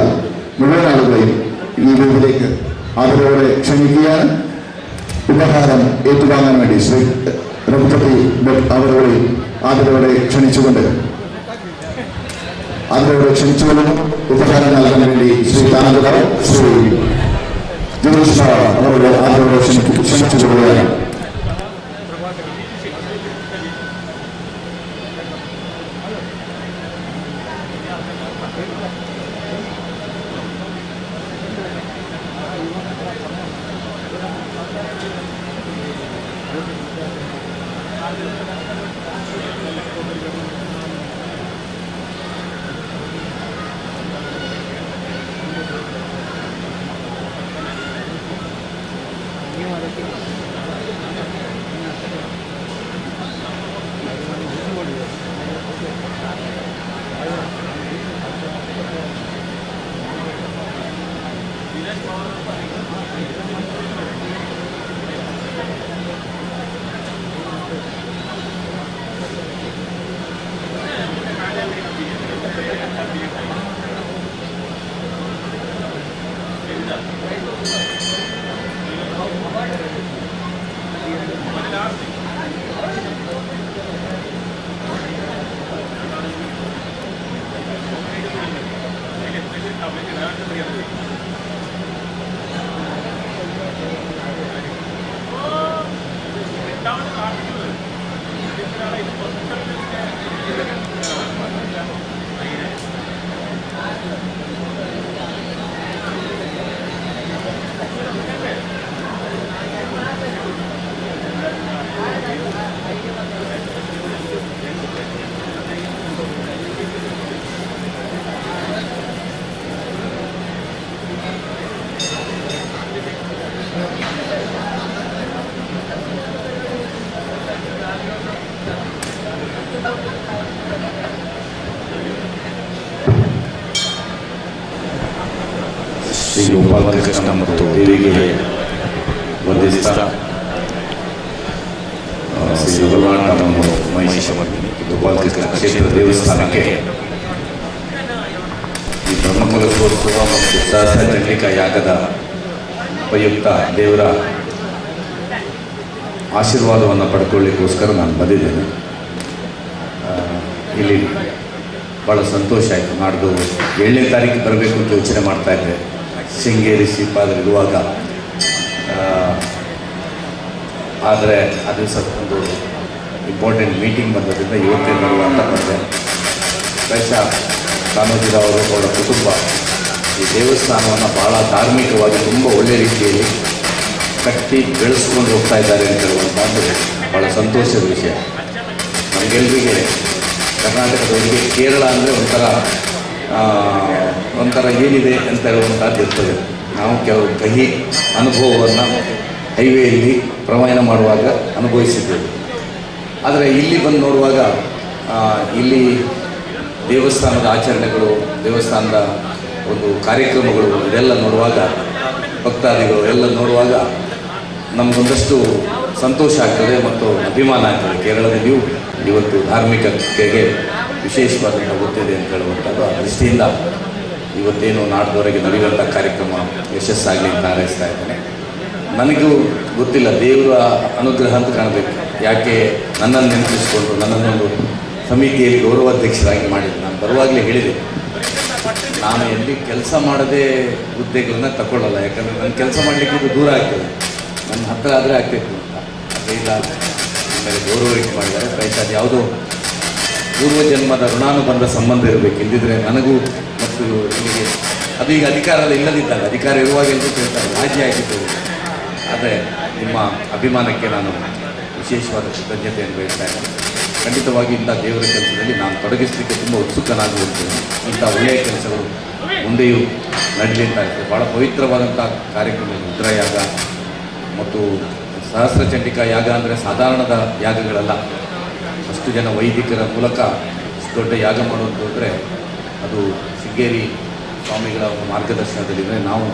മുഴുവൻ ആളുകളെയും ഈ വേദിയിലേക്ക് ആദരവോടെ ക്ഷണിക്കുകയാണ്. ഉപഹാരം ഏറ്റുവാങ്ങാൻ വേണ്ടി ശ്രീ രഘുപതി അവരുടെ ആദരവോടെ ക്ഷണിച്ചുകൊള്ളുന്നു. ഉപഹാരം നൽകാൻ വേണ്ടി ശ്രീ താനന്ദറാവ് ശ്രീ ജ്യോതിഷ അവരുടെ ആദരവോടെ ക്ഷണിച്ചുകൊള്ളുകയാണ്. ಶ್ರೀ ಗೋಪಾಲಕೃಷ್ಣ ಮತ್ತು ದೇವಿಗೆ ವಂದಿಸ್ತಾ ಶ್ರೀ ರುದ್ರವಾಣವನ್ನು ಮಹಿಷ ಗೋಪಾಲಕೃಷ್ಣ ಕ್ಷೇತ್ರ ದೇವಸ್ಥಾನಕ್ಕೆ ಈ ಬ್ರಹ್ಮಕಲಶೋತ್ಸವ ಮತ್ತು ಸಹಸ್ರ ಚಂಡಿಕಾ ಯಾಗದ ಉಪಯುಕ್ತ ದೇವರ ಆಶೀರ್ವಾದವನ್ನು ಪಡ್ಕೊಳ್ಳಿಕ್ಕೋಸ್ಕರ ನಾನು ಬಂದಿದ್ದೇನೆ. ಇಲ್ಲಿ ಭಾಳ ಸಂತೋಷ ಆಯಿತು. ನಾಡ್ದು 7ನೇ ತಾರೀಕು ಬರಬೇಕು ಅಂತ ಯೋಚನೆ ಮಾಡ್ತಾಯಿದ್ದೆ. ಶೃಂಗೇರಿ ಶ್ರೀಪಾದರಿರುವಾಗ, ಆದರೆ ಆ ದಿವಸ ಒಂದು ಇಂಪಾರ್ಟೆಂಟ್ ಮೀಟಿಂಗ್ ಬಂದದ್ರಿಂದ ಇವತ್ತೇ ಬರುವ ಅಂತ ಬಂದೆ. ಬಹುಶಃ ಕಾಮೋಜಿರಾವ್ ಅವರ ಕುಟುಂಬ ಈ ದೇವಸ್ಥಾನವನ್ನು ಭಾಳ ಧಾರ್ಮಿಕವಾಗಿ ತುಂಬ ಒಳ್ಳೆಯ ರೀತಿಯಲ್ಲಿ ಕಟ್ಟಿ ಬೆಳೆಸ್ಕೊಂಡು ಹೋಗ್ತಾ ಇದ್ದಾರೆ ಅಂತ ಹೇಳುವಂಥದ್ದು ಭಾಳ ಸಂತೋಷದ ವಿಷಯ. ನಮಗೆಲ್ಲರಿಗೆ ಕರ್ನಾಟಕದವರಿಗೆ ಕೇರಳ ಅಂದರೆ ಒಂಥರ ಏನಿದೆ ಅಂತ ಹೇಳುವಂಥದ್ದು ಇರ್ತದೆ. ನಾವು ಕೆಲವು ಕಹಿ ಅನುಭವವನ್ನು ಹೈವೇಯಲ್ಲಿ ಪ್ರಯಾಣ ಮಾಡುವಾಗ ಅನುಭವಿಸಿದ್ದೇವೆ. ಆದರೆ ಇಲ್ಲಿ ಬಂದು ನೋಡುವಾಗ ಇಲ್ಲಿ ದೇವಸ್ಥಾನದ ಆಚರಣೆಗಳು, ದೇವಸ್ಥಾನದ ಒಂದು ಕಾರ್ಯಕ್ರಮಗಳು ಇದೆಲ್ಲ ನೋಡುವಾಗ, ಭಕ್ತಾದಿಗಳು ಎಲ್ಲ ನೋಡುವಾಗ ನಮಗೊಂದಷ್ಟು ಸಂತೋಷ ಆಗ್ತದೆ ಮತ್ತು ಅಭಿಮಾನ ಆಗ್ತದೆ. ಕೇರಳದಲ್ಲಿಯೂ ಇವತ್ತು ಧಾರ್ಮಿಕತೆಗೆ ವಿಶೇಷವಾದಂಥ ಗೊತ್ತಿದೆ ಅಂತ ಹೇಳುವಂಥದ್ದು. ಆ ದೃಷ್ಟಿಯಿಂದ ಇವತ್ತೇನು ನಾಡ್ದವರೆಗೆ ನಡೆಯುವಂಥ ಕಾರ್ಯಕ್ರಮ ಯಶಸ್ಸಾಗಲಿ ಅಂತ ಹಾರೈಸ್ತಾ ಇದ್ದೇನೆ. ನನಗೂ ಗೊತ್ತಿಲ್ಲ, ದೇವರ ಅನುಗ್ರಹ ಅಂತ ಕಾಣಬೇಕು. ಯಾಕೆ ನನ್ನನ್ನು ನೆನಪಿಸಿಕೊಂಡು ನನ್ನನ್ನೊಂದು ಸಮಿತಿಯಲ್ಲಿ ಗೌರವಾಧ್ಯಕ್ಷರಾಗಿ ಮಾಡಿದ್ದೆ. ನಾನು ಬರುವಾಗಲೇ ಹೇಳಿದೆ, ನಾನು ಎಲ್ಲಿ ಕೆಲಸ ಮಾಡದೆ ಹುದ್ದೆಗಳನ್ನ ತಗೊಳ್ಳಲ್ಲ. ಯಾಕಂದರೆ ನನ್ನ ಕೆಲಸ ಮಾಡಲಿಕ್ಕೆ ಇದು ದೂರ ಆಗ್ತದೆ, ನನ್ನ ಹತ್ತಿರ ಆದರೆ ಆಗ್ಬೇಕು ಅಂತ. ಅದರಿಂದ ಆಮೇಲೆ ಗೌರವ ಇಟ್ಟು ಮಾಡಿದ್ದಾರೆ. ಪ್ರಯತ್ನ ಅದು ಯಾವುದೋ ಪೂರ್ವಜನ್ಮದ ಋಣಾನುಬಂಧ ಸಂಬಂಧ ಇರಬೇಕು. ಇಲ್ಲದಿದ್ದರೆ ನನಗೂ ಮತ್ತು ನಿಮಗೆ ಅದು ಈಗ ಅಧಿಕಾರದ ಇಲ್ಲದಿದ್ದಾಗ, ಅಧಿಕಾರ ಇರುವಾಗ ಎಲ್ಲರೂ ಕೇಳ್ತಾರೆ ರಾಜಿ ಆಗಿದ್ದು. ಆದರೆ ನಿಮ್ಮ ಅಭಿಮಾನಕ್ಕೆ ನಾನು ವಿಶೇಷವಾದ ಕೃತಜ್ಞತೆಯನ್ನು ಬಯಸ್ತಾ ಇದ್ದೇನೆ. ಖಂಡಿತವಾಗಿ ಇಂಥ ದೇವರ ಕೆಲಸದಲ್ಲಿ ನಾನು ತೊಡಗಿಸಲಿಕ್ಕೆ ತುಂಬ ಉತ್ಸುಕನಾಗುವಂಥದ್ದು. ಇಂಥ ಒಳ್ಳೆಯ ಕೆಲಸಗಳು ಮುಂದೆಯೂ ನಡೀಲಿ ಅಂತ ಇರ್ತದೆ. ಭಾಳ ಪವಿತ್ರವಾದಂಥ ಕಾರ್ಯಕ್ರಮ ರುದ್ರಯಾಗ ಮತ್ತು ಸಹಸ್ರ ಚಂಡಿಕಾ ಯಾಗ ಅಂದರೆ ಸಾಧಾರಣದ ಯಾಗಗಳಲ್ಲ. ಅಷ್ಟು ಜನ ವೈದಿಕರ ಮೂಲಕ ಅಷ್ಟು ದೊಡ್ಡ ಯಾಗ ಮಾಡೋದು ಅಂದರೆ ಅದು ಶೃಂಗೇರಿ ಸ್ವಾಮಿಗಳ ಮಾರ್ಗದರ್ಶನದಲ್ಲಿದ್ದರೆ ನಾವು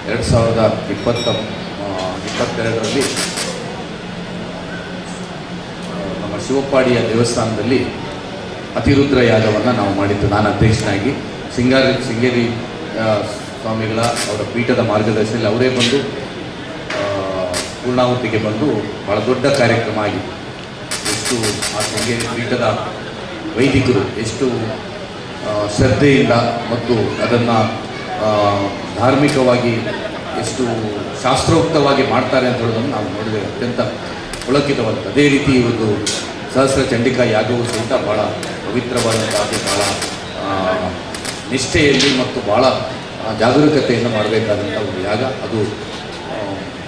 2022ರಲ್ಲಿ ನಮ್ಮ ಶಿವಪ್ಪಾಡಿಯ ದೇವಸ್ಥಾನದಲ್ಲಿ ಅತಿರುದ್ರ ಯಾಗವನ್ನು ನಾವು ಮಾಡಿದ್ದು. ನಾನು ಅಧ್ಯಕ್ಷನಾಗಿ ಶೃಂಗೇರಿ ಸ್ವಾಮಿಗಳ ಅವರ ಪೀಠದ ಮಾರ್ಗದರ್ಶನದಲ್ಲಿ ಅವರೇ ಬಂದು ಪೂರ್ಣಾಹುತಿಗೆ ಬಂದು ಭಾಳ ದೊಡ್ಡ ಕಾರ್ಯಕ್ರಮ ಆಗಿತ್ತು. ಎಷ್ಟು ಆ ಶೃಂಗೇರಿ ಪೀಠದ ವೈದಿಕರು ಎಷ್ಟು ಶ್ರದ್ಧೆಯಿಂದ ಮತ್ತು ಅದನ್ನು ಧಾರ್ಮಿಕವಾಗಿ ಎಷ್ಟು ಶಾಸ್ತ್ರೋಕ್ತವಾಗಿ ಮಾಡ್ತಾರೆ ಅಂತ ಹೇಳೋದನ್ನು ನಾವು ನೋಡಿದರೆ ಅತ್ಯಂತ ಪುಳಕಿತವಾದ. ಅದೇ ರೀತಿ ಒಂದು ಸಹಸ್ರ ಚಂಡಿಕಾ ಯಾಗವೂ ಸಹಿತ ಭಾಳ ಪವಿತ್ರವಾದಂಥದ್ದು, ಭಾಳ ನಿಷ್ಠೆಯಲ್ಲಿ ಮತ್ತು ಭಾಳ ಜಾಗರೂಕತೆಯಿಂದ ಮಾಡಬೇಕಾದಂಥ ಒಂದು ಯಾಗ. ಅದು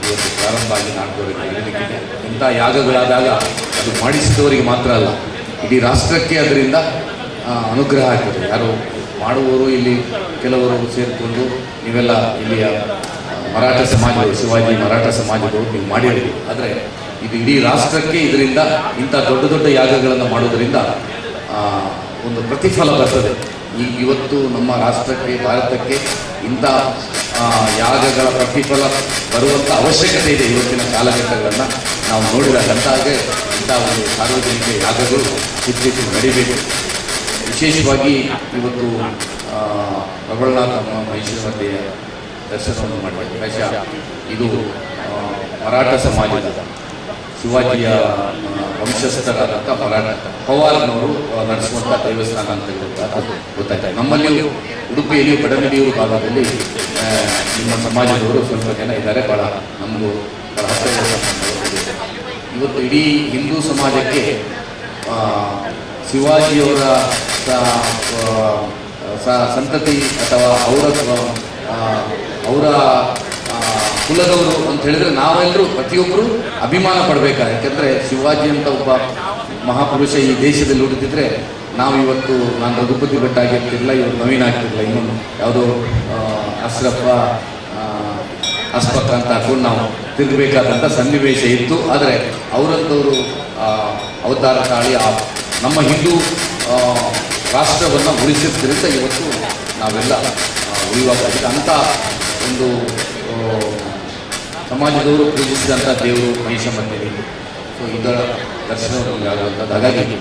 ಇವತ್ತು ಪ್ರಾರಂಭ ಆಗಿ ನಾಡ್ದವರೆಗೆ ನಡೆಯಲಿಕ್ಕಿದೆ. ಇಂಥ ಯಾಗಗಳಾದಾಗ ಅದು ಮಾಡಿಸಿದವರಿಗೆ ಮಾತ್ರ ಅಲ್ಲ, ಇಡೀ ರಾಷ್ಟ್ರಕ್ಕೆ ಅದರಿಂದ ಅನುಗ್ರಹ ಆಗ್ತದೆ. ಯಾರು ಮಾಡುವವರು ಇಲ್ಲಿ ಕೆಲವರು ಸೇರಿಕೊಂಡು ನೀವೆಲ್ಲ ಇಲ್ಲಿಯ ಮರಾಠ ಸಮಾಜದವರು, ಶಿವಾಜಿ ಮರಾಠ ಸಮಾಜದವರು ನೀವು ಮಾಡಿರಲಿ. ಆದರೆ ಇದು ಇಡೀ ರಾಷ್ಟ್ರಕ್ಕೆ ಇದರಿಂದ ಇಂಥ ದೊಡ್ಡ ದೊಡ್ಡ ಯಾಗಗಳನ್ನು ಮಾಡೋದರಿಂದ ಒಂದು ಪ್ರತಿಫಲ ಬರ್ತದೆ. ಇವತ್ತು ನಮ್ಮ ರಾಷ್ಟ್ರಕ್ಕೆ, ಭಾರತಕ್ಕೆ ಇಂಥ ಯಾಗಗಳ ಪ್ರತಿಫಲ ಬರುವಂಥ ಅವಶ್ಯಕತೆ ಇದೆ. ಇವತ್ತಿನ ಕಾಲಘಟ್ಟಗಳನ್ನು ನಾವು ನೋಡಿದಾಗ ಅಂತಾಗೆ ಇಂಥ ಒಂದು ಸಾರ್ವಜನಿಕ ಯಾಗಗಳು ಇತ್ತೀಚೆಗೆ ನಡೀಬೇಕು. ವಿಶೇಷವಾಗಿ ಇವತ್ತು ಪ್ರಬಲನಾಥ ಮಹಿಷಮರ್ದಿಯ ದರ್ಶನವನ್ನು ಮಾಡಬೇಕು. ಬಹುಶಃ ಇದು ಮರಾಠ ಸಮಾಜದ ಶಿವಾಜಿಯ ವಂಶಸ್ಥರಾದಂಥ ಮರಾಠ ಪವಾರ್ನವರು ನಡೆಸುವಂಥ ದೇವಸ್ಥಾನ ಅಂತ ಹೇಳುವಂಥದ್ದು ಗೊತ್ತಾಯ್ತು. ನಮ್ಮಲ್ಲಿಯೂ ಉಡುಪಿಯಲ್ಲಿಯೂ ಕಡಮಡಿಯೂರು ಭಾಗದಲ್ಲಿ ನಿಮ್ಮ ಸಮಾಜದವರು ಸ್ವಲ್ಪ ಜನ ಇದ್ದಾರೆ. ಭಾಳ ನಮಗೂ ಭಾಳ ಹತ್ತಿರದ ಸಂಬಂಧಗಳು. ಇವತ್ತು ಇಡೀ ಹಿಂದೂ ಸಮಾಜಕ್ಕೆ ಶಿವಾಜಿಯವರ ಸಂತತಿ ಅಥವಾ ಅವರ ಕುಲದವರು ಅಂತ ಹೇಳಿದರೆ ನಾವೆಲ್ಲರೂ ಪ್ರತಿಯೊಬ್ಬರು ಅಭಿಮಾನ ಪಡಬೇಕಾದ್ರೆ. ಯಾಕೆಂದರೆ ಶಿವಾಜಿ ಅಂತ ಒಬ್ಬ ಮಹಾಪುರುಷ ಈ ದೇಶದಲ್ಲಿ ಹುಡುಕಿದ್ರೆ ನಾವು ಇವತ್ತು ನಾನು ರಘುಪತಿ ಭಟ್ ಆಗಿರ್ತಿರಲಿಲ್ಲ, ಇವತ್ತು ನವೀನ್ ಆಗ್ತಿರಲಿಲ್ಲ, ಇನ್ನೊಂದು ಯಾವುದೋ ಅಸ್ಪಕ್ ಅಂತ ಹಾಕೊಂಡು ನಾವು ತಿರುಗಬೇಕಾದಂಥ ಸನ್ನಿವೇಶ ಇತ್ತು. ಆದರೆ ಅವರಂಥವರು ಅವತಾರ ತಾಳಿ ನಮ್ಮ ಹಿಂದೂ ರಾಷ್ಟ್ರವನ್ನು ಉಳಿಸಿದ್ದರಿಂದ ಇವತ್ತು ನಾವೆಲ್ಲ ಉಳಿವಾಗಿದೆ. ಅಂಥ ಒಂದು ಸಮಾಜದವರು ಪೂಜಿಸಿದಂಥ ದೇವರು ಮಹಿಷ ಮಂದಿರ. ಸೊ ಇದರ ದರ್ಶನವನ್ನು ಆಗುವಂಥದ್ದು. ಹಾಗಾಗಿ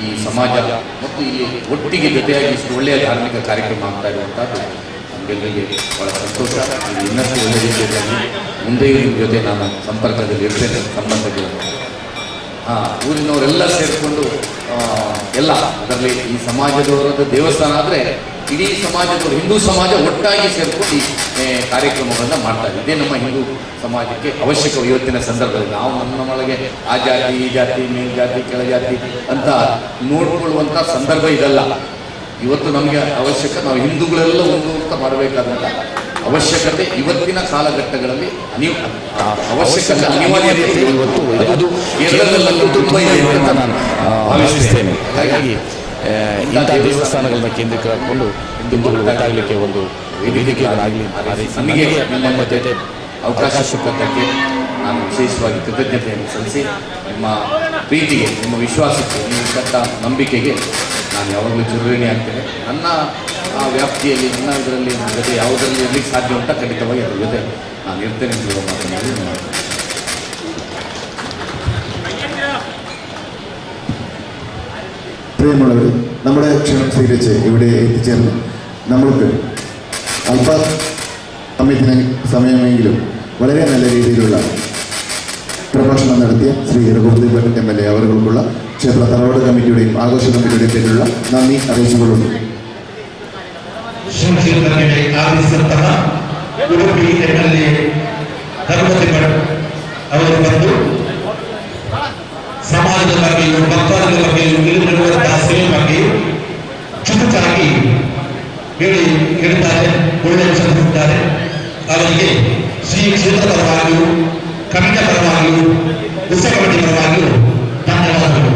ಈ ಸಮಾಜ ಮತ್ತು ಇಲ್ಲಿ ಒಟ್ಟಿಗೆ ಜೊತೆಯಾಗಿ ಇಷ್ಟು ಒಳ್ಳೆಯ ಧಾರ್ಮಿಕ ಕಾರ್ಯಕ್ರಮ ಆಗ್ತಾ ಇರುವಂಥದ್ದು ನಮಗೆಲ್ಲರಿಗೆ ಭಾಳ ಸಂತೋಷ. ಇದು ಇನ್ನಷ್ಟು ಒಳ್ಳೆಯ ರೀತಿಯಲ್ಲಿ ಮುಂದೆಯೂ ನಿಮ್ಮ ಜೊತೆ ನಾನು ಸಂಪರ್ಕದಲ್ಲಿ ಇರ್ತೇನೆ. ಸಂಬಂಧಗಳು ಊರಿನವರೆಲ್ಲ ಸೇರಿಕೊಂಡು ಎಲ್ಲ ಅದರಲ್ಲಿ ಈ ಸಮಾಜದವರದ್ದು ದೇವಸ್ಥಾನ ಆದರೆ ಇಡೀ ಸಮಾಜದವರು ಹಿಂದೂ ಸಮಾಜ ಒಟ್ಟಾಗಿ ಸೇರಿಕೊಂಡು ಈ ಕಾರ್ಯಕ್ರಮಗಳನ್ನು ಮಾಡ್ತಾರೆ. ಇದೇ ನಮ್ಮ ಹಿಂದೂ ಸಮಾಜಕ್ಕೆ ಅವಶ್ಯಕ. ಇವತ್ತಿನ ಸಂದರ್ಭದಲ್ಲಿ ನಾವು ನಮ್ಮೊಳಗೆ ಆ ಜಾತಿ ಈ ಜಾತಿ ಮೇಲ್ಜಾತಿ ಕೆಳಜಾತಿ ಅಂತ ನೋಡಿಕೊಳ್ಳುವಂಥ ಸಂದರ್ಭ ಇದಲ್ಲ. ಇವತ್ತು ನಮಗೆ ಅವಶ್ಯಕ. ನಾವು ಹಿಂದೂಗಳೆಲ್ಲ ಒಂದು ಅಂತ ಮಾಡಬೇಕಾದಂಥ ಅವಶ್ಯಕತೆ ಇವತ್ತಿನ ಕಾಲಘಟ್ಟಗಳಲ್ಲಿ ಅವಶ್ಯಕತೆ ಅನಿವಾರ್ಯತೆ ಇವತ್ತು ಅದು ಎಲ್ಲರಲ್ಲೂ ತುಂಬ ಇದೆ ಅಂತ ನಾನು ಭಾವಿಸ್ತೇನೆ. ಹಾಗಾಗಿ ಇಂಥ ದೇವಸ್ಥಾನಗಳನ್ನ ಕೇಂದ್ರೀಕರಿಸಿಕೊಂಡು ಹಿಂದೂಗಳು ಒಟ್ಟಾಗಲಿಕ್ಕೆ ಒಂದು ವೇದಿಕೆ ಆಗಲಿ. ನಮಗೆ ನಿಮ್ಮ ಜೊತೆ ಅವಕಾಶ ಸಿಕ್ಕದ್ದಕ್ಕೆ ನಾನು ವಿಶೇಷವಾಗಿ ಕೃತಜ್ಞತೆಯನ್ನು ಸಲ್ಲಿಸಿ ನಿಮ್ಮ ಪ್ರೀತಿಗೆ, ನಿಮ್ಮ ವಿಶ್ವಾಸಕ್ಕೆ, ನೀವು ಇಟ್ಟಂಥ ನಂಬಿಕೆಗೆ ನಾನು ಯಾವಾಗಲೂ ಚಿರಋಣಿ ಆಗ್ತೇನೆ. ನನ್ನ ವ್ಯಾಪ್ತಿಯಲ್ಲಿ, ನನ್ನ ಇದರಲ್ಲಿ ನನ್ನ ಜೊತೆ ಯಾವುದರಲ್ಲಿ ಇರಲಿಕ್ಕೆ ಸಾಧ್ಯ ಉಂಟ ಖಂಡಿತವಾಗಿ ಅದರ ಜೊತೆ ನಾನು ಇರ್ತೇನೆ ಅಂತ ಹೇಳುವ ಮಾತನಾಡಿ പ്രിയമുള്ളവർ, നമ്മുടെ ക്ഷണം സ്വീകരിച്ച് ഇവിടെ എത്തിച്ചേർന്ന് നമ്മൾക്ക് അല്പ സമയമെങ്കിലും വളരെ നല്ല രീതിയിലുള്ള പ്രഭാഷണം നടത്തിയ ശ്രീ രഘുപതി MLA അവർക്കുള്ള ക്ഷേത്ര തറവാട് കമ്മിറ്റിയുടെയും ആഘോഷ കമ്മിറ്റിയുടെയും പേരിലുള്ള നന്ദി അറിയിച്ചുകൊള്ളുന്നു. ಅವರು ಬಂದು ಸಮಾಜದ ಬಗ್ಗೆಯೂ ಭಕ್ತಾದಿಗಳ ಬಗ್ಗೆಯೂ ಇಲ್ಲಿ ನಡೆಯುವಂತಹ ಸೇವೆ ಬಗ್ಗೆಯೂ ಚುಟುಕಾಗಿ ಹೇಳಿದ್ದಾರೆ, ಒಳ್ಳೆಯ ವಿಷಯಿದ್ದಾರೆ. ಅವರಿಗೆ ಶ್ರೀ ಕ್ಷೇತ್ರ ಪರವಾಗಿಯೂ ಕಮಿಟಿ ಪರವಾಗಿಯೂ ಉತ್ಸವ ಕಮಿಟಿ ಪರವಾಗಿಯೂ ಧನ್ಯವಾದಗಳು.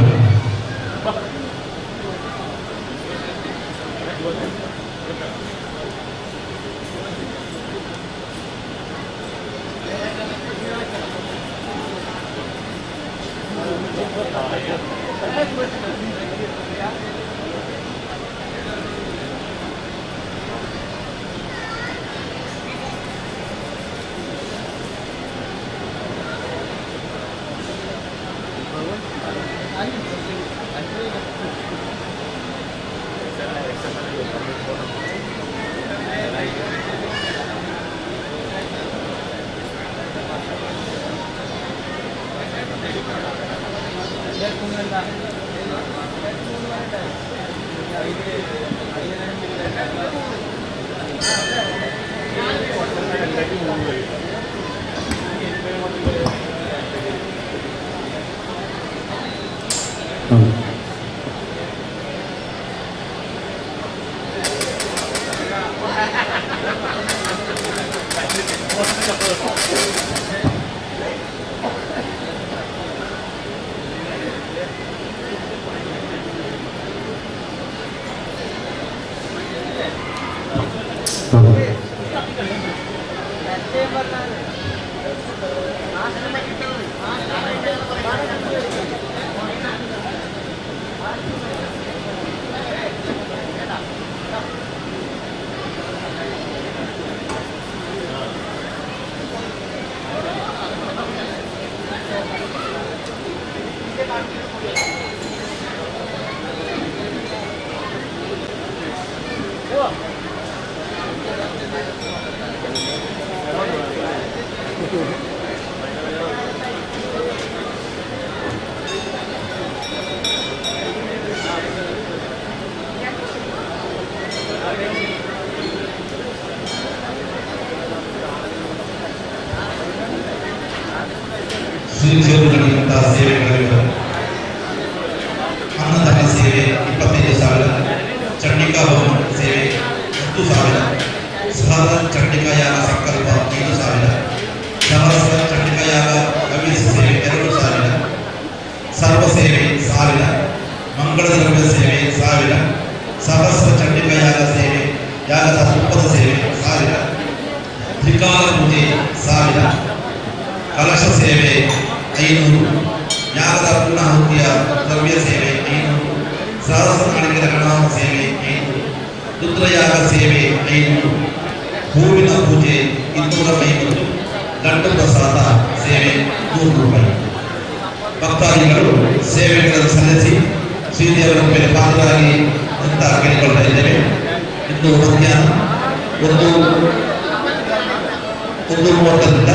ನಡೆಯುವಂತಹ ಸೇವೆಗಳಿವೆ. ಅನ್ನದಾನ ಸೇವೆ 25,000, ಚಂಡಿಕಾ ಹೋಮ ಸೇವೆ 10,000, ಸಹಸ್ರ ಚಂಡಿಕಾಯಾಗ ಸಂಕಲ್ಪ 5,000, ಸಹಸ್ರ ಚಂಡಿಕಾಯಾಗ ಹವ್ಯಾಸ ಸೇವೆ 2,000, ಸರ್ವ ಸೇವೆ 1,000, ಮಂಗಳ ದ್ರವ್ಯ ಸೇವೆ 1,000, ಸಹಸ್ರ ಚಂಡಿಕಾಯಾಗ ಸೇವೆ ಯಾಗದ ತುಪ್ಪದ ಸೇವೆ 1,000, ತ್ರಿಕಾಲ ಪೂಜೆ 1,000, ಕಲಶ ಸೇವೆ 500, ಯಾಗದ ಪೂರ್ಣಾಹುತಿಯ ದ್ರವ್ಯ ಸೇವೆ 500, ಸಹಸ್ರನಾಡಿಗೆ ಗಣನಾಮ ಸೇವೆ 5, ರುದ್ರಯಾಗ ಸೇವೆ 5, ಹೂವಿನ ಪೂಜೆ 250, ಲಡ್ಡು ಪ್ರಸಾದ ಸೇವೆ 100 ರೂಪಾಯಿ. ಭಕ್ತಾದಿಗಳು ಸೇವೆಗಳನ್ನು ಸಲ್ಲಿಸಿ ಶ್ರೀದೇವರ ಮೇಲೆ ಪಾತ್ರರಾಗಿ ಅಂತ ಕೇಳಿಕೊಳ್ತಾ ಇದ್ದೇವೆ. ಇಂದು ಮಧ್ಯಾಹ್ನ 1:30ರಿಂದ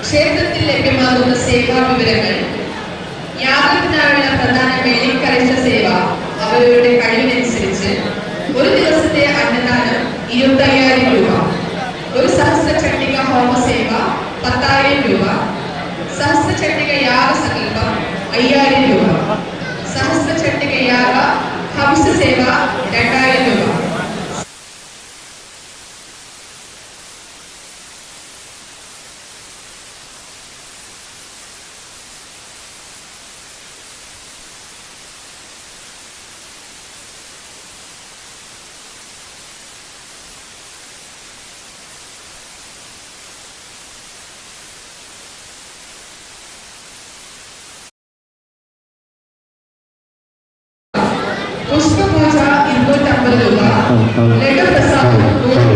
ക്ഷേത്രത്തിൽ ലഭ്യമാകുന്ന സേവാ വിവരങ്ങൾ. യാഗത്തിനായുള്ള പ്രധാന വെള്ളിക്കരശ സേവ അവരവരുടെ കഴിവിനനുസരിച്ച്. ഒരു ദിവസത്തെ അന്നദാനം 25,000 രൂപ. ഒരു സഹസ്രചണ്ഡിക ഹോമസേവ 10,000 രൂപ. സഹസ്രചണ്ഡിക യാഗ സങ്കല്പം 5,000 രൂപ. സഹസ്രചണ്ഡിക യാഗ ഹംസ സേവ 2,000 രൂപ. പുഷ്പപൂജ 250 രൂപ. ലഡുപ്രസാദം 100 രൂപ.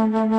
Thank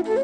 you.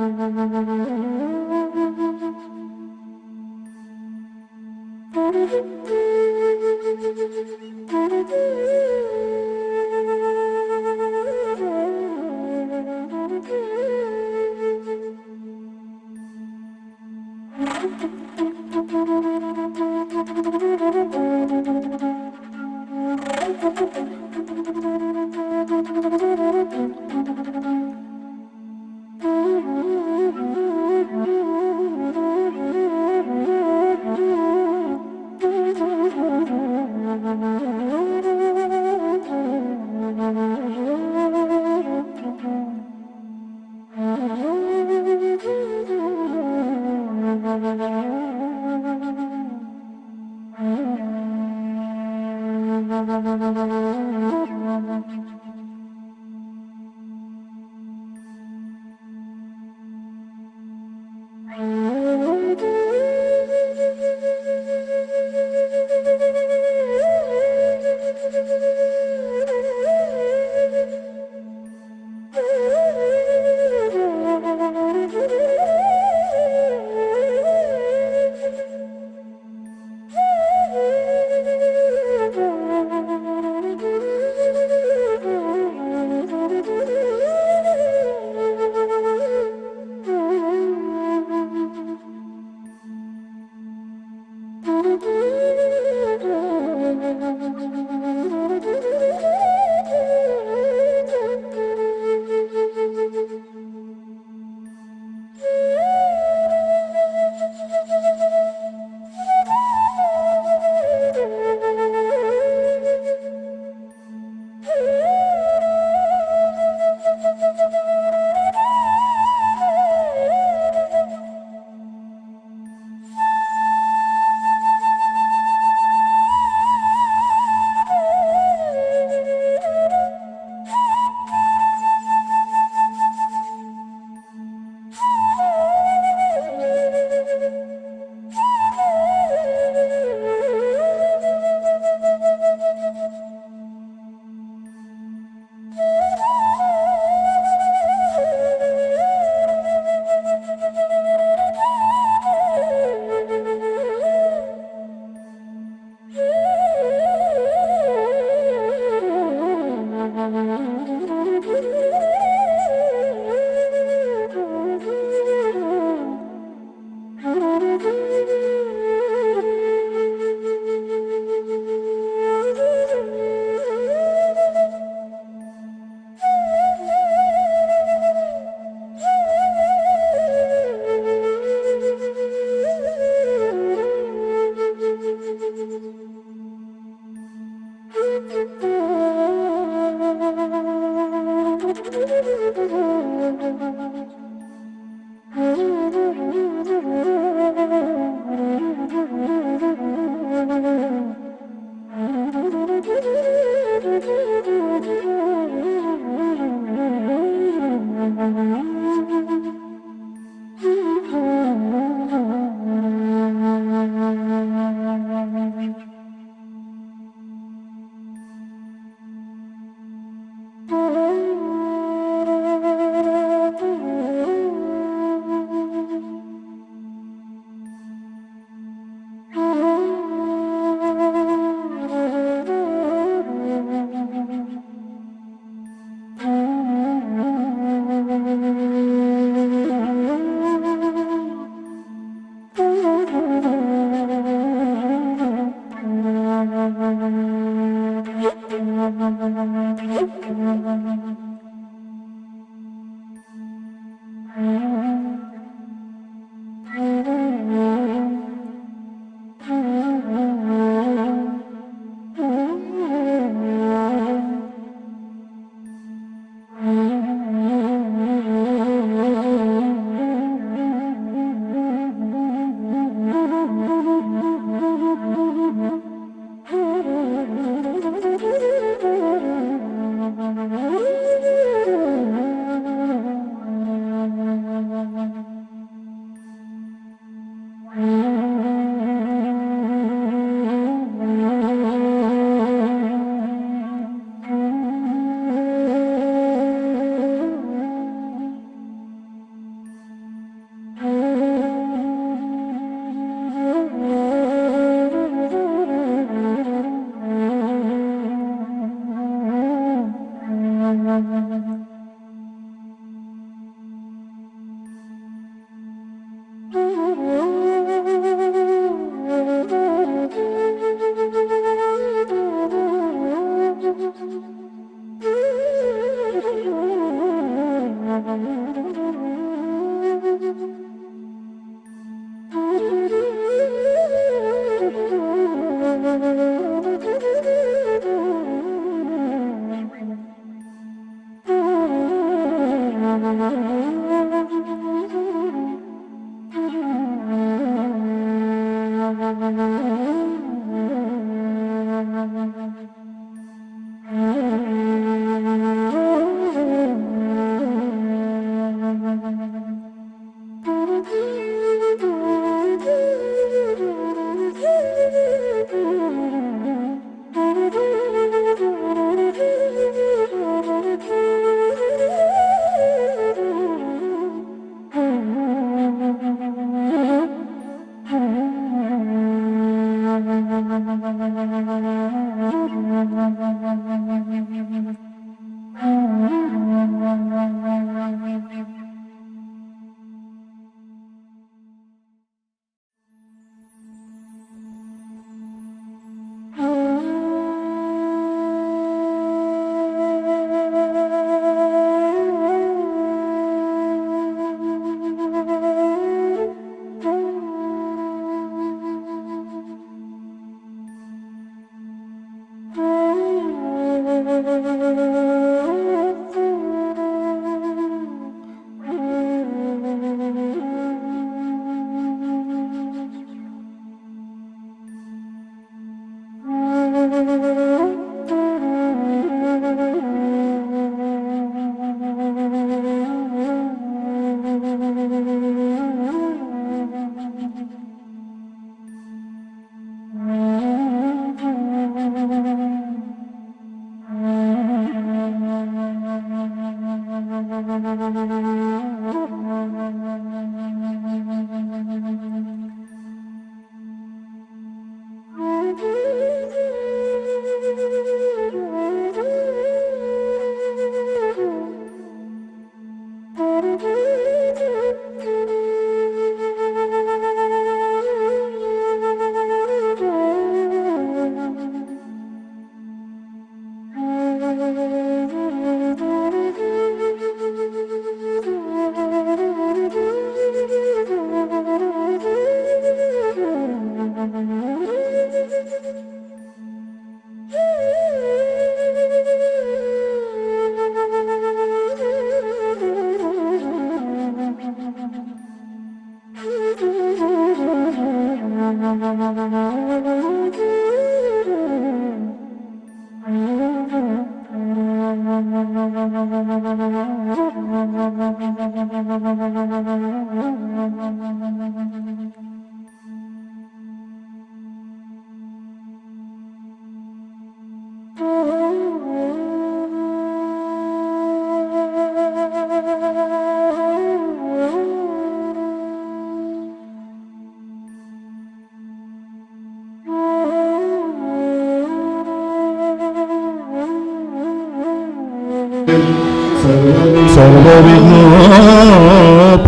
Mm-hmm.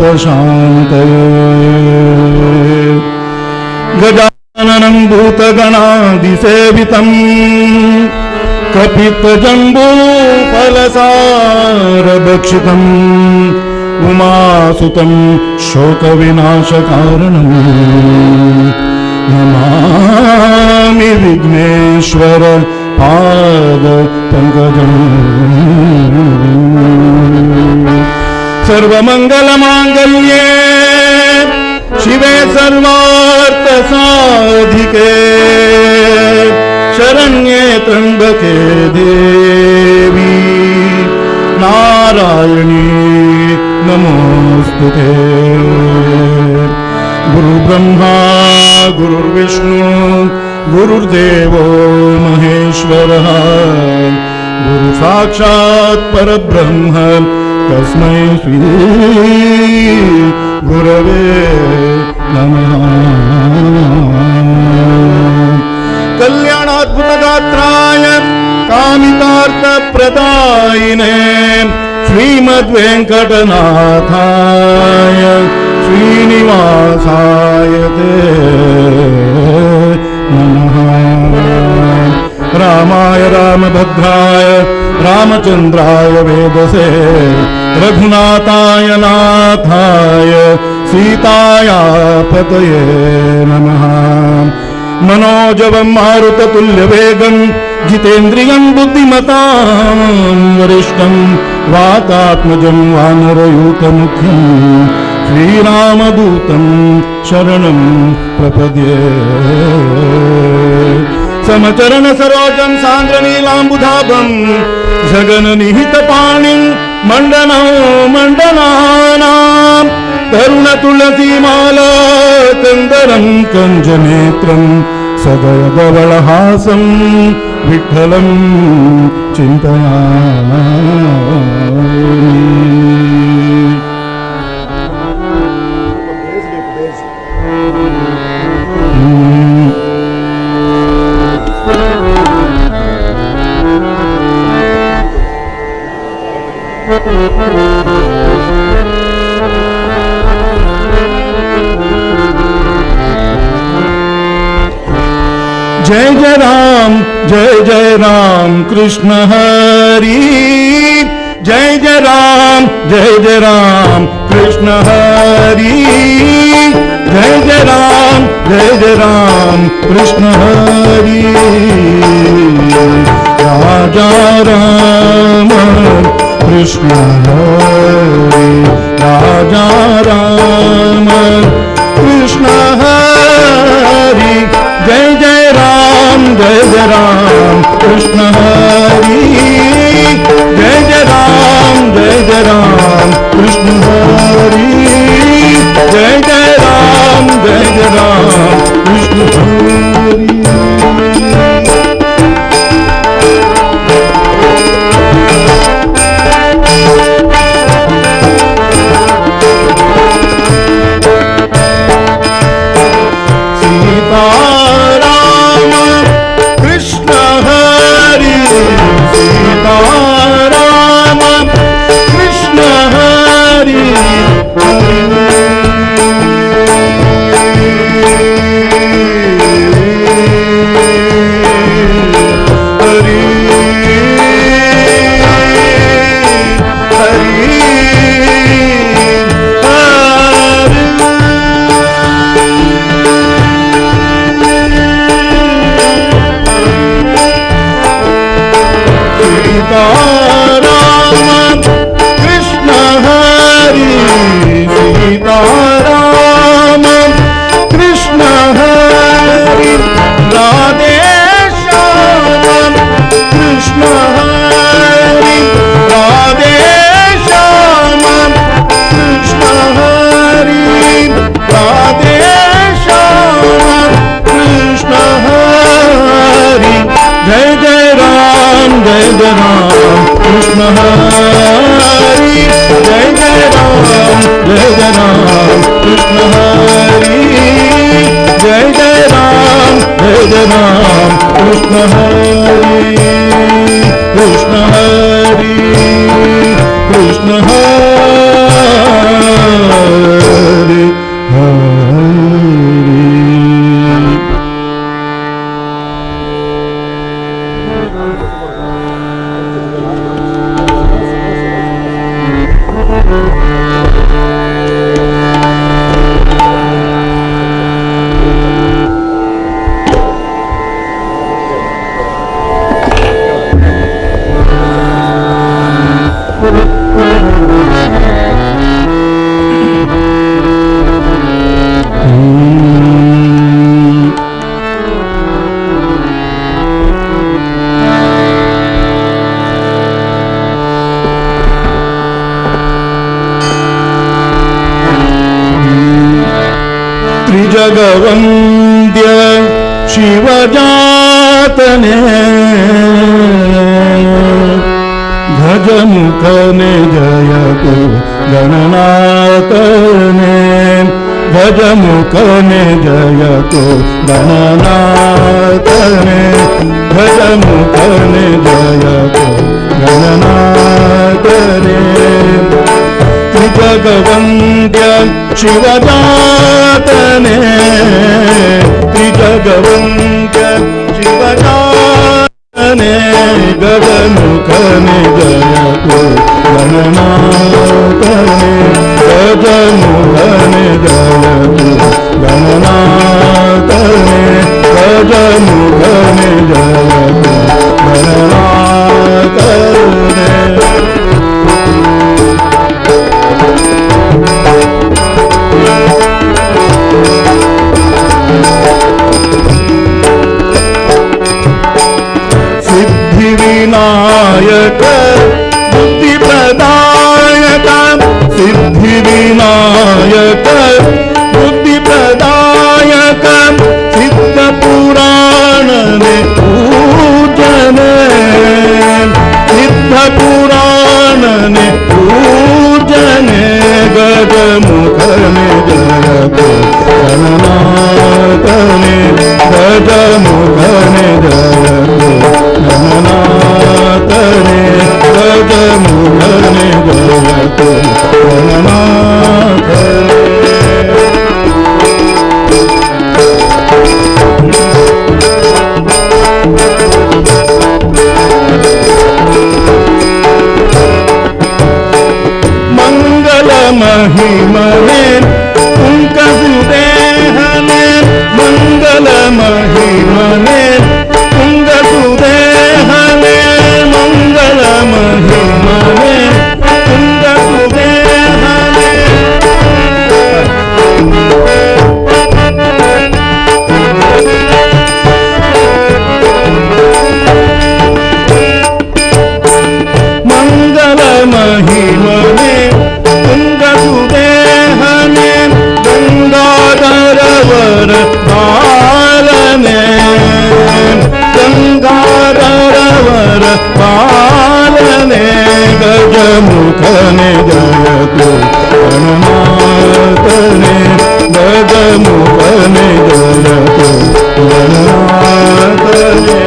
सर्वविघ्नोपशान्तये गजाननं भूतगणादिसेवितं कपित्थजम्बूफलसारभक्षितम् उमासुतं शोकविनाशकारणम् नमामि विघ्नेश्वर पादपङ्कजम् सर्वमङ्गलमाङ्गल्ये शिवे सर्वार्थसाधिके शरण्ये त्र्यम्बके देवी नारायणी नमोऽस्तुते। गुरुब्रह्मा गुरुर्विष्णु गुरुर्देवो महेश्वरः गुरुसाक्षात् परब्रह्म तस्मै श्री गुरवे नमः। कल्याणाद्भुतगात्राय कामितार्थप्रदायिने श्रीमद्वेङ्कटनाथाय श्रीनिवासाय ते नमः। रामाय रामभद्राय रामचन्द्राय वेदसे रघुनाथाय नाथाय सीताया पतये नमः। मनोजवं मारुततुल्यवेगं जितेन्द्रियं बुद्धिमतां वरिष्ठं वातात्मजं वानरयूथमुख्यं श्रीरामदूतं शरणं प्रपद्ये समचरण सरोजं सान्द्रनीलाम्बुधाभं जगन्निहितपाणिं मण्डनानां तरुणतुलसीमाला कंदरं कञ्जनेत्रं सदयधवलहासं विठ्ठलं चिन्तयामि। जय जय राम कृष्ण हरि जय जय राम कृष्ण हरि जय जय राम कृष्ण हरि राजा राम कृष्ण हरि राजा राम कृष्ण हरि जय जय राम कृष्ण हरि जय जय राम कृष्ण हरि जय जय राम कृष्ण हरि। जगवन्द्य शिवजातने भजमुखने जयतु गणनाथने भजमुखने जयतु गणनाथने भजमुखने जयतु गणनाथने त्रिजगवन्द्य शिवजातने त्रिजगवन्द्य शिवजातने गगमुखने जयतु गणनाथने गगमुखने जयतु गणनाथने गजमुखने जयतु गणनाथने गजमुखने जयतु गणनाथने गजमुखने जयतु गणनाथने महिमने पुंकसुदेहने मंगल महिमने पुंकसुदेहने मंगल महिमने पुंकसुदेहने मंगल महिमने गंगाधरवर पालने गंगाधरवर पालने गजमुखने जयतु गणनाथने गजमुखने जयतु गणनाथने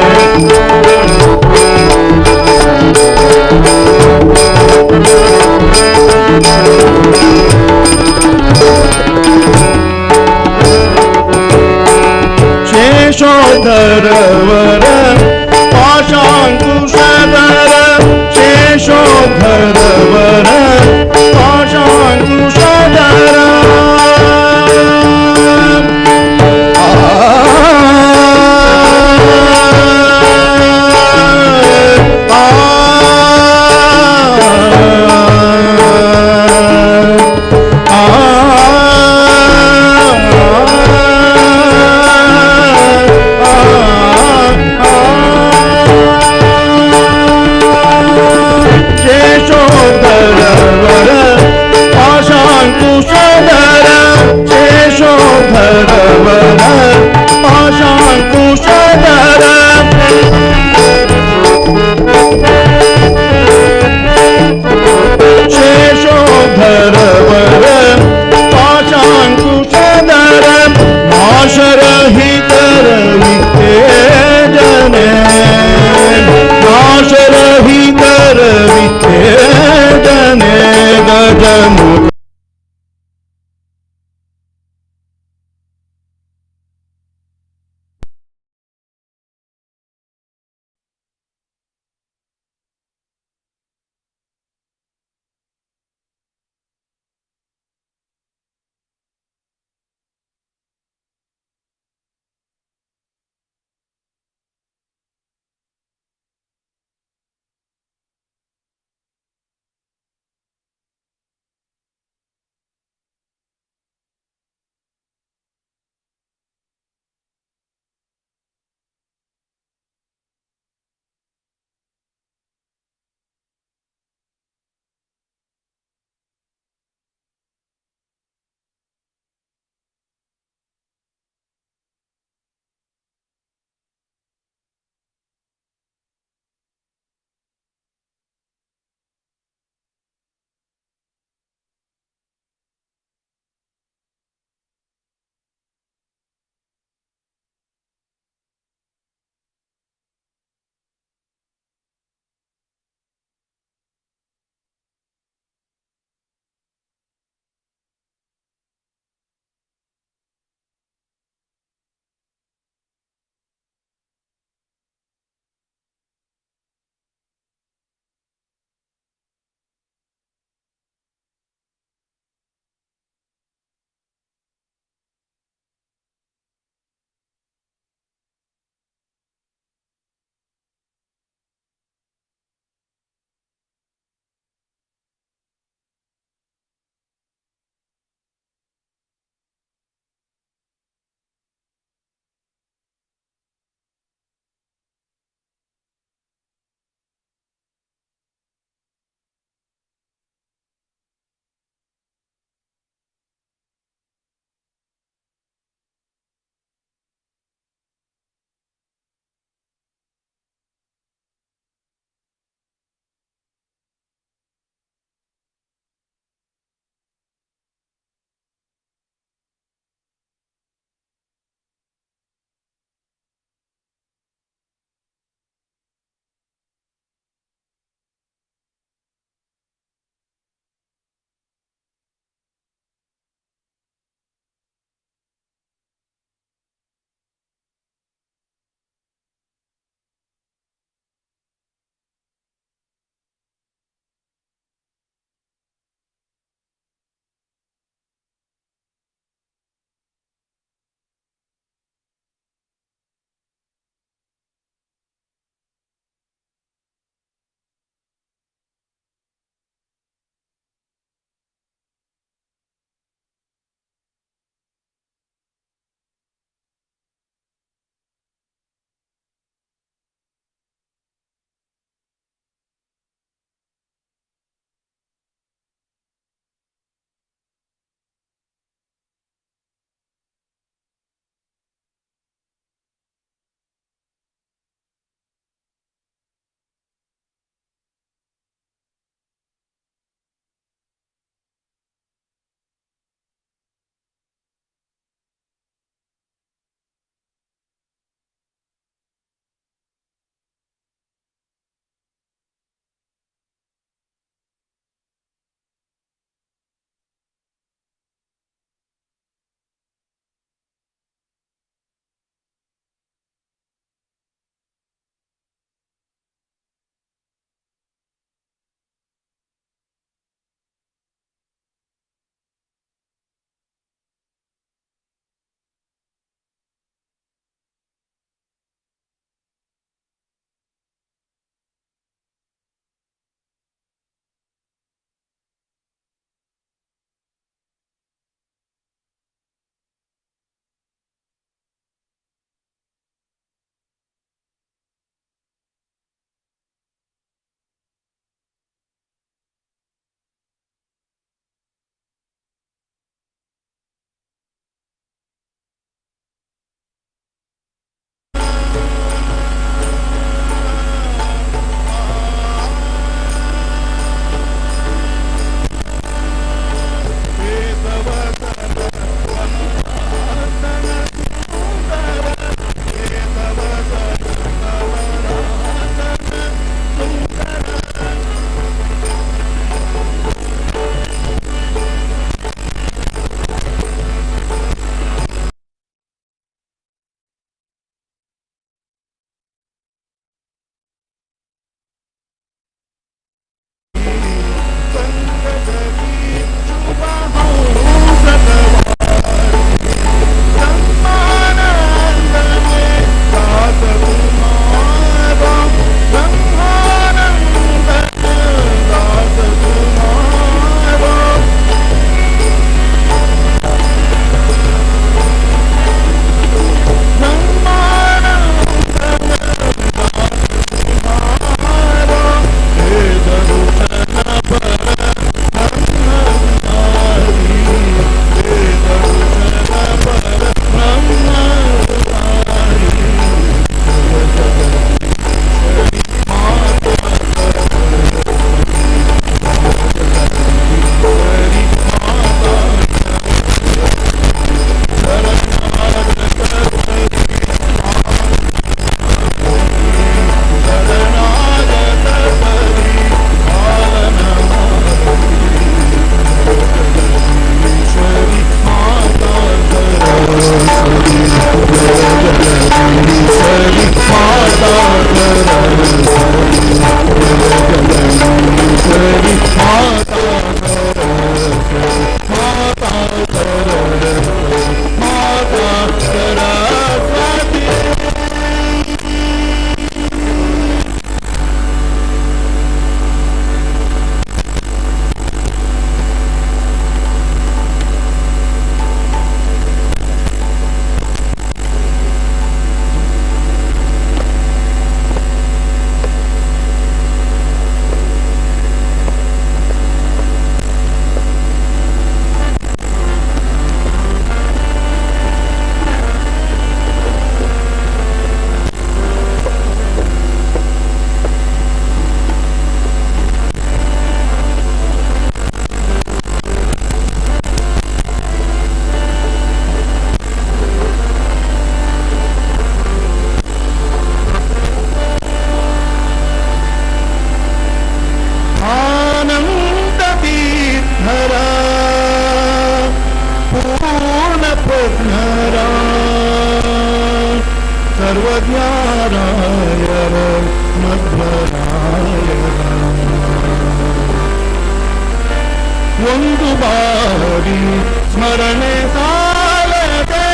शेषोधरवर पाशाङ्कुशधर शेषोधरवर पाशाङ्कुशधर ಸರ್ವಜ್ಞಾನಾಯನ ಮಧ್ವರಾಯನ. ಒಂದು ಬಾರಿ ಸ್ಮರಣೆ ಸಾಲದೆ,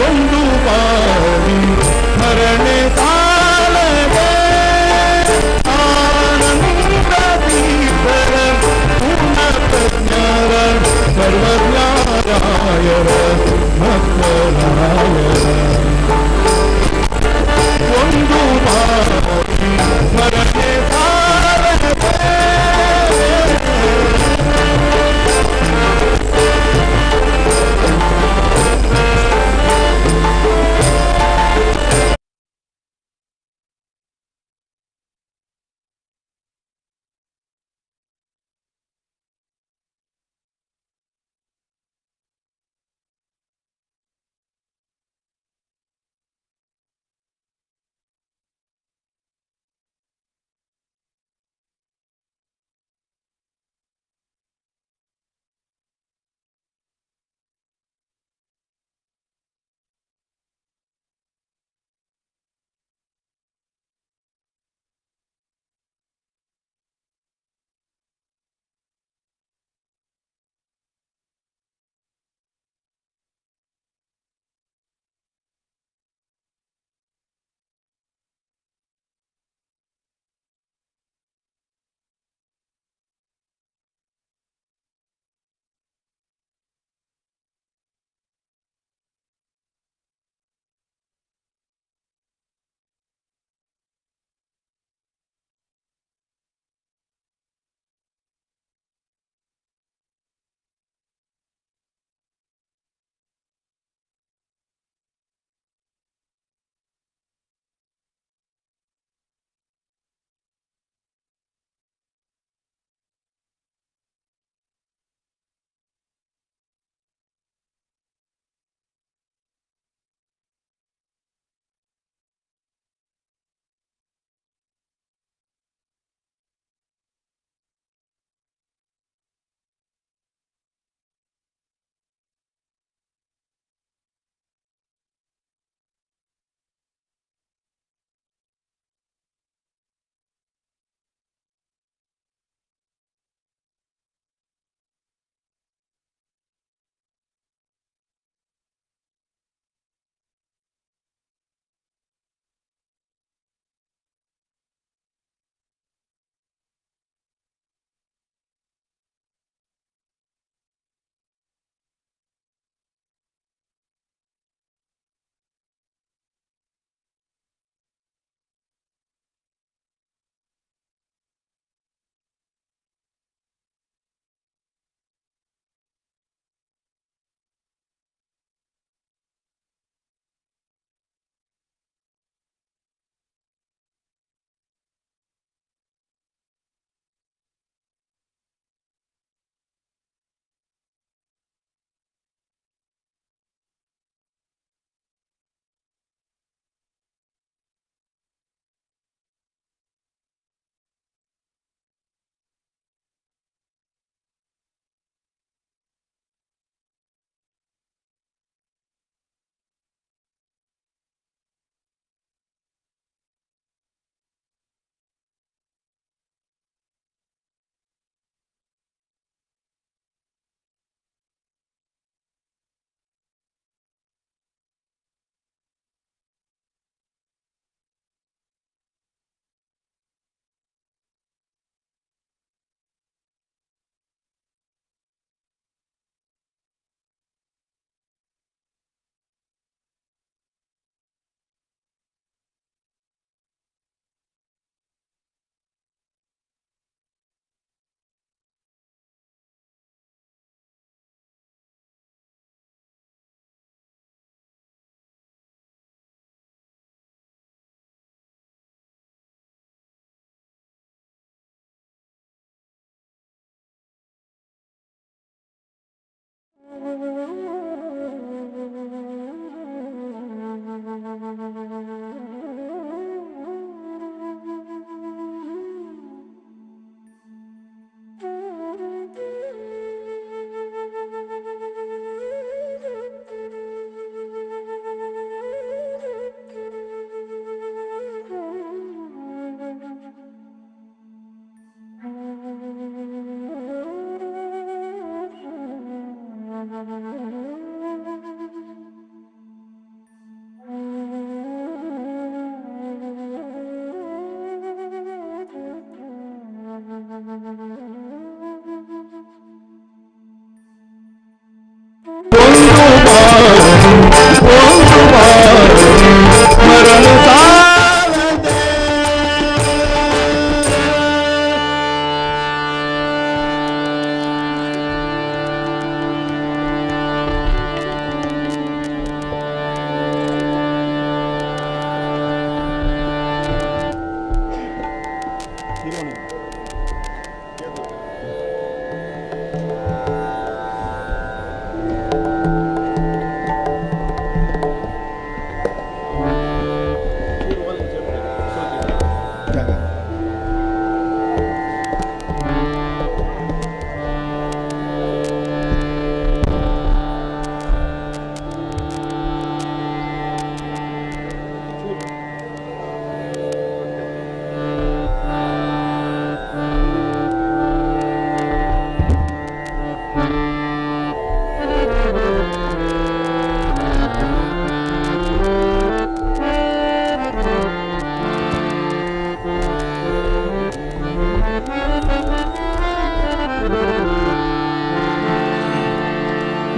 ಒಂದು ಬಾರಿ ಸ್ಮರಣೆ ಸಾಲದೆ, ಆನಂದ ದೀಪರ ಪೂರ್ಣ ಪ್ರಜ್ಞರ ಸರ್ವಜ್ಞಾರಾಯರ ಮಧ್ವರಾಯರ. ಒಂದು ಬಾರಿ ಸ್ಮರಣೆ ಸಾಲದೆ,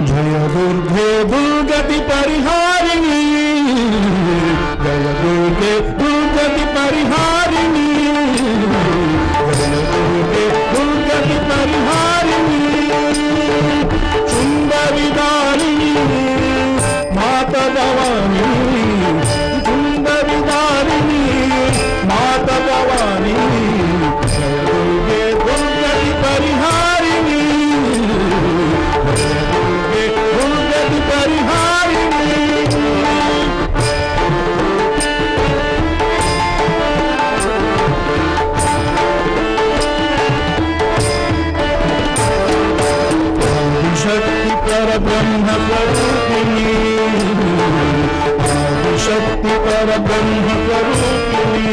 जय दुर्गे दुर्गति परिहारिणी जय दुर्गे दुर्गति परिहारिणी जय दुर्गे दुर्गति परिहारिणी सुंदरिदारिणी माता भवानी सुंदरिदारिणी माता भवानी जय दुर्गे दुर्गति परिहारिणी जय दुर्गे दुर्गति परिहारिणी शक्ति पर ब्रह्म स्वरूपिणी शक्ति पर ब्रह्म स्वरूपिणी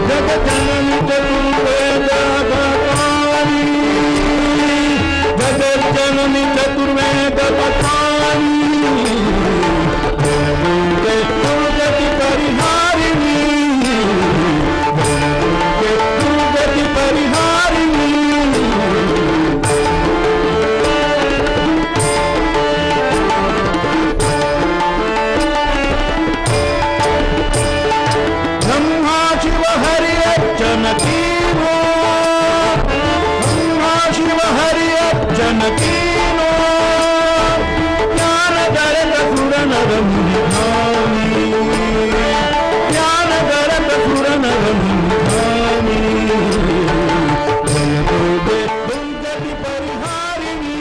जगत जननी चतुर्वेद भवानी जगत जननी चतुर्वेद भवानी दुर्गे दुर्गति परिहारिणी दुर्गे दुर्गति परिहारिणी जनकीनो ब्रह्मा शिव हरि जनकीनो ज्ञान दरत सुर नर मुनि ज्ञान दरत सुर नर मुनि जय दुर्गे दुर्गति परिहारिणी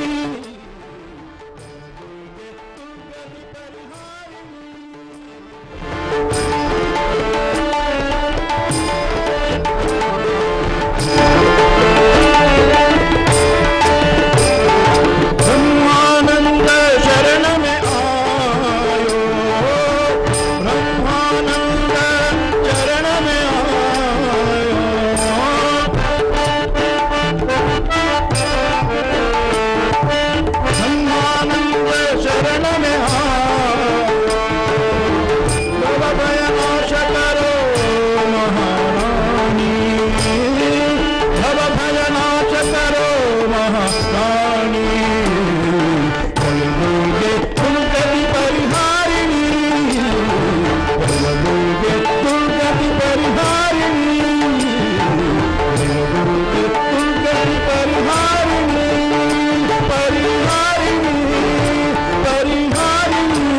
ब्रह्मानंद शरण में आयो ब्रह्मानंद शरण में आयो ब्रह्मानंद शरण में आयो भव भय नाश करो महारानी भव भय नाश करो महारानी जय दुर्गे दुर्गति परिहारिणी जय दुर्गे दुर्गति परिहारिणी जय दुर्गे दुर्गति परिहारिणी परिहारिणी परिहारिणी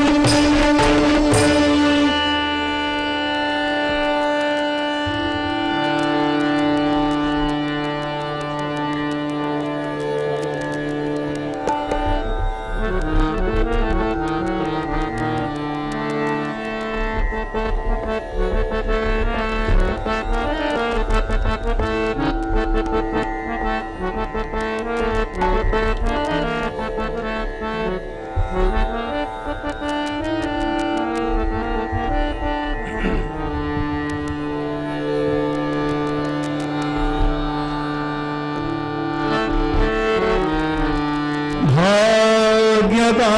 भाग्यदा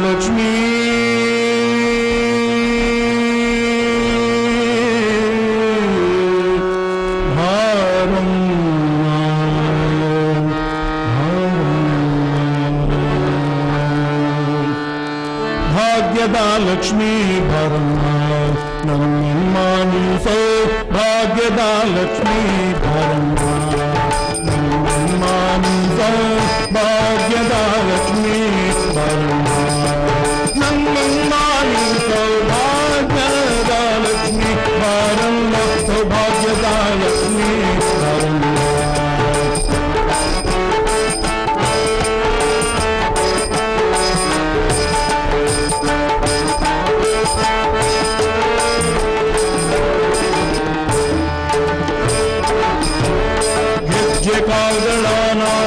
लक्ष्मी भारम भाग्यदा लक्ष्मी भरम नम्मानी सो भाग्यदा लक्ष्मी भरम नम्मानी सो भाग्यदा लक्ष्मी भरम नम्मानी सो भाग्यदा लक्ष्मी भरम सौभाग्यदा लक्ष्मी भरम ಹೆಜ್ಜೆ ಕಾಗಳಾನಾಧವತೋರುತ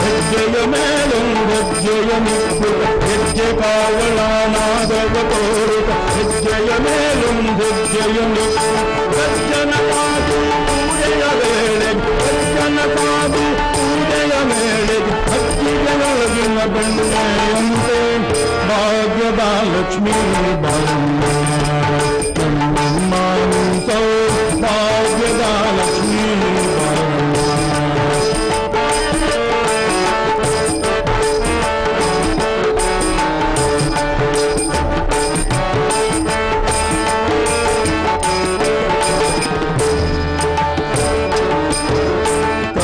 ಹೆಜ್ಜೆಯ ಮೇಲೊಂದೆಜ್ಜೆಯ ನಿಕ್ಕುತ ಹೆಜ್ಜೆ ಕಾಗಳಾನಾಧವತೋರುತ ಹೆಜ್ಜೆಯ ಮೇಲೊಂದೆಜ್ಜೆಯ ನಿಕ್ಕುತ ಸಜ್ಜನ ಕಾದು ಪೂಜೆಯ ವೇಳೆಗೆ ಸಜ್ಜನ ಕಾದು ಪೂಜೆಯ ಮೇಳೆಗೆ ಹಕ್ಕಿಗಳೊಳಗಿನ ಬೆಣ್ಣೆಯಂತೆ ಭಾಗ್ಯದ ಲಕ್ಷ್ಮೀ ಬಾರಮ್ಮ ಸೌಭಾಗ್ಯದ ಲಕ್ಷ್ಮೀ ಬಾರಮ್ಮ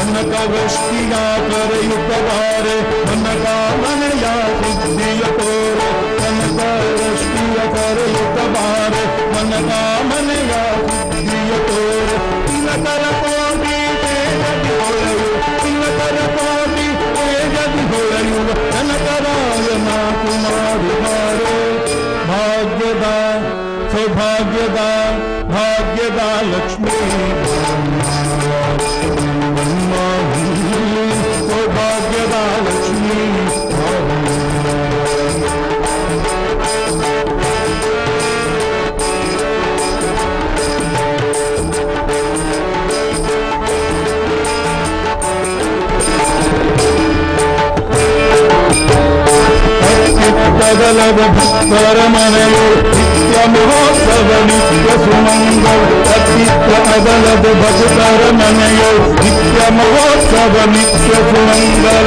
ಕನಕ ವೃಷ್ಟಿಯ ಕರೆಯುತ್ತದಾರೆ ಕನಕ ಮನೆಯ ಸಿದ್ಧಿಯ ತೋರೆ ಕನಕ ವೃಷ್ಟಿಯ ಕರೆಯುತ್ತದಾರೆ ಕನಕ ಮನೆಯ ಸಿದ್ಧಿಯ ತೋರೆ ತಿಲಕರ ಕೋಟಿ ತೇಜದಿ ಹೊಳೆಯು ತಿಲಕರ ಕೋಟಿ ತೇಜದಿ ಹೊಳೆಯುವ ಕನಕರಾಯನ ಕುಮಾರಿದ್ದಾರೆ ಭಾಗ್ಯದ ಸೌಭಾಗ್ಯದ ಭಾಗ್ಯದ ಲಕ್ಷ್ಮೀ ಸೌಭಾಗ್ಯದ ಲಕ್ಷ್ಮೀ ಬದಲದ ಭಕ್ತರ ಮನೆಯು ನಿತ್ಯ ಮಹೋತ್ಸವ ನಿತ್ಯ ಸುಮಂಗಲ ಅತ್ಯುತ್ತ ಬದಲದ ಭಕ್ತರ ಮನೆಯು ನಿತ್ಯ ಮಹೋತ್ಸವ ನಿತ್ಯ ಸುಮಂಗಲ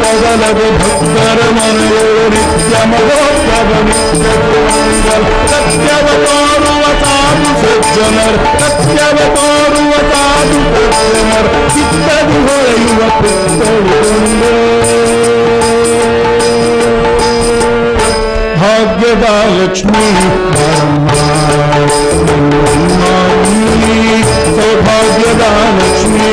ಬದಲದ ಭಕ್ತರ ಮನೆಯು ನಿತ್ಯ ಮಹೋತ್ಸವ ನಿತ್ಯ ಸುಮಂಗಲ ಸತ್ಯವ ತೋರುವ ಸಾಧು ಸಜ್ಜನರ ಸತ್ಯವ ತೋರುವ ಸಾಧು ಸಜ್ಜನರ ಚಿತ್ತದಿ ಹೊಳೆಯುವ ಪುತ್ತಳಿಗೊಂಡು ಭಾಗ್ಯದ ಲಕ್ಷ್ಮೀ ಸೌಭಾಗ್ಯದ ಲಕ್ಷ್ಮೀ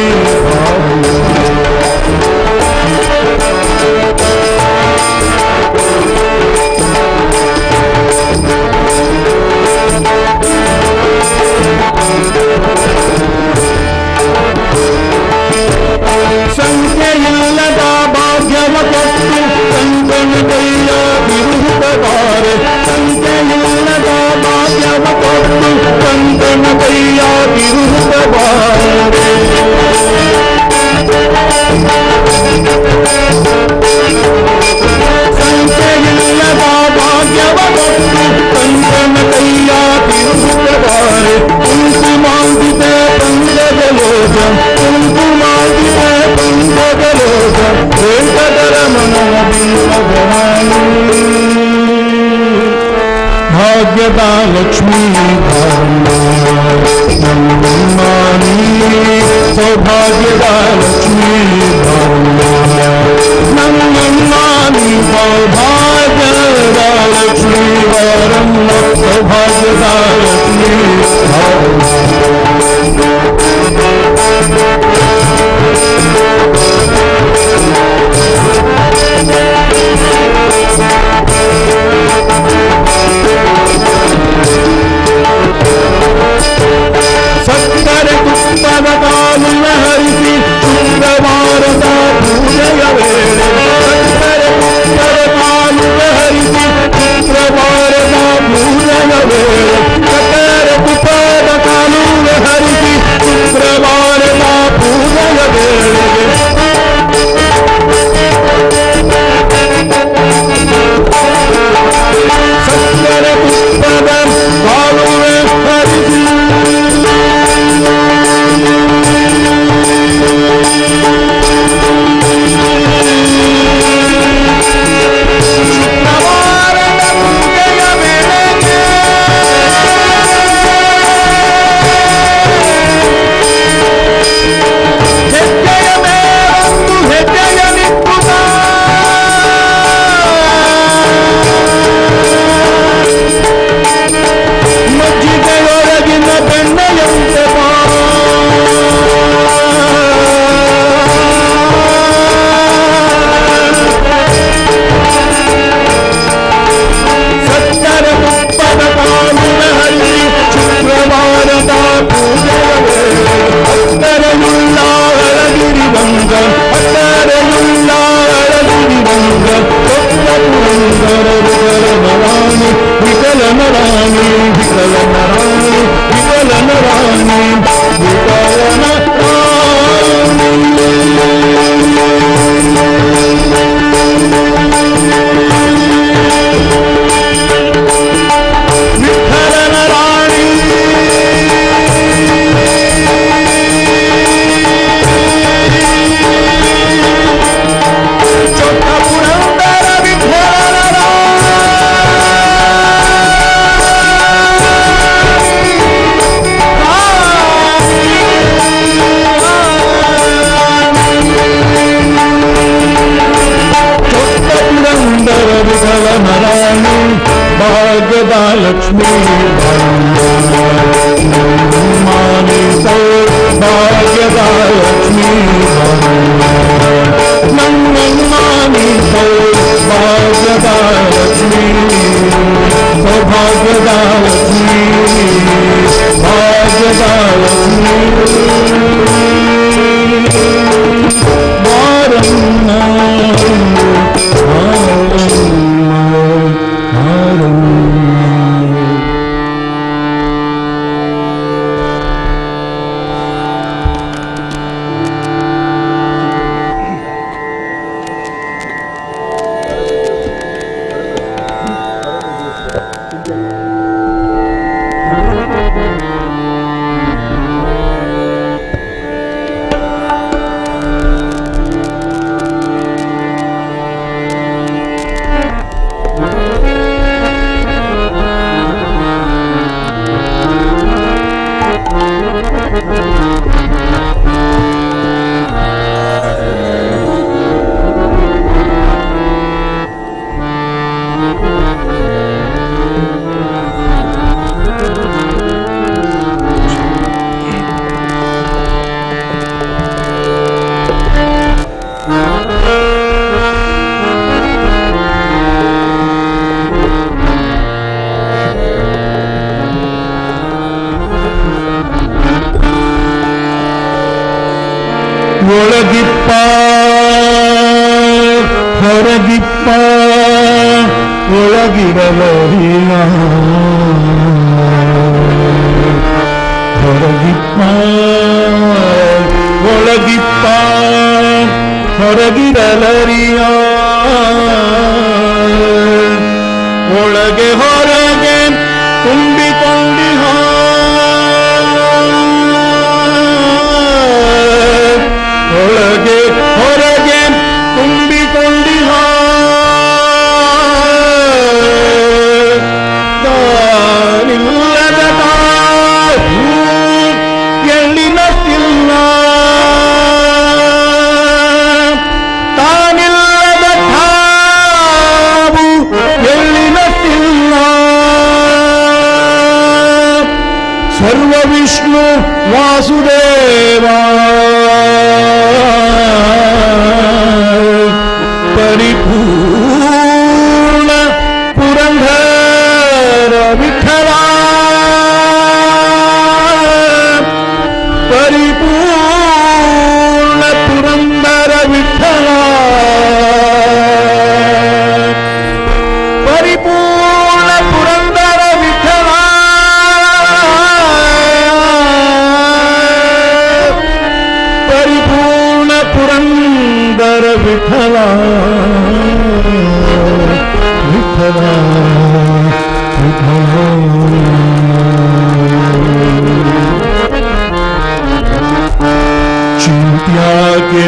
ಸಂಖ್ಯೆಯಿಲ್ಲದ ಭಾಗ್ಯವ ಕೊಟ್ಟು ಸಂತನ ಕೈಯ ಬಿರುಹುತ್ತದಾರೆ ಸಂಖ್ಯೆಯಿಲ್ಲದ ಭಾಗ್ಯವ ಕೊಟ್ಟು ಸಂತನ ಕೈಯ ಬಿರುಹುತ್ತದಾರೆ ಸಂಖ್ಯೆಯಿಲ್ಲದ ಭಾಗ್ಯವ ಕೊಟ್ಟು ಸಂತನ ಕೈಯ ಬಿರುಹುತ್ತದಾರೆ ಕುಂಕು ಮಾಡಿದೆ ಬಂದದ ಲೋಕ ಕುಂಕು ಮಾಡಿದೆ ಬಂದದ ಲೋಕ ವೆಂಕಟರ ಮನವ ಬಿಂಬಗವಾಣಿ ಭಾಗ್ಯದ ಲಕ್ಷ್ಮೀ ನಮ್ಮನಿ ಸೌಭಾಗ್ಯದ ಲಕ್ಷ್ಮೀ ನಮ್ಮನಿ ಸೌಭಾಗ್ಯದ ಲಕ್ಷ್ಮೀ ವರಮ್ಮ ಸೌಭಾಗ್ಯದ ಲಕ್ಷ್ಮೀ ಸಕ್ಕರೆ ತುಪ್ಪದ ಕಾಲುವ ಹರಿಸಿ ಶುಕ್ರವಾರದ ಪೂಜೆಯ ವೇಳೆ ಸಕ್ಕರೆ ತುಪ್ಪದ ಕಾಲುವ ಹರಿಸಿ ಶುಕ್ರವಾರದ ಪೂಜೆಯ ವೇಳೆ ಭಾಗ್ಯದ ಲಕ್ಷ್ಮೀ ಮಾನಿ ಸೌಭಾಗ್ಯದ ಲಕ್ಷ್ಮೀ ನನ್ನನ್ನಾನಿ ಸೌಭಾಗ್ಯದ ಲಕ್ಷ್ಮೀ ಸೌಭಾಗ್ಯದ ಲಕ್ಷ್ಮೀ ಭಾಗ್ಯದ ಲಕ್ಷ್ಮೀ ಮಾರಮ್ಮ ಒಳಗಿಪ್ಪ ಹೊರಗಿಪ್ಪ ಒಳಗಿರಲರಿಯ ಹೊರಗಿಪ್ಪ ಒಳಗಿಪ್ಪ ಹೊರಗಿರಲರಿಯ ಒಳಗೆ ಹೊರಗೆ ತುಂಬಿಕೊಂಡಿಹ ಒಳಗೆ ಹೊರಗೆ ತುಂಬಿಕೊಂಡಿಹ ತಾನಿಲ್ಲದ ತಾವು ಎಳ್ಳಿನಷ್ಟಿಲ್ಲ ತಾನಿಲ್ಲದ ತಾವು ಎಳ್ಳಿನಷ್ಟಿಲ್ಲ ಸರ್ವ ವಿಷ್ಣು ವಾಸುದೇವ ಪರಿಪೂರ್ಣ ಪುರಂದರ ವಿಠಲ ಪರಿಪೂರ್ಣ ಪುರಂದರ ವಿಠಲ ಪರಿಪೂರ್ಣ ಪುರಂದರ ವಿಠಲ ಪರಿಪೂರ್ಣ ಪುರಂದರ ವಿಠಲ ವಿಠಲ ವಿಠಲ ಚಿಂತ್ಯಾಕೆ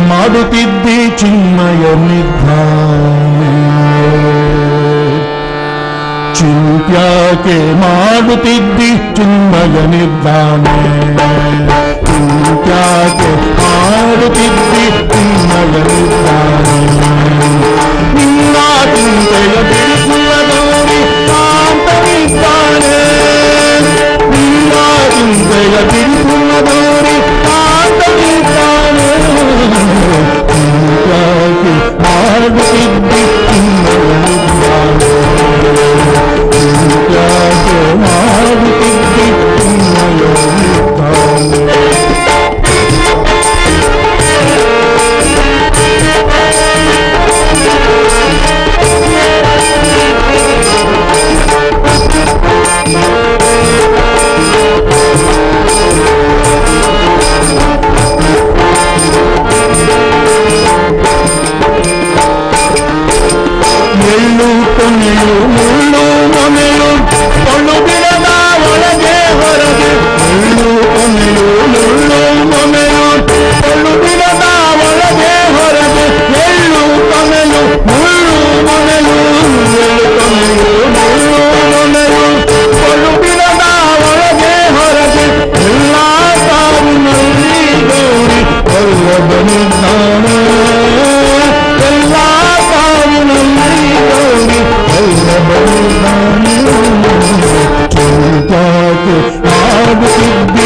ಮಾಡುತ್ತಿದ್ದಿ ಚಿನ್ಮಯ ನಿಧಾನೆ ಚಿಂತ್ಯಾಕೆ ಮಾಡುತ್ತಿದ್ದಿ ಚಿನ್ಮಯ ನಿರ್ಧಾನೆ ಚಿಂತ್ಯಾಕೆ ಮಾಡುತ್ತಿದ್ದಿ ಚಿನ್ಮಯ ನಿರ್ಧಾನೆ ನಿನ್ನ ಚಿಂತೆಯ ಬಿಡಿಸುವುದೋರಿ ಕಾಂತನಿದ್ದಾನೆ ನಿನ್ನ ಚಿಂತೆಯ ಬಿಡಿಸುವುದೋರಿ ಕಾಂತನಿದ್ದಾನೆ ಚಿಂತ್ಯಾಕೆ ಮಾಡುತ್ತಿದ್ದಿ ಚಿನ್ಮಯ ನಿರ್ಧಾನೆ ಚಿಂತ್ಯಾಕೆ ಮಾಡುತ್ತಿದ್ದಿ ಚಿನ್ಮಯ ನಿರ್ಧಾನೆ ಸಿದ್ಧಿ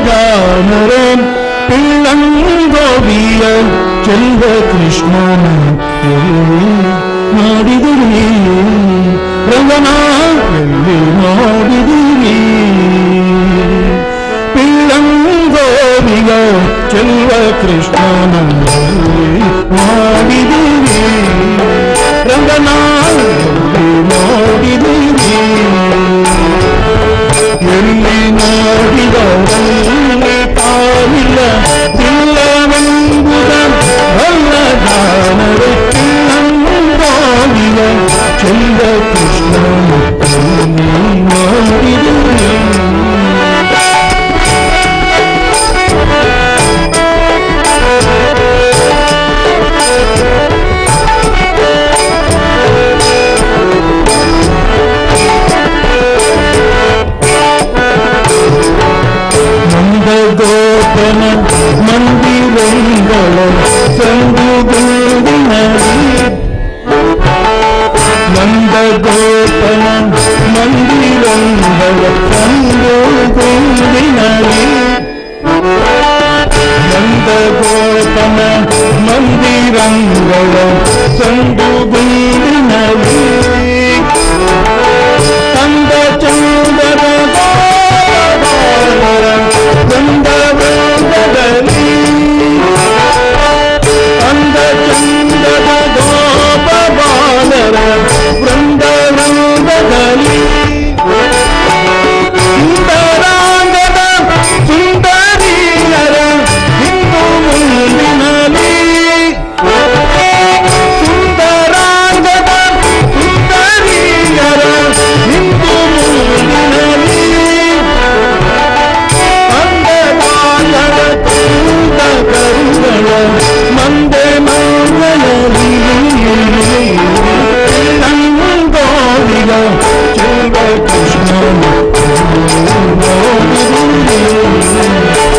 ಬಲ್ಲದಾನರೇ ಪಿಳ್ಳಂಗೋವಿಯ ಚೆಲ್ವ ಕೃಷ್ಣನ ಎಲ್ಲಿ ನೋಡಿದಿರಿ ರಂಗನ ಎಲ್ಲಿ ನೋಡಿದಿರಿ ಪಿಳ್ಳಂಗೋವಿಯ ಚೆಲ್ವ ಕೃಷ್ಣನ ಎಲ್ಲಿ ನೋಡಿದಿರಿ ರಂಗನ ಎಲ್ಲಿ ನೋಡಿದಿರಿ ಎಲ್ಲಿ ನೋಡಿದರಲ್ಲಿ ಪಾಲಿಲ್ಲ ಇಲ್ಲವೆಂಬುದ ಬಲ್ಲದಾನವೇ ಪಿಳ್ಳಂಗೋವಿಯ ಚೆಲ್ವ ಕೃಷ್ಣನ ಎಲ್ಲಿ ನೋಡಿದಿರಿ ಗೋಪನ ಮಂದಿರಗಳ ಸಂದುಗೂಡಿನಡಿ ನಂದ ಗೋಪನ ಮಂದಿರಗಳ ಸಂದುಗೂಡಿನಡಿ ನಂದ ಗೋಪನ ಮಂದಿರಗಳ ಸಂದುಗೂಡಿನಡಿ ತಂದ ಚಂದನ ವೃಂದವೃಂದದಲ್ಲಿ ಅಂದ ಚಂದದ ಗೋಪ ಬಾಲರ ವೃಂದವೃಂದದಲ್ಲಿ ಸುಂದರಾಂಗದ ಸುಂದರಿಯರ ಹಿಂದೂ ಮುಂದಿನಲ್ಲಿ ಸುಂದರಾಂಗದ ಸುಂದರಿಯರ ಹಿಂದೂ ಮುಂದಿನಲ್ಲಿ ಕರುಗಳ ಮಂದೆ ಮಂಗಲರಿ ನಂಗೋವಿಗ ಚೆಲ್ವ ಕೃಷ್ಣನ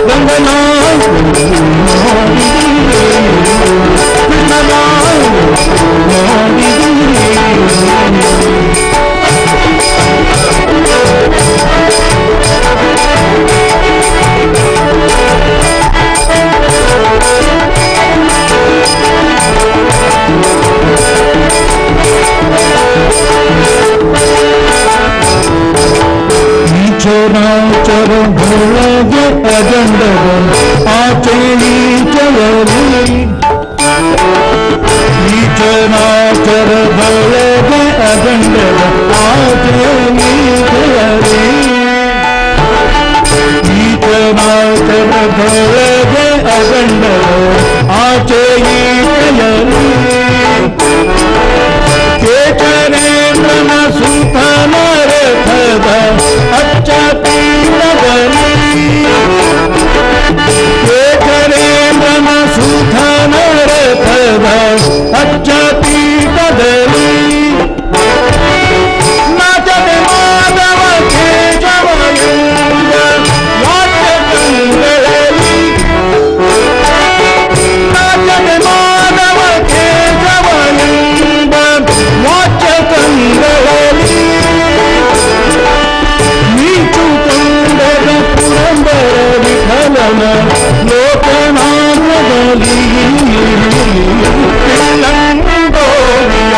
ರಂಗನ ಈಚರಾಚರ ಒಳಗೆ ಅಜಂಡದ ಆಚೆ ಈಚವರಿ ಈಚರಾಚರ ಒಳಗೆ ಅಜಂಡದ ಆಚೆ ಈಚವರಿ ಈಚರಾಚರ ಒಳಗೆ ಅಜಂಡದ ಆಚೆ ಈಚವರಿ ಕೇಚರೇಂದ್ರನ ಸುತನ ರಥದ ಅಚ್ಚ ಪೀಠದಲ್ಲಿ ಕೇಚರೇಂದ್ರನ ಸುತನ ರಥದ ಅಚ್ಚ ಪೀಠದಲ್ಲಿ ನಾಚದೆ ಮಾಧವ ಕೇಶವಯುಂಗ ವಾದ್ಯಕಂಗಳಲ್ಲಿ ನಾಚದೆ ಮಾಧವ ಕೇಶವಯುಂಗ ವಾಚ್ಯಕಂಗಳಲ್ಲಿ ನೀಚು ಕಂಡದ ಪುರಂದರ ವಿಠಲನ ಲೋಕನಾಥದಲ್ಲಿ ಪಿಳ್ಳಂಗೋವಿಯ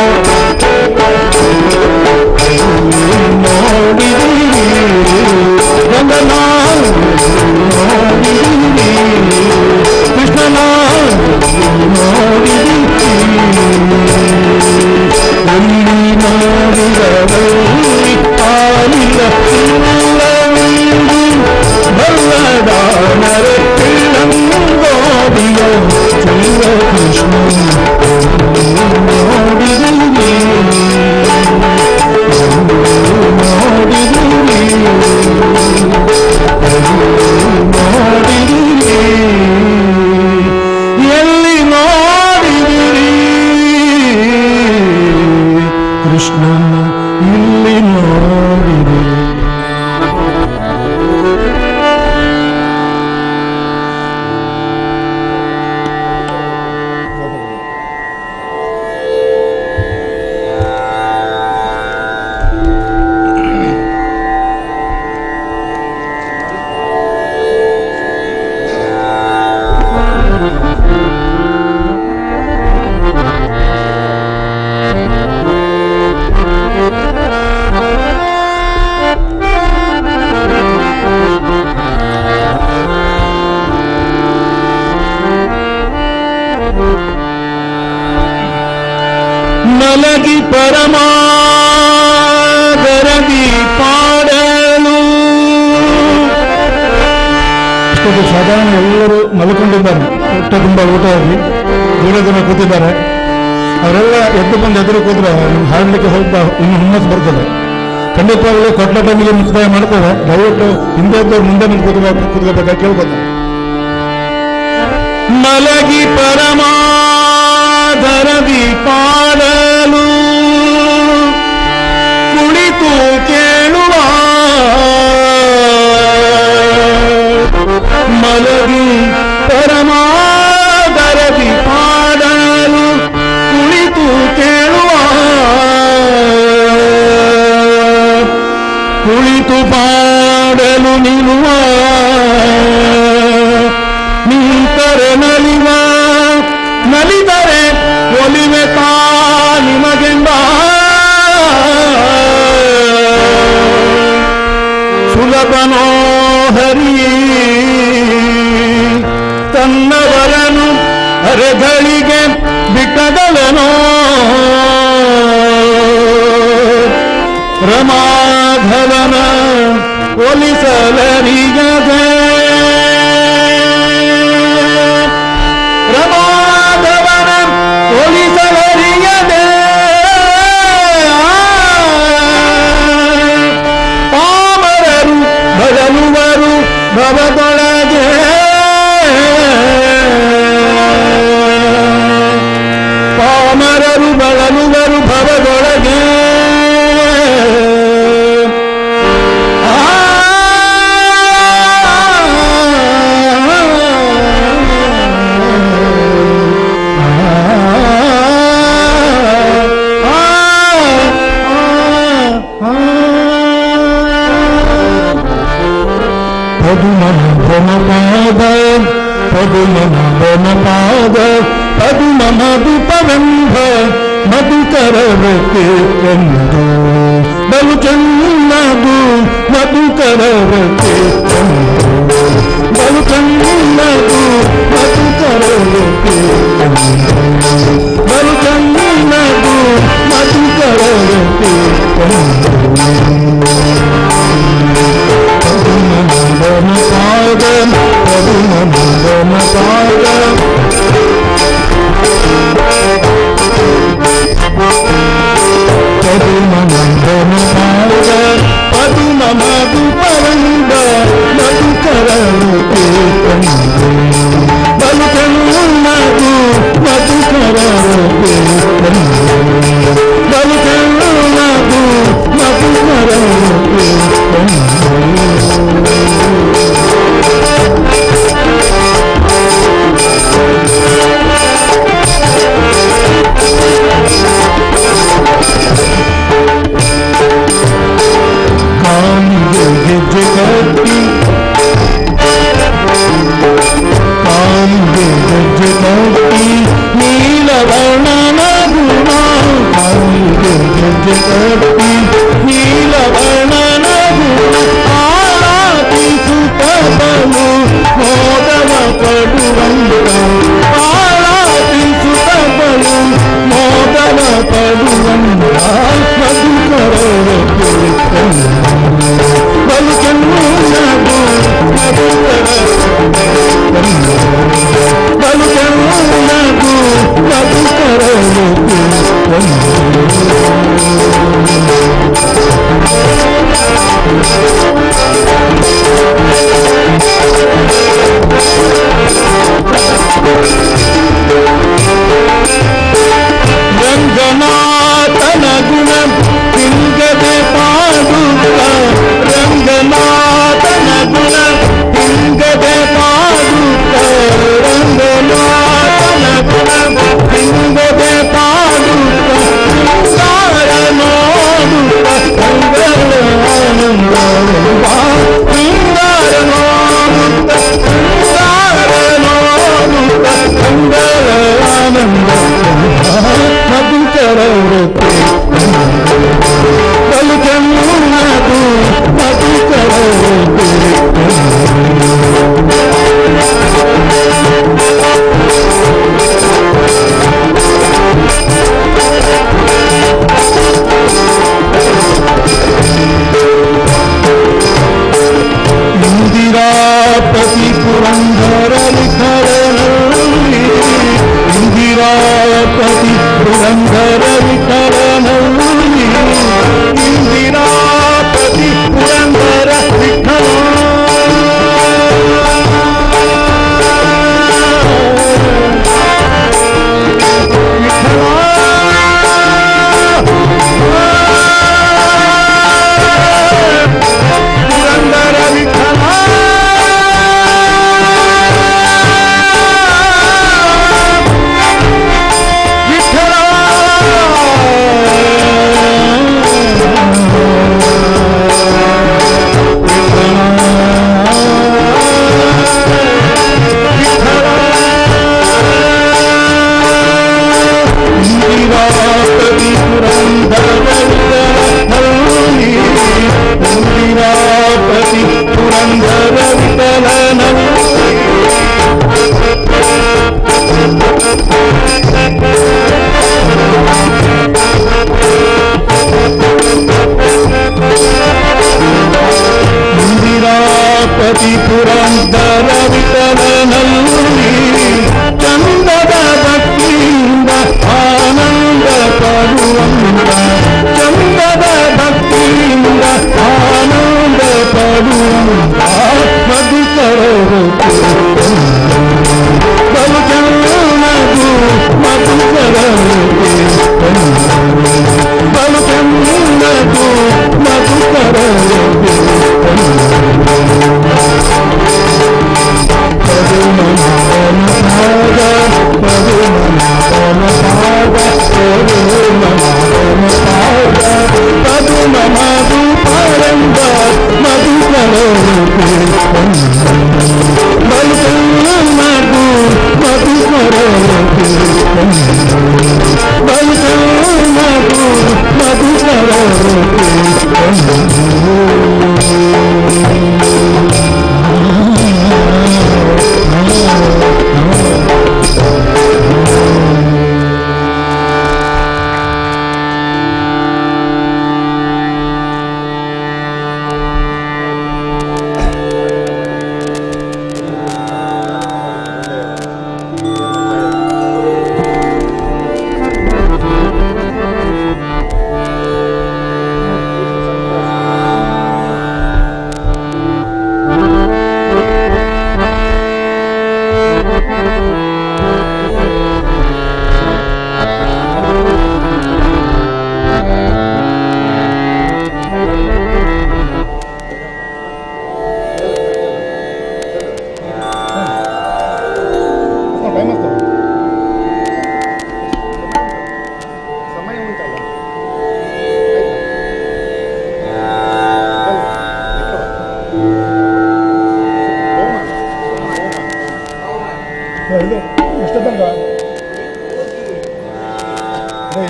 ನೋಡಿದಿರಿ ರಂಗನ ನೋಡಿದಿರಿ ಕೃಷ್ಣನ ನೋಡಿದಿರಿ ಎಲ್ಲಿ ನೋಡಿದರಲ್ಲಿ ಪಾಲಿಲ್ಲ ಇಲ್ಲವೆಂದು ಬಲ್ಲದಾನರೇ ಮಲಗಿ ಪರಮಾದರದಿ ಪಾಡಲು. ಇಷ್ಟೊಂದು ಸಾಧಾರಣ ಎಲ್ಲರೂ ಮಲ್ಕೊಂಡಿದ್ದಾರೆ, ಊಟ ತುಂಬ ಊಟ ಆಗಿ ದೂರ ಜನ ಕೂತಿದ್ದಾರೆ. ಅವರೆಲ್ಲ ಎದ್ದು ಬಂದು ಎದುರು ಕೂತ್ರೆ ನಮ್ಗೆ ಹಾಡಲಿಕ್ಕೆ ಸ್ವಲ್ಪ ಇನ್ನು ಹುಮ್ಮಸ್ ಬರ್ತದೆ. ಖಂಡಿತವಾಗಲೂ ಕೊಟ್ಟ ಟೈಮಿಗೆ ಮುಕ್ತಾಯ ಮಾಡ್ತೇವೆ. ದಯವಿಟ್ಟು ಹಿಂದೆ ಇದ್ದವ್ರು ಮುಂದೆ ನಿಂತು ಕೂತ್ಕೋಬೇಕಾಗಿ ಕೇಳ್ಬೋದು. ಮಲಗಿ ಪರಮಾದರದಿ ಪಾಡಲು ಕುಳಿತು ಕೇಳುವ, ಮಲಗಿ ಪರಮಾದರದಿ ಪಾಡಲು ಕುಳಿತು ಕೇಳುವ, ಕುಳಿತು ಪಾಡಲು ನಿಲ್ಲುವ, ನಿಂತರೆ ನಲಿವ, ನಲಿದರೆ ಒಲಿವೆ ತಾ ನಿಮಗೆಂಬ ಸುಲಭನೋ ಹರಿ ತನ್ನವರನು ಅರೆಗಳಿಗೆ ಬಿಟ್ಟದಲನೋ ರಮಾಧವನ ಒಲಿಸಲರಿಗದೆ, ರಮಾಧವನ ಒಲಿಸಲರಿಗದೆ ಪಾಮರರು ಬದಲುವರು ಭವದೊಳಗೆ, ಪಾಮರರು ಬಳಲುವರು ಭವದೊಳಗೆ. ಪದುಮನಾಭನಪಾದ ಪದುಮ ಮಧುಪರಂಭ ಮಧುಕರವತೆ ಎಂದು ಬಲು ಚೆನ್ನದು ಮಧುಕರವತೆ ಎಂದು ಬಲು ಚೆನ್ನದು ಮಧುಕರವತೆ ಎಂದು ಬಲು ಚೆನ್ನದು ಮಧುಕರವತೆ ಎಂದು ಪದುಮನಾಭನಪಾದ ಪದುಮನಾಭನಪಾದ ಪದುಮನಾಭನಪಾದ ಪದುಮ ಮಧುಪರಂಭ ಮಧುಕರವತೆ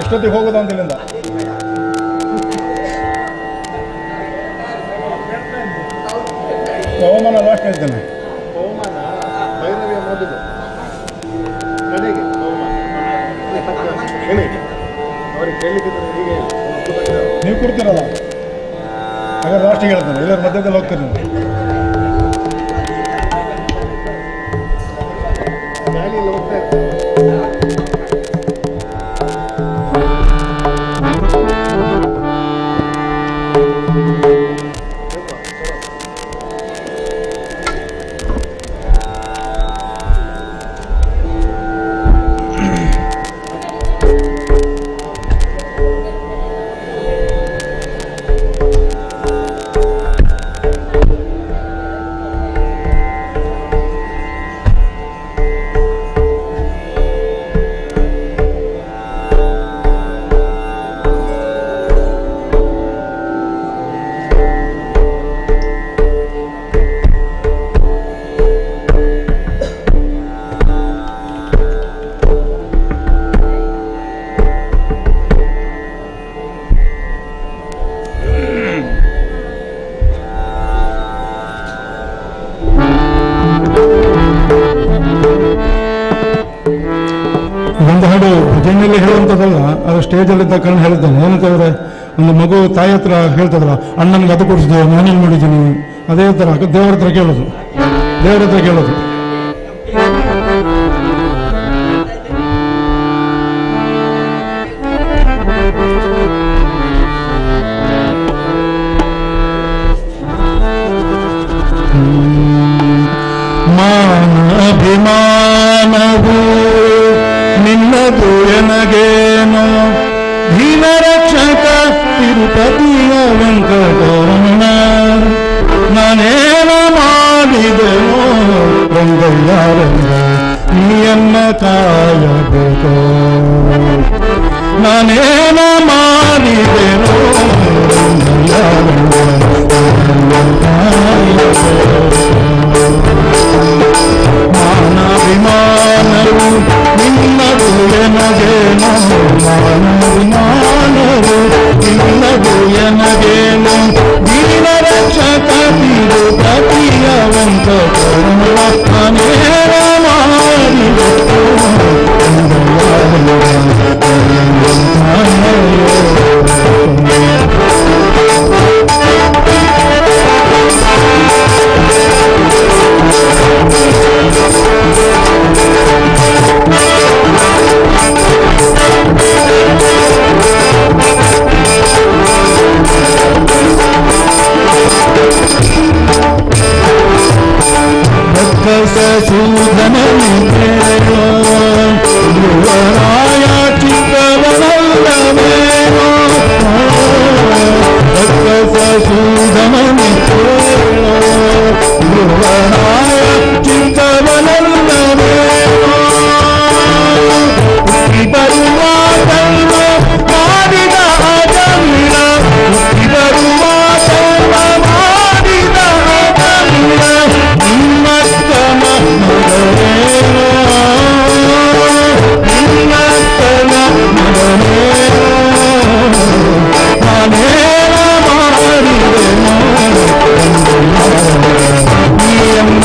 ಎಷ್ಟೊತ್ತಿಗೆ ಹೋಗೋದು ಅಂತ ಇಲ್ಲಿಂದ? ಹವಾಮಾನ ಲಾಸ್ಟ್ ಹೇಳ್ತೇನೆ. ಹವಾಮಾನ ಭೈರವಿಯ ಮೊದಲು ಕಡೆಗೆ ಅವ್ರಿಗೆ ಕೇಳಲಿಕ್ಕಿದ್ರೆ ಹೀಗೆ ನೀವು ಕೊಡ್ತೀರಲ್ಲ, ಹಾಗಾದ್ರೆ ಲಾಸ್ಟಿಗೆ ಹೇಳ್ತೇನೆ. ಎಲ್ಲರ ಮಧ್ಯದಲ್ಲಿ ಹೋಗ್ತೀರಿ ನೀವು. ಗಾಳಿಯಲ್ಲಿ ಹೋಗ್ತಾ ಇರ್ತಾರೆ. ಒಂದು ಹಾಡು ಭಜನೆಯಲ್ಲಿ ಹೇಳುವಂಥದ್ದಲ್ಲ, ಅದು ಸ್ಟೇಜಲ್ಲಿದ್ದ ಕಣ್ಣು ಹೇಳಿದ್ದಾನೆ. ಏನಂತಂದರೆ, ಒಂದು ಮಗು ತಾಯಿ ಹತ್ರ ಹೇಳ್ತದಲ್ಲ, ಅಣ್ಣನಿಗೆ ಅದು ಕೊಡಿಸಿದೆ, ನಾನೇನು ಮಾಡಿದ್ದೀನಿ, ಅದೇ ಥರ ದೇವರ ಹತ್ರ ಕೇಳೋದು, ದೇವರ ಹತ್ರ ಕೇಳೋದು. ಅಭಿಮಾನವು ನಿನ್ನದು ಎನಗೇನೋ, ಭೀಮ ರಕ್ಷಕ ತಿರುಪತಿಯ ವೆಂಕಟರಮಣ, ನಾನೇನು ಮಾಡಿದೆನೋ ರಂಗಯ್ಯಾರಂಗ ನೀಯನ್ನ ಕಾಯಬೇಕು, ನಾನೇನು ಮಾಡಿದೆನೋ ರಂಗಯ್ಯಾರಂಗ ಮಾನವಿಮಾನವು ನಿನ್ನದು ಎನಗೇನೋ, ಮಾನವಿಮಾನವು ನಿನ್ನದು ಎನಗೇನೋ, ದೀನ ರಕ್ಷಕ ತಿರುಪತಿಯ ವೆಂಕಟರಮಣ, ನಾನೇನ ಮಾಡಿದೆನೋ ಸೂದನನಿಂದೇನೋ, ಯುವರಾಯ ಚಿಕ್ಕವನಲ್ಲವೇನೋ, ಸೂದನನಿಂದೇನೋ, ಯುವರಾಯ ಚಿಕ್ಕವನಲ್ಲವೇನೋ, ಬರುವ ಕರ್ಮ ಮಾಡಿದ ಅಜಮಿಳ, ಬರುವ ಕರ್ಮ ಮಾಡಿದ ಅಜಮಿಳ, ನಿಮ್ಮಕ್ಕನ ಮಗನೇನೋ, ನಿಮ್ಮಕ್ಕನ ಮಗನೇನೋ, ನಾನೇನ ಮಾಡಿದೆನೋ ನೀಯನ್ನ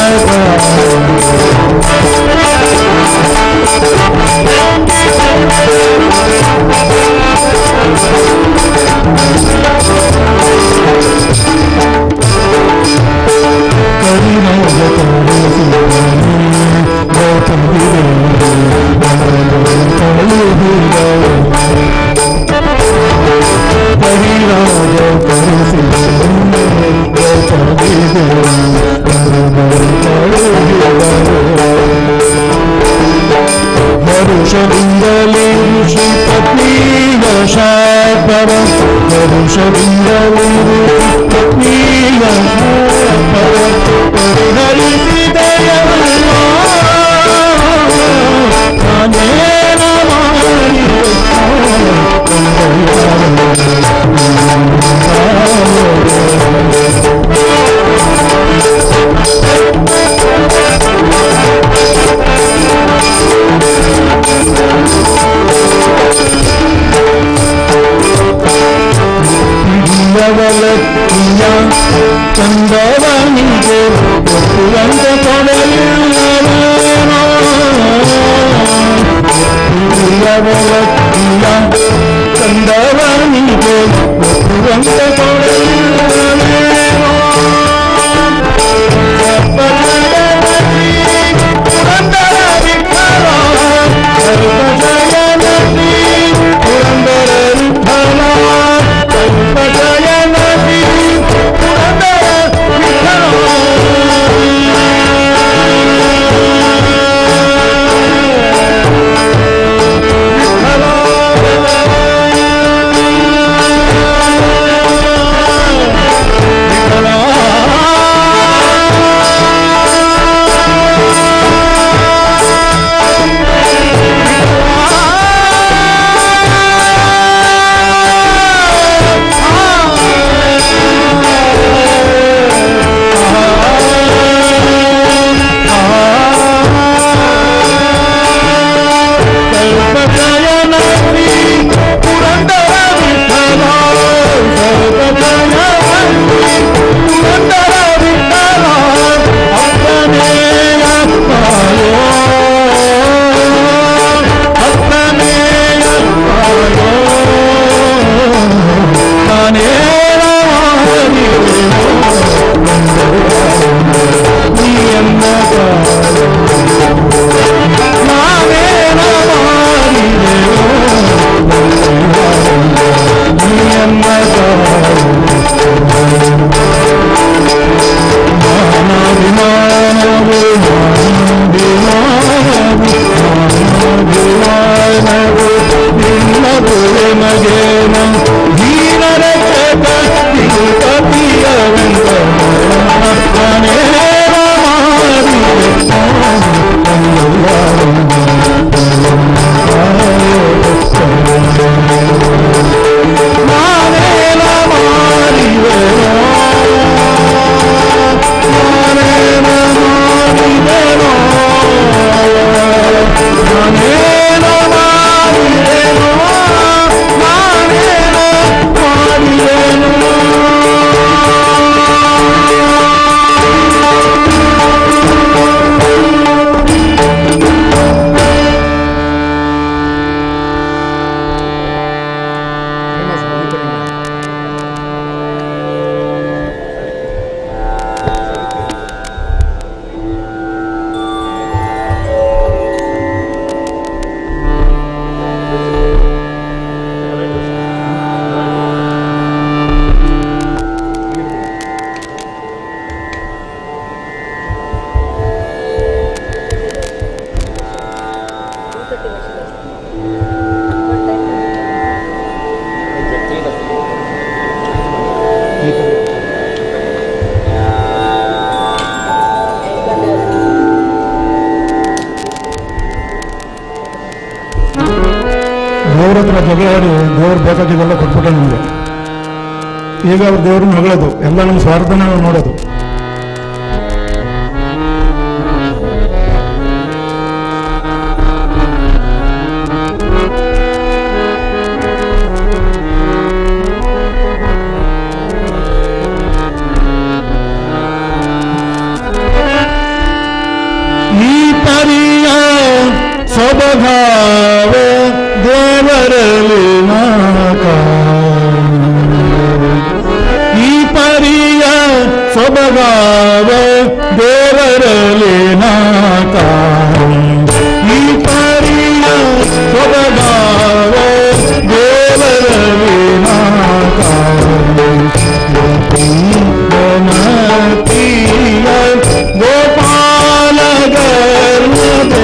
ಪರುಷದಿಂದಲೇ ಋಷಿ ಪತ್ನಿಯ ಶಾಪವ ಪರುಷದಿಂದಲೇ ಋಷಿ ಪತ್ನಿಯ ಶಾಪವ ಪರಿಹರಿಸಿದೆಯಲ್ಲ ನಾನೇನ ಮಾಡಿದೆ ಚಂದವನಿಗೆ ಒಪ್ಪುವಂತ ಕೊಡೆಯಿಲ್ಲವೇನೋ ಚಂದವನಿಗೆ ಒಪ್ಪುವಂತ ಕೊಡೆಯಿಲ್ಲವೇನೋ ಪುರಂದರ ವಿಠಲ ಸರ್ವಜಯನ ಶ್ರೀ ಪುರಂದರ ವಿಠಲ ಸರ್ವಜಯನ ಶ್ರೀ ಪುರಂದರ ವಿಠಲ ದೇವ್ರ ಹತ್ರ ಜಗಳಾಡಿ ದೇವ್ರು ಬೇಕಾಗಿದ್ದೆಲ್ಲ ಕೊಟ್ಬಿಟ್ಟೆ ನಮಗೆ. ಈಗ ಅವ್ರ ದೇವ್ರನ್ನ ಹೊಗಳೋದು ಎಲ್ಲ ನಮ್ಮ ಸ್ವಾರ್ಥನ ನೋಡೋದು. ಈ ಪರಿಯ ಸ್ವಭಾವ ದೇವರಲ್ಲಿ ಈ ಪರಿಯ ಸ್ವಭಾವ ದೇವರಲ್ಲಿ ಈ ಪರಿಯ ಸ್ವಭಾವ ದೇವರಲ್ಲಿ ಗೋಪಾಲ ಗರ್ವದೇ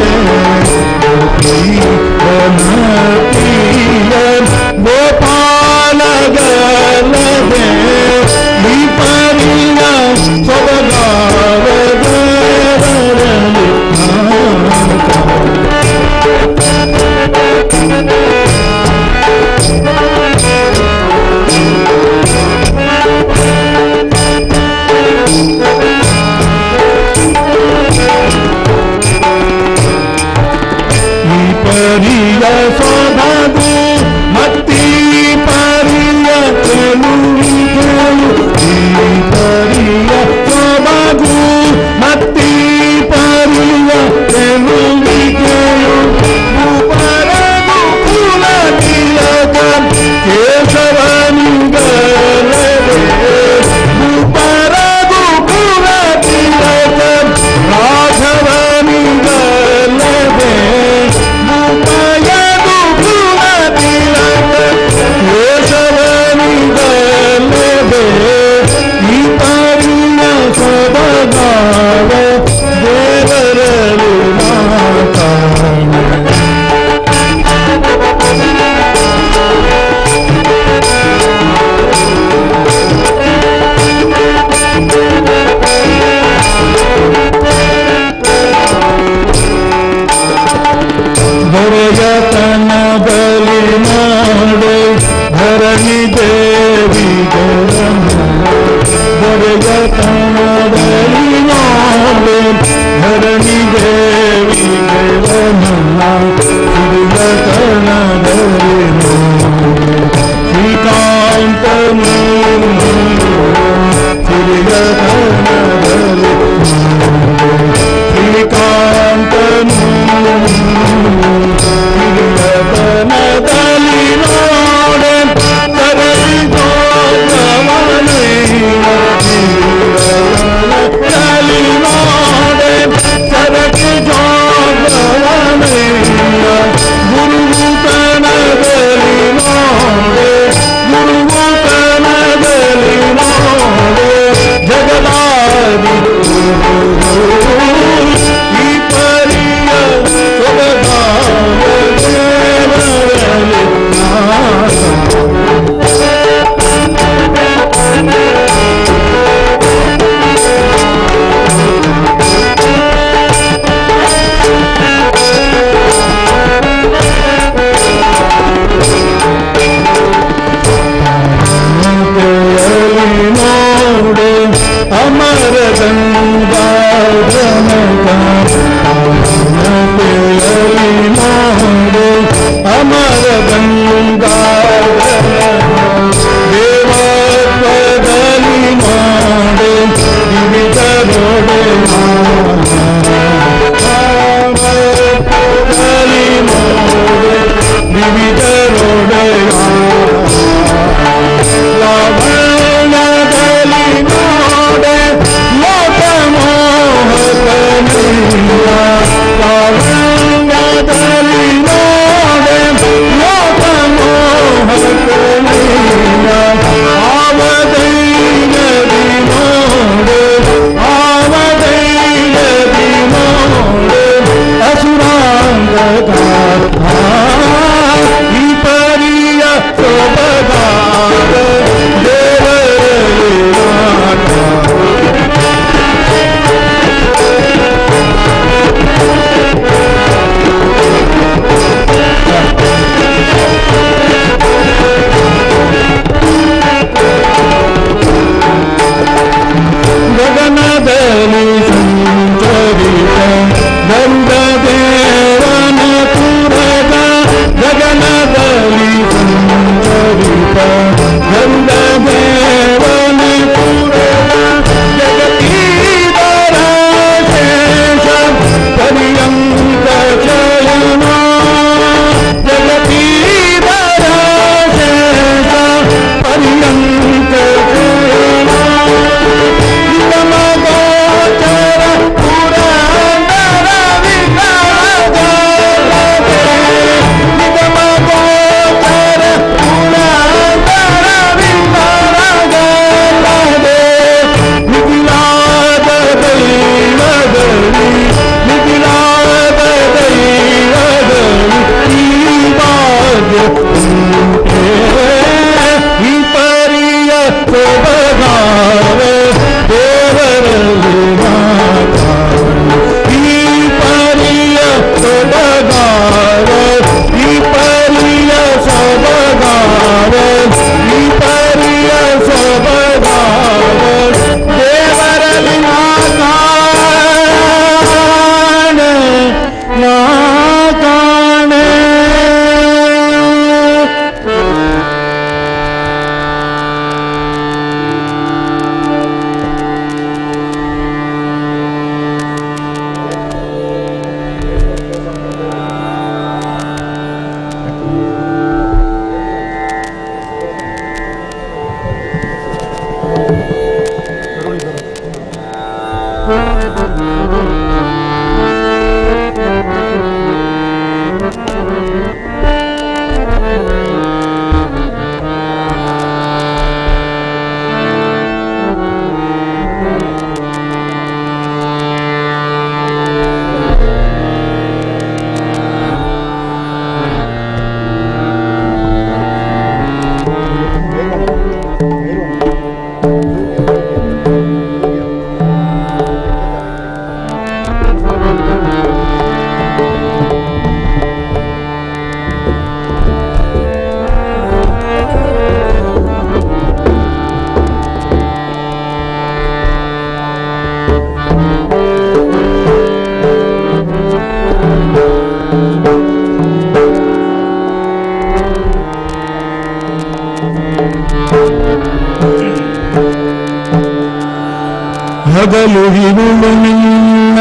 ಹಗಲು ಇರುಳು ನಿನ್ನ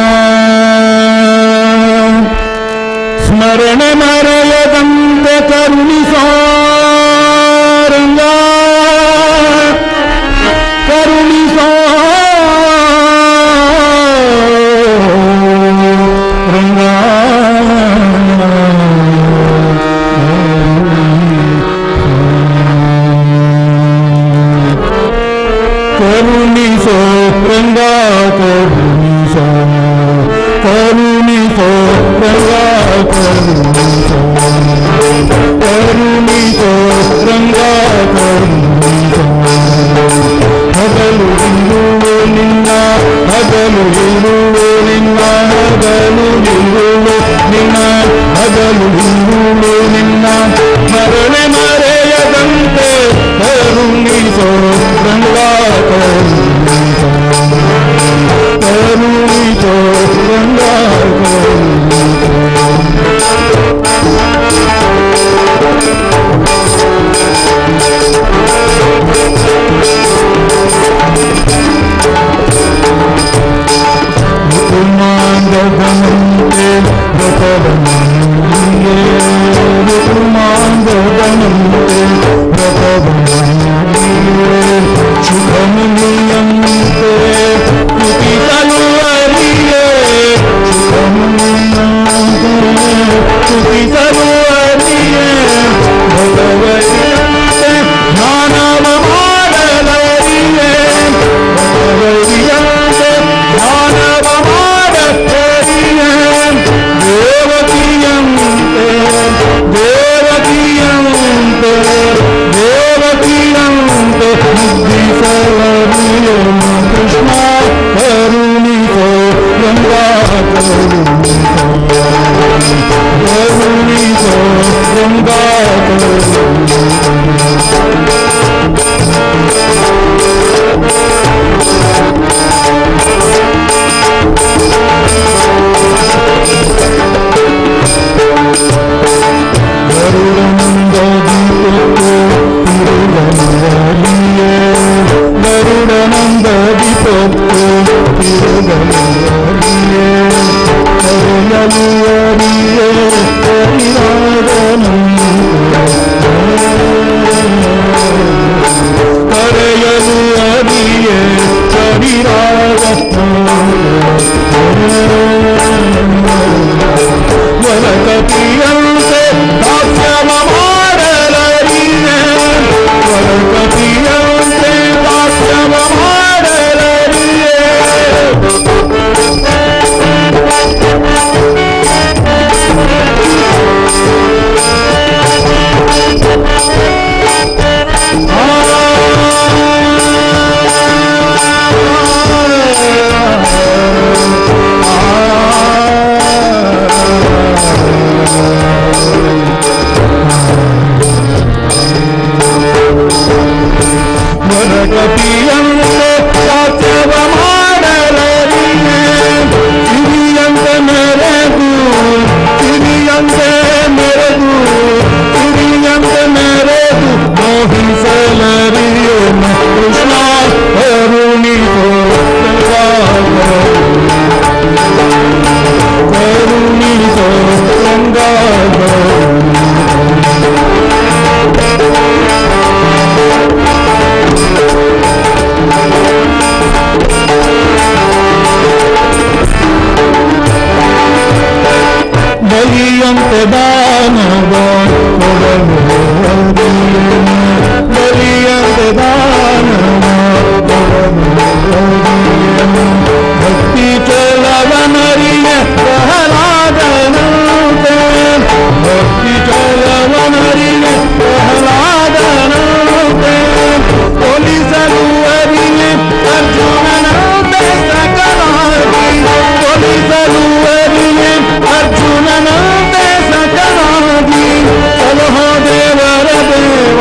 ಸ್ಮರಣೆ ಮರೆಯದಂತೆ ಕರುಣಿಸೋ ರಂಗ ಕರುಣಿಸೋ ರಂಗ ಕರುಣಿಸೋ ರಂಗ ಕರುಣಿಸೋ ಕರುಣಿಸೋ ರಂಗ ಕರುಣಿಸೋ ಕರುಣಿಸೋ ರಂಗ ಕರುಣಿಸೋ ಹಗಲು ಇರುಳು ನಿನ್ನ ಹಗಲು ಇರುಳು ನಿನ್ನ ಹಗಲು ಇರುಳು ನಿನ್ನ ಹಗಲು ಇರುಳು ನಿನ್ನ ಮರಳೆ ಮರೆಯದಂತೆ ಕರುಣಿಸೋ ರಂಗ ಕರುಣಿಸೋ ಕರುಣಿಸೋ ರಂಗ ಋತುಮಾಂಗದಂತೆ ವ್ರತವನ್ನಿಯೇ ಋತುಮಾಂಗದಂತೆ ವ್ರತವನ್ನಿಯೇ ಶುಭಮುನಿಯಂತೆ ತುತಿಸಲು ಅರಿಯೇ ಶುಭಮುನಿಯಂತೆ ತುತಿಸಲು ಅರಿಯೇ ಭಗವರಿಯಂತೆ ಜ್ಞಾನವ ಮಾಡಲರಿಯೇ ಭಗವರಿಯಂತೆ ಜ್ಞಾನವ ಮಾಡಲರಿಯೇ ದೇವಕಿಯಂತೆ ದೇವಕಿಯಂತೆ ದೇವಕಿಯಂತೆ ಮುದ್ದಿಸಲರಿಯೇ ಕೃಷ್ಣ ಕರುಣಿಸೋ ರಂಗ ಕರುಣಿಸೋ ಕರುಣಿಸೋ ರಂಗ ಗರುಡನಂದ ದೀಪಕ್ಕೆ ತಿರುಗಲುವರಿಯೇ ಕರೆಯಲುವರಿಯೇ ಕರೆಯಲುವರಿಯೇ ವರಕತಿಯಂತೆ ದಾಸ್ಯವ ಮಾಡಲರಿಯೇ ವರಕತಿಯಂತೆ ದಾಸ್ಯವ ಮಾಡಲರಿಯೇ ವರಕತಿಯಂತೆ ದಾಸ್ಯವ ಮಾಡಲರಿಯೇ ಸಿರಿಯಂತೆ ಮೆರೆದು ಸಿರಿಯಂತೆ ಮೆರೆದು ಸಿರಿಯಂತೆ ಮೆರೆದು ಮೋಹಿಸಲರಿಯೇ ಕೃಷ್ಣ ಕರುಣಿಸೋ ಕರುಣಿಸೋ ರಂಗ ಬಲಿಯಂತೆ ದಾನವ ಕೊಡಲುವರಿಯೇ ಬಲಿಯಂತೆ ದಾನವ ಕೊಡಲುವರಿಯೇ ಭಕ್ತಿ ಚಲವನರಿಯೇ ಪ್ರಹ್ಲಾದನಂತೆ ಭಕ್ತಿ ಚಲವನರಿಯೇ ಪ್ರಹ್ಲಾದನಂತೆ ಪೊಲಿಸಲುವರಿಯೇ ಅರ್ಜುನನಂತೆ ಸಕಲಾಗಿ ಪೊಲಿಸಲುವರಿಯೇ ಅರ್ಜುನನಂತೆ ಸಕಲಾಗಿ ಸಲಹೋ ದೇವರ ದೇವ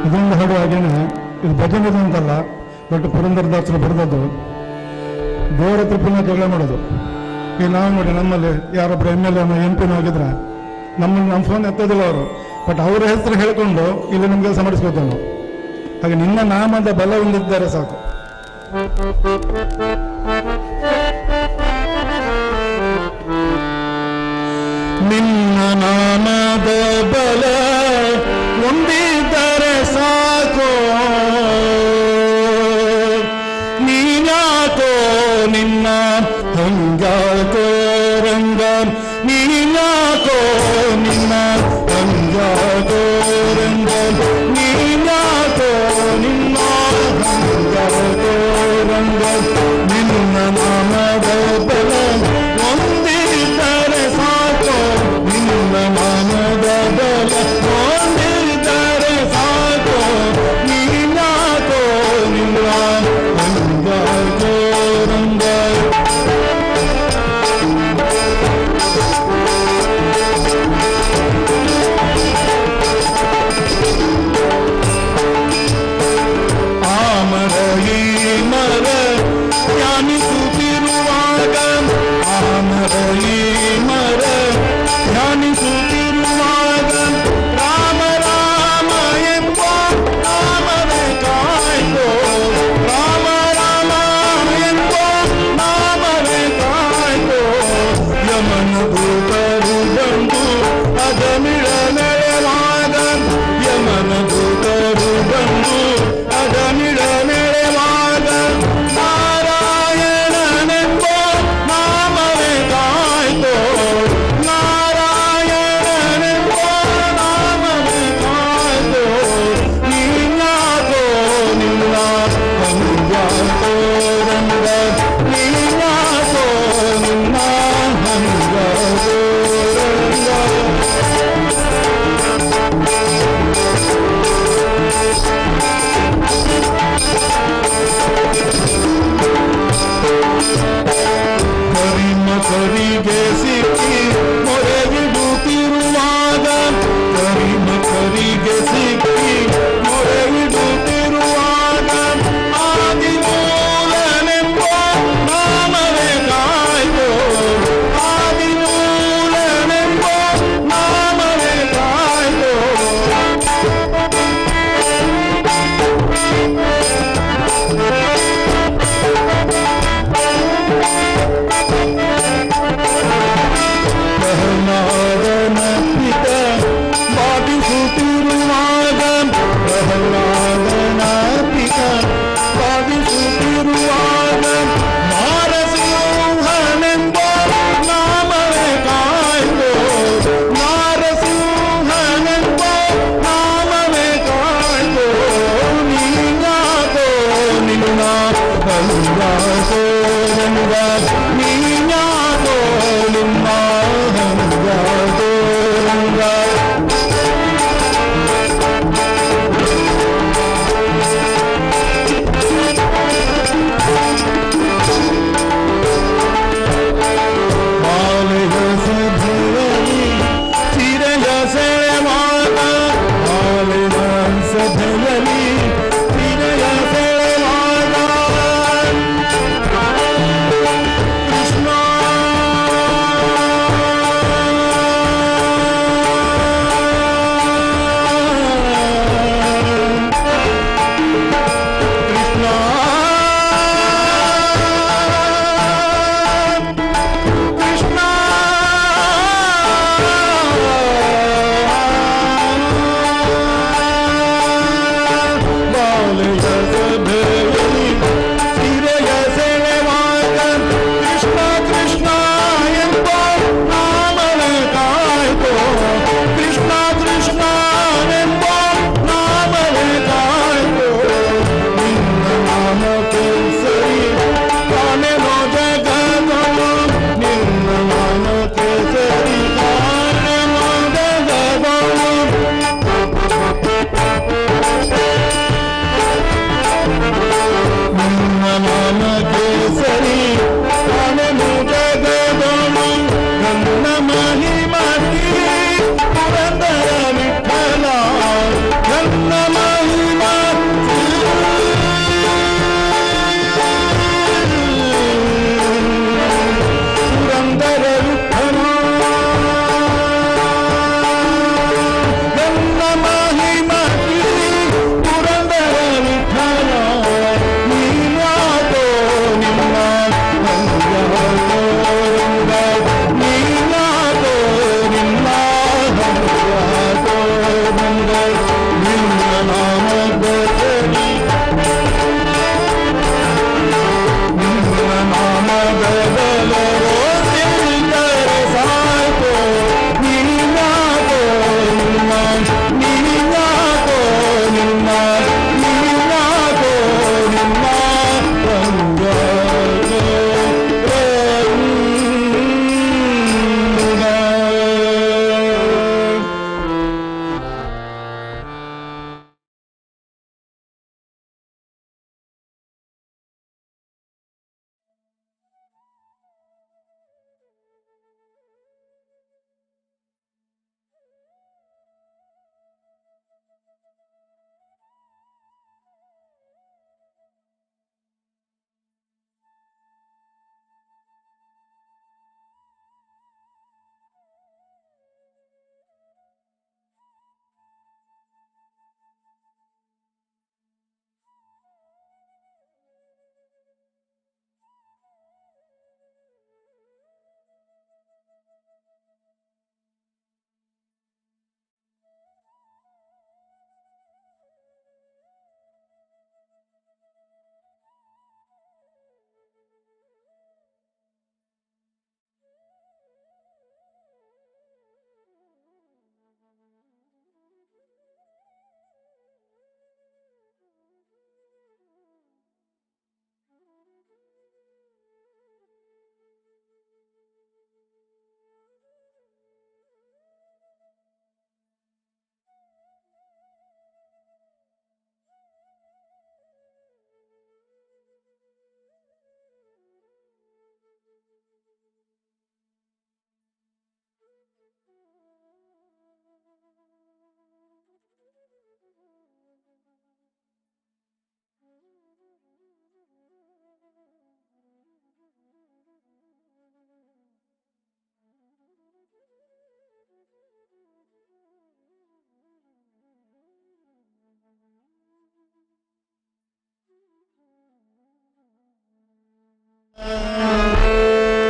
ಇದೊಂದು ಹಾಡು ಹಾಗೇನೆ ಇದು ಭಜನೆದು ಅಂತಲ್ಲ, ಬಟ್ ಪುರಂದರದಾಸರು ಬರೆದದ್ದು. ದೇವರ ಹತ್ರ ಪುನಃ ಜಗಳ ಮಾಡೋದು. ಈಗ ನಾವು ನೋಡಿ, ನಮ್ಮಲ್ಲಿ ಯಾರೊಬ್ಬರು MLA MP ಆಗಿದ್ರೆ ನಮ್ಮ ಫೋನ್ ಎತ್ತೋದಿಲ್ಲ ಅವರು, ಬಟ್ ಅವರ ಹೆಸರು ಹೇಳ್ಕೊಂಡು ಇಲ್ಲಿ ನಮ್ಗೆ ಕೆಲಸ ಮಾಡಿಸ್ಕೋತಾನು. ಹಾಗೆ ನಿನ್ನ ನಾಮದ ಬಲ ಹೊಂದಿದ್ದಾರೆ ಸಾಕು. ನಿನ್ನ ನಾಮದ ಬಲ ಹೊಂದಿದ್ದಾರೆ ಸಾಕು, ನೀನ್ಯಾಕೋ ನಿನ್ನ ಹಂಗಾಕೋ ರಂಗ, ನೀನ್ಯಾಕೋ ನಿನ್ನ ಹಂಗಾಕೋ ರಂಗ, ನೀನ್ಯಾಕೋ ನಿನ್ನ ಹಂಗಾಕೋ ರಂಗ, ನಿನ್ನ ನಾಮದ ಬಲ ಹೊಂದಿದ್ದಾರೆ ಸಾಕು, ನಿನ್ನ ನಾಮದ ಬಲ ಹೊಂದಿದ್ದಾರೆ ಸಾಕು, ನೀನ್ಯಾಕೋ ನಿನ್ನ ಹಂಗಾಕೋ ರಂಗ.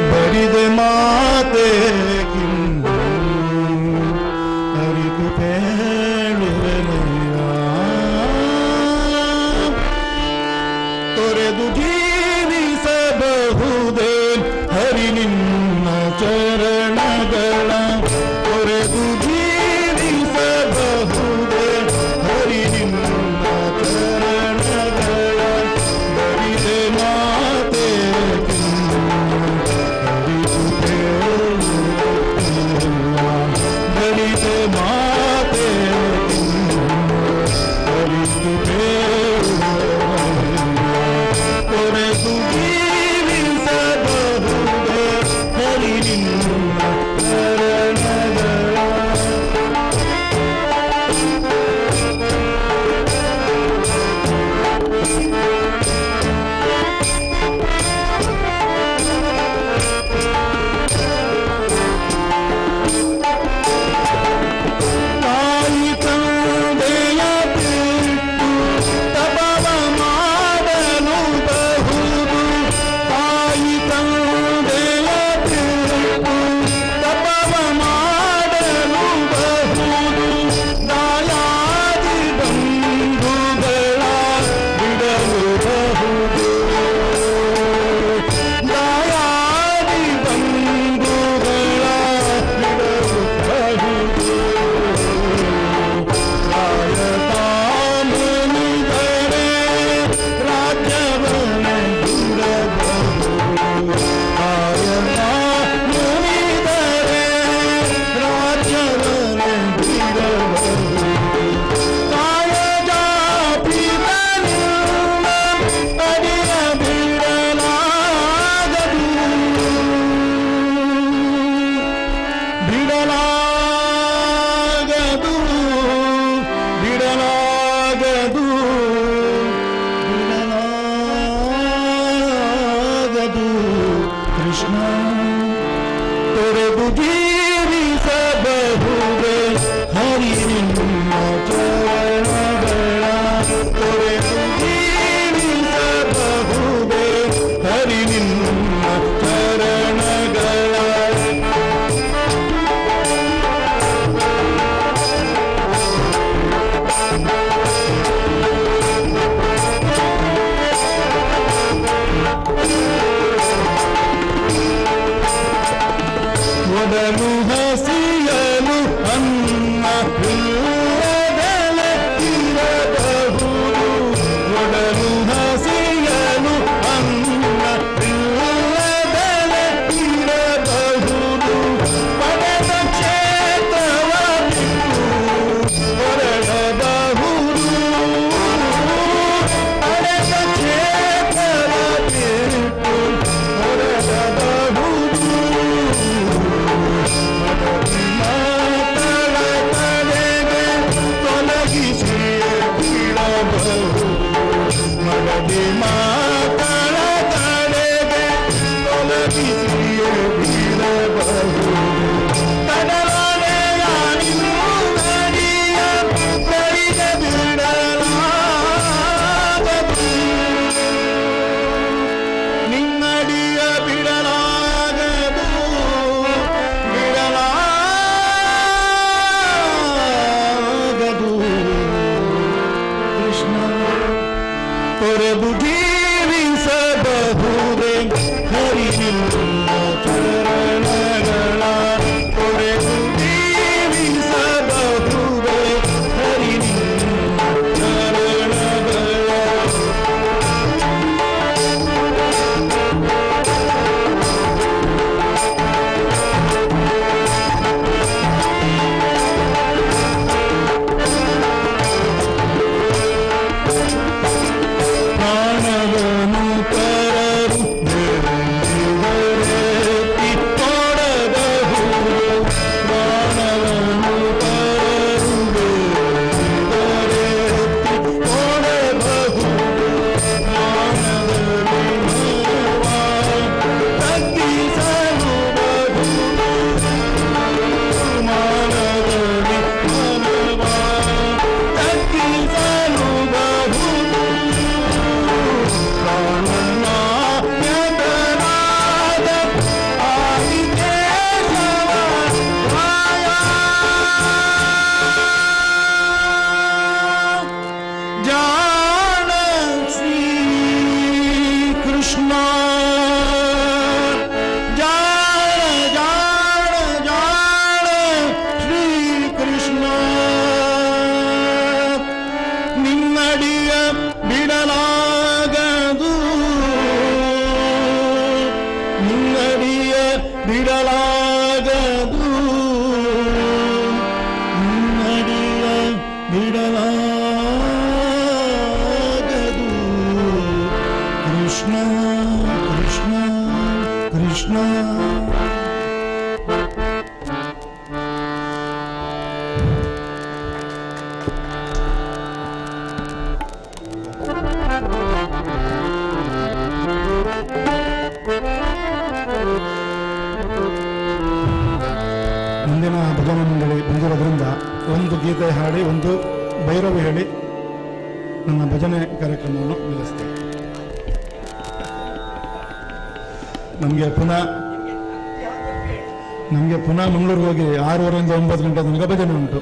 ಬರಿದ ಮಾತೆ ಅರಿತು ಪೇಳುವೆನಯ್ಯ ತೊರೆದು ಜೀವಿಸಬಹುದೇ ಹರಿ ನಿನ್ನ ಚರಣಗಳ ತೊರೆದು ಜೀವಿಸಬಹುದೇ ಹರಿ ನಿನ್ನ ಚರಣಗಳ ಬರಿದ ಮಾತೆ ಬರಿದ ಮಾತೆ ಅರಿತು ತೊರೆದು ಜೀವಿಸಬಹುದೇ ಹರಿ ನಿನ್ನ ಚರಣಗಳ ತಾಯಿ ತಂದೆಯ ಬಿಟ್ಟು ತಪವ ಮಾಡಲು ಬಹುದು ತಾಯಿ ತಂದೆಯ ಬಿಟ್ಟು ತಪವ ಮಾಡಲು ಬಹುದು ದಾಯಾದಿ ಬಂಧುಗಳ ಬಿಡಲು ಬಹುದು ದಾಯಾದಿ ಬಂಧುಗಳ ಬಿಡಲು ಬಹುದು ರಾಯತಾಮನಿದರೆ ರಾಜ್ಯವನ ಬಿಡಬಹುದು ರಾಯತಾಮನಿದರೆ ರಾಜ್ಯವನ ಬಿಡಬಹುದು ಕಾಯಜಾಪಿತನಿಂದ ಅಡಿಯ ಬಿಡಲಾಗದು ಬಿಡಲಾಗದು ಬಿಡಲಾಗದು ಬಿಡಲಾಗದು ಕೃಷ್ಣ ತೊರೆದು ಜೀವಿಸಬಹುದೇ ಹರಿ ನಿನ್ನ ಚರಣಗಳ ತೊರೆದು ಜೀವಿಸಬಹುದೇ ಹರಿ ನಿನ್ನ ಚರಣಗಳ ಒಡಲು ಹಸಿಯಲು ಅನ್ನ ಇಲ್ಲದಲೆ ಇರಬಹುದು ಒಡಲು ಹಸಿಯಲು ಅನ್ನ ಇಲ್ಲದಲೆ ಇರಬಹುದು ಪಡೆದ ಕ್ಷೇತ್ರವ ಬಿಟ್ಟು ಹೊರಡಬಹುದು ಪಡೆದ ಕ್ಷೇತ್ರವ ಬಿಟ್ಟು ಹೊರಡಬಹುದು ಮಾತಳ ಕಡೆಗೆ ತೊಲಗಿಸಿ ಬಿಡಬಹುದು ಮಗದಿ ಮಾತಳ ಕಡೆಗೆ ತೊಲಗಿಸಿ ಬಿಡಬಹುದು ಕಡಲನೆಯ ನಿನ್ನಡಿಯ ಬರಿದ ಬಿಡಲಾಗದು ನಿನ್ನಡಿಯ ಬಿಡಲಾಗದು ಬಿಡಲಾಗದು ಕೃಷ್ಣ ತೊರೆದು ಜೀವಿಸಬಹುದೇ ಹರಿ ನಿನ್ನ ಚರಣಗಳ ತೊರೆದು ಜೀವಿಸಬಹುದೇ ಹರಿ ನಿನ್ನ ಚರಣಗಳ ಪ್ರಾಣ जान श्री कृष्ण जान जान जान श्री कृष्ण निन्नडिय बिडलागदु निन्नडिय बिडलागदु निन्नडिय बिडलागदु कृष्ण कृष्ण कृष्ण ಮುಂದಿನ ಭಜನಾ ಮಂಡಳಿ ಬಂದಿರೋದ್ರಿಂದ ಒಂದು ಗೀತೆ ಹಾಡಿ ಒಂದು ಭೈರವಿ ಹೇಳಿ ನನ್ನ ಭಜನೆ ಕಾರ್ಯಕ್ರಮವನ್ನು ನಿಲ್ಲಿಸ್ತೇನೆ. ನಮಗೆ ಪುನಃ ಮಂಗಳೂರಿಗೆ ಹೋಗಿ 6:30ರಿಂದ 9 ಗಂಟೆ ತನಕ ಭಜನೆ ಉಂಟು.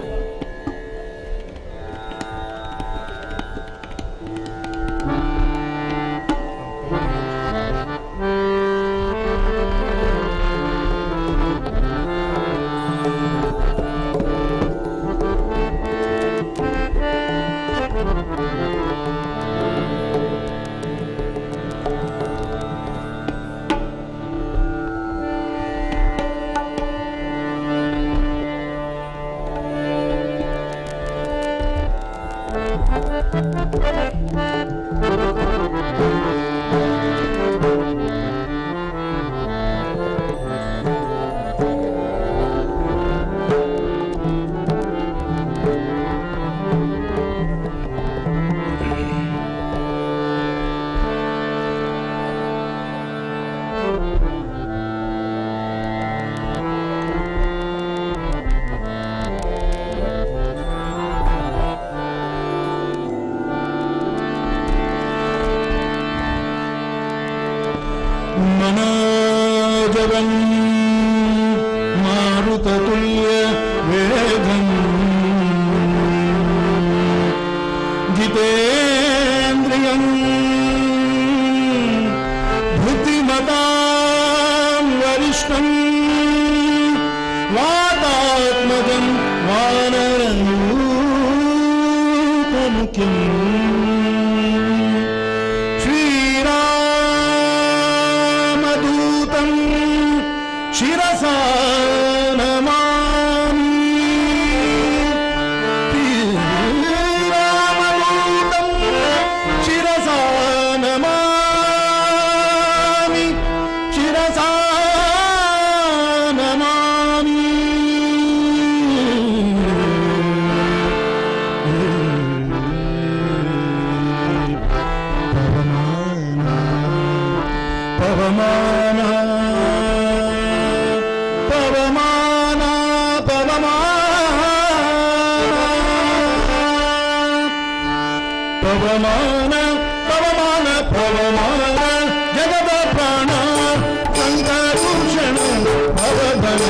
मनोजवं मारुततुल्य वेगं जितेन्द्रियं बुद्धिमतां वरिष्ठं वातात्मजं वानरयूतमुख्यम् शिरसा नमामि श्रीरामदूतं शिरसा नमामि शिरसा नमामि पवमान पवमान पवमान पवमान जगद प्राण संकरुषण भवधन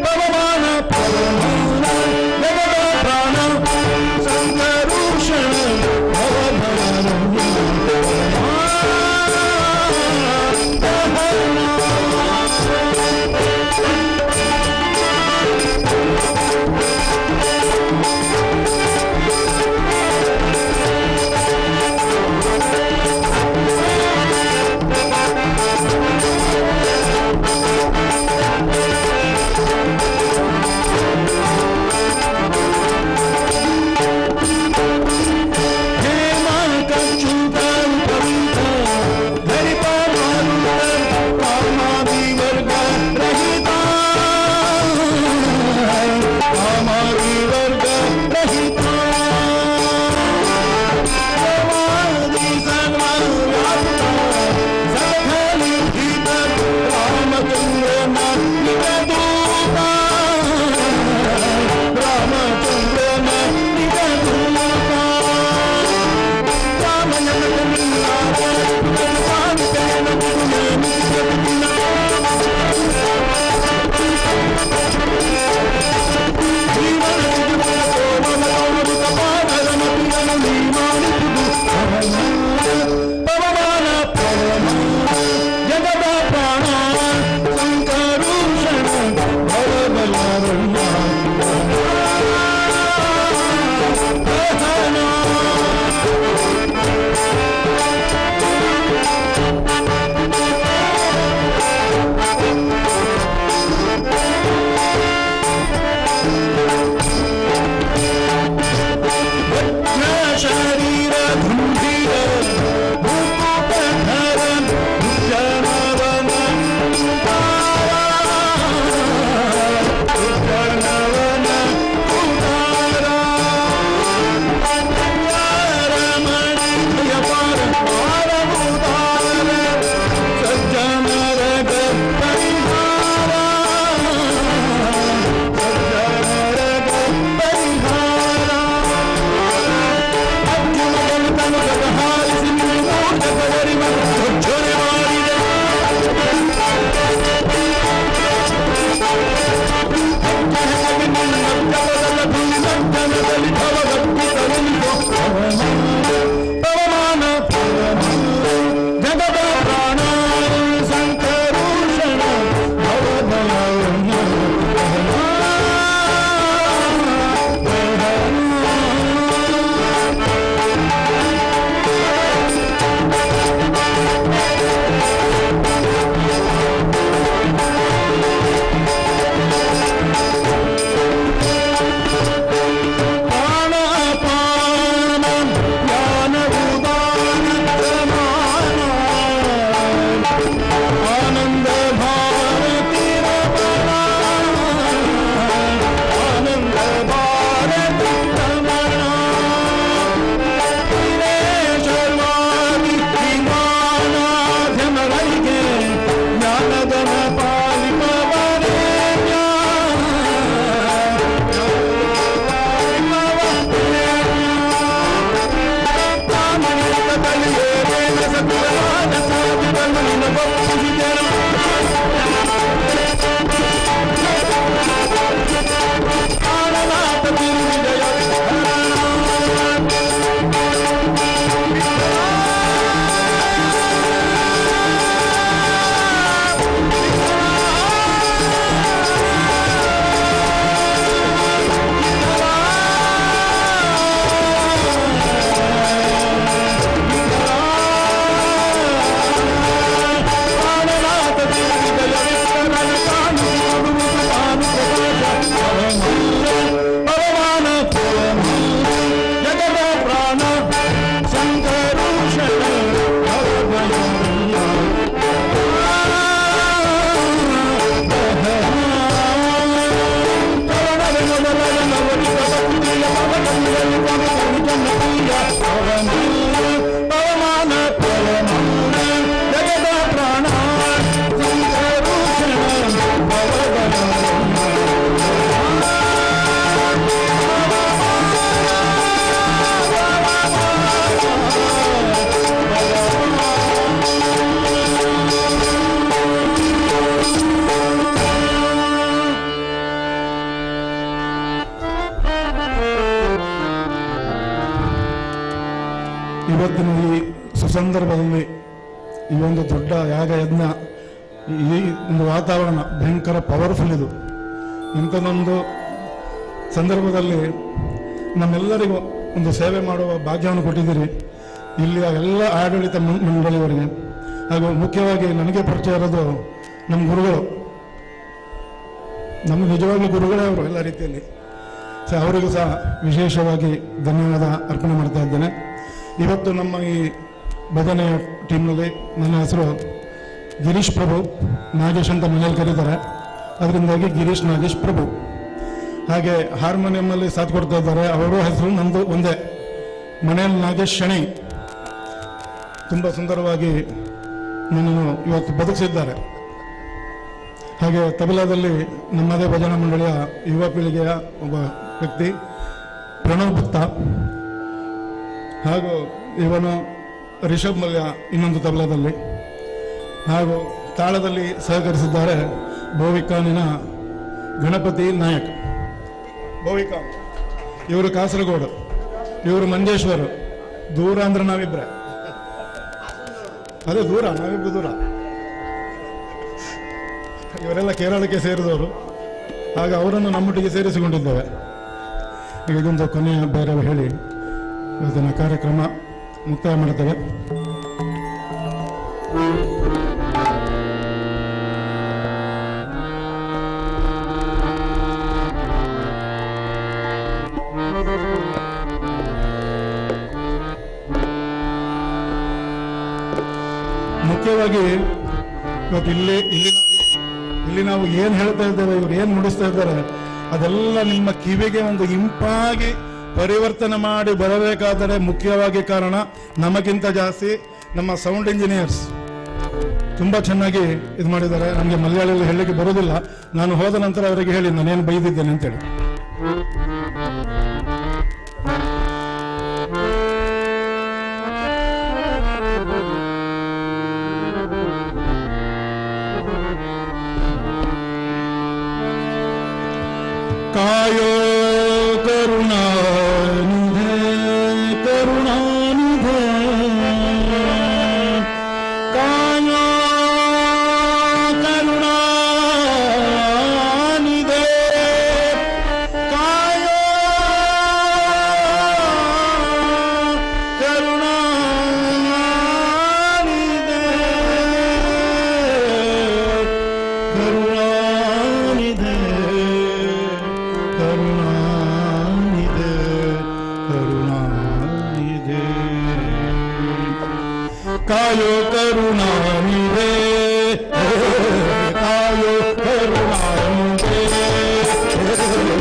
पवमान पवमान जगद प्राण संकरुषण भवधन ಇವತ್ತಿನ ಈ ಸುಸಂದರ್ಭದಲ್ಲಿ ಈ ಒಂದು ದೊಡ್ಡ ಯಾಗ ಯಜ್ಞ, ಈ ಒಂದು ವಾತಾವರಣ ಭಯಂಕರ ಪವರ್ಫುಲ್. ಇದು ಇಂಥದ್ದೊಂದು ಸಂದರ್ಭದಲ್ಲಿ ನಮ್ಮೆಲ್ಲರಿಗೂ ಒಂದು ಸೇವೆ ಮಾಡುವ ಭಾಗ್ಯವನ್ನು ಕೊಟ್ಟಿದ್ದೀರಿ. ಇಲ್ಲಿಯ ಎಲ್ಲ ಆಡಳಿತ ಮಂಡಳಿಯವರಿಗೆ ಹಾಗೂ ಮುಖ್ಯವಾಗಿ ನನಗೆ ಪರಿಚಯ ಇರೋದು ನಮ್ಮ ಗುರುಗಳು, ನಮ್ಮ ನಿಜವಾಗ್ಲೂ ಗುರುಗಳೇ ಅವರು ಎಲ್ಲ ರೀತಿಯಲ್ಲಿ. ಅವರಿಗೂ ಸಹ ವಿಶೇಷವಾಗಿ ಧನ್ಯವಾದ ಅರ್ಪಣೆ ಮಾಡ್ತಾ ಇದ್ದೇನೆ. ಇವತ್ತು ನಮ್ಮ ಈ ಭಜನೆಯ ಟೀಮ್ನಲ್ಲಿ ನನ್ನ ಹೆಸರು ಗಿರೀಶ್ ಪ್ರಭು, ನಾಗೇಶ್ ಅಂತ ಮನೇಲಿ ಕರೀತಾರೆ, ಅದರಿಂದಾಗಿ ಗಿರೀಶ್ ನಾಗೇಶ್ ಪ್ರಭು. ಹಾಗೆ ಹಾರ್ಮೋನಿಯಂನಲ್ಲಿ ಸಾಥ್ ಕೊಡ್ತಾ ಇದ್ದಾರೆ, ಅವರ ಹೆಸರು ನಂದು ಒಂದೇ, ಮನೆಯಲ್ಲಿ ನಾಗೇಶ್ ಶಣಿ. ತುಂಬ ಸುಂದರವಾಗಿ ನನ್ನನ್ನು ಇವತ್ತು ಬದುಕಿಸಿದ್ದಾರೆ. ಹಾಗೆ ತಬಲಾದಲ್ಲಿ ನಮ್ಮದೇ ಭಜನಾ ಮಂಡಳಿಯ ಯುವ ಪೀಳಿಗೆಯ ಒಬ್ಬ ವ್ಯಕ್ತಿ ಪ್ರಣವ್ ಭತ್ತ, ಹಾಗೂ ಇವನು ರಿಷಬ್ ಮಲ್ಯ ಇನ್ನೊಂದು ತಬಲಾದಲ್ಲಿ, ಹಾಗೂ ತಾಳದಲ್ಲಿ ಸಹಕರಿಸಿದ್ದಾರೆ ಬೋವಿಕಾನಿನ ಗಣಪತಿ ನಾಯಕ್. ಬೋವಿಕಾನ್ ಇವರು ಕಾಸರಗೋಡು, ಇವರು ಮಂಜೇಶ್ವರ್. ದೂರ ಅಂದ್ರೆ ನಾವಿಬ್ರೆ, ಅದೇ ದೂರ, ನಾವಿಬ್ರು ದೂರ. ಇವರೆಲ್ಲ ಕೇರಳಕ್ಕೆ ಸೇರಿದವರು, ಹಾಗೆ ಅವರನ್ನು ನಮ್ಮೊಟ್ಟಿಗೆ ಸೇರಿಸಿಕೊಂಡಿದ್ದೇವೆ. ಇದೊಂದು ಕೊನೆಯ ಬೇರೆ ಹೇಳಿ ಇವತ್ತಿನ ಕಾರ್ಯಕ್ರಮ ಮುಕ್ತಾಯ ಮಾಡುತ್ತೇವೆ. ಮುಖ್ಯವಾಗಿ ಇವತ್ತು ಇಲ್ಲಿ ನಾವು ಏನು ಹೇಳ್ತಾ ಇದ್ದೇವೆ, ಇವರು ಏನು ನುಡಿಸ್ತಾ ಇದ್ದಾರೆ, ಅದೆಲ್ಲ ನಿಮ್ಮ ಕಿವಿಗೆ ಒಂದು ಇಂಪಾಗಿ ಪರಿವರ್ತನೆ ಮಾಡಿ ಬರಬೇಕಾದರೆ ಮುಖ್ಯವಾಗಿ ಕಾರಣ ನಮಗಿಂತ ಜಾಸ್ತಿ ನಮ್ಮ ಸೌಂಡ್ ಇಂಜಿನಿಯರ್ಸ್ ತುಂಬ ಚೆನ್ನಾಗಿ ಇದು ಮಾಡಿದ್ದಾರೆ. ನನಗೆ ಮಲಯಾಳಿಯಲ್ಲಿ ಹೇಳಲಿಕ್ಕೆ ಬರೋದಿಲ್ಲ, ನಾನು ಹೋದ ನಂತರ ಅವರಿಗೆ ಹೇಳಿ ನಾನೇನು ಬೈದಿದ್ದೇನೆ ಅಂತೇಳಿ. कायो करुणानिधे करुणानिधे कायो करुणानिधे कायो करुणानिधे करुणानिधे करुणानिधे करुणानिधे कायो करुणानिधे कायो करुणानिधे कायो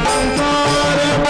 संसार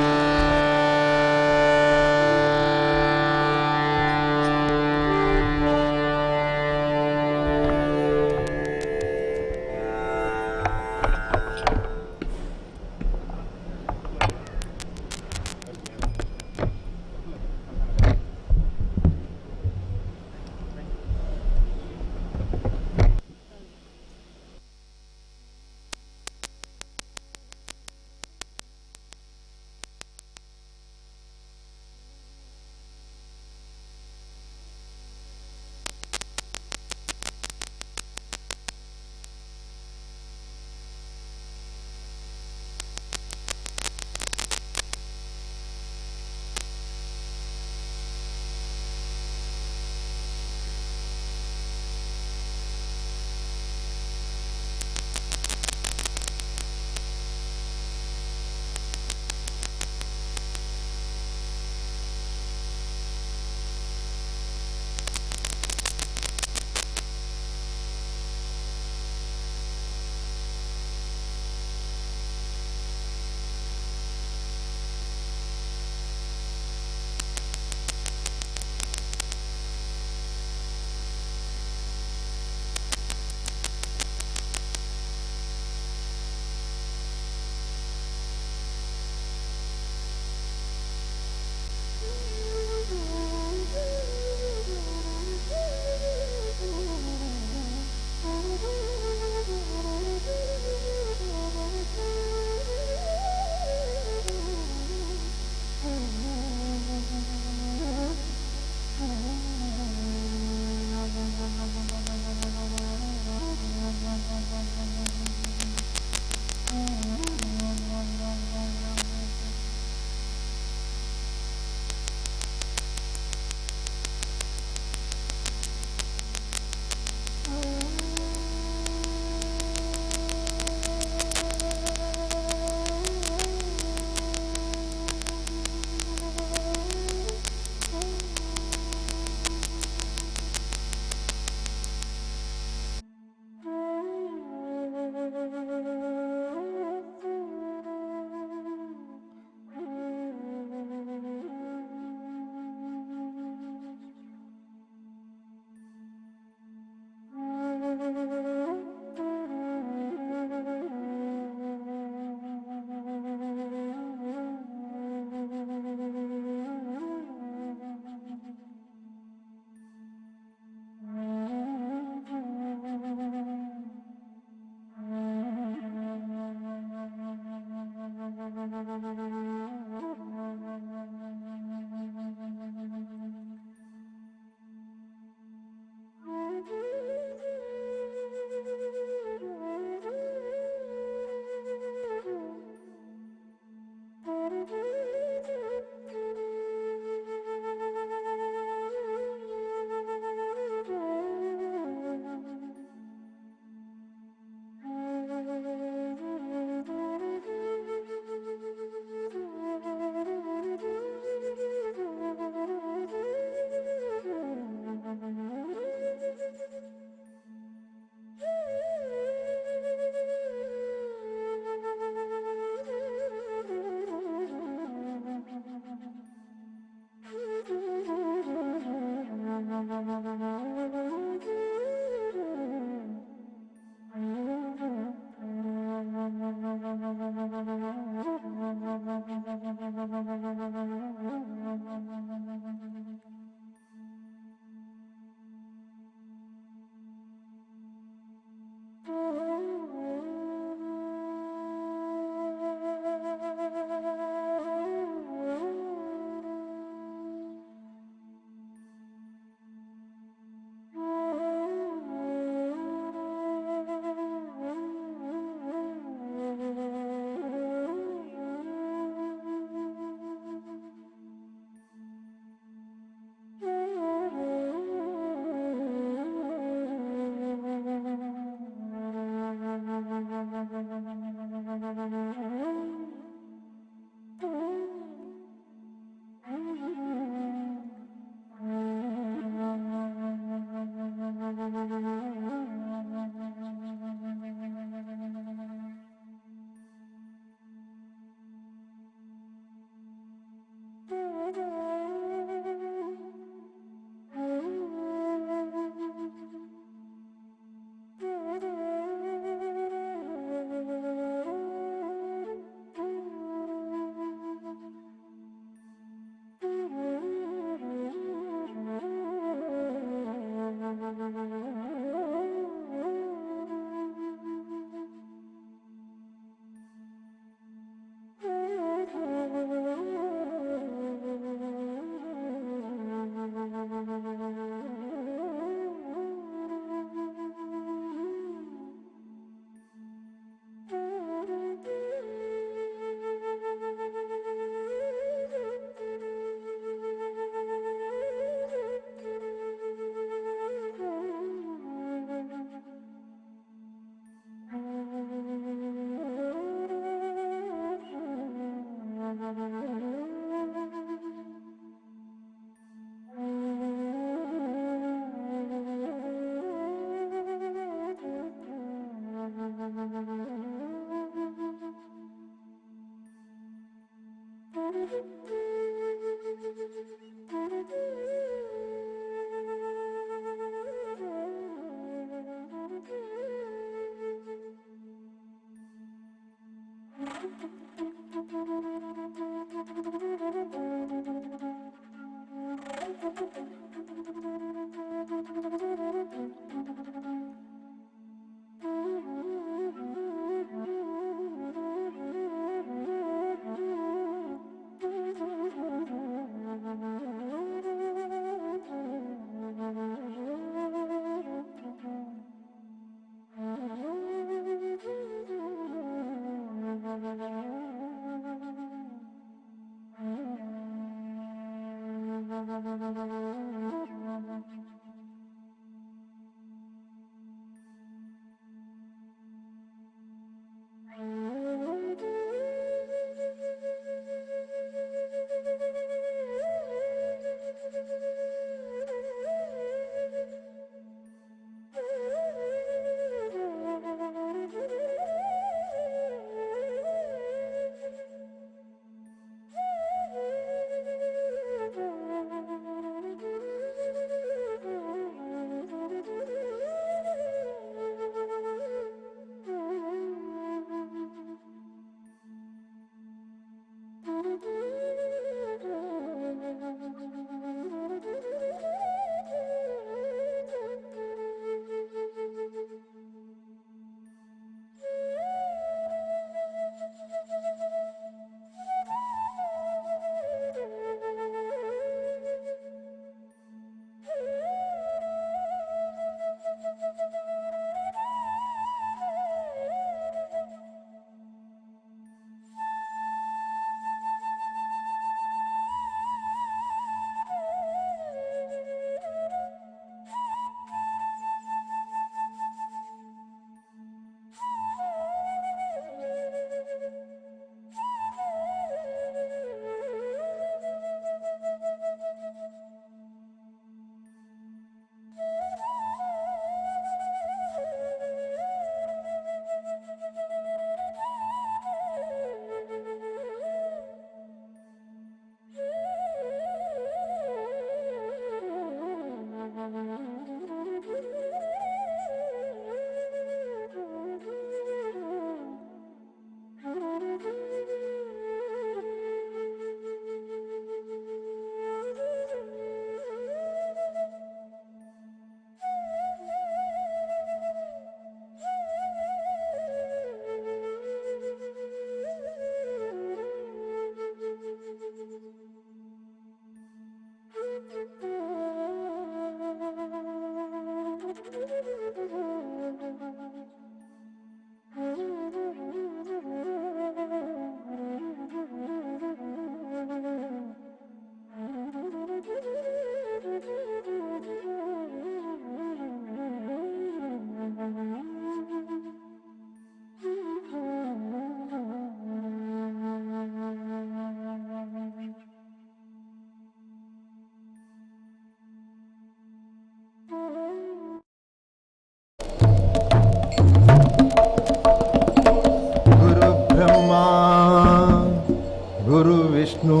विष्णु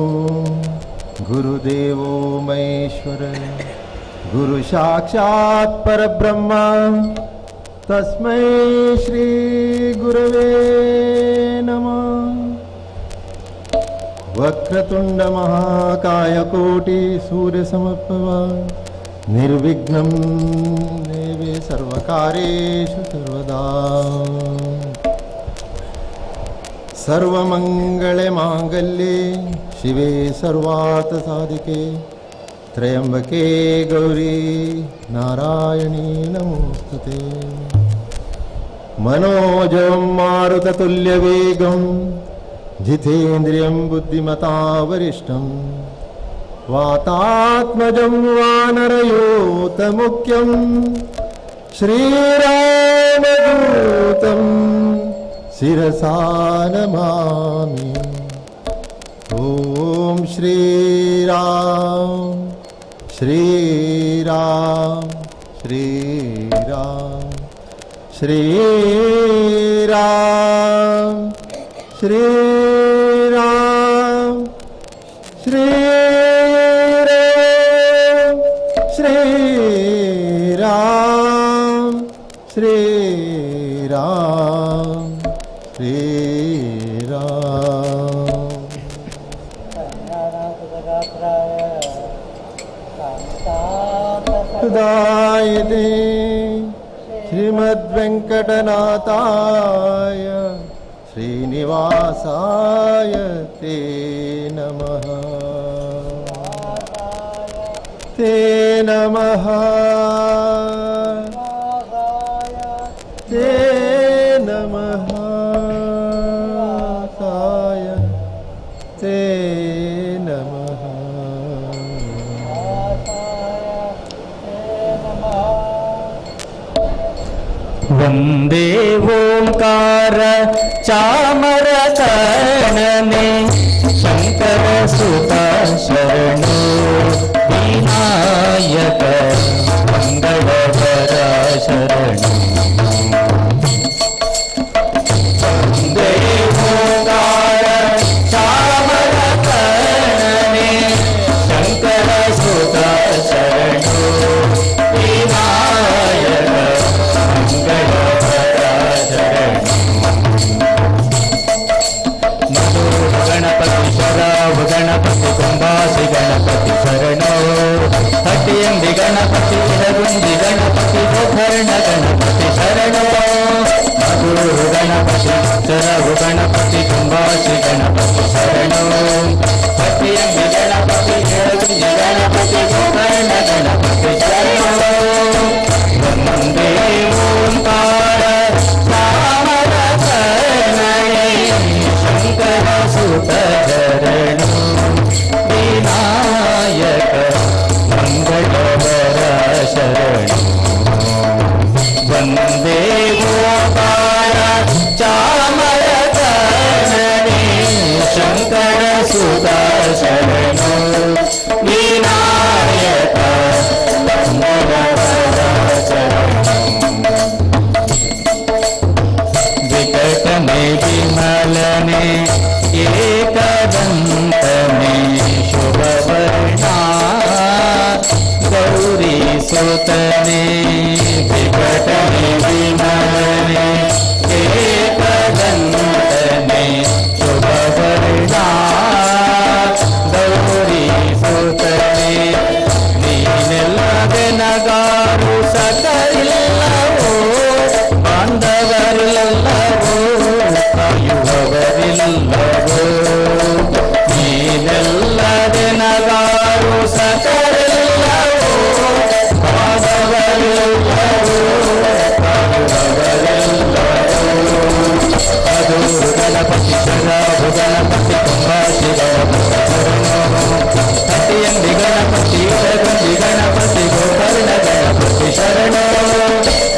गुरुदेवो महेश्वर गुरु साक्षात् परब्रह्म तस्मै श्री गुरवे नमः। वक्रतुंड महाकाय कोटि सूर्य समप्रभा निर्विघ्नं देवे सर्वकार्येषु सर्वदा। सर्वमंगले मांगल्ये शिवे सर्वार्थसाधिके त्र्यंबके गौरी नारायणी नमोस्तुते। मनोजवं मारुततुल्यवेगं जितेन्द्रियं बुद्धिमतां वरिष्ठं वातात्मजं वानरयूतमुख्यं श्रीरामदूतं शिरसा नमामि। ॐ श्रीराम श्रीराम श्रीराम श्रीराम श्रीराम श्रीराम श्रीराम श्रीराम श्रीराम हृदायते श्रीमद्वेङ्कटनाथाय श्रीनिवासाय ते नमः ते नमः ते नमः साय ते नमः वन्दे ओंकार चामरकर्णने शंकर सुत शरणो विनायक मंगलवर शरणो वन्दे ओंकार चामरकर्णने शंकर सुत शरणो विनायक गणपति शराव गणपति कुंभासी गणपति शरणो हटियंदी गणपति इडगुंदी गणपति गोकर्ण गणपति शरणो मधुर गणपति शराव गणपति कुंभासी गणपति शरणो हटियंदी गणपति इडगुंदी गणपति गोकर्ण गणपति शरणो वंदे ओंकार शंकर सुत शरणो विनायक मंगलवर शरणो वन्दे ओंकार चामरकर्णने शंकर सुत शरणो विनायक मंगलवर शरणो विकट में विमल में एकदंत में शुभ वर्णा गौरी सुत में विकट में विमल में एकदंत में शुभ वर्णा गौरी सुत में नीलगनगारु सकलिಲ್ಲವೋ ಬಾಂಧವರಿಲ್ಲವೋ ಕಾಯುವವರಿಲ್ಲವೋ ನೀನೆಲ್ಲದೆ ನಗಾರು ಸಕಲಿಲ್ಲವೋ ಬಾಂಧವರಿಲ್ಲವೋ ಕಾಯುವವರಿಲ್ಲವೋ ಅದು ಗಣಪತಿ ಶರಾಭು ಗಣಪತಿ ಕುಂಭಾಸಿ ಗಣಪತಿ ಶರಣೋ ಹಟ್ಟಿಯಂದಿ ಗಣಪತಿ ಇಡಗುಂದಿ ಗಣಪತಿ ಗೋಕರ್ಣ ಗಣಪತಿ ಶರಣೋ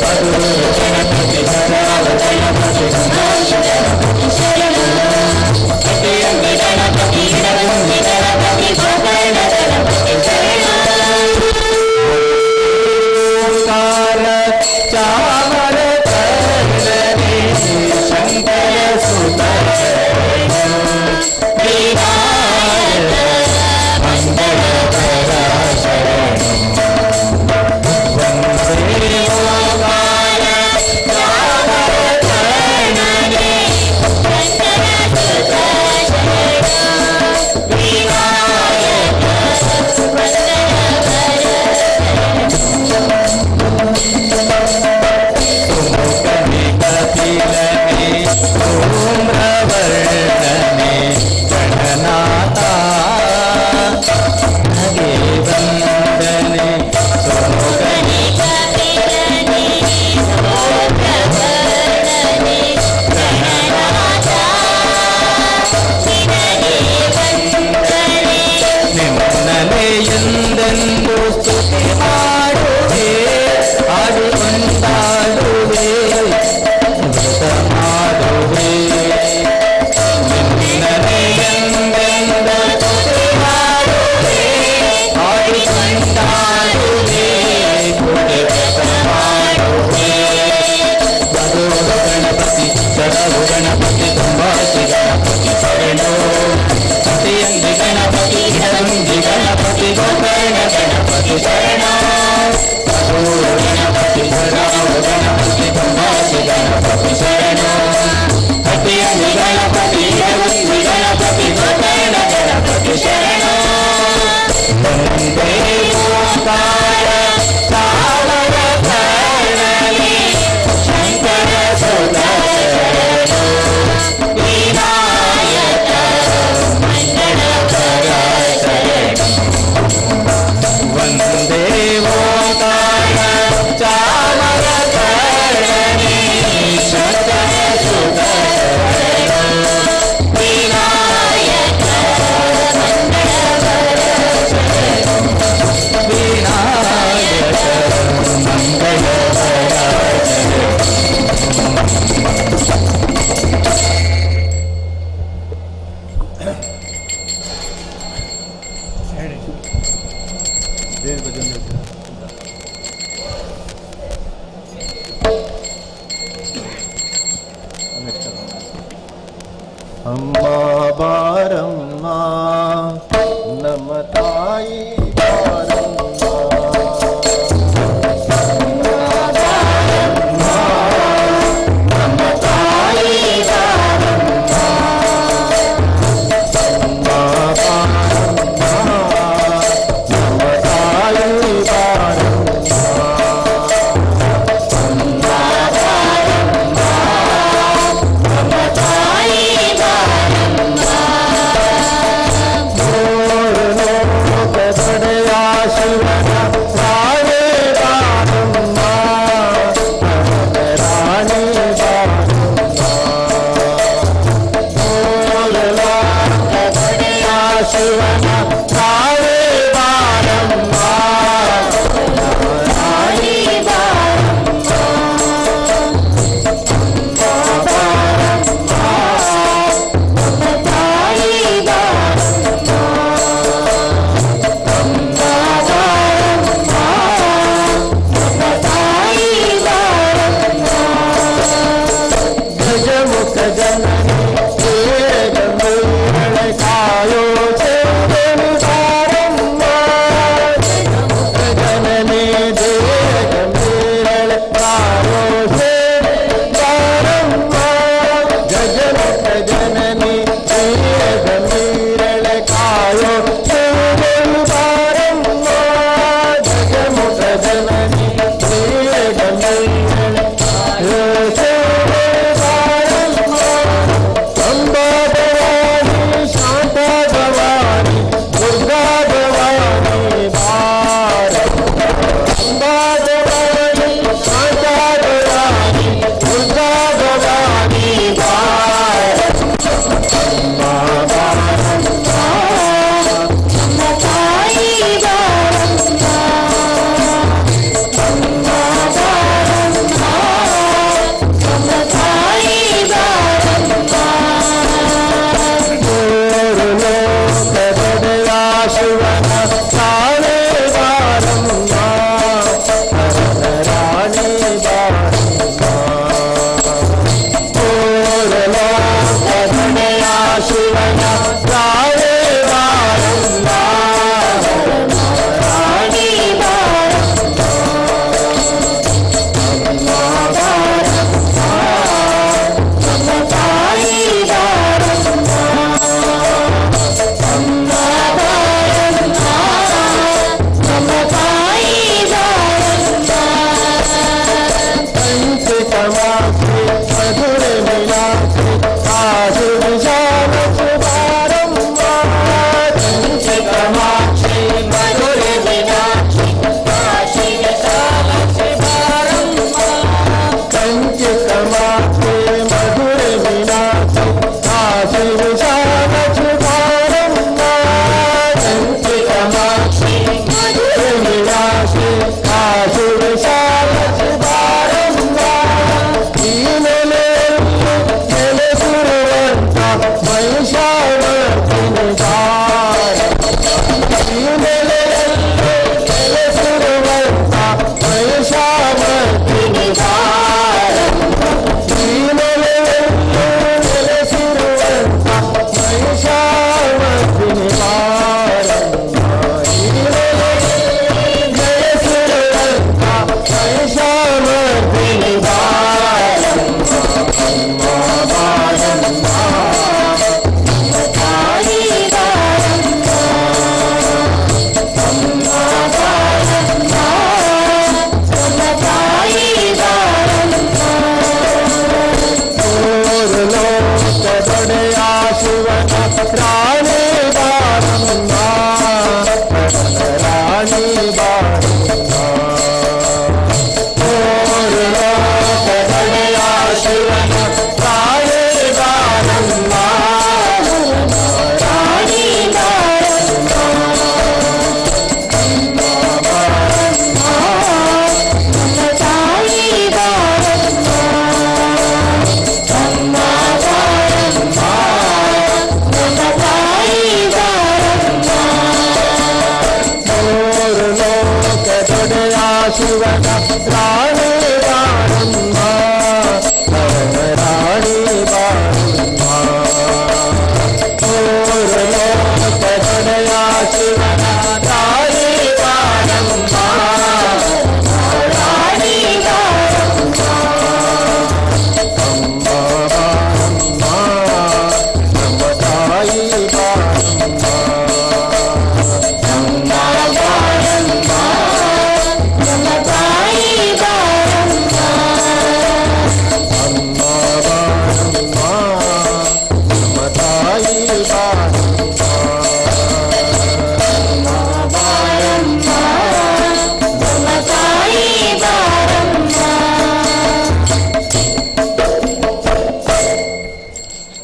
ಅದು ಗಣಪತಿ ಶರಾಭ ಗಣಪತಿ ಕುಂಭಾಸಿ ಗಣಪತಿ ಶರಣೋ ಹಟ್ಟಿಯಂದಿ ಗಣಪತಿ ಇಡಗುಂದಿ ಗಣಪತಿ ಗೋಕರ್ಣ ಗಣಪತಿ ಶರಣೋ ಓಂಕಾರ ಚಾಮರಕರ್ಣನೆ ಶಂಕರ ಸುತ ಶರಣೋ ವಿನಾಯಕ ಮಂಗಳವರ ಶರಣೋ ವಂದೇ ಓಂಕಾರ ಚಾಮರಕರ್ಣನೆ ಶಂಕರ ಸುತ ಶರಣೋ ವಿನಾಯಕ ಮಂಗಳವರ ಸುಮುಖನೆ ಕಪಿಲನೆ ಧೂಮ್ರವರ್ಣನೆ ಗಣನಾಥ ಹಗೆ ವಂದನೆ ಸುಮುಖನೆ ಕಪಿಲನೆ ಧೂಮ್ರವರ್ಣನೆ ಗಣನಾಥ ನಿನಗೆ ವಂದನೆ ನಿನ್ನನೆ ಎಂದೆಂದು ಸ್ತುತಿ ಮಾಡುವೆ ಹಾಡು ಕೊಂಡಾಡುವೆ ವ್ರತ ಮಾಡುವೆ ನಿನ್ನನೆ ಎಂದೆಂದು ಸ್ತುತಿ ಮಾಡುವೆ ಹಾಡು ಕೊಂಡಾಡುವೆ ಕೋಟೆ ವ್ರತ ಮಾಡುವೆ ಅದು ಗಣಪತಿ ಶರವು ಗಣಪತಿ ಕುಂಭಾಸಿ ಗಣಪತಿ ಶರಣೋ ಹಟ್ಟಿಯಂದಿ ಗಣಪತಿ ಇಡಗುಂದಿ ಗಣಪತಿ ಗೋಕರ್ಣ ಗಣಪತಿ ಶರಣೋ ಅದು ಗಣಪತಿ ಶರಾವು ಗಣಪತಿ ಕುಂಭಾಸಿ ಗಣಪತಿ ಶರಣೋ ಹಟ್ಟಿಯಂದಿ ಗಣಪತಿ ಅಮ್ಮ ಬಾರಮ್ಮ ನಮ್ಮ ತಾಯಿ ಬಾರಮ್ಮ ಬಡ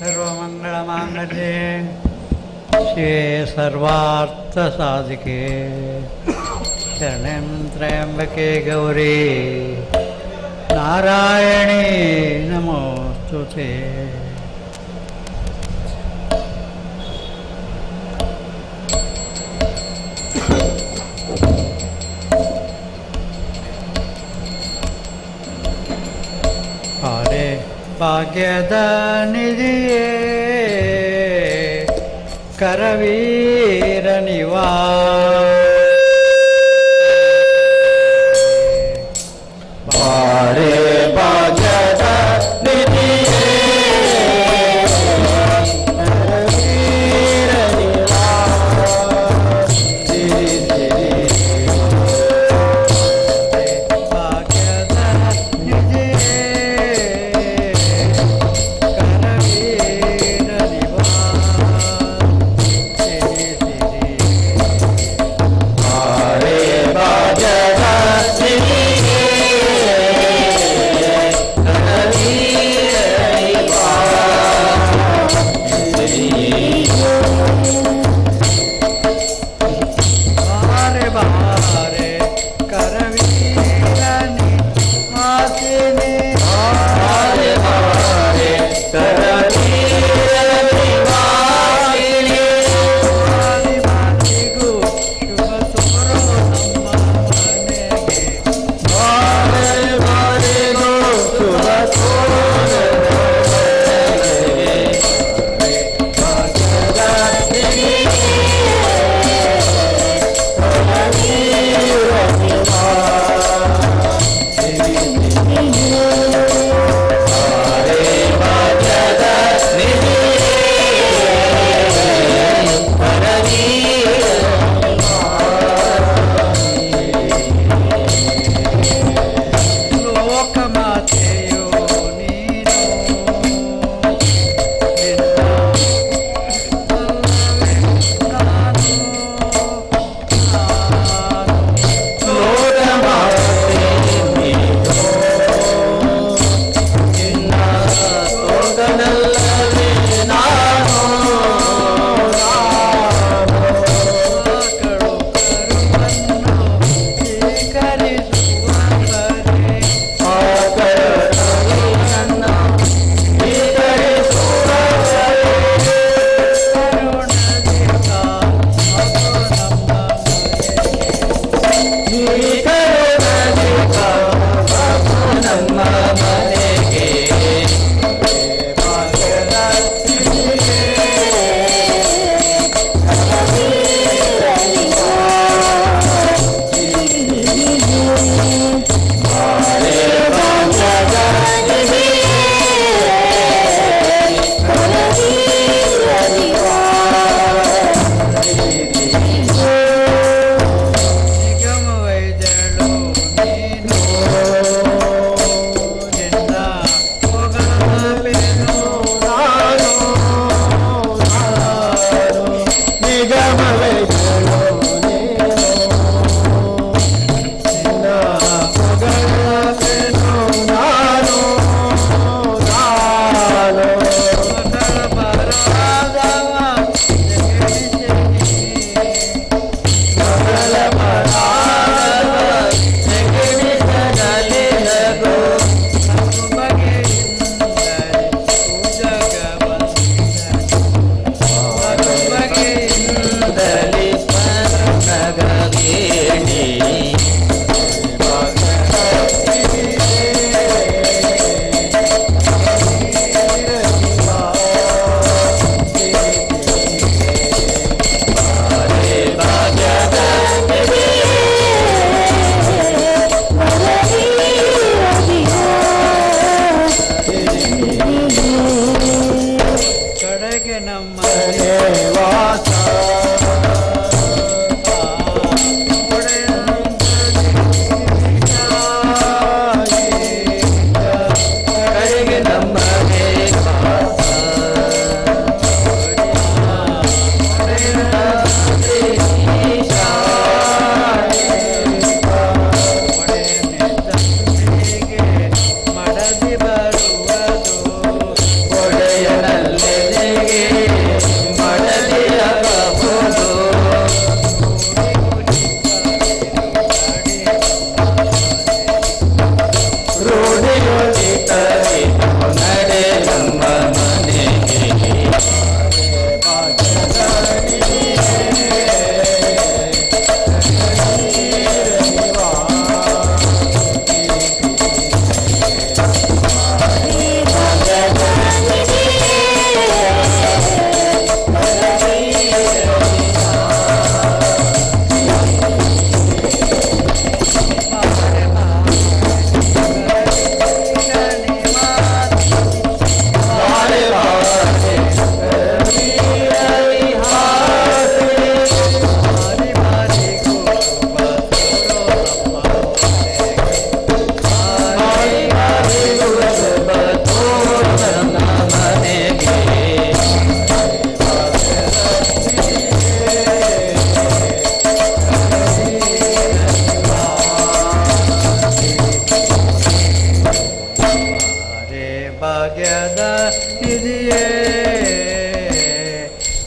सर्वमङ्गलमाङ्गल्ये शिवे सर्वार्थसाधिके शरणं त्र्यम्बके गौरी नारायणी नमोस्तुते। हरे भाग्यद निधिये करवीर हरे भाग्यद निधिये करवीर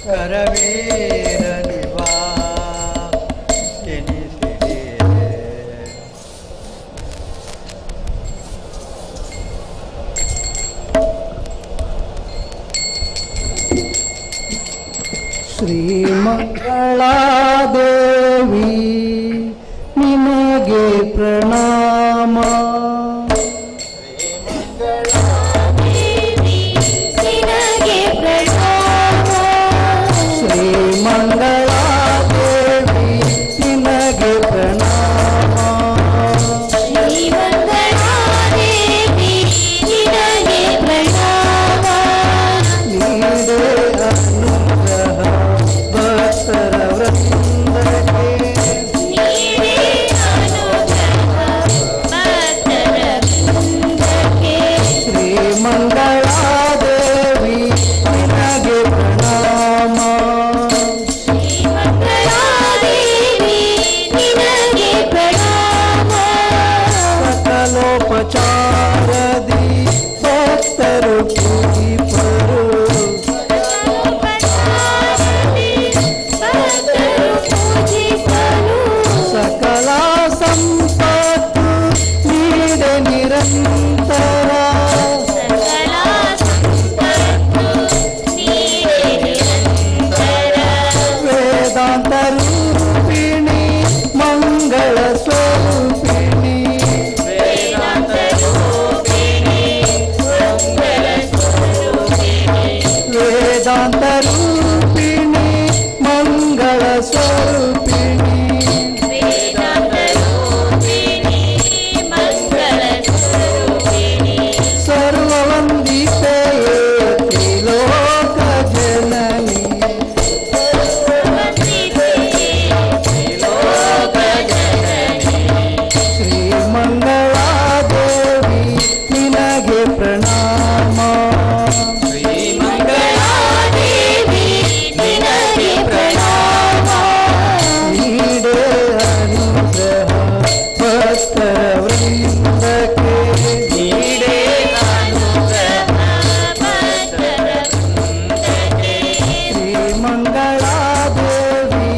ಕರವೀರ ನಿವಾ ಎನಿಸಿದೆ ಶ್ರೀಮಂಗಳಾದೇವಿ ನಿನಗೆ ಪ್ರಣಾಮ ಶ್ರೀಮಂಗಳಾದೇವಿ ನಿನಗೆ ಪ್ರಣಾಮ ಶ್ರೀಮಂಗಳಾದೇವಿ ನಿನಗೆ ಪ್ರಣಾಮ ನೀಡೇ ಅನುಗ್ರಹ ಭಕ್ತರ ವೃಂದಕ್ಕೆ ನೀಡೇ ಅನುಗ್ರಹ ಭಕ್ತರ ವೃಂದಕ್ಕೆ ಶ್ರೀಮಂಗಳಾದೇವಿ ನಿನಗೆ ಪ್ರಣಾಮ ಶ್ರೀಮಂಗಳಾದೇವಿ ನಿನಗೆ ಪ್ರಣಾಮ ಸಕಲೋಪಚಾರದಿ ಭಕ್ತರು ಪೂಜಿಪರು ಸಕಲ ಸಂಪತ್ತು ನೀಡೆ ನಿರಂತರ ವೇದಾಂತ ರೂಪಿಣಿ ಮಂಗಳ ಸ್ವರೂಪಿಣಿ ವೇದಾಂತ ರೂಪಿಣಿ ಮಂಗಳ ಸ್ವರೂಪಿಣಿ ಸರ್ವವಂದಿತೆಯೇ ತ್ರಿಲೋಕ ಜನನಿ ಶ್ರೀಮಂಗಳಾದೇವಿ ನಿನಗೆ ಪ್ರಣಾಮ ಶ್ರೀಮಂಗಳಾದೇವಿ ನಿನಗೆ ಪ್ರಣಾಮ ನೀಡೇ ಅನುಗ್ರಹ ಭಕ್ತರ ವೃಂದಕ್ಕೆ ನೀಡೇ ಅನುಗ್ರಹ ಭಕ್ತರ ವೃಂದಕ್ಕೆ ಶ್ರೀಮಂಗಳಾದೇವಿ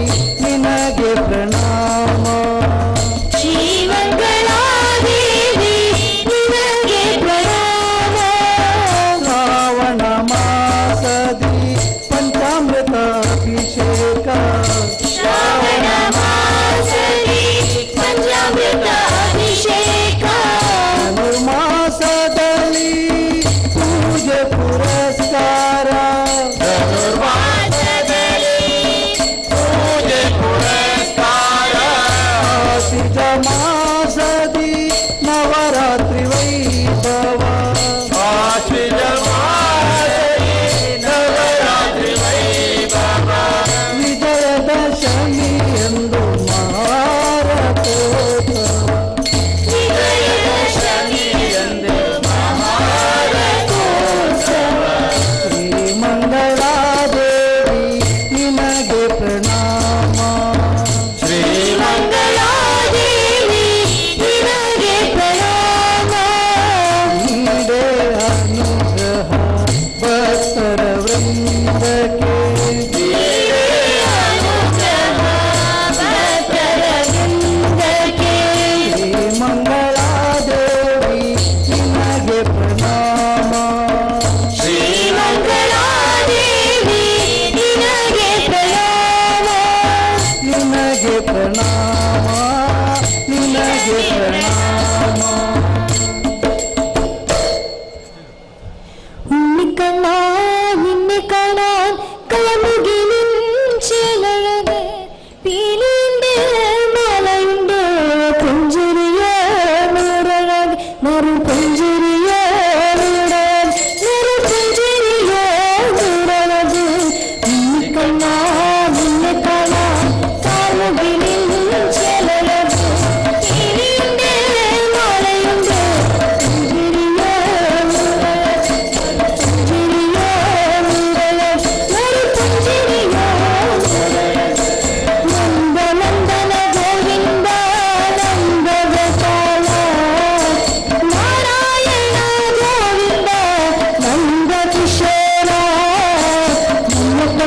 ನಿನಗೆ ಪ್ರಣಾಮ ಶ್ರೀಮಂಗಳಾದೇವಿ ನಿನಗೆ ಪ್ರಣಾಮ ಶ್ರಾವಣ ಮಾಸದಿ ಪಂಚಾಮೃತ ಅಭಿಷೇಕ ಶ್ರಾವಣ ಮಾಸದಿ ಪಂಚಾಮೃತ ಅಭಿಷೇಕ ಧನುರ್ಮಾಸದಲ್ಲಿ ಪೂಜೆ ಪುರಸ್ಕಾರ ಧನುರ್ಮಾಸದಲ್ಲಿ ಪೂಜೆ ಪುರಸ್ಕಾರ ಆಶ್ವಿಜ ಮಾಸದಿ ನವರಾತ್ರಿ ವೈಭವ ಆಶ್ವಿಜ ಮಾಸದಿ ನವರಾತ್ರಿ ವೈಭವ ವಿಜಯದಶಮಿ ಎಂದು ಮಹಾರಥೋತ್ಸವ ವಿಜಯದಶಮಿ ಎಂದು ಮಹಾರಥೋತ್ಸವ ಶ್ರೀಮಂಗಳಾದೇವಿ ನಿನಗೆ ಪ್ರಣಾಮ ಶ್ರೀಮಂಗಳಾದೇವಿ ನಿನಗೆ ಪ್ರಣಾಮ ನೀಡೇ ಅನುಗ್ರಹ ಭಕ್ತರ ವೃಂದಕ್ಕೆ ನೀಡೇ ಅನುಗ್ರಹ ಭಕ್ತರ ವೃಂದಕ್ಕೆ ಶ್ರೀಮಂಗಳಾದೇವಿ ನಿನಗೆ ಪ್ರಣಾಮ ಶ್ರೀಮಂಗಳಾದೇವಿ ನಿನಗೆ ಪ್ರಣಾಮ ನಿನಗೆ ಪ್ರಣಾಮ ನಿನಗೆ ಪ್ರಣಾಮ ഉണ്ണിക്കണ്ണ നിന്നിക്കാണാൻ കളമുകിലിൻ ചേലഴക് പീലിന്റെ മാലയുണ്ട് പുഞ്ചിരിയ നൂറഴക് നറു പുഞ്ചിരിയ നൂറഴക് നറു പുഞ്ചിരിയ നൂറഴക് ഉണ്ണിക്കണ്ണ നിന്നിക്കാണാൻ കളമുകിലിൻ ചേലഴക് പീലിന്റെ മാലയുണ്ട് പുഞ്ചിരിയ ನಂದನಂದನ ಗೋವಿಂದ ನಂದಗೋಪಾಲ ನಾರಾಯಣ ಗೋವಿಂದ ನಂದ ಕಿಶೋರ ನನ್ನ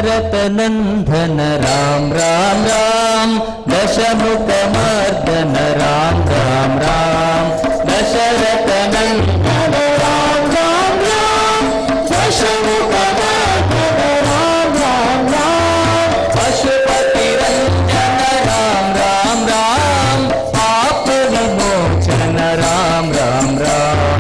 दशरथ नंदन राम राम राम दशमुख मर्दन राम राम राम दशरथ नंदन राम राम राम दशमुख मर्दन राम राम राम पशुपति रंजन राम राम राम पाप विमोचन राम राम राम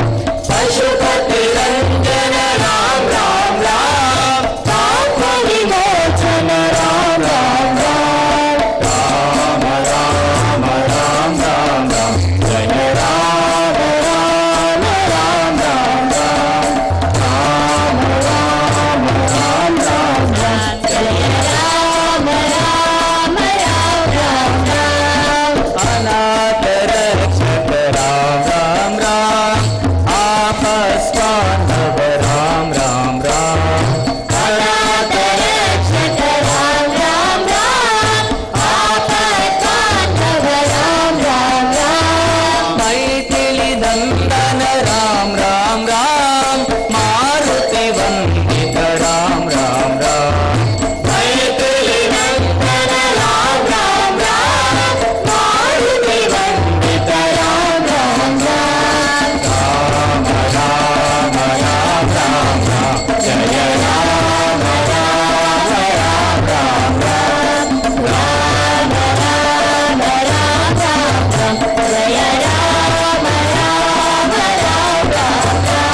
पशुपति रंजन राम राम राम पाप विमोचन राम राम राम राम राम राम राम राम जय राम राम राम राम राम राम राम राम राम राम जय राम राम राम राम राम अनाथ रक्षक राम राम राम आपस्वानव राम राम राम अनाथ रक्षक राम राम राम आपस्वानव राम राम राम मैथिली नंदन राम राम राम मारुति वंदित राम राम राम मैथिली नंदन राम राम राम मारुति वंदित राम राम राम राम राम राम राम राम जय राम राम राम राम राम राम राम राम राम जय राम राम राम राम राम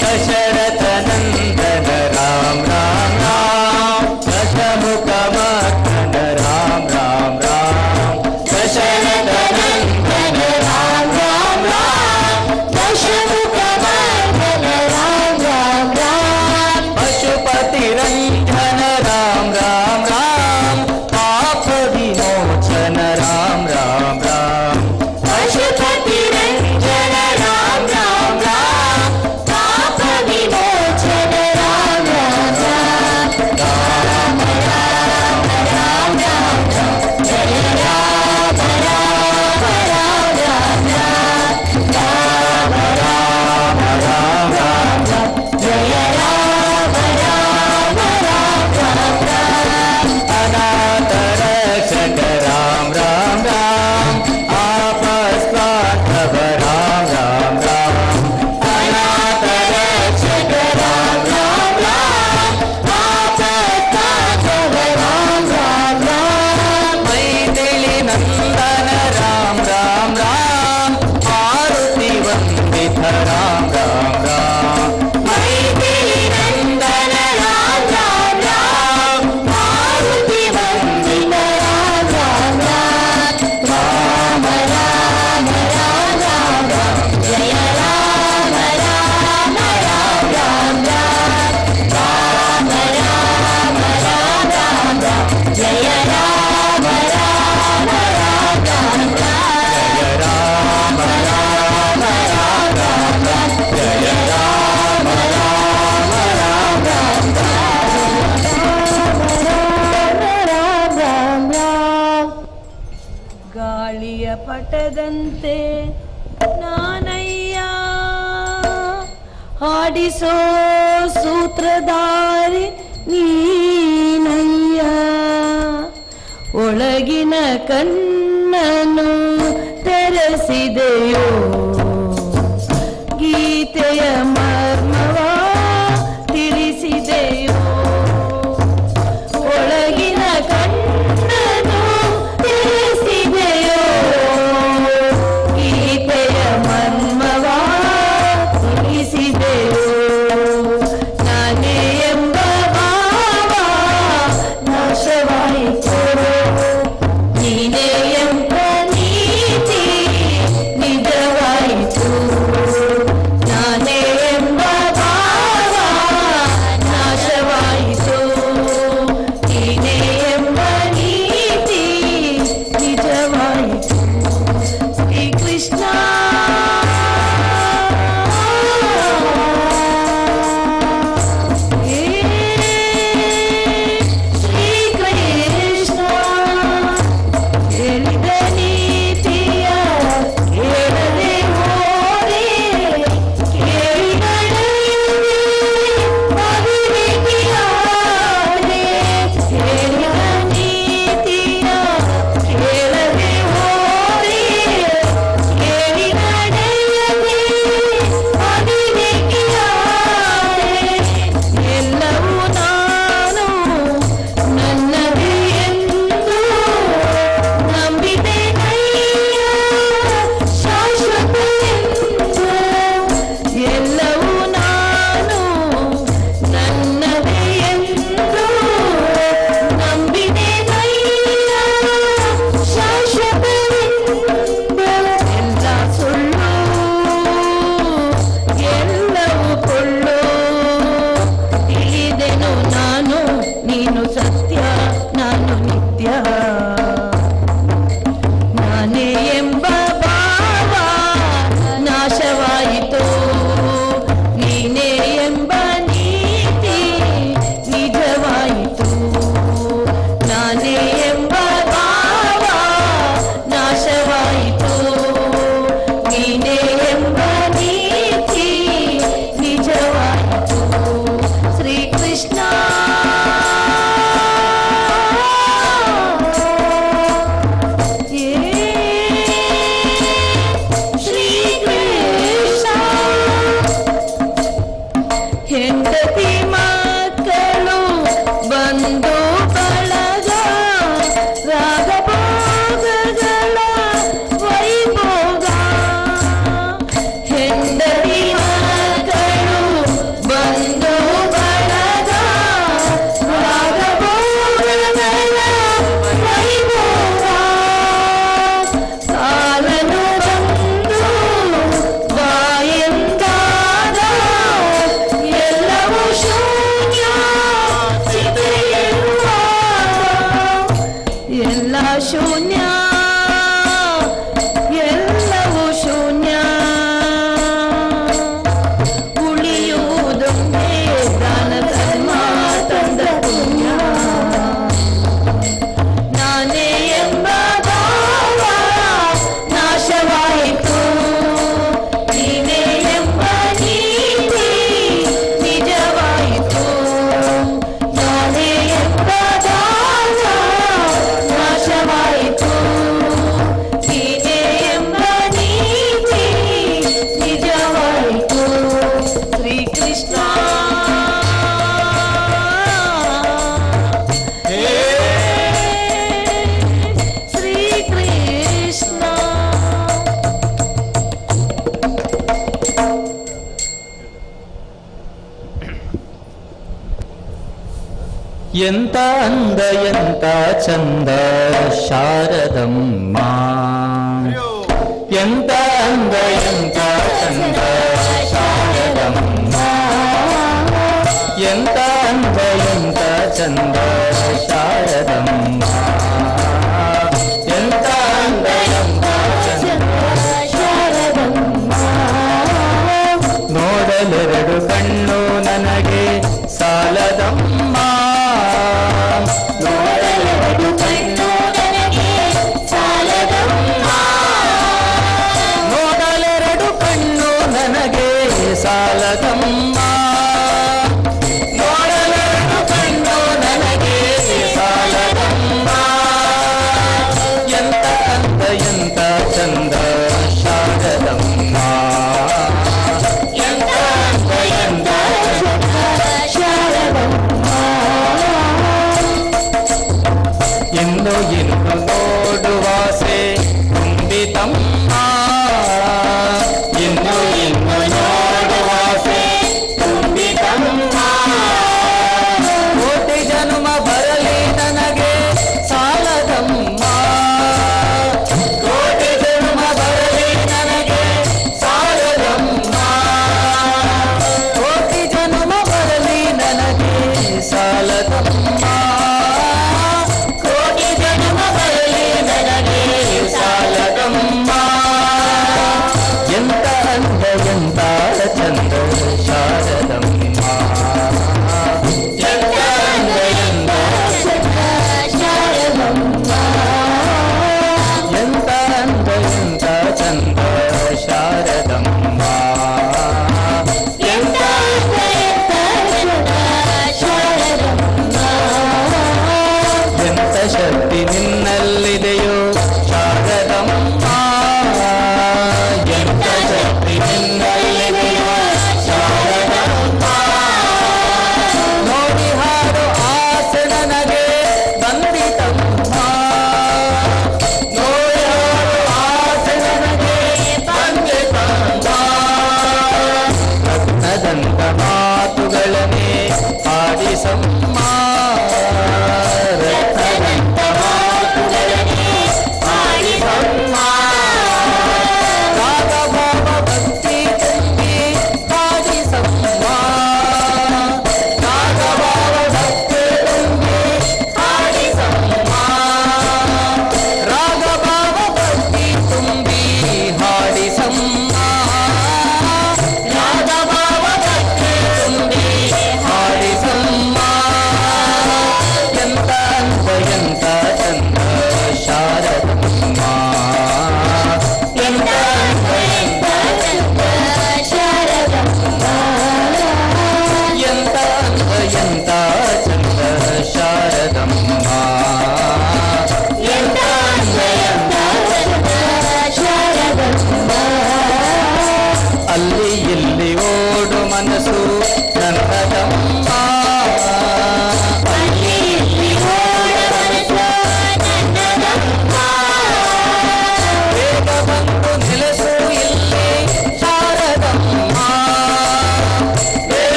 दशरथ नंदन राम राम राम दशमुख मर्दन राम राम राम दशरथ नंदन राम राम राम दशमुख मर्दन राम राम राम पशुपति रंजन राम राम राम पाप विमोचन राम राम राम पशुपति रंजन राम राम राम पाप विमोचन राम राम राम राम राम राम राम राम जय राम राम राम राम राम राम राम राम राम जय राम राम राम राम राम अनाथ रक्षक राम राम राम आपस्वानव राम राम राम अनाथ रक्षक राम राम राम आपस्वानव राम राम राम मैथिली नंदन राम राम राम मारुति वंदित राम राम राम मैथिली नंदन राम राम राम मारुति वंदित राम राम राम राम राम राम राम राम जय राम राम राम राम राम राम राम राम राम राम जय राम राम राम राम राम जय राम राम राम राम राम जय राम राम राम राम राम ಗಾಳಿಯ ಪಟದಂತೆ ನಾನಯ್ಯ ಹಾಡಿಸೋ ಸೂತ್ರಧಾರಿ ನೀನಯ್ಯ ಒಳಗಿನ ಕಣ್ಣನು ತೆರೆಸಿದೆಯೋ ಗೀತೆಯ ಮರ್ಮವ ತಿಳಿಸಿದೆಯೋ ಒಳಗಿನ ಕಣ್ಣನು ತಿಳಿಸಿದೆಯೋ ಗೀತೆಯ ಮರ್ಮವ ತಿಳಿಸಿದೆಯೋ ನಾನೇ ಎಂಬ ಭಾವ ನಾಶವಾಯಿತು ನೀನೇ ಎಂಬ ನೀತಿ ನಿಜವಾಯಿತು ನಾನೇ ಎಂಬ ಎಂತ ಅಂದ ಎಂತ ಚಂದ ಶಾರದಮ್ಮ ಎಂತ ಅಂದ ಎಂತ ಚಂದ ಶಾರದಮ್ಮ ಎಂತ ಅಂದ ಎಂತ ಚಂದ ಶಾರದಮ್ಮ ಎಂತ ಅಂದ ಎಂತ ಚಂದ ಶಾರದಮ್ಮ ನೋಡಲೆರಡು ಕಣ್ಣು ನನಗೆ ಸಾಲದಮ್ಮ ನೋಡಲೆರಡು ಕಣ್ಣು ನನಗೆ ಸಾಲದಮ್ಮ ನೋಡಲೆರಡು ಕಣ್ಣು ನನಗೆ ಸಾಲದಮ್ಮ ನೋಡಲೆರಡು ಕಣ್ಣು ನನಗೆ ಸಾಲದಮ್ಮ ಎಂತ ಅಂದ ಎಂತ ಚಂದ ಶಾರದಮ್ಮ ಎಂತ ಅಂದ ಎಂತ ಶಾರದಮ್ಮ ಇನ್ನು ಇನ್ನು ನೋಡುವಾಸೆ ತುಂಬಿತಮ್ಮ ಇನ್ನು ಇನ್ನು ನೋಡುವಾಸೆ ತುಂಬಿತಮ್ಮ ಕೋಟಿ ಜನ್ಮ ಬರಲಿ ನನಗೆ ಸಾಲದಮ್ಮ ಕೋಟಿ ಜನ್ಮ ಬರಲಿ ನನಗೆ ಸಾಲದಮ್ಮ ಕೋಟಿ ಜನ್ಮ ಬರಲಿ ನನಗೆ ಸಾಲದಮ್ಮ ಕೋಟಿ ಜನ್ಮ ಬರಲಿ ನನಗೆ ಸಾಲದಮ್ಮ ಎಂತ ಅಂದ ಎಂತ ಚಂದ ಶಾರದಮ್ಮ ಎಂತ ಅಂದ ಎಂತ ಚಂದ ಶಾರದಮ್ಮ ಎಂತ ಅಂದ ಎಂತ ಚಂದ ಶಾರದಮ್ಮ ಎಂತ ಅಂದ ಎಂತ ಚಂದ ಶಾರದಮ್ಮ ಎಂತ ಶಕ್ತಿ ನಿನ್ನಲ್ಲಿದೆಯೋ ಶಾರದಮ್ಮ ಎಂತ ಶಕ್ತಿ ನಿನ್ನಲ್ಲಿದೆಯೋ ಶಾರದಮ್ಮ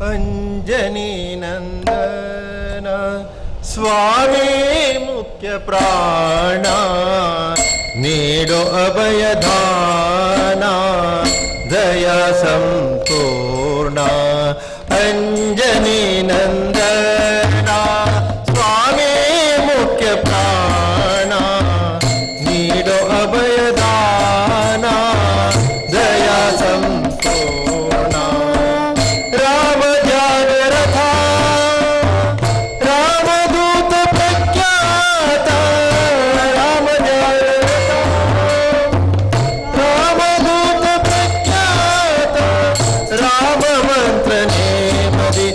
ಅಂಜನಿ ನಂದನ ಸ್ವಾಮಿ ಮುಖ್ಯ ಪ್ರಾಣ ನೀಡೋ ಅಭಯದಾನ ದಯಾ ಸಂಪೂರ್ಣ ಅಂಜನಿ ನಂದನ ಸ್ವಾಮಿ ಮುಖ್ಯ ಪ್ರಾಣ ನೀಡೋ ಅಭಯದಾನ ದಯಾ ಸಂಪೂರ್ಣ ರಾಮ ಜಾಗರಥ ರಾಮದೂತ ಪ್ರಖ್ಯಾತ ರಾಮ ಜಾಗರಥ ರಾಮದೂತ ಪ್ರಖ್ಯಾತ ರಾಮ ಮಂತ್ರ ನೇಮದಿ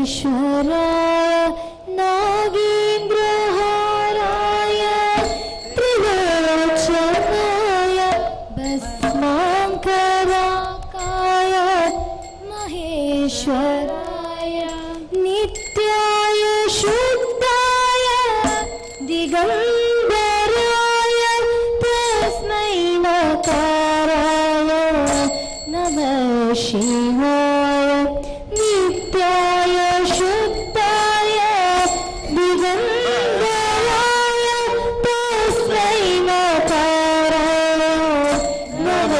महेश्वराय नागेन्द्रहाराय त्रिलोचनाय भस्माङ्कराकाय महेश्वराय नित्याय शुद्धाय दिगम्बराय तस्मै नकाराय नमः शिवाय नित्याय शुद्धाय दिगम्बराय तस्मै नकाराय नमः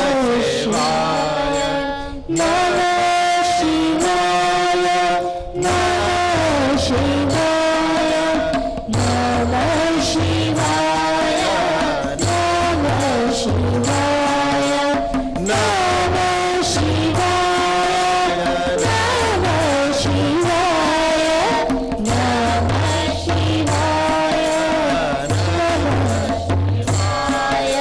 शिवाय नमः शिवाय नमः शिवाय नमः शिवाय नमः शिवाय नमः शिवाय नमः शिवाय नमः शिवाय नमः शिवाय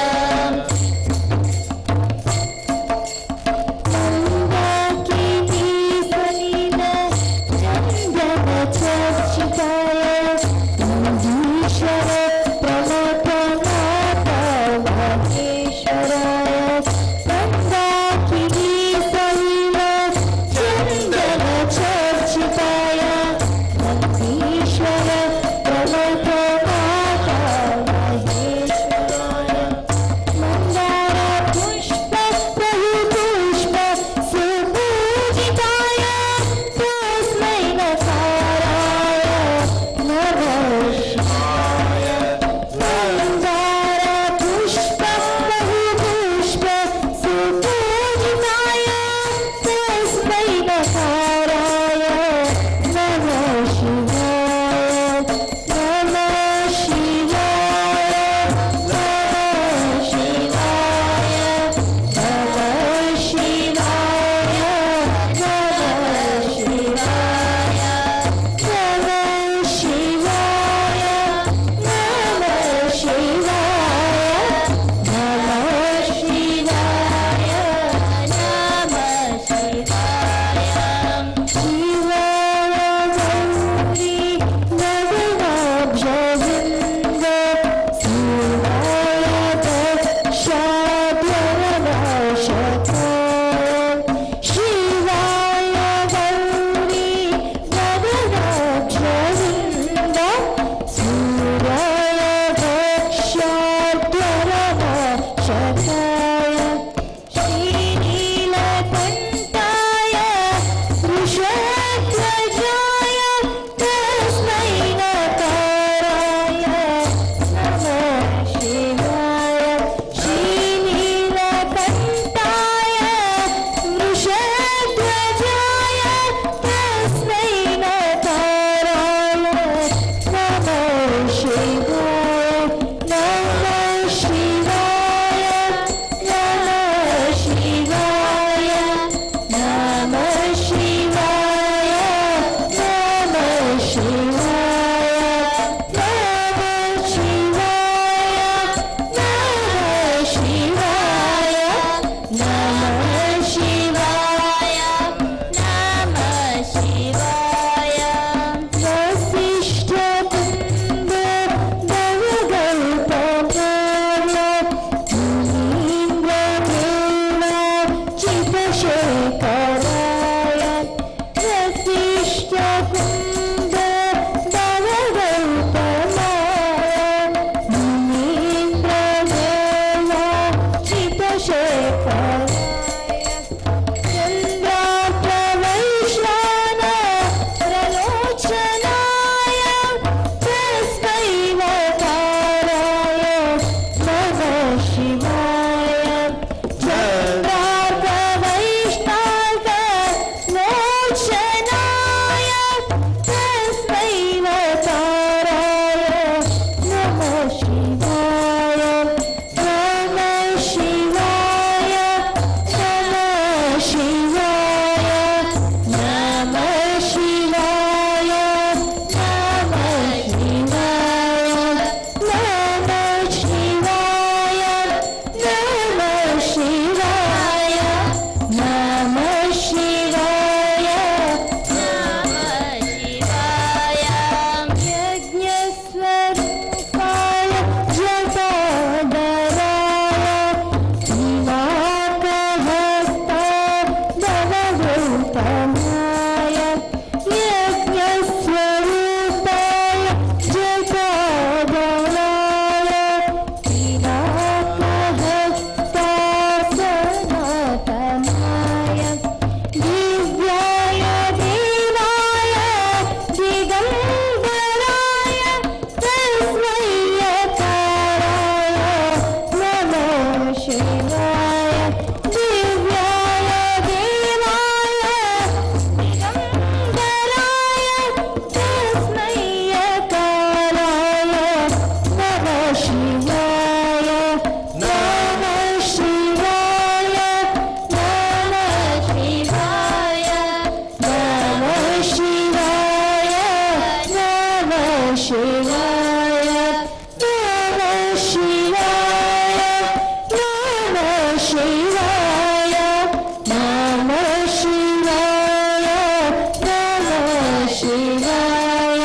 शिवाय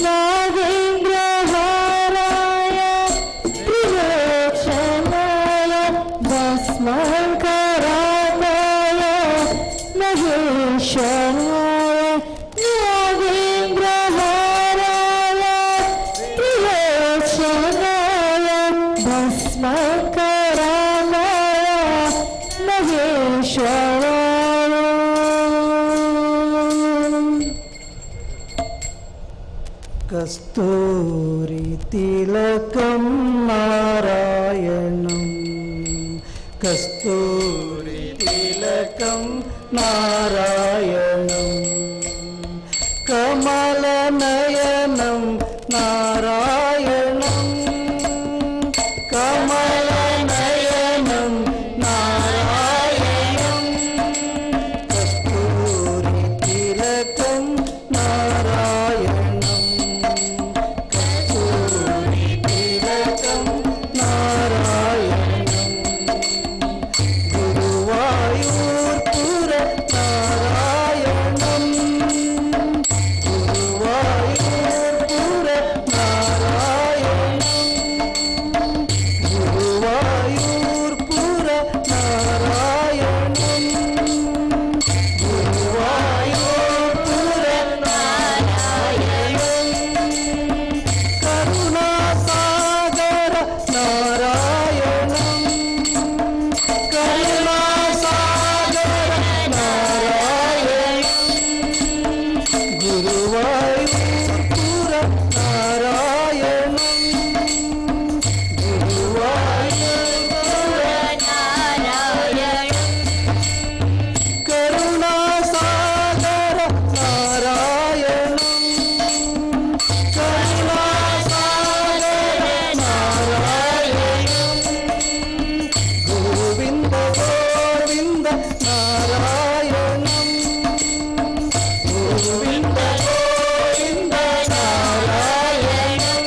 नागेन्द्रहाराय त्रिलोचनाय भस्माङ्कराय महेश्वराय नागेन्द्रहाराय त्रिलोचनाय भस्माङ्कराय महेश्वराय कस्तूरितिलकं नारायणं कस्तूरितिलकं नारायणं कमलनयनं नारायणं कमलनयनं नारायणं कस्तूरितिलकं नारायणं कस्तूरितिलकं नारायणं गुरुवायूर्पुर नारायणं गुरुवायूर्पुर नारायणं गुरुवायूर्पुर नारायणं गुरुवायूर्पुर नारायणं करुणासागर नारायणं करुणासागर नारायणं गुरुवायूर्पुर नारायणं गुरुवायूर्पुर नारायणं करुणासागर नारायणं करुणासागर नारायणं गोविन्द गोविन्द नारायणं गोविन्द गोविन्द नारायणं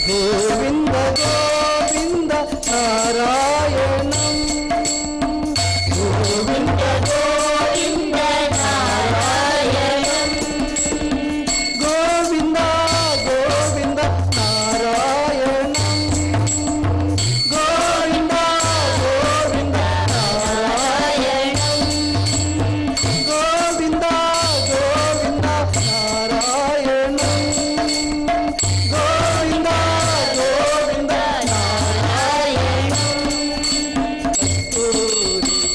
गोविन्द गोविन्द नारायणं गोविन्द गोविन्द नारायणं गोविन्द गोविन्द नारायणं गोविन्द गोविन्द नारायणं गोविन्द गोविन्द नारायणं गोविन्द गोविन्द नारायणं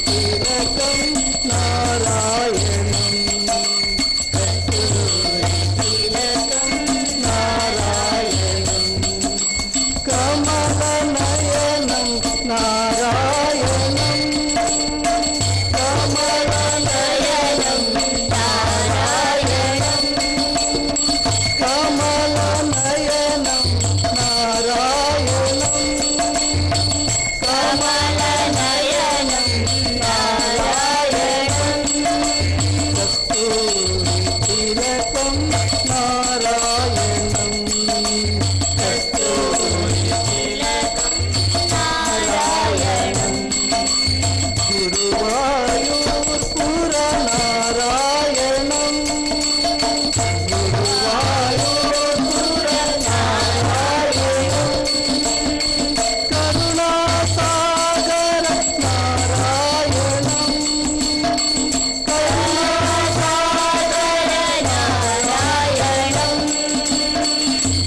कस्तूरितिलकं नारायणं कस्तूरितिलकं नारायणं कमलनयनं नारायणं कमलनयनं नारायणं कमलनयनं नारायणं कमलनयनं नारायणं कस्तूरितिलकं नारायणं कस्तूरितिलकं नारायणं गुरुवायूर्पुर नारायणं गुरुवायूर्पुर नारायणं करुणासागर नारायणं करुणासागर नारायणं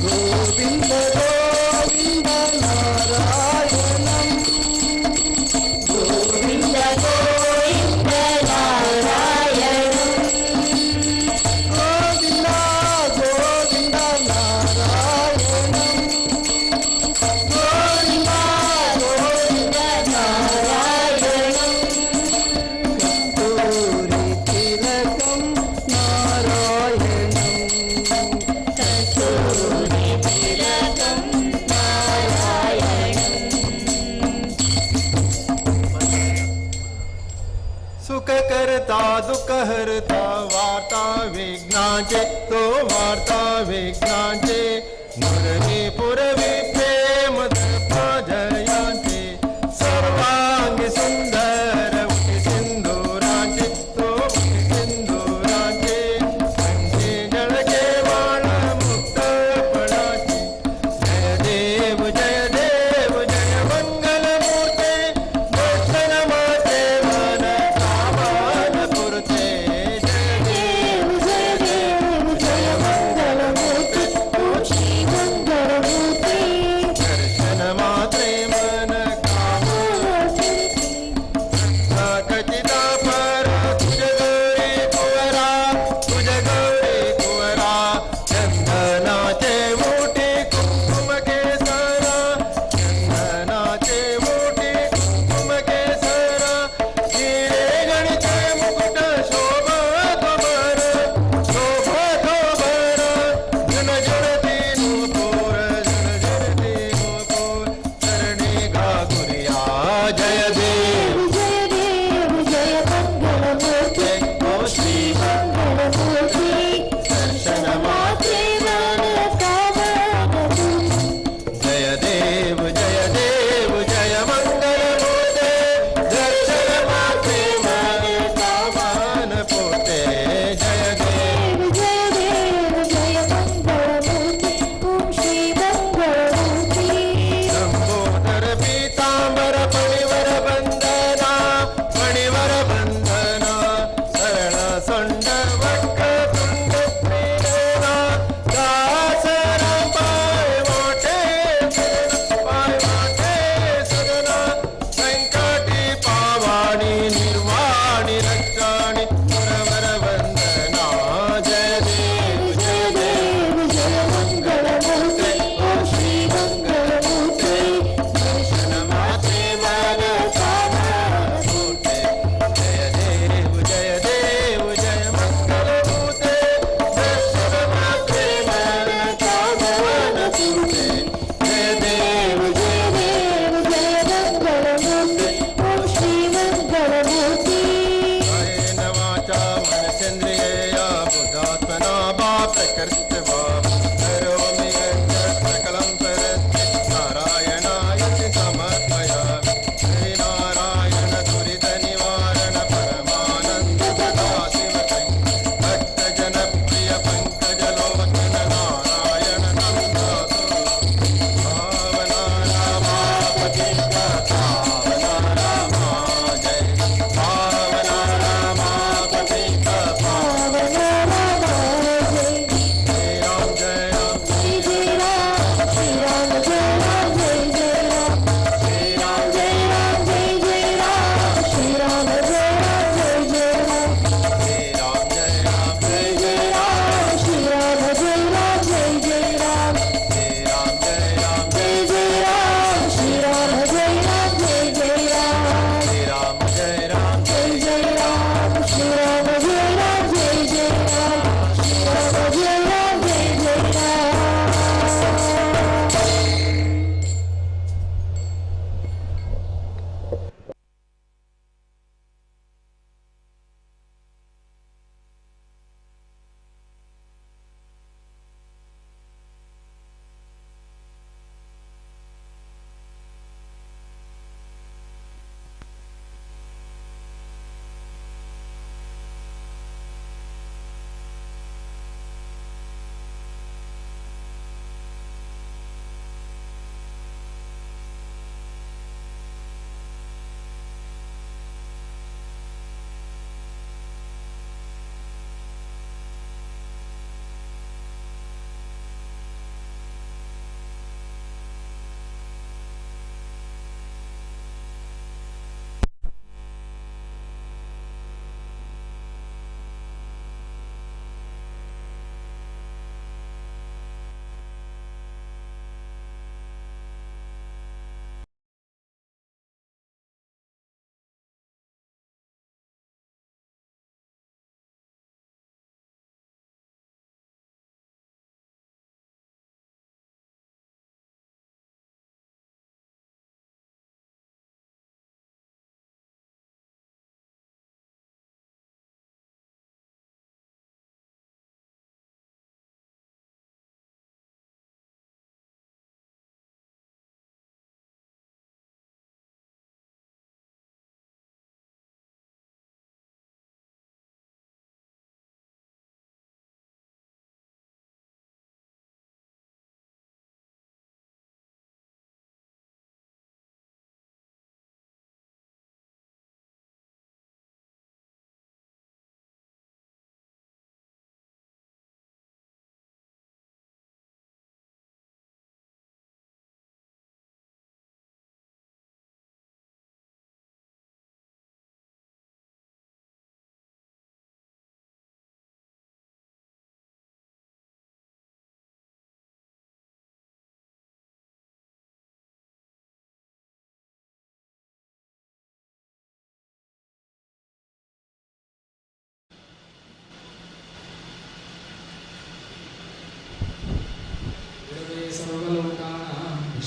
गोविन्द गोविन्द नारायणं गोविन्द गोविन्द नारायणं गोविन्द गोविन्द नारायणं गोविन्द गोविन्द नारायणं कस्तूरितिलकं नारायणं कस्तूरितिलकं नारायणं सुखकर्ता दुःखहर्ता वार्ता विघ्नाचे तो वार्ता विघ्नाचे मुरली पुरवी प्रेम जयांचे सर्वांगी सुंदर उठी सिंदुराचे तो उठी सिंदुराचे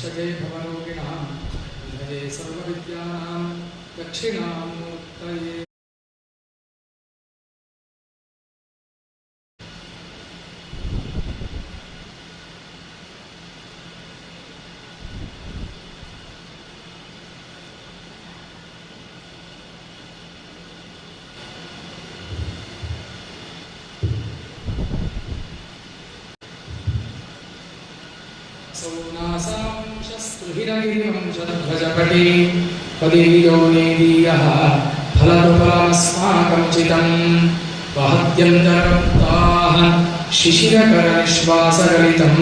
विशदे भवरोगिणां विधये सर्वविद्यानां दक्षिणामूर्तये हिरगिरिवंशध्वजपटे पदेयो नेदीयः फलतुफलमस्माकं चितं वहत्यन्तरमुक्ताः शिशिरकरनिश्वासगलितं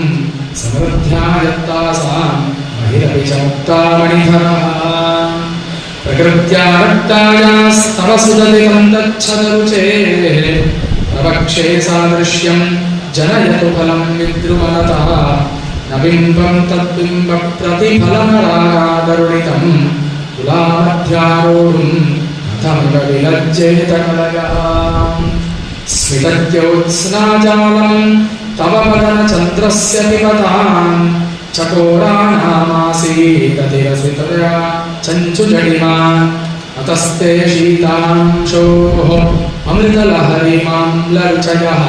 समृद्ध्यायत्तासां महिरपि च मुक्तामणिधरः प्रकृत्या रक्तायास्तव सुदलितं तच्छदरुचे प्रवक्षे सादृश्यं जनयतु फलं विद्रुमलतः न बिम्बं तद्बिम्ब प्रतिफलनरागादरुणितं तुलामध्यारोढुं कथमिव विलज्जेत कलयः स्मितद्योत्स्नाजालं तव वदनचन्द्रस्य पिबतां चकोराणामासीदतिरसितया चञ्चुजडिमान् अतस्ते शीतांशोः अमृतलहरीमां लर्चयः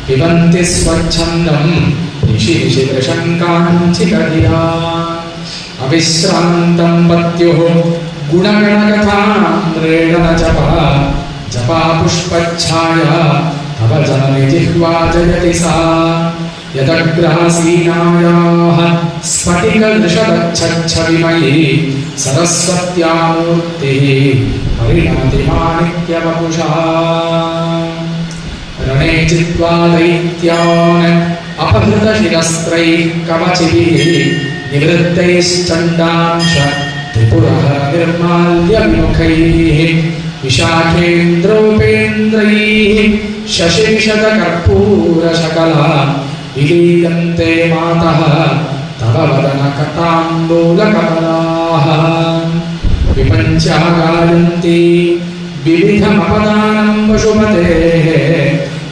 पिबन्ति स्वच्छन्दं निशि निशि दृशङ्काञ्चितधिया अविश्रान्तं पत्युः गुणगणकथाम्रेण जपा जपा पुष्पच्छाया तव जननि जिह्वा जयति सा यदग्रासीनायाः स्फटिकदृशदच्छच्छविमयी सरस्वत्या मूर्तिः परिणमति माणिक्यवपुषा रणे चित्वा दैत्यान् अपहृतशिरस्त्रैः कवचिभिः निवृत्तैश्चण्डांश त्रिपुरहर निर्माल्यविमुखैः विशाखेन्द्रोपेन्द्रैः शशिविशदकर्पूरशकला विलीयन्ते मातः तव वदनकटाम्बूलकमलाः विपञ्चा गायन्ति विविधमपदानं पशुमतेः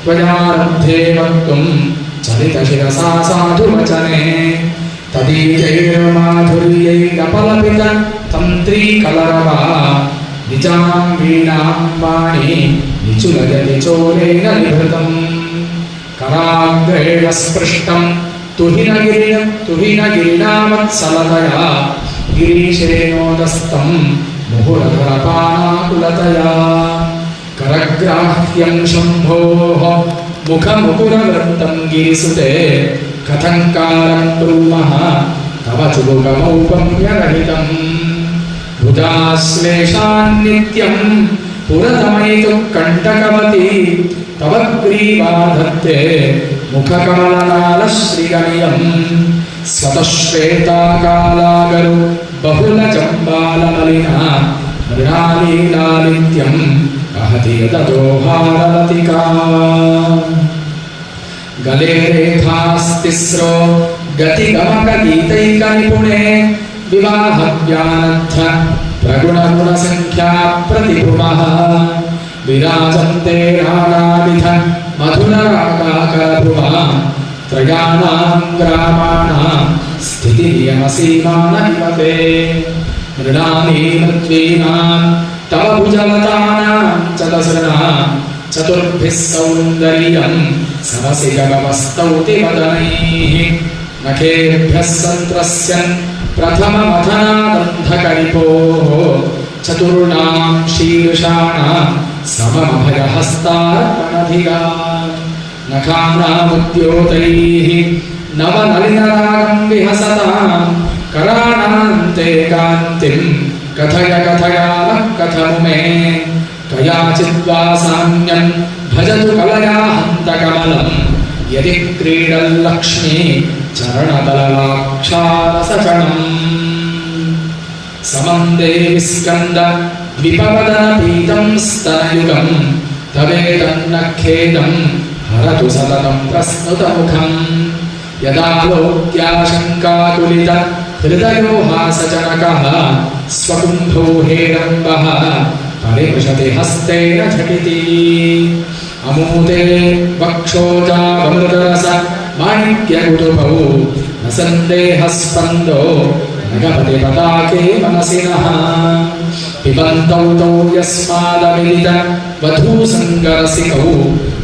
त्वयारब्धे वक्तुं चलितशिरसा साधुवचने तदीयैर्माधुर्यैरपलपित तन्त्रीकलरवा निजां वीणां वाणी निचुलयति चोरेण निभृतम् कराग्रेण स्पृष्टं तुहिनगिरिणावत्सलतया गिरीशेनोदस्तं मुहुरधरपानाकुलतया करग्राह्यं शम्भोः मुखमुकुरवृत्तं गिरिसुते कथङ्कारं ब्रूमः तव चुबुकमौपम्यरहितम् बुधाश्लेषान्नित्यं पुरतमयितुः कण्टकवती तव ग्रीवाधत्ते मुखकमलनालश्रिगणियम् स्वतः श्वेताकालागरु बहुलचम्बालमलिना मृणालीलालित्यं वहति यददोहारलतिका गले रेखास्तिस्रो गतिगमकगीतैकनिपुणे विवाहव्यानद्ध प्रगुणगुणसङ्ख्या प्रतिभुवः विराजन्ते नानाविध मधुररागाकरभुवा त्रयाणां ग्रामाणां स्थितिनियमसीमानहिमते मृणानी मृत्वीनां तव भुजवतानां च दसृणां चतुर्भिः सौन्दर्यं सरसिगमस्तौति वदनैः नखेभ्यः सन्त्रस्यन् प्रथममथनादन्धकरिपोः चतुर्णां शीर्षाणां सममभयहस्तार्पणधिया नखानामुद्योतैः नवनलिनरागं विहसतां कराणान्ते कान्तिं कथय कथयामः कथमुमे कयाचिद्वा साम्यं भजतु कलया हन्तकमलं यदि क्रीडल्लक्ष्मी चरणतललाक्षारसचणम् समन्दे विस्कन्द द्विपवदनपीतं स्तनयुगं तवेदन्नखेदं हरतु सततं प्रस्नुतमुखं यदालोक्याशङ्काकुलित हृदयो हासजनकः स्वकुम्भो हेरम्बः परिवृशति हस्तेन झटिति अमूते वक्षोजामृतरस माणिक्यकुटुभौ न सन्देहस्पन्दो नगपति पताके मनसिनः पिबन्तौ तौ यस्मादमिलित वधूसङ्गरसिकौ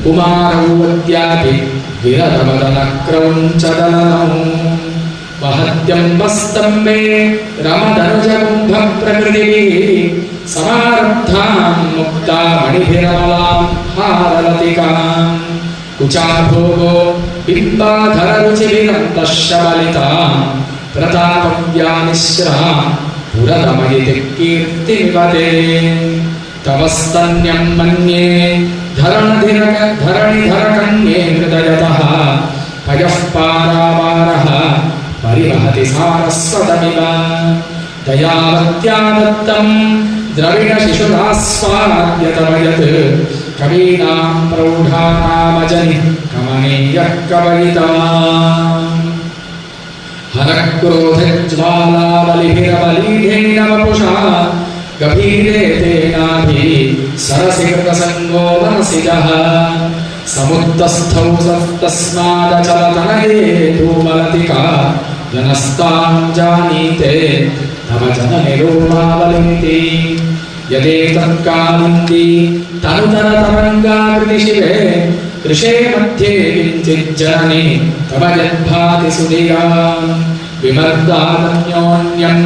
कुमारौ अद्यापि विरदवदनक्रौञ्चदलनौ महत्यम्बस्तम्बे रमदनुजकुम्भप्रकृतिभिः समारब्धां मुक्ता मणिभिरमलां हारलतिकां कुचाभोगो बिम्बाधररुचिभिरन्तश्शबलितां प्रतापव्यानिश्रां पुरतमयिति कीर्तिनिपते तव स्तन्यं मन्ये धरणिधरकन्ये हृदयतः पयः पारावारः परिवहति सारस्वतमिव दयावत्या दत्तं द्रविणशिशुरास्वाद्यतमयत् कवीनां प्रौढानामजनि कमनीयः कवयिता हरक्रोधज्वालाबलिभिरबलीढेन वपुषा गभीरे तेनाभि सरसि कृतसङ्गो मनसिजः समुत्तस्थौ तस्मादचलतनये धूमलतिका जनस्तां जानीते तव जननिरोमावलिन्ति यदेतत्कालिन्दी तनुतरतरङ्गाकृतिशिवे ऋषे मध्ये किञ्चिज्जने तव यद्भाति सुधिया विमर्दादन्योन्यम्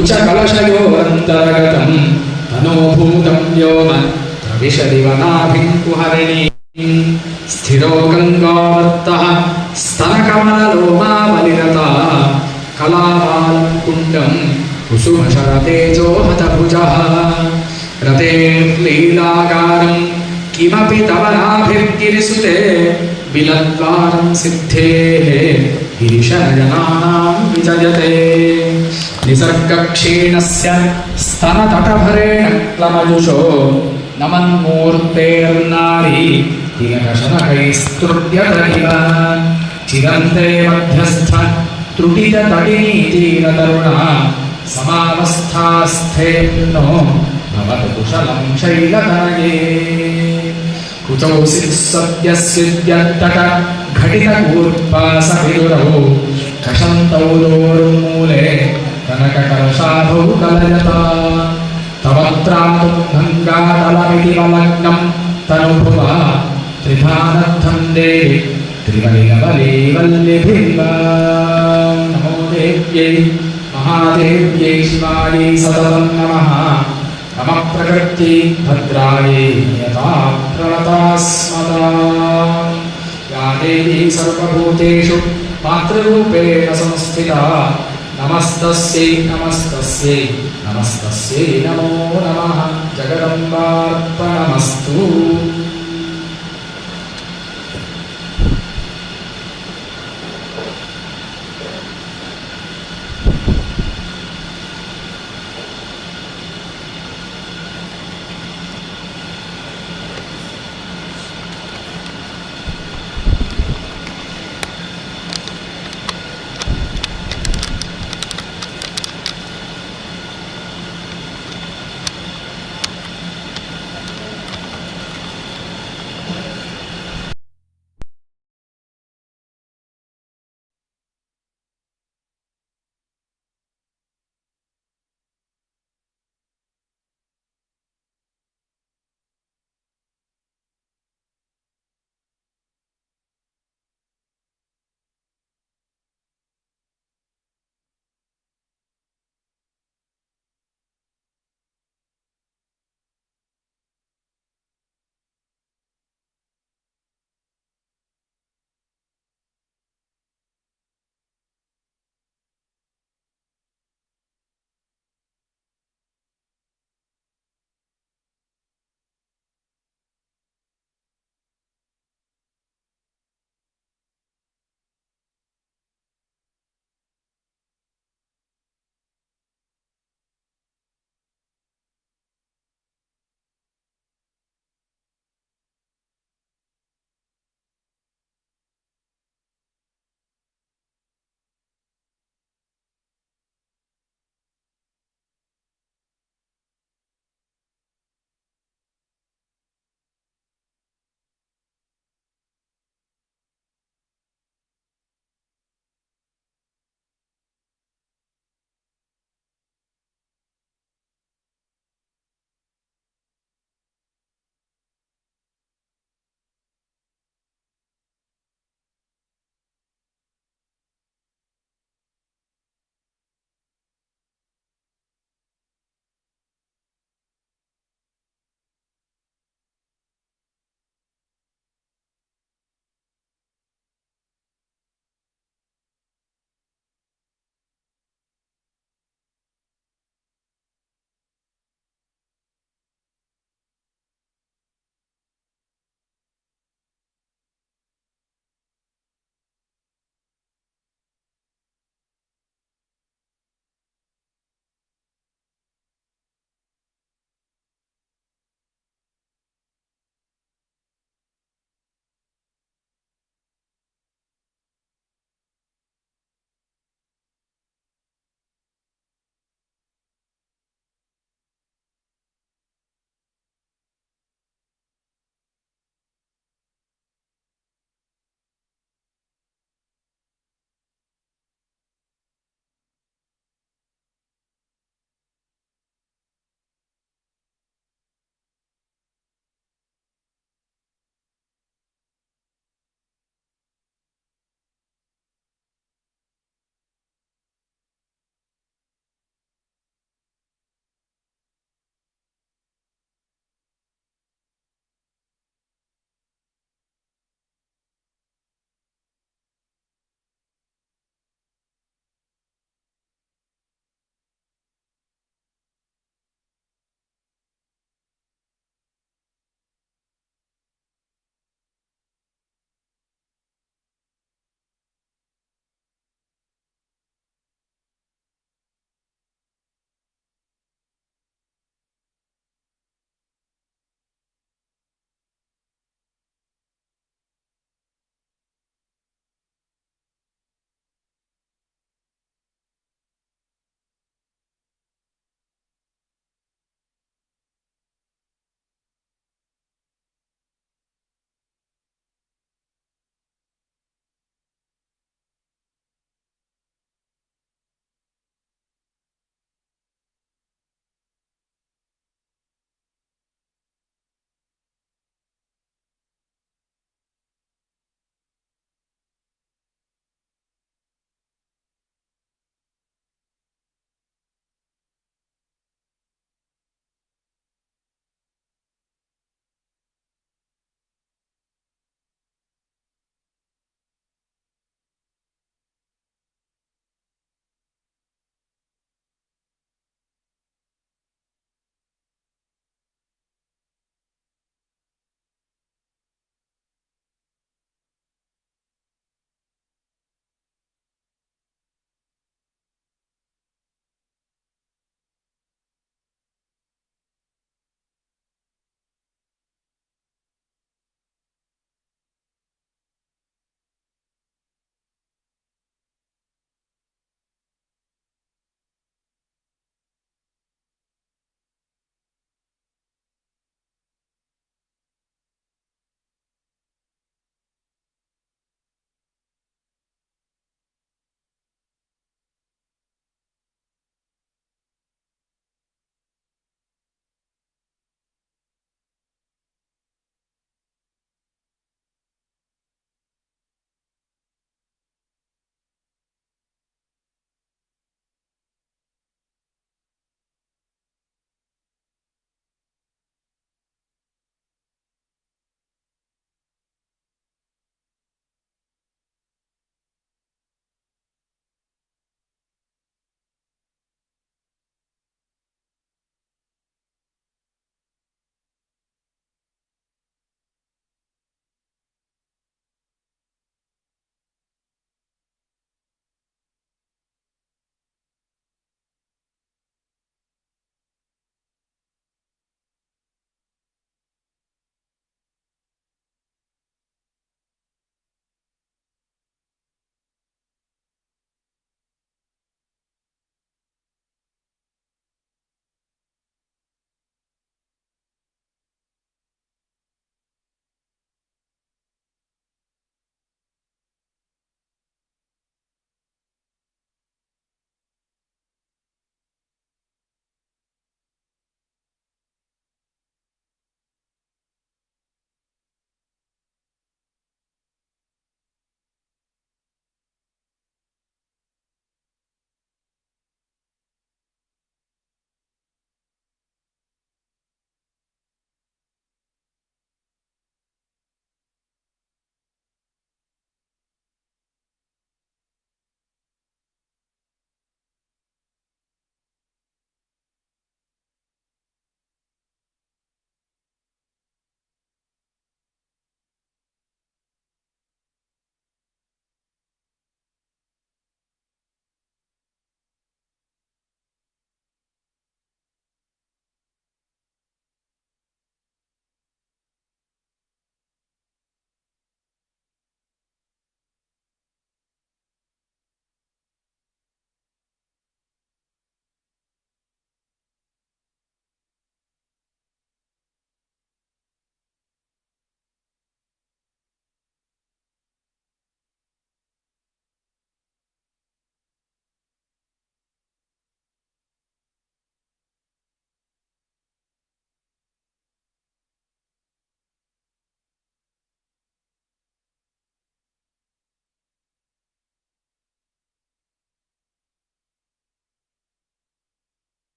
उचकलशयोरन्तर्गतम् तनोभूतं व्योम प्रविशदिवनाभिं कुहरिणी स्थिरो गङ्गावर्तः स्तनकमललोमावलिरता कलावालं कुण्डं कुसुमशरतेजो हतभुजः रतेर्लीलागारं किमपि तव नाभिर्गिरिसुते बिलद्वारं सिद्धेः गिरिशरजनानां विजयते निसर्गक्षीणस्य स्तनतटभरेण क्लमजुषो नमन्मूर्तेर्नारी तिलकशनकैस्तुर्यत इव चिरन्ते मध्यस्थ त्रुटिततटिनीतीरतरुणा समावस्थास्थेन्नो भवतु कुशलं शैलतनये कुचौसि सद्यस्युद्यत्तक घटितकूर्पासविदुरौ कषन्तौ दोर्मूले कनककलशाभौ कलयता तव त्रातुं गङ्गातलमिति वलग्नं तनुभुवा त्रिधानद्धं देवि त्रिवलिवल्लिभिर्वा नमो देव्यै महादेव्यै शिवायै सततं नमः नमः प्रकृत्यै भद्रायै यथा प्रणतास्मदा या देवी सर्वभूतेषु मातृरूपेण संस्थिता नमस्तस्यै नमस्तस्यै नमस्तस्यै नमो नमः जगदम्बार्पणमस्तु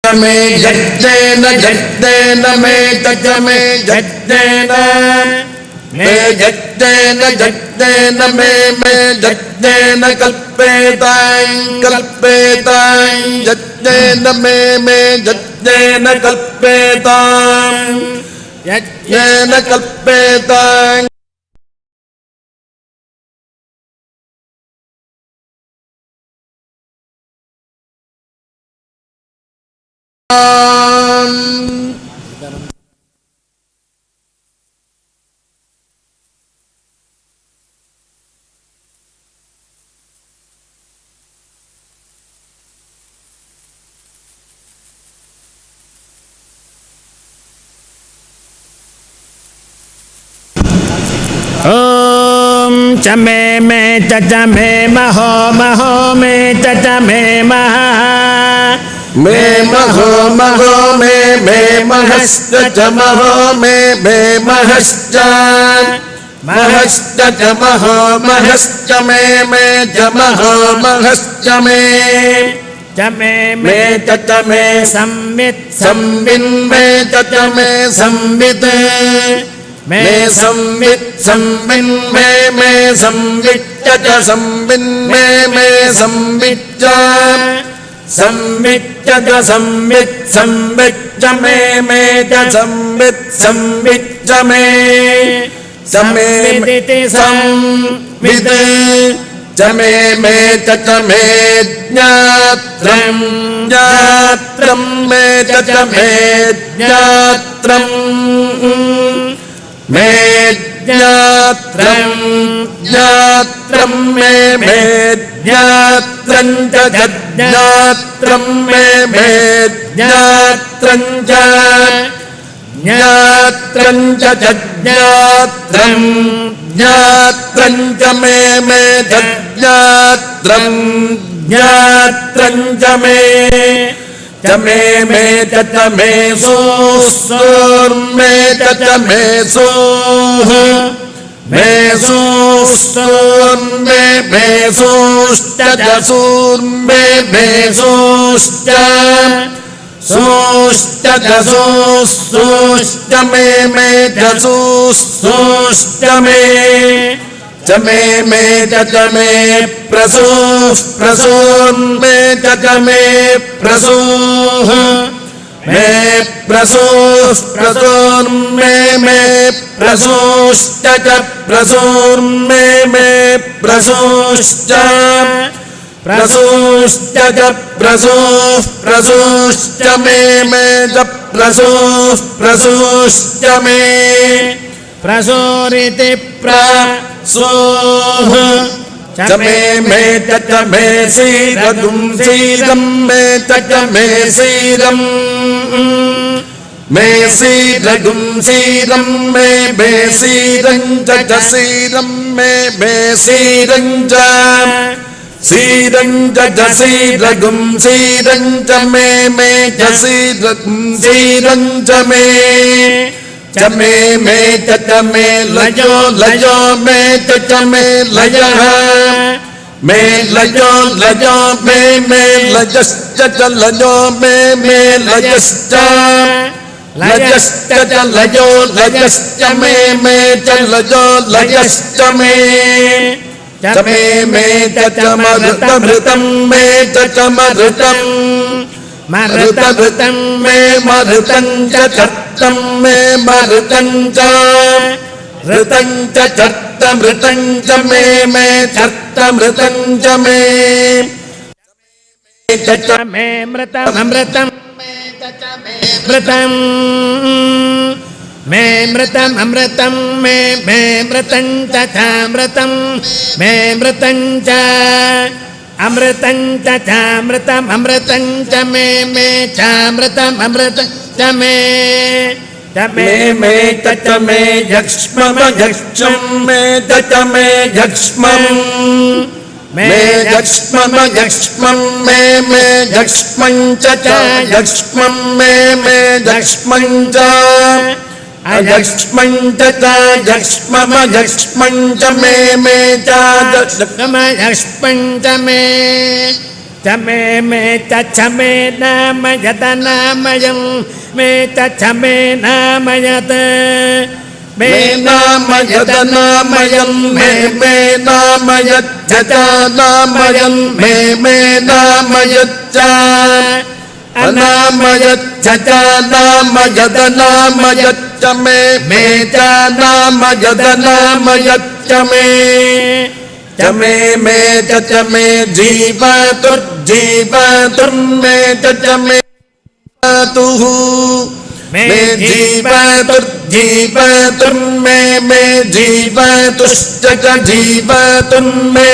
मे जज्जेन जज्जेन मे तज मे जज्जेन मे जज्जेन जज्जेन मे जज्जेन कल्पेतां कल्पेतां जज्जेन मे जज्जेन कल्पेतां यज्जेन कल्पेतां ओम चमे में चचमे महो महो में चचमे महा मे महो महो मे महश्च च महो मे महश्च महश्च च महो महश्च मे च महो महश्च मे चमे में च मे संवित संविन् मे च मे संवित् मे संवित् संविन् मे संवित् च संविन् मे संवित् च संवित् च संवित् संवित् च मे च संवित् संवित् च मे संवित् संवित् च मे च मे ज्ञात्रं ज्ञात्रं मे च मे ज्ञात्रं मे ज्ञात्रं ज्ञात्रं मे ज्ञात्रं च ज्ञात्रं मे ज्ञात्रं च ज्ञात्रं च ज्ञात्रं ज्ञात्रं च मे ज्ञात्रं ज्ञात्रं च मे च मे सोऽस्मे च मे सोः मे सोऽस्मे सोश्च सूर्मे सोश्च सोश्च सोश्च मे च सोश्च मे च मे च मे प्रसूः प्रसून्मे च मे प्रसूः मे प्रसूः प्रसून्मे प्रसूश्च च प्रसून्मे प्रसूश्च प्रसूश्च च प्रसूः प्रसूश्च मे च प्रसूः प्रसूश्च मे प्रसूरिति प्रसूः च मे च मे सीरदुं सीरं मे च मे सीरं मे सीरदुं सीरं मे सीरं च सीरं मे सीरं च सीरं च सीरगुं सीरं च मे च सीरगुं सीरं च मे च मे च मे लयो लयो मे च मे लयः मे लयो लयो मे लयश्च च लयो मे लयश्च लयश्च च लयो लयश्च मे च लयो लयश्च मे च मे च मरुतमृतं मे च मरुतं मरुतमृतं मे मरुतं च चर्तं मे मरुतं च ऋतं च चर्तमृतं च मे चर्तमृतं च मे च मे मृतमृतं मृतं मे मृतमृतं मे मृतं तथा मृतं मे मृतं च अमृतं तथा मृतमृतं च मे चामृतमृतं च मे च मे च मे यक्ष्ममयक्ष्मं मे च मे यक्ष्मं मे यक्ष्ममयक्ष्मं मे यक्ष्मं च यक्ष्मं मे यक्ष्मं च अजक्ष्मञ्च च जक्ष्ममजक्ष्मञ्च मे मे च जक्ष्ममजक्ष्मञ्च मे च मे च मे नाम यदनामयं मे च मे नाम यत् मे नाम यदनामयं मे नाम यच्च नामयं मे नाम यच्च अनामयच्च नाम यदनामयच्च मे च नाम यदनामयच्च मे च मे च मे जीवतुर्जीवतुर्मे च मे तुः मे जीवतुर्जीवतुर्मे जीवतुश्च जीवतुर्मे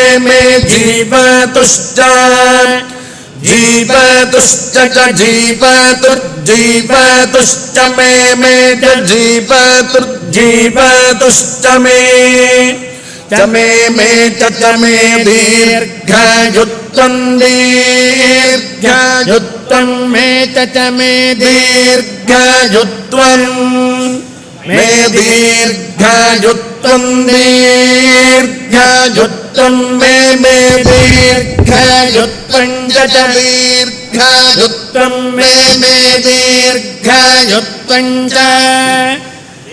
जीवतुश्च जीवतुश्च जीवतुर्जीवतुश्च मे च जीवतुर्जीवतुश्च मे च मे च मे दीर्घायुत्वं दीर्घायुत्वं मे च मे दीर्घायुत्वं मे दीर्घायुत्वं दीर्घायुत्वं मे दीर्घायुत्वं च दीर्घायुत्वं मे दीर्घायुत्वं च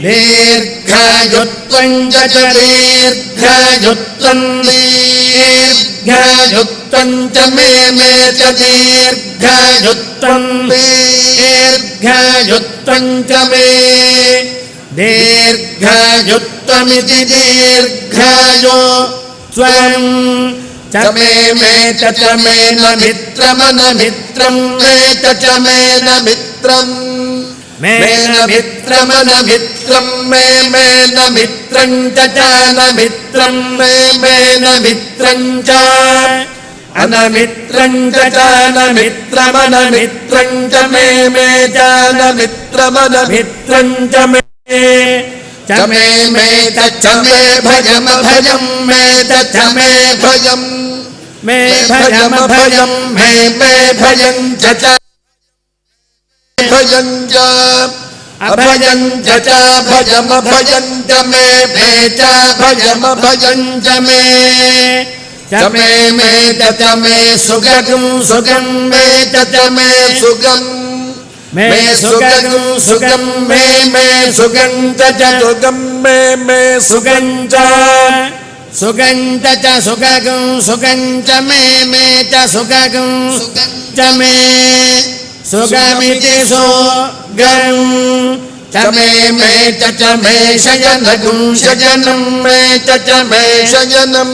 दीर्घायुत्वं च दीर्घायुत्वं दीर्घायुत्वं च मे च दीर्घायुत्वं दीर्घायुत्वं च मे दीर्घायुत्वमिति दीर्घायो स्वं च मे च मे न मित्रमनमित्रं मे च मे न मित्रं मे न मित्रमनमित्रं मे न मित्रं च न मित्रं मे न मित्रं च अनमित्रं च न मित्रमनमित्रं च मे च न मित्रमनमित्रं च मे च मे च मे भयमभयं मे च मे भयं मे भयमभयं मे भयं च भयं च अभयं च भयमभयं च मे च भयमभयं च मे च मे च मे सुगं सुगं मे च मे सुगं मे सुगं सुगं मे सुगं च सुगं मे सुगं च सुगं च सुगं सुगं च मे च सुगं च मे सुगमिति सुगं च मे च मे शयनगं शयनं मे च मे शयनं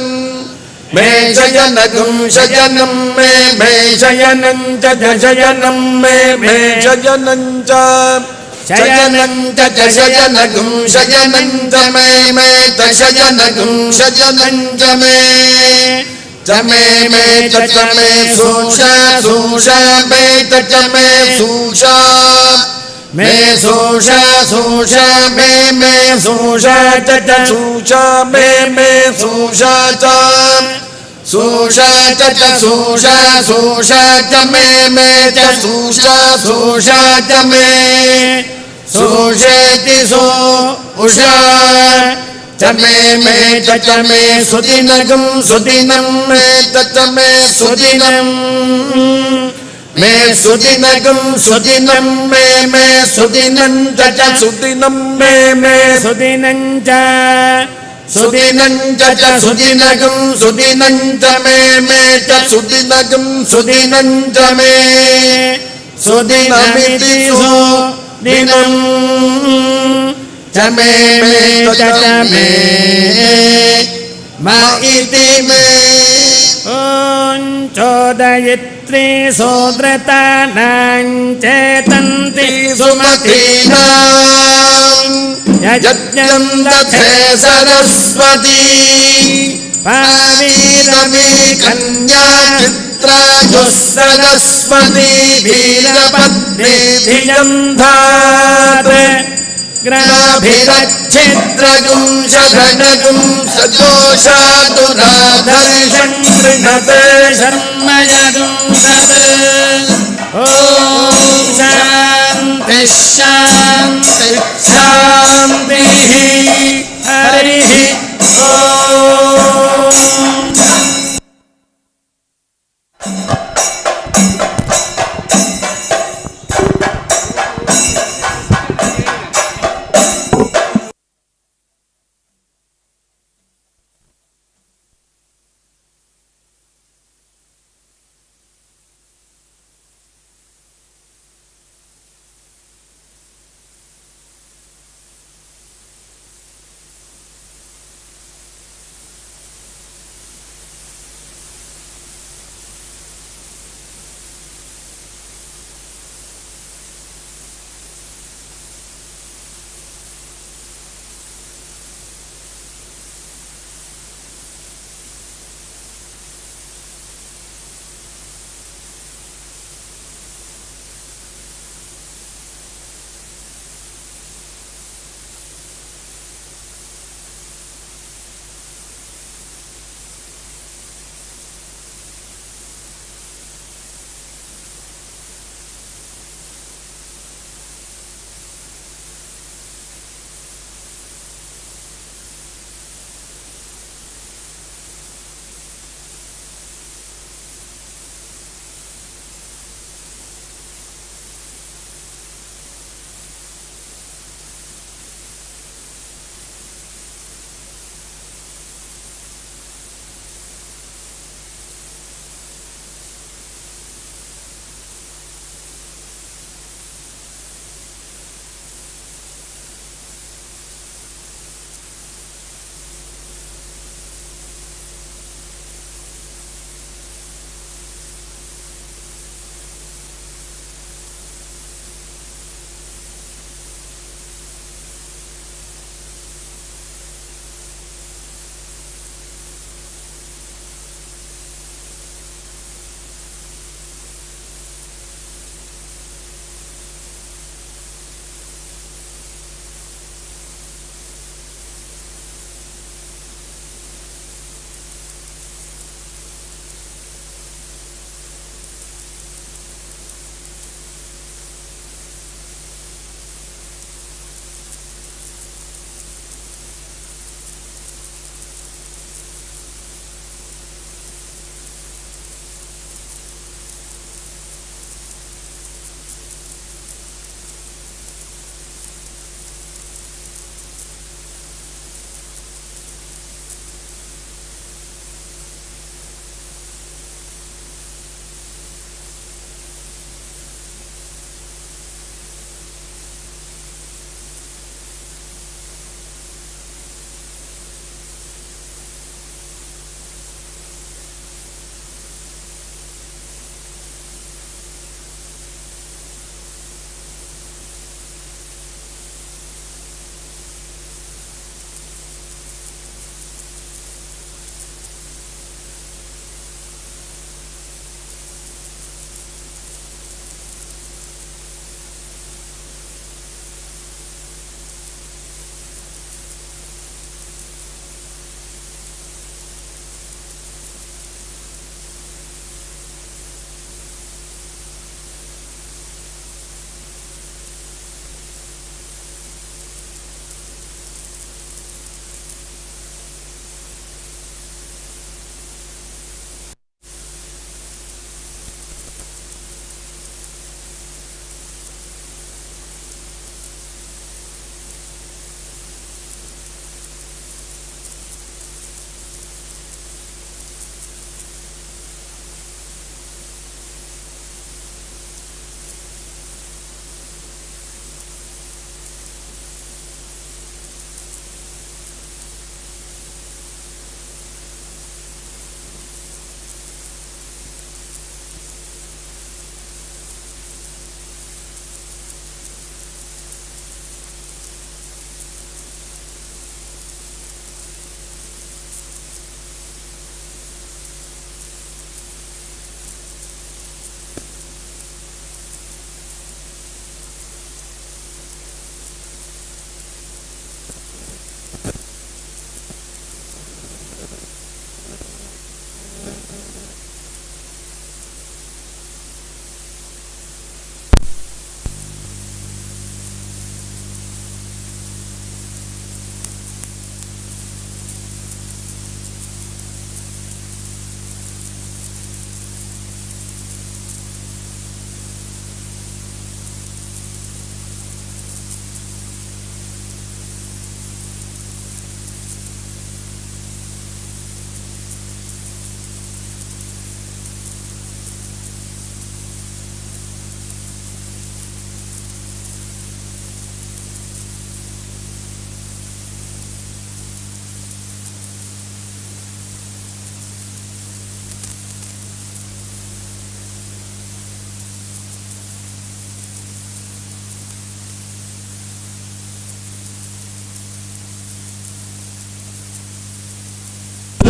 मे शयनगं शयनं मे शयनं च शयनं मे शयनं च शयनं च शयनगं शयनं च मे च शयनगं शयनं च मे च मे च मे सुषा सुषा मे च मे सुषा मे सुषा सुषा मे सुषा च सुषा मे सुषा च सुषा च सुषा सुषा च मे च सुषा सुषा च मे सुषेति सुषा च मे च मे सुदिनगं सुदिनं मे च मे सुदिनं मे सुदिनगं सुदिनं मे सुदिनं च सुदिनं मे सुदिनं च सुदिनं च सुदिनगं सुदिनं च मे च सुदिनगं सुदिनं च मे सुदिनमिति सुदिनं च मे च मे मा इति मे ॐ चोदयित्री सोद्रतानां चेतन्ति सुमतीनां यज्ञं दधे सरस्वती पावीरवी कन्या चित्रायुः सरस्वती वीरपत्नी धियं धात् ग्राभिरच्छिद्रगुं शधनगुं सजोषातुराधर्षं गृणते शर्मयगुं तत् ಓಂ ಶಾಂತಿ ಶಾಂತಿ ಶಾಂತಿ ಹರಿ ಓಂ.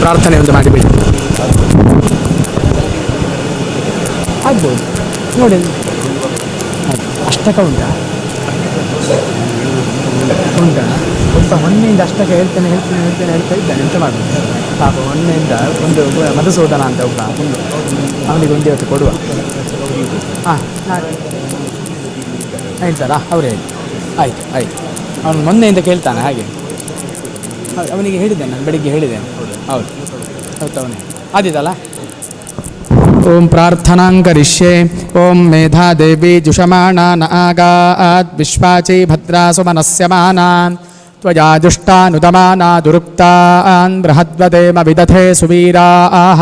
ಪ್ರಾರ್ಥನೆ ಒಂದು ಮಾಡಿಬಿಡಿ. ಆಗ್ಬೋದು ನೋಡಿ. ಅಷ್ಟಕ ಉಂಟಾ ಸ್ವಲ್ಪ ಮೊನ್ನೆಯಿಂದ ಅಷ್ಟಕ ಹೇಳ್ತೇನೆ ಹೇಳ್ತಾ ಇದ್ದಾನೆ. ಎಂತ ಮಾಡೋದು ಪಾಪ. ಮೊನ್ನೆಯಿಂದ ಒಂದು ಮಧುಸೂದನ ಅಂತ ಒಬ್ಬ ಅವನಿಗೆ ಒಂದು ಇವತ್ತು ಕೊಡುವ. ಹಾಂ ಹೇಳ್ತಾರಾ ಅವರೇ? ಆಯಿತು. ಅವನು ಮೊನ್ನೆಯಿಂದ ಕೇಳ್ತಾನೆ ಹಾಗೆ. ಅವನಿಗೆ ಹೇಳಿದ್ದೇನೆ ನಾನು ಬೆಳಿಗ್ಗೆ ಹೇಳಿದ್ದೇನೆ. ಹೌದು ಅವನೇ ಆದಿದಲ್ಲ. ಓಂ ಪ್ರಾರ್ಥನಾಂ ಕರಿಷ್ಯೆ. ಓಂ ಮೇಧಾದೇವಿ ಜುಷಮಾಣಾನ ಆಗಾತ್ ವಿಶ್ವಾಚಿ ಭದ್ರಾಸು ಮನಸ್ಯಮಾನಾನ್ ತ್ವಯಾ ಜುಷ್ಟಾನುದಮಾನಾ ದುರುಕ್ತಾನ್ ಬೃಹದ್ವದೇಮ ವಿದಧೆ ಸುವೀರಾಃ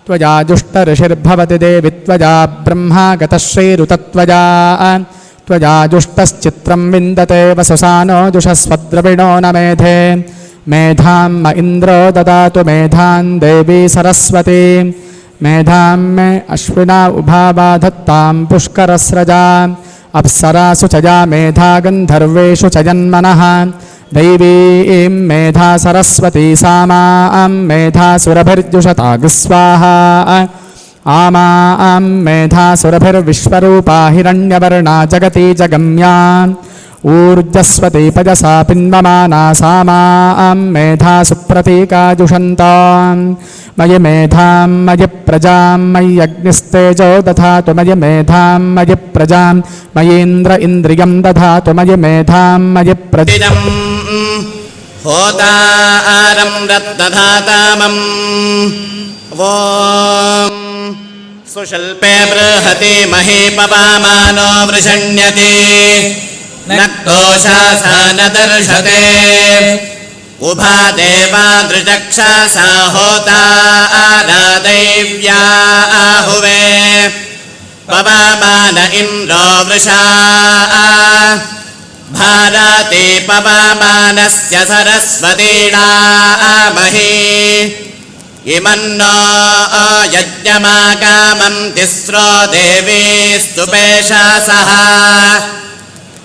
ತ್ವಯಾ ಜುಷ್ಟಋಷಿರ್ಭವತಿ ದೇವಿ ತ್ವಯಾ ಬ್ರಹ್ಮಾಗತಶ್ರೀರುತತ್ವಯಾ ತ್ವಯಾ ಜುಷ್ಟಶ್ಚಿತ್ರಂ ವಿಂದತೆ ವಸುಸಾನೋ ಜುಷಸ್ವದ್ರವಿಣೋ ನ ಮೇಧೆ ಮೇಧಾಂ ಮ ಇಂದ್ರೋ ದದಾತು ಮೇಧಾಂ ದೇವಿ ಸರಸ್ವತಿ ಮೇಧಾಂ ಮೇ ಅಶ್ವಿನಾ ಉಭಾವಾ ದತ್ತಾಂ ಪುಷ್ಕರಸ್ರಜಾ ಅಪ್ಸರಾಸು ಚ ಯಾ ಮೇಧಾ ಗಂಧರ್ವೇಷು ಚ ಜನ್ಮನಃ ದೈವೀಂ ಮೇಧಾ ಸರಸ್ವತಿ ಸಾ ಮಾಂ ಮೇಧಾ ಸುರಭಿರ್ಜುಷತಾಗ್ ಸ್ವಾಹಾ ಆಮಾಂ ಮೇಧಾ ಸುರಭಿರ್ವಿಶ್ವರೂಪಾ ಹಿರಣ್ಯವರ್ಣಾ ಜಗತಿ ಜಗಮ್ಯಾ ಊರ್ಜಸ್ವತಿ ಪಜಸಾ ಪಿನ್ವಮಾನಾ ಸಾ ಮಾಂ ಮೇಧಾ ಸುಪ್ರತೀಕಾ ಜುಷಂತಾಂ ಮಯಿ ಮೇಧಾಂ ಮಯಿ ಪ್ರಜಾಂ ಮಯ್ಯಗ್ನಿಸ್ತೇಜೋ ದಧಾತು ಮಯಿ ಮೇಧಾಂ ಮಯಿ ಪ್ರಜಾಂ ಮಯೀಂದ್ರ ಇಂದ್ರಿಯಂ ದಧಾತು ಮಯಿ ಮೇಧಾಂ ಮಯಿ ಪ್ರಜಾಂ ಹೋತಾರಂ ರತ್ನಧಾತಾಮಂ ಓಂ ಸುಶಲ್ಪೆ ಬೃಹತಿ ಮಹೇ ಪವಾಮಾನೋ ವೃಷಣ್ಯತೆ ನಕ್ತೋಷಾಸಾನ ದರ್ಶತೆ ಉಭಾ ದೇವಾ ದೃಚಕ್ಷಾಸಾ ಹೋತಾರಾದೈವ್ಯಾ ಆಹುವೆ ಪವಮಾನ ಇಂದ್ರೋ ವೃಷಾ ಭಾರತಿ ಪವಮಾನಸ್ಯ ಸರಸ್ವತೀಣಾ ಮಹಿ ಇಮನ್ನೋ ಯಜ್ಞಮಾಕಾಮಂ ತಿಸ್ರೋ ದೇವೀಸ್ತುಪೇಶಾಸಃ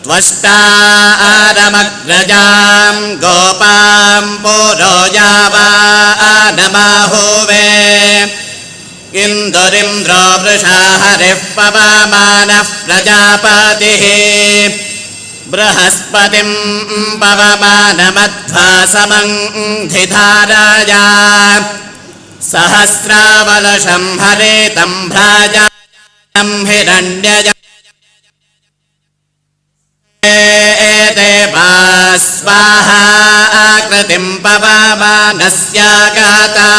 ತ್ವಷ್ಟಾರಮಗ್ರಜಾಂ ಗೋಪಾಂ ಪುರೋ ಯಾವಾನಮಾಹುವೆ ಇಂದುರಿಂದ್ರೋ ವೃಷಾ ಹರಿಃ ಪವಮಾನಃ ಪ್ರಜಾಪತಿಃ ಬೃಹಸ್ಪತಿಂ ಪವಮಾನಮಧ್ವಾ ಸಮಂಧಿಧಾರಾಯ ಸಹಸ್ರಾವಲಶಂ ಹರೇತಂ ಭ್ರಾಜಾಂ ಹಿರಣ್ಯಜ ದೇವಾ ಸ್ವಾಹಾ ಆಕೃತಿಂ ಪವಮಾನಸ್ಯಾಗಾತಾ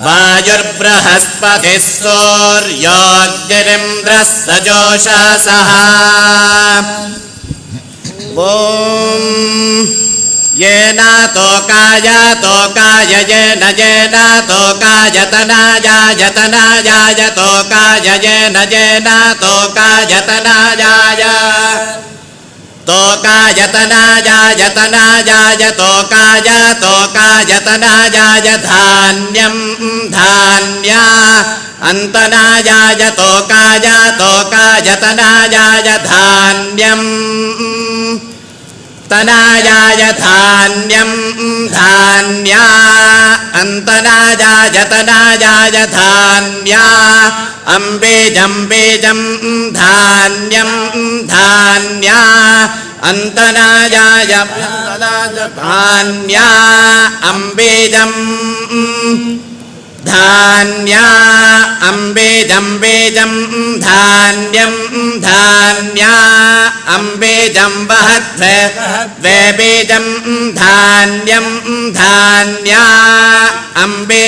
ವಾಯುರ್ಬೃಹಸ್ಪತಿಃ ಸೂರ್ಯೋಗ್ನಿರಿಂದ್ರಃ ಸಜೋಷಾಸಃ ಓಂ येनातो कायातो काययेन येनातो कायतनायायतनायायतो काययेन येनातो कायतनायाय तो कायतनायायतनायायतो कायतनायाय धान्यं धान्या अन्तनायायतो कायतनायाय धान्यं तनायाय धान्यं धान्या अन्तनायाय तनायाय धान्या अम्बेजं बीजं धान्यं धान्या अन्तनायाय धान्या अम्बेजं धान्या अम्बेजं बीजं धान्यं धान्या अम्बेजं वहद्वे द्वे बीजं धान्यं धान्या अम्बे